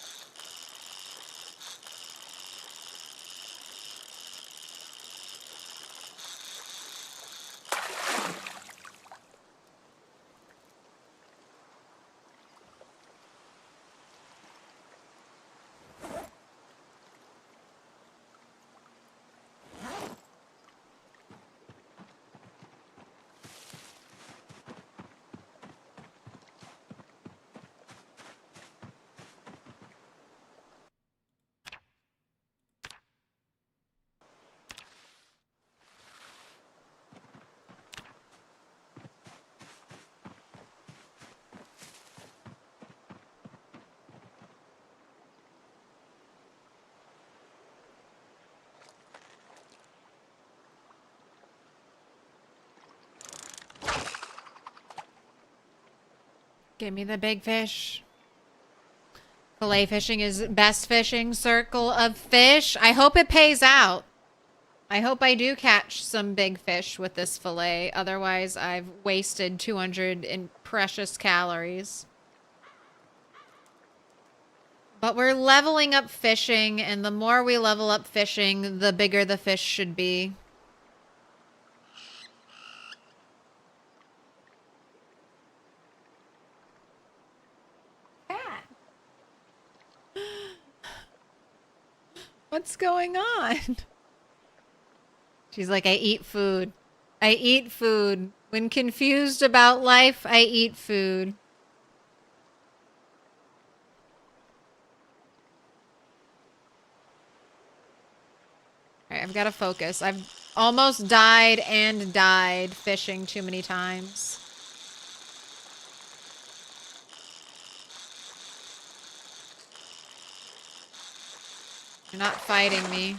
Give me the big fish. Fillet fishing is best fishing circle of fish. I hope it pays out. I hope I do catch some big fish with this fillet. Otherwise, I've wasted 200 in precious calories. But we're leveling up fishing, and the more we level up fishing, the bigger the fish should be. Cat. What's going on? She's like, I eat food. I eat food. When confused about life, I eat food. Alright, I've got to focus. I've almost died and died fishing too many times. You're not fighting me.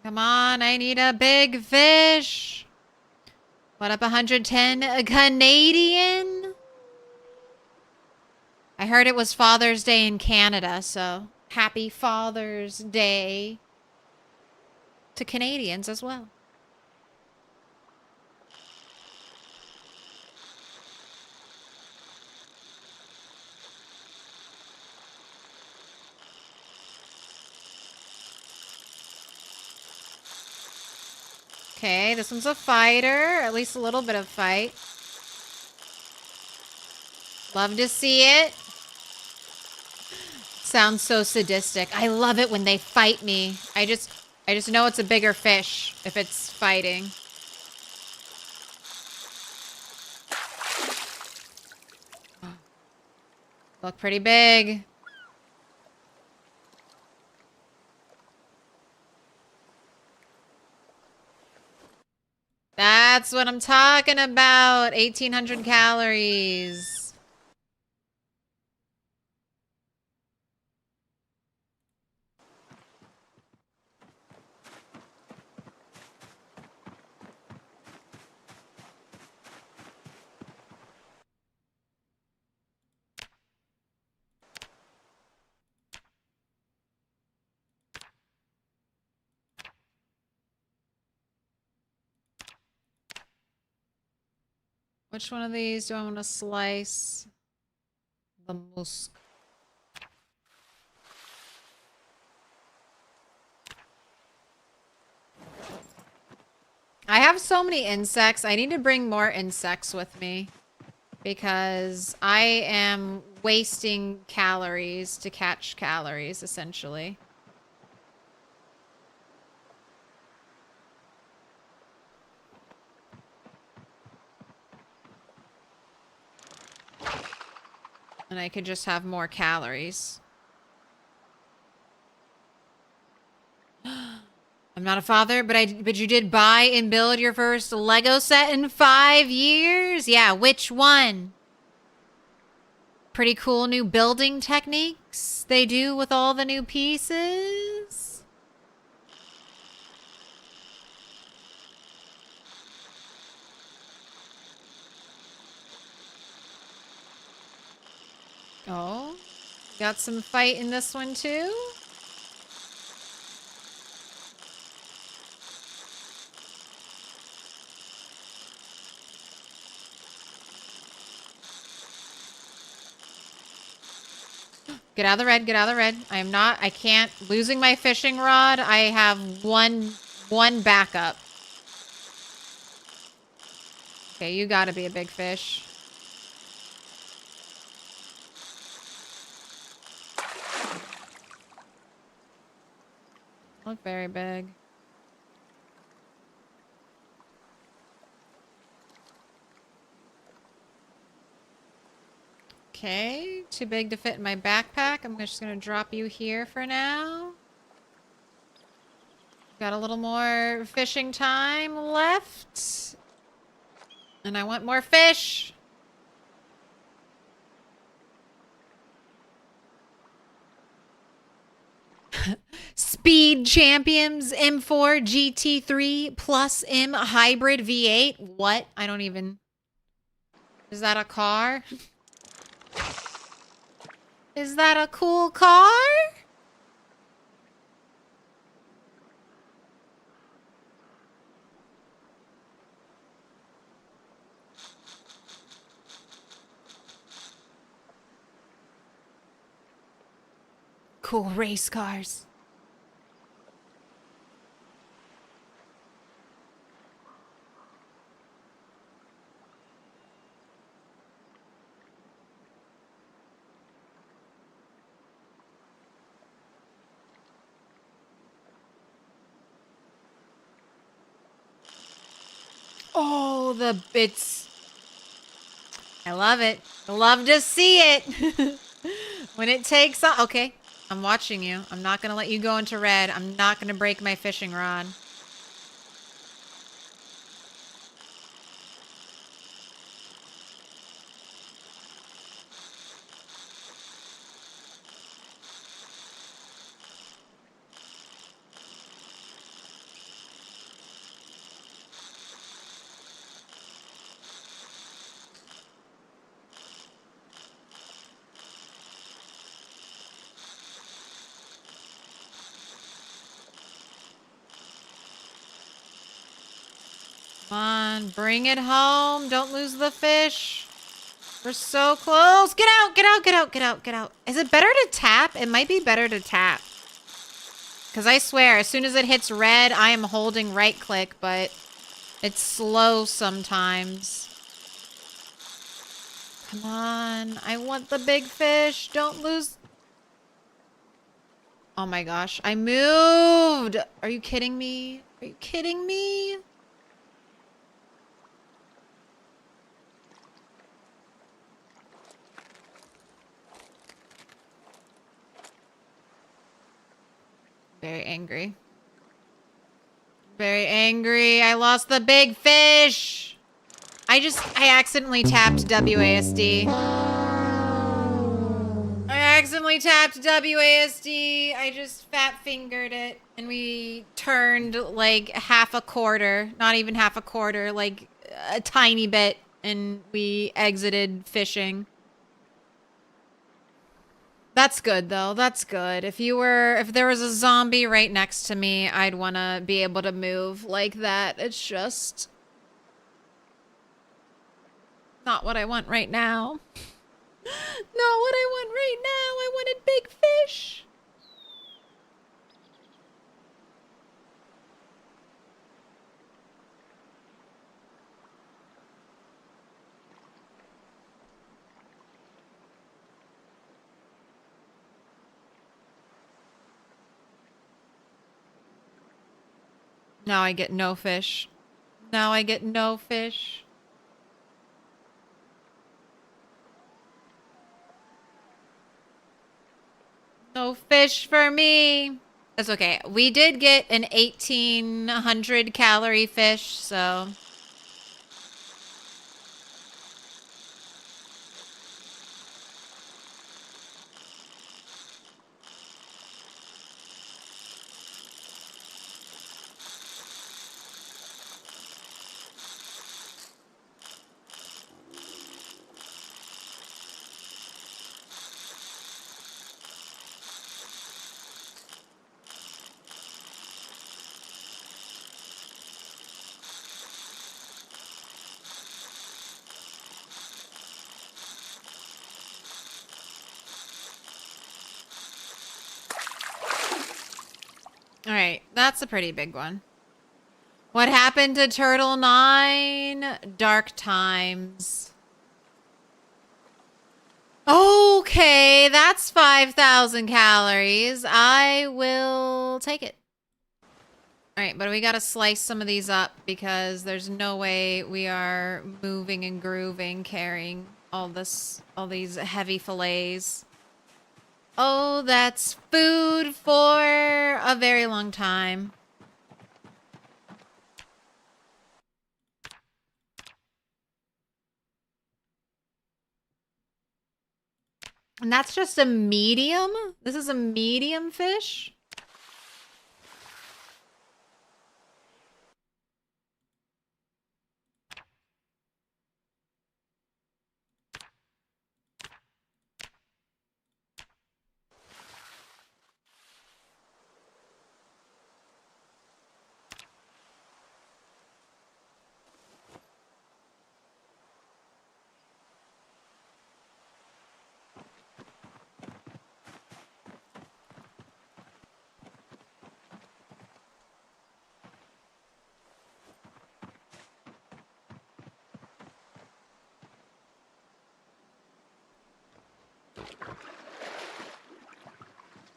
Come on, I need a big fish. What up, 110 Canadian? I heard it was Father's Day in Canada, so happy Father's Day to Canadians as well. Okay, this one's a fighter. At least a little bit of fight. Love to see it. Sounds so sadistic. I love it when they fight me. I just know it's a bigger fish if it's fighting. Look pretty big. That's what I'm talking about. 1,800 calories. Which one of these do I want to slice? The musk. I have so many insects. I need to bring more insects with me because I am wasting calories to catch calories, essentially. And I could just have more calories. I'm not a father, but you did buy and build your first Lego set in 5 years? Yeah, which one? Pretty cool new building techniques they do with all the new pieces. Oh, got some fight in this one too? Get out of the red, get out of the red. I can't, losing my fishing rod, I have one backup. Okay, you gotta be a big fish. Look very big. Okay, too big to fit in my backpack. I'm just gonna drop you here for now. got a little more fishing time left. And I want more fish. Speed Champions M4 GT3 plus M Hybrid V8. What? I don't even... Is that a car? Is that a cool car? Cool race cars. Oh, the bits. I love it. I love to see it. When it takes off. Okay, I'm watching you. I'm not going to let you go into red. I'm not going to break my fishing rod. Come on, bring it home. Don't lose the fish. We're so close. Get out, get out, get out, get out, get out. Is it better to tap? It might be better to tap. Because I swear, as soon as it hits red, I am holding right click, but it's slow sometimes. Come on. I want the big fish. Don't lose. Oh my gosh. I moved. Are you kidding me? Are you kidding me? Very angry. Very angry. I lost the big fish. I accidentally tapped WASD. I accidentally tapped WASD. I just fat fingered it. And we turned like half a quarter. Not even half a quarter. Like a tiny bit. And we exited fishing. That's good though. That's good. If there was a zombie right next to me, I'd want to be able to move like that. It's just not what I want right now. Not what I want right now. I wanted big fish. Now I get no fish. Now I get no fish. No fish for me. That's okay. We did get an 1,800 calorie fish, so... Alright, that's a pretty big one. What happened to Turtle 9? Dark times. Okay, that's 5,000 calories. I will take it. Alright, but we gotta slice some of these up because there's no way we are moving and grooving carrying all these heavy fillets. Oh, that's food for a very long time. And that's just a medium? This is a medium fish?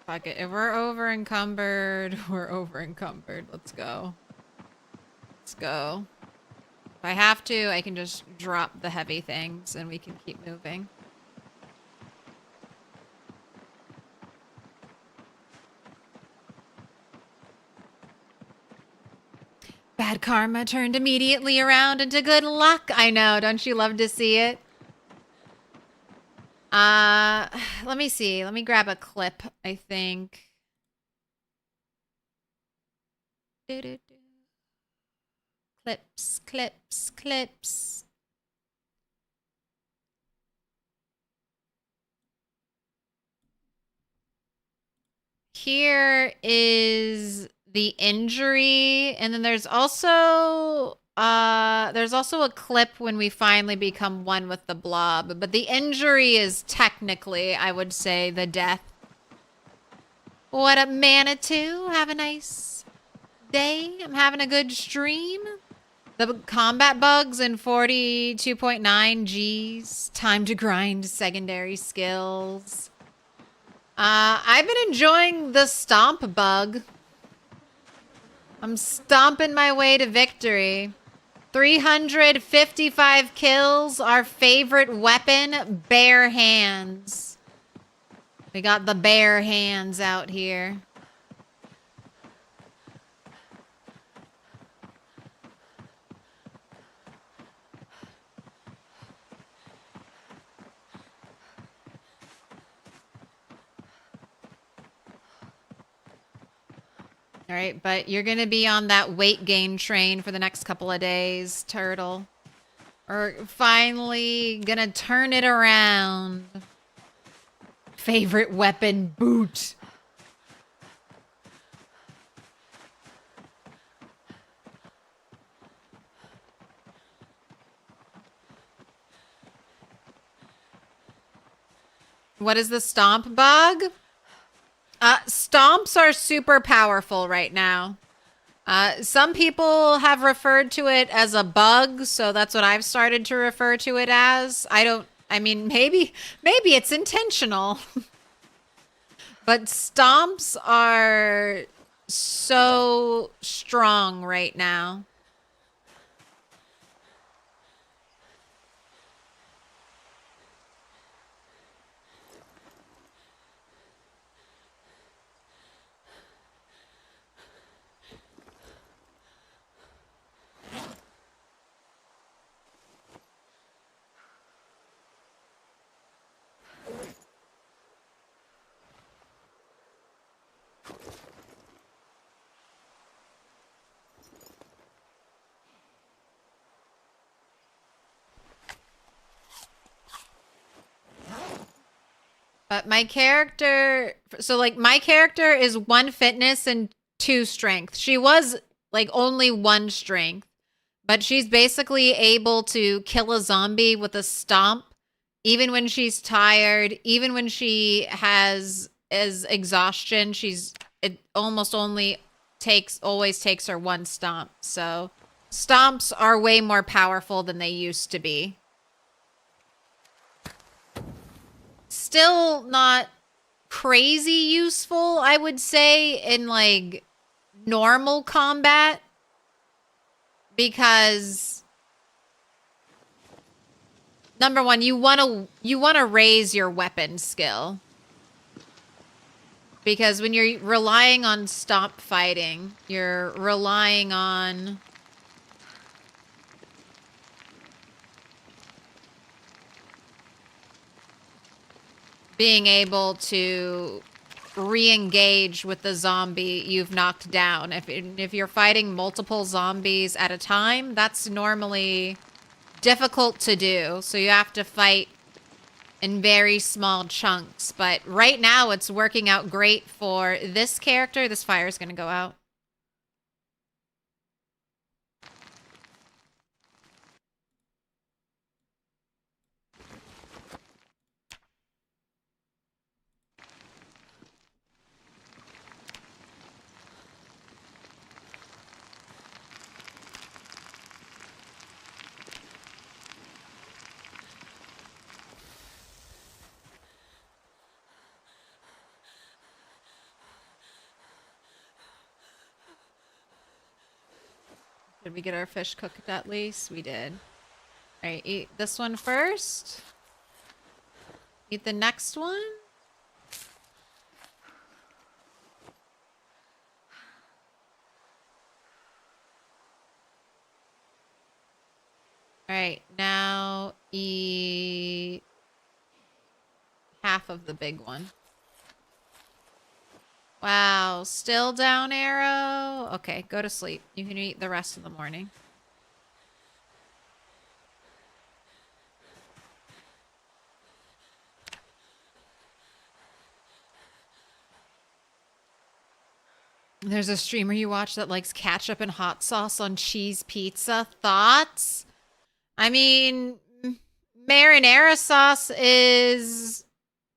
Fuck it. If we're over encumbered, we're over encumbered. Let's go. Let's go. If I have to, I can just drop the heavy things and we can keep moving. Bad karma turned immediately around into good luck. I know. Don't you love to see it? Let me see. Let me grab a clip, I think. Clips, clips, clips. Here is the injury, and then there's also a clip when we finally become one with the blob, but the injury is technically, I would say, the death. What up, Manitou? Have a nice day. I'm having a good stream. The combat bugs in 42.9 Gs. Time to grind secondary skills. I've been enjoying the stomp bug. I'm stomping my way to victory. 355 kills. Our favorite weapon, bare hands. We got the bare hands out here. All right, but you're going to be on that weight gain train for the next couple of days, Turtle. We're finally going to turn it around. Favorite weapon, boot. What is the stomp bug? Stomps are super powerful right now. Some people have referred to it as a bug, so that's what I've started to refer to it as. I mean, maybe it's intentional. But stomps are so strong right now. But my character, so like my character is 1 fitness and 2 strength. She was like only 1 strength, but she's basically able to kill a zombie with a stomp, even when she's tired, even when she has exhaustion. It almost always takes her 1 stomp. So stomps are way more powerful than they used to be. Still not crazy useful, I would say, in like normal combat, because number one, you want to raise your weapon skill, because when you're relying on stomp fighting, you're relying on being able to re-engage with the zombie you've knocked down. If you're fighting multiple zombies at a time, that's normally difficult to do. So you have to fight in very small chunks. But right now it's working out great for this character. This fire is going to go out. Did we get our fish cooked at least? We did. All right, eat this one first. Eat the next one. All right, now eat half of the big one. Wow, still down arrow? Okay, go to sleep. You can eat the rest of the morning. There's a streamer you watch that likes ketchup and hot sauce on cheese pizza. Thoughts? I mean, marinara sauce is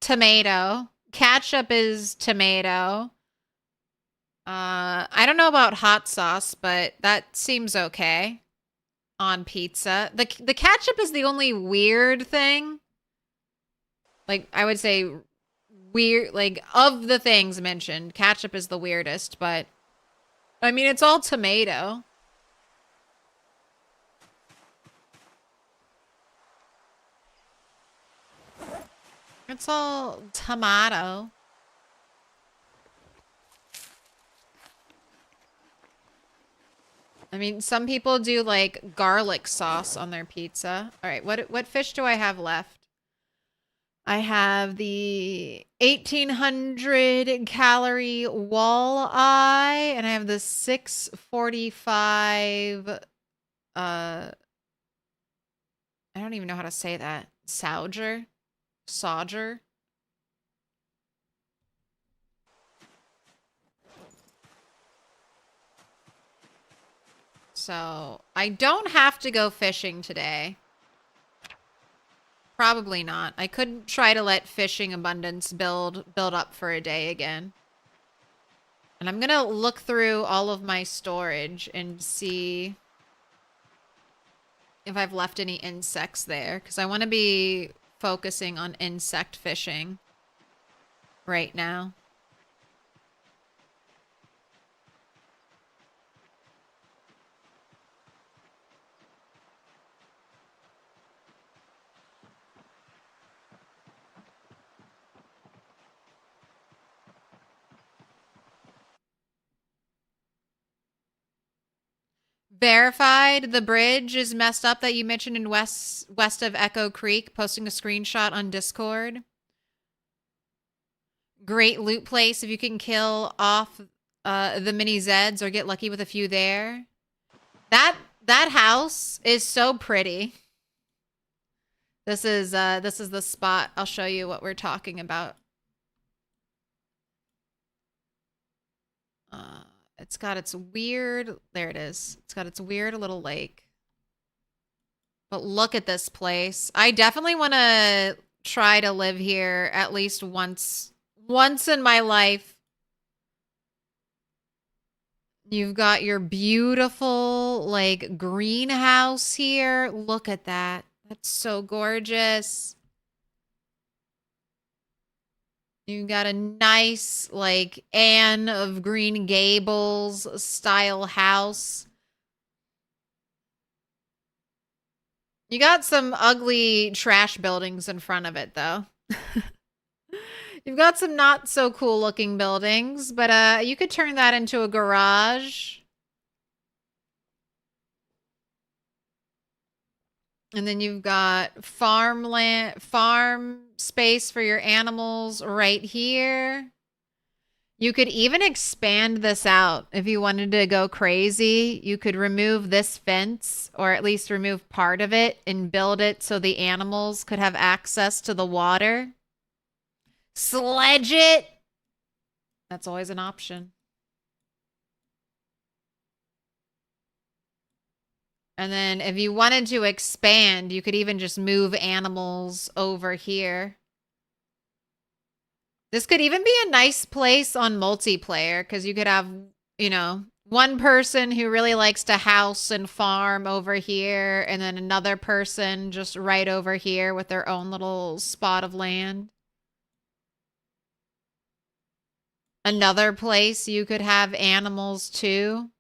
tomato. Ketchup is tomato. I don't know about hot sauce, but that seems okay on pizza. The ketchup is the only weird thing. Like, I would say weird, like, of the things mentioned, ketchup is the weirdest, but I mean, it's all tomato. It's all tomato. I mean, some people do like garlic sauce on their pizza. All right, what fish do I have left? I have the 1800 calorie walleye, and I have the 645 I don't even know how to say that. Sauger. So, I don't have to go fishing today. Probably not. I could try to let fishing abundance build up for a day again. And I'm gonna look through all of my storage and see if I've left any insects there, because I want to be focusing on insect fishing right now. Verified, the bridge is messed up that you mentioned in west of Echo Creek, posting a screenshot on Discord. Great loot place if you can kill off the mini Zeds or get lucky with a few there. That house is so pretty. This is the spot. I'll show you what we're talking about. It's got its weird, there it is. It's got its weird little lake. But look at this place. I definitely want to try to live here at least once in my life. You've got your beautiful, like, greenhouse here. Look at that. That's so gorgeous. You got a nice, like, Anne of Green Gables style house. You got some ugly trash buildings in front of it, though. You've got some not so cool looking buildings, but you could turn that into a garage. And then you've got farm space for your animals right here. You could even expand this out if you wanted to go crazy. You could remove this fence, or at least remove part of it, and build it so the animals could have access to the water. Sledge it! That's always an option. And then if you wanted to expand, you could even just move animals over here. This could even be a nice place on multiplayer, because you could have, you know, one person who really likes to house and farm over here, and then another person just right over here with their own little spot of land. Another place you could have animals too.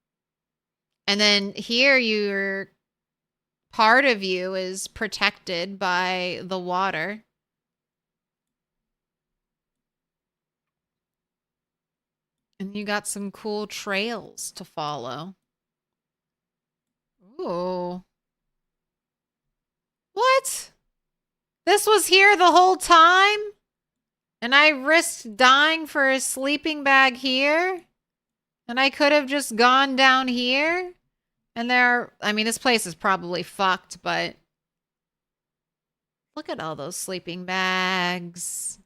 And then here part of you is protected by the water. And you got some cool trails to follow. Ooh. What? This was here the whole time? And I risked dying for a sleeping bag here? And I could have just gone down here? And I mean, this place is probably fucked, but look at all those sleeping bags.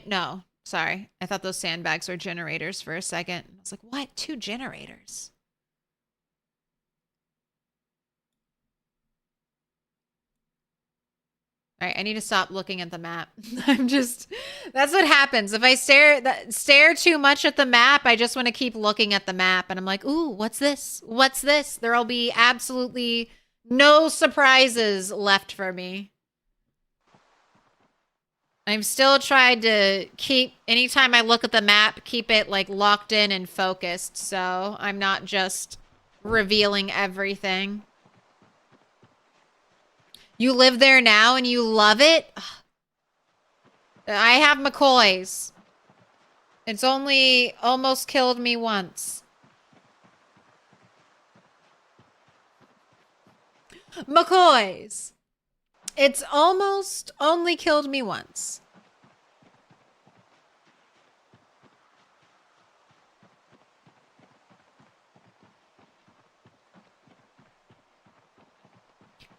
No, sorry. I thought those sandbags were generators for a second. I was like, what? 2 generators? All right, I need to stop looking at the map. That's what happens. If I stare too much at the map, I just want to keep looking at the map. And I'm like, ooh, what's this? What's this? There'll be absolutely no surprises left for me. I'm still trying to keep, anytime I look at the map, keep it like locked in and focused. So I'm not just revealing everything. You live there now and you love it? I have McCoys. It's only almost killed me once. McCoys. It's almost only killed me once.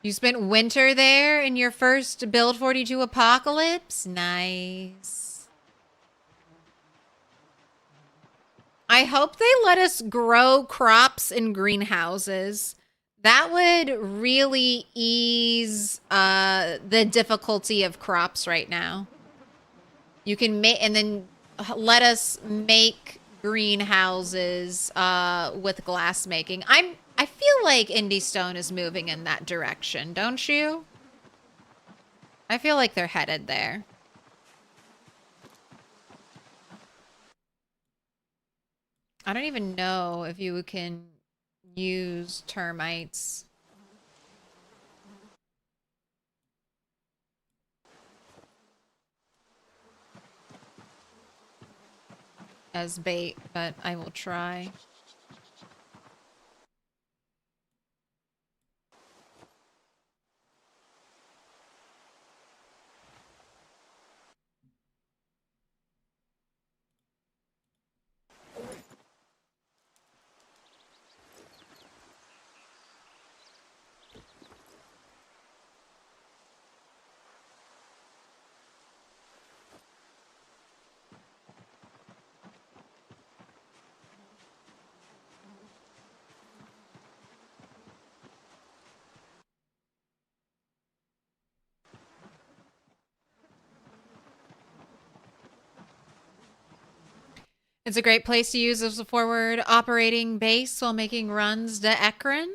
You spent winter there in your first Build 42 apocalypse? Nice. I hope they let us grow crops in greenhouses. That would really ease the difficulty of crops right now. You can make, and then let us make greenhouses with glass making. I feel like Indie Stone is moving in that direction, don't you? I feel like they're headed there. I don't even know if you can use termites. As bait, but I will try. It's a great place to use as a forward operating base while making runs to Ekron.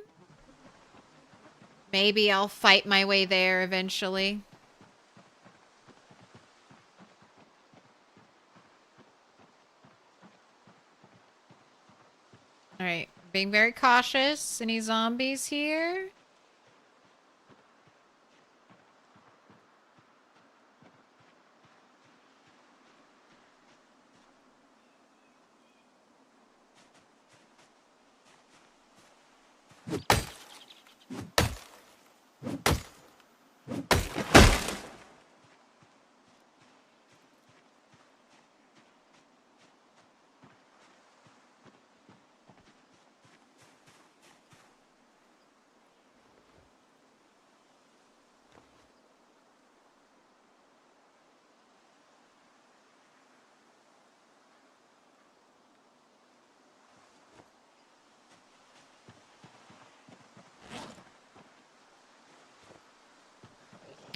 Maybe I'll fight my way there eventually. All right, being very cautious. Any zombies here?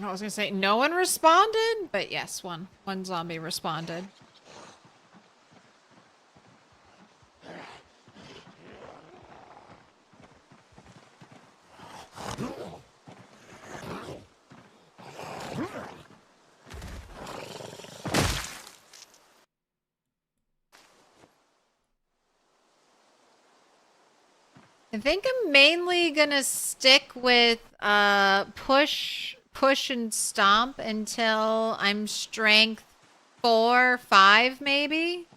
I was gonna say no one responded, but yes, one zombie responded. I think I'm mainly gonna stick with push and stomp until I'm strength 4, 5 maybe.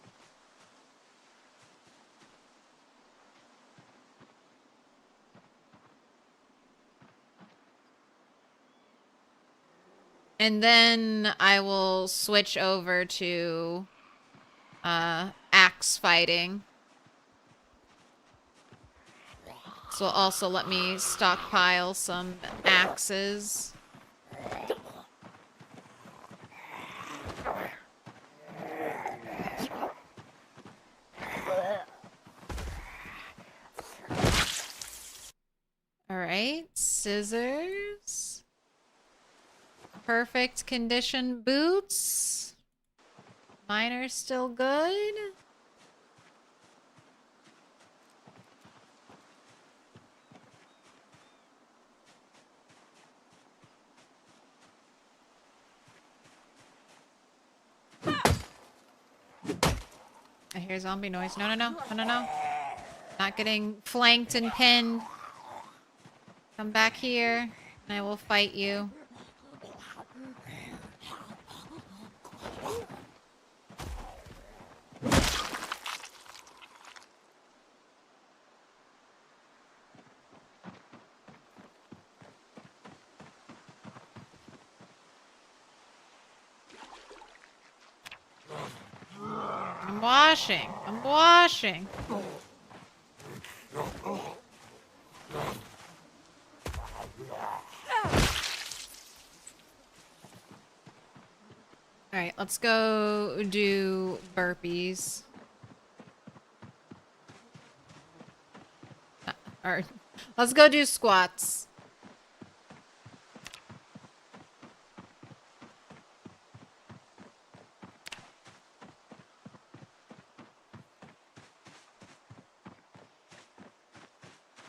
And then I will switch over to axe fighting. This will also let me stockpile some axes. Alright, scissors. Perfect condition boots. Mine are still good. I hear zombie noise. No, no, no. No, no, no. Not getting flanked and pinned. Come back here, and I will fight you. I'm washing. I'm washing. Alright, let's go do burpees. Or, let's go do squats.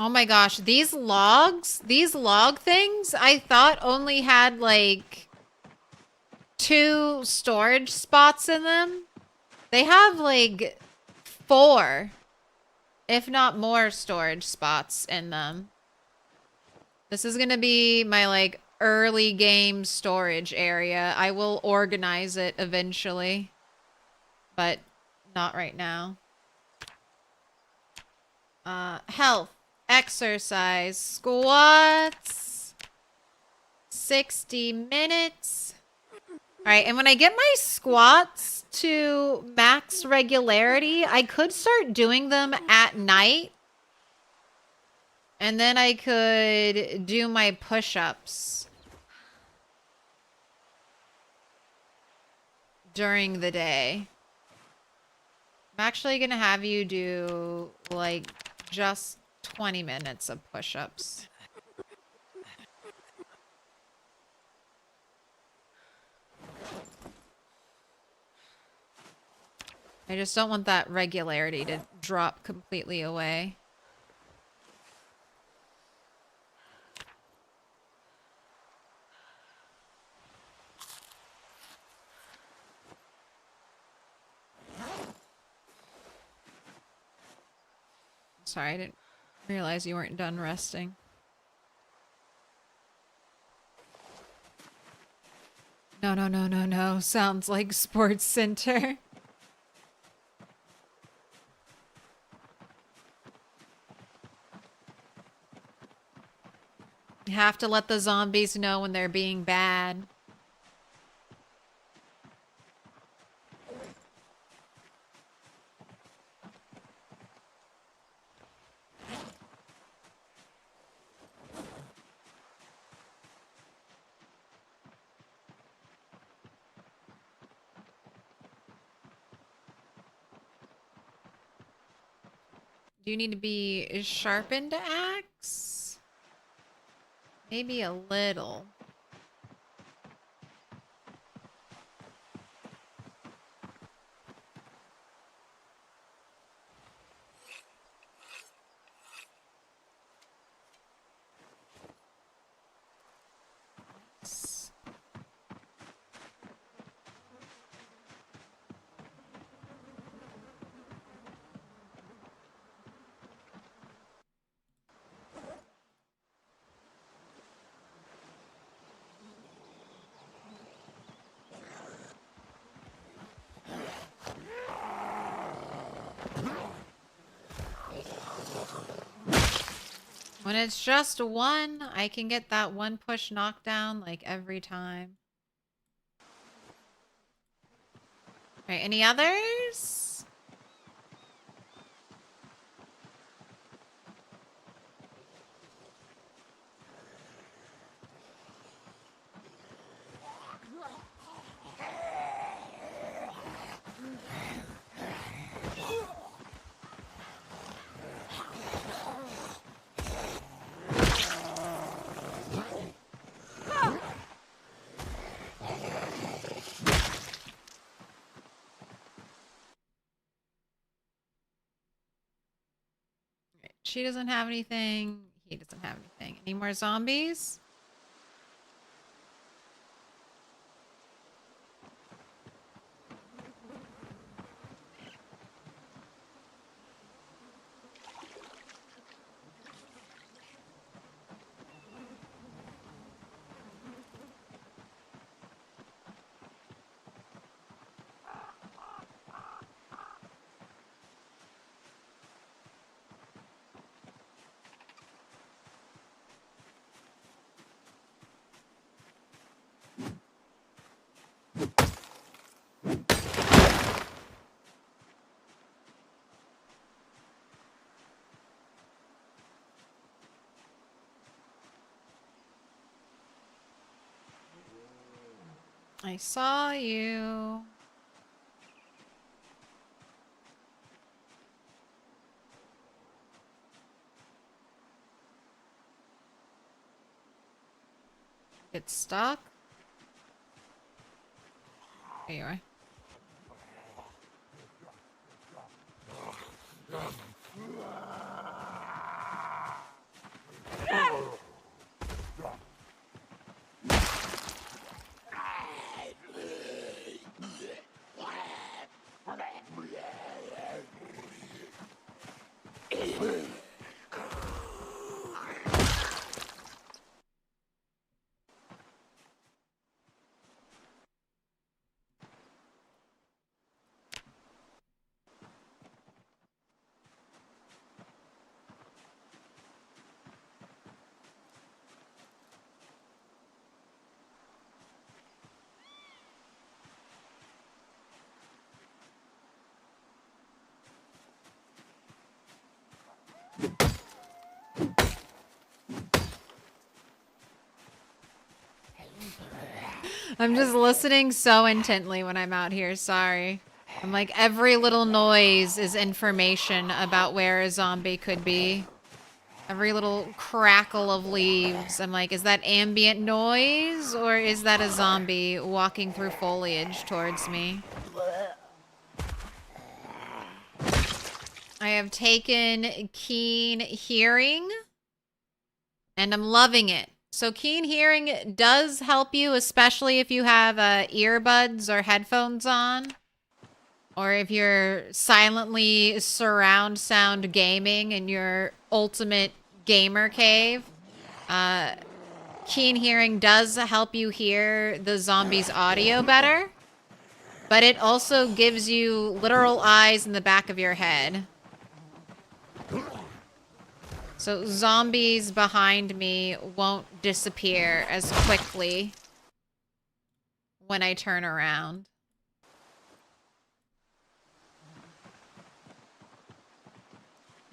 Oh my gosh, these log things, I thought only had like 2 storage spots in them. They have like 4, if not more storage spots in them. This is gonna be my like early game storage area. I will organize it eventually, but not right now. Health. Exercise, squats, 60 minutes. All right, and when I get my squats to max regularity, I could start doing them at night. And then I could do my push-ups during the day. I'm actually gonna have you do like just 20 minutes of push-ups. I just don't want that regularity to drop completely away. Sorry, I didn't realize you weren't done resting. No, no, no, no, no. Sounds like Sports Center. You have to let the zombies know when they're being bad. Do you need to be sharpened axe? Maybe a little. When it's just one, I can get that one push knockdown like every time. Alright, any others? She doesn't have anything. He doesn't have anything. Any more zombies? I saw you. Get stuck. There you are. I'm just listening so intently when I'm out here. Sorry. I'm like, every little noise is information about where a zombie could be. Every little crackle of leaves. I'm like, is that ambient noise or is that a zombie walking through foliage towards me? I have taken keen hearing and I'm loving it. So keen hearing does help you, especially if you have earbuds or headphones on. Or if you're silently surround sound gaming in your ultimate gamer cave. Keen hearing does help you hear the zombie's audio better. But it also gives you literal eyes in the back of your head. So zombies behind me won't disappear as quickly when I turn around.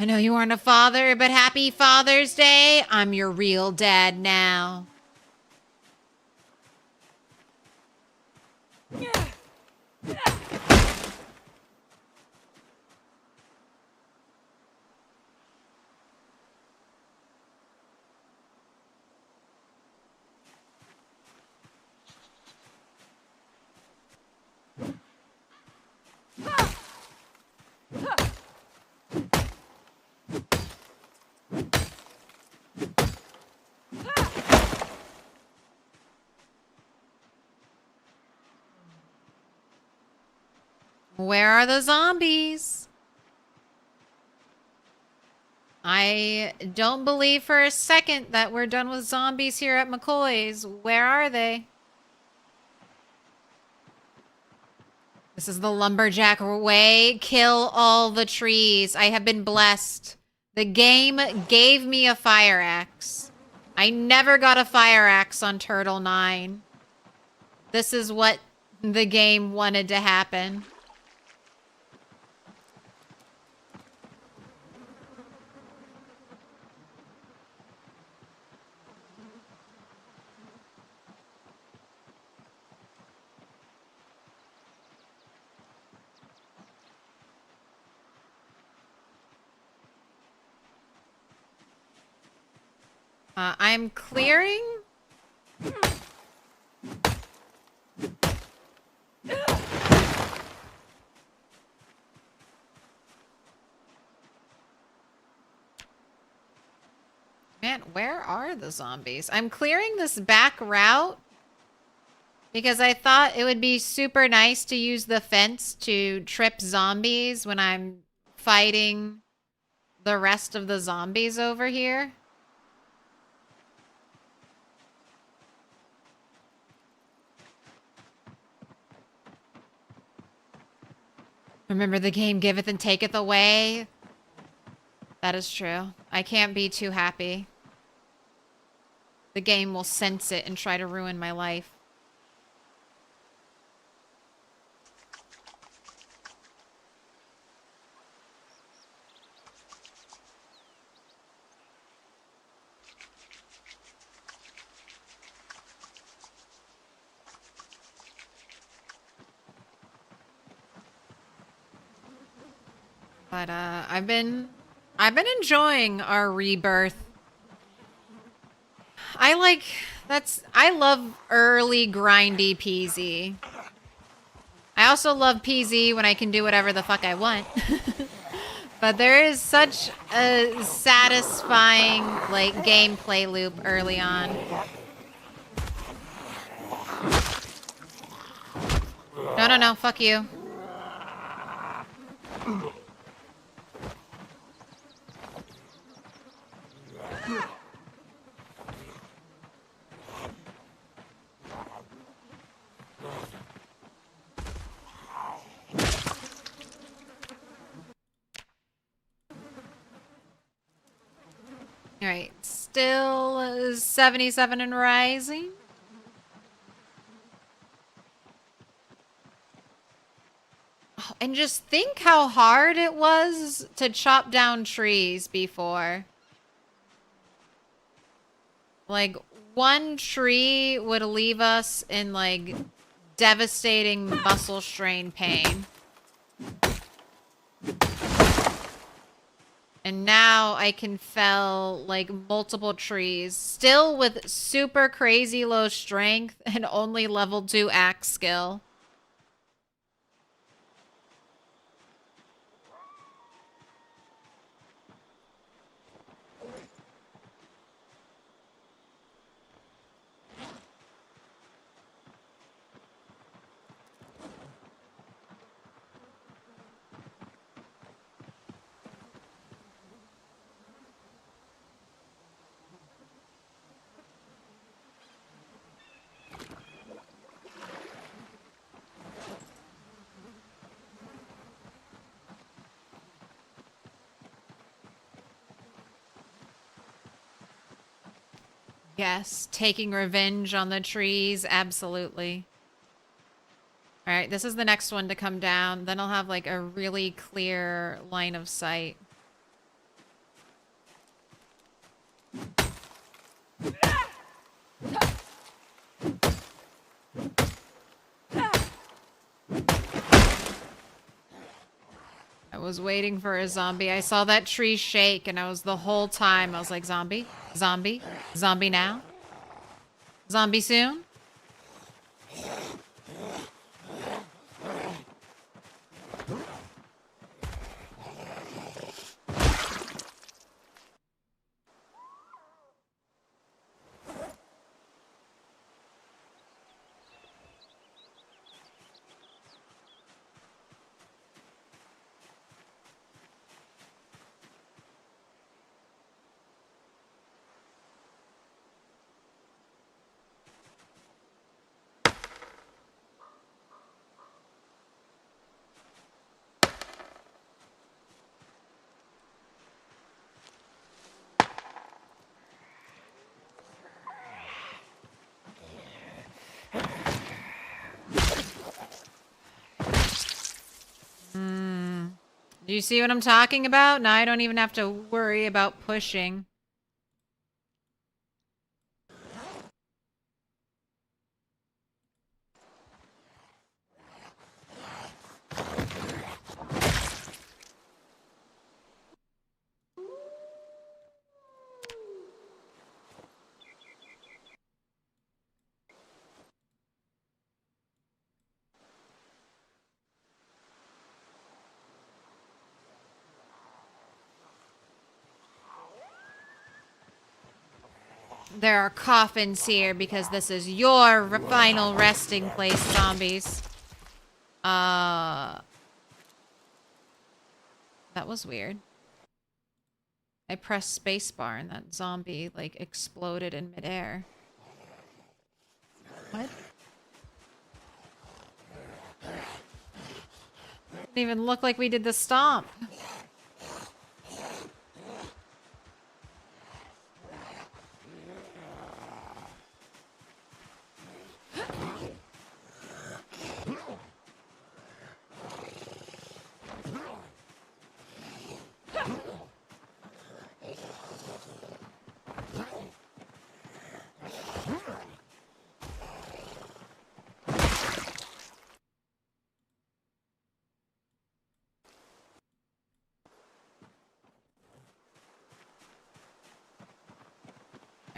I know you aren't a father, but happy Father's Day. I'm your real dad now. Where are the zombies? I don't believe for a second that we're done with zombies here at McCoy's. Where are they? This is the lumberjack way. Kill all the trees. I have been blessed The game gave me a fire axe. I never got a fire axe on Turtle 9. This is what the game wanted to happen. I'm clearing. Man, where are the zombies? I'm clearing this back route because I thought it would be super nice to use the fence to trip zombies when I'm fighting the rest of the zombies over here. Remember, the game giveth and taketh away. That is true. I can't be too happy. The game will sense it and try to ruin my life. But I've been enjoying our rebirth. I love early grindy PZ. I also love PZ when I can do whatever the fuck I want. But there is such a satisfying like gameplay loop early on. No, fuck you. All right, still 77 and rising. Oh, and just think how hard it was to chop down trees before. Like, one tree would leave us in, like, devastating muscle strain pain. And now I can fell, like, multiple trees. Still with super crazy low strength and only level 2 axe skill. Yes, taking revenge on the trees, absolutely. All right, this is the next one to come down. Then I'll have like a really clear line of sight. I was waiting for a zombie. I saw that tree shake and I was the whole time, I was like, zombie, zombie, zombie now, zombie soon. Do you see what I'm talking about? Now I don't even have to worry about pushing. There are coffins here because this is your final resting place, zombies. That was weird. I pressed spacebar and that zombie, like, exploded in midair. What? Didn't even look like we did the stomp.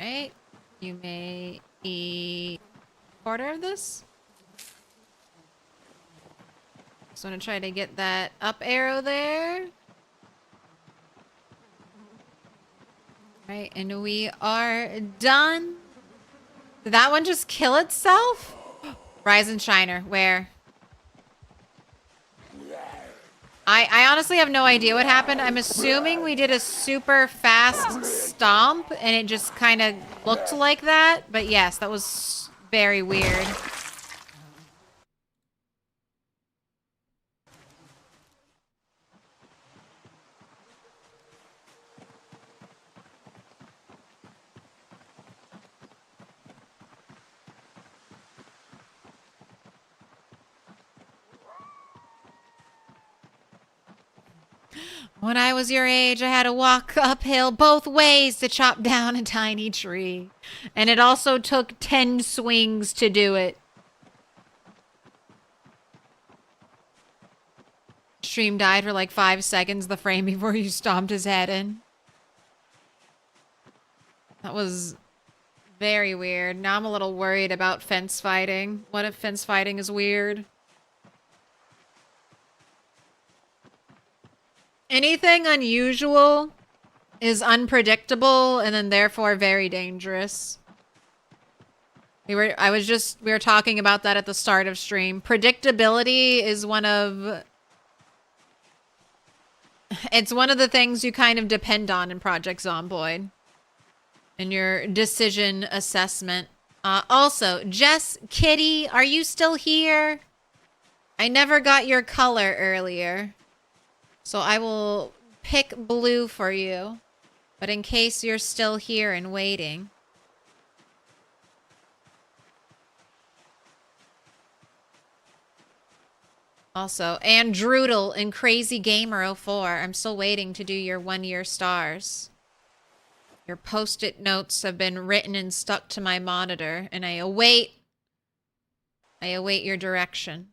Right? You may eat a quarter of this. Just want to try to get that up arrow there. Right, and we are done. Did that one just kill itself? Rise and Shiner, where? I honestly have no idea what happened. I'm assuming we did a super fast stomp and it just kind of looked like that. But yes, that was very weird. When I was your age, I had to walk uphill both ways to chop down a tiny tree. And it also took 10 swings to do it. Stream died for like 5 seconds the frame before you stomped his head in. That was very weird. Now I'm a little worried about fence fighting. What if fence fighting is weird? Anything unusual is unpredictable and then therefore very dangerous. We were talking about that at the start of stream. Predictability is it's one of the things you kind of depend on in Project Zomboid. In your decision assessment. Also, Jess, Kitty, are you still here? I never got your color earlier. So I will pick blue for you. But in case you're still here and waiting. Also, and Droodle and Crazy Gamer 04. I'm still waiting to do your 1-year stars. Your post-it notes have been written and stuck to my monitor, and I await your direction.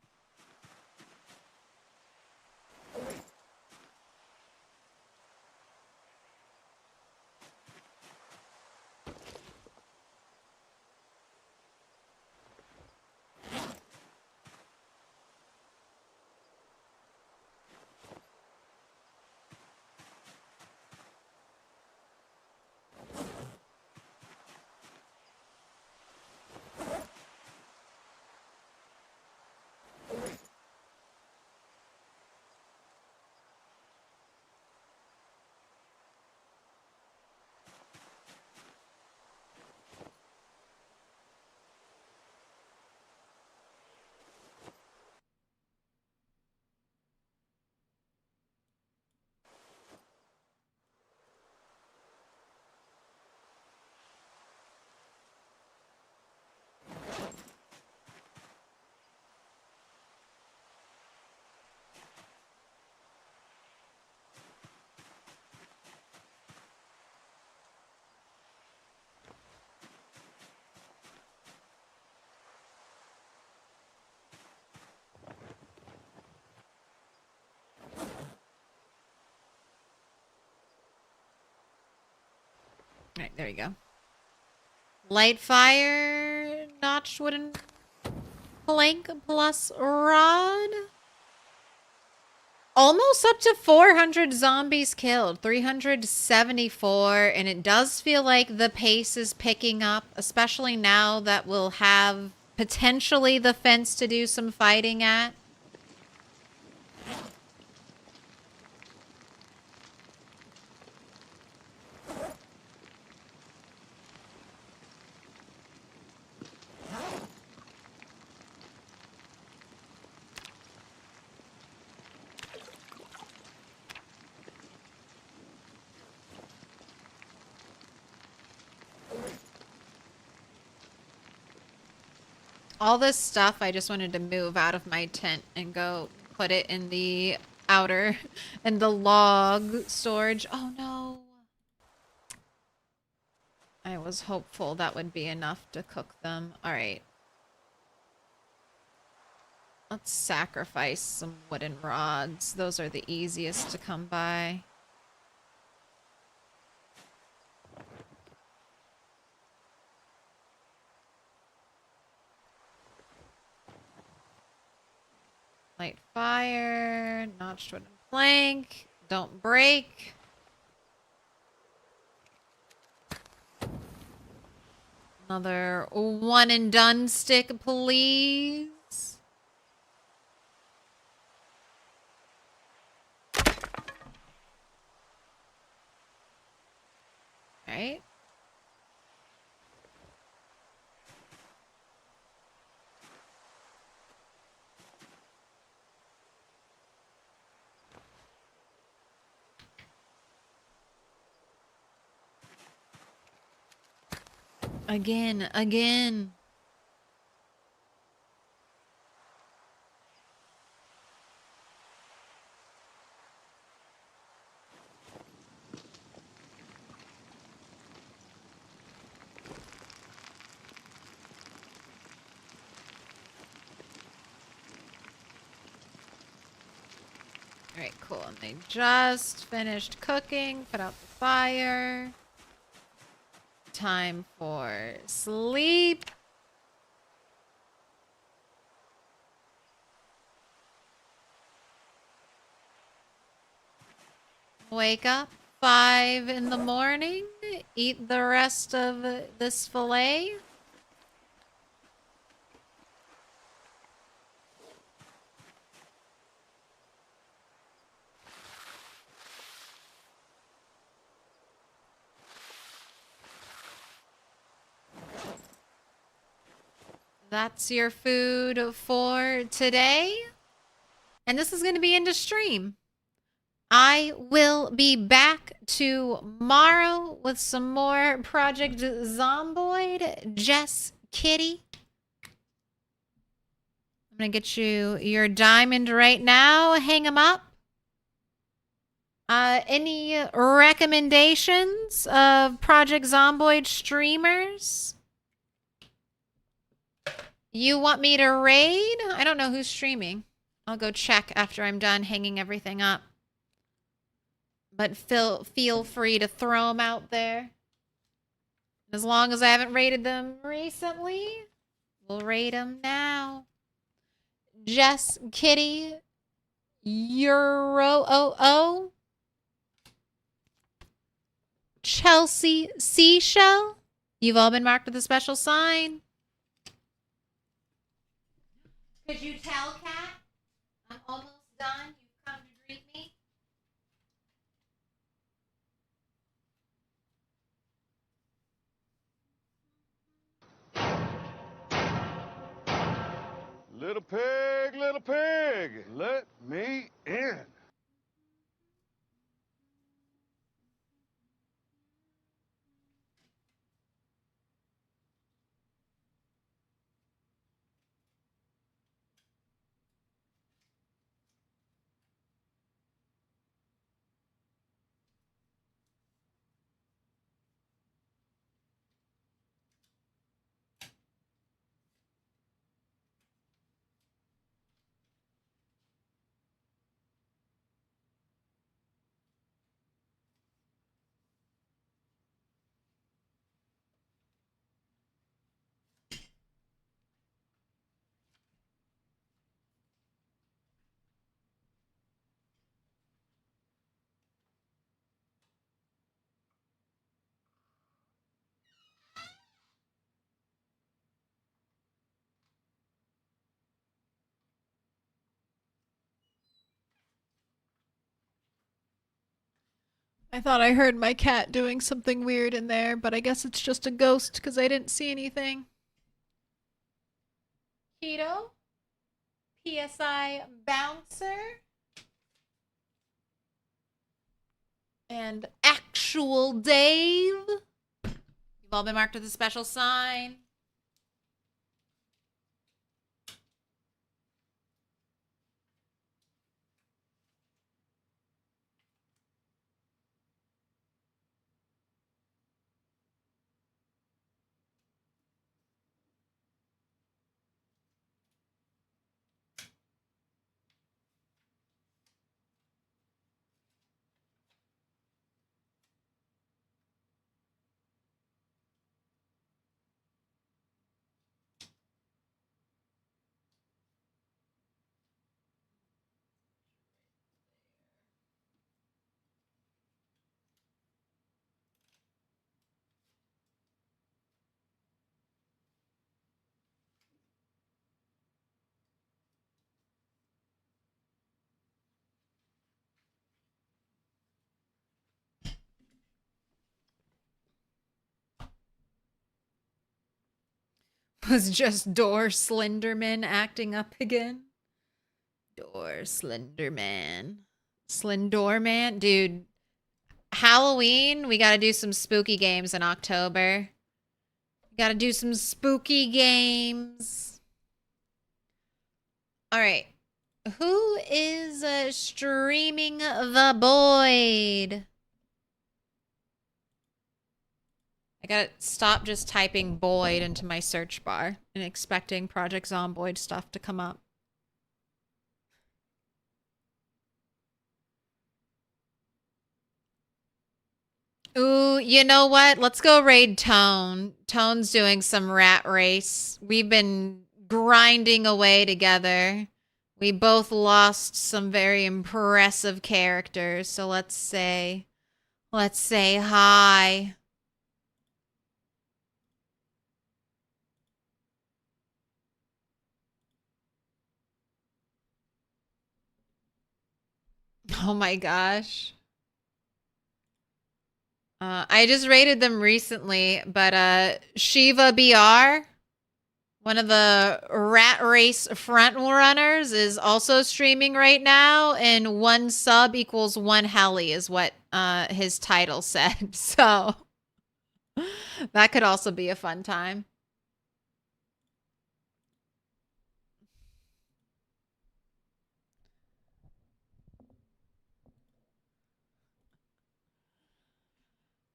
Alright, there you go. Light fire, notched wooden plank plus rod. Almost up to 400 zombies killed. 374. And it does feel like the pace is picking up, especially now that we'll have potentially the fence to do some fighting at. All this stuff, I just wanted to move out of my tent and go put it in the outer, in the log storage. Oh no. I was hopeful that would be enough to cook them. All right. Let's sacrifice some wooden rods. Those are the easiest to come by. Light fire, notched wooden plank, don't break. Another one and done stick, please. Right. Again. Alright, cool. And they just finished cooking. Put out the fire. Time for sleep. Wake up 5 in the morning. Eat the rest of this fillet. That's your food for today. And this is going to be into stream. I will be back tomorrow with some more Project Zomboid. Jess, Kitty. I'm going to get you your diamond right now. Hang them up. Any recommendations of Project Zomboid streamers? You want me to raid? I don't know who's streaming. I'll go check after I'm done hanging everything up. But feel free to throw them out there. As long as I haven't raided them recently, we'll raid them now. Jess, Kitty, Euro Chelsea, Seashell. You've all been marked with a special sign. Could you tell, Kat? I'm almost done. You've come to greet me. Little pig, let me in. I thought I heard my cat doing something weird in there, but I guess it's just a ghost because I didn't see anything. Keto? PSI Bouncer? And Actual Dave? You've all been marked with a special sign. Was just Door Slenderman acting up again? Door Slenderman. Slendorman? Dude, Halloween, we gotta do some spooky games in October. We gotta do some spooky games. Alright. Who is streaming the Boyd? I gotta stop just typing Boyd into my search bar and expecting Project Zomboid stuff to come up. Ooh, you know what? Let's go raid Tone. Tone's doing some rat race. We've been grinding away together. We both lost some very impressive characters, so let's say hi. Oh my gosh. I just rated them recently, but Shiva BR, one of the rat race front runners, is also streaming right now, and 1 sub equals 1 heli is what his title said. So that could also be a fun time.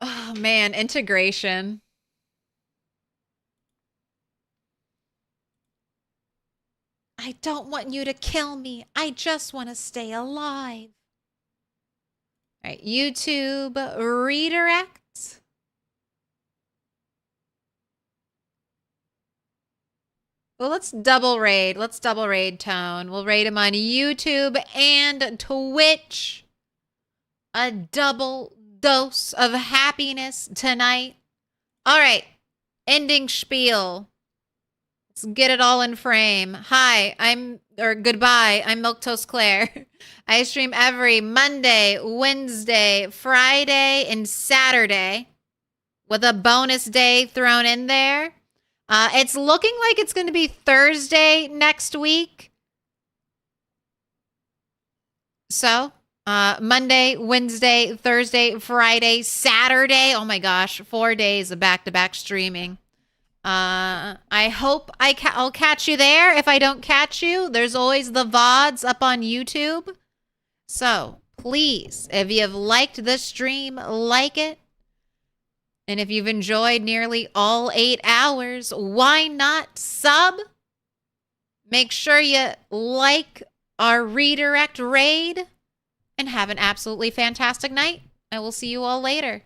Oh man, integration. I don't want you to kill me. I just want to stay alive. All right, YouTube redirect. Well, let's double raid. Let's double raid Tone. We'll raid him on YouTube and Twitch. A double dose of happiness tonight. All right, ending spiel. Let's get it all in frame. Hi, goodbye, I'm Milquetoast Claire. I stream every Monday, Wednesday, Friday, and Saturday with a bonus day thrown in there. It's looking like it's going to be Thursday next week. So, Monday, Wednesday, Thursday, Friday, Saturday. Oh my gosh, 4 days of back-to-back streaming. I hope I'll catch you there. If I don't catch you, there's always the VODs up on YouTube. So, please, if you have liked the stream, like it. And if you've enjoyed nearly all 8 hours, why not sub? Make sure you like our redirect raid. And have an absolutely fantastic night. I will see you all later.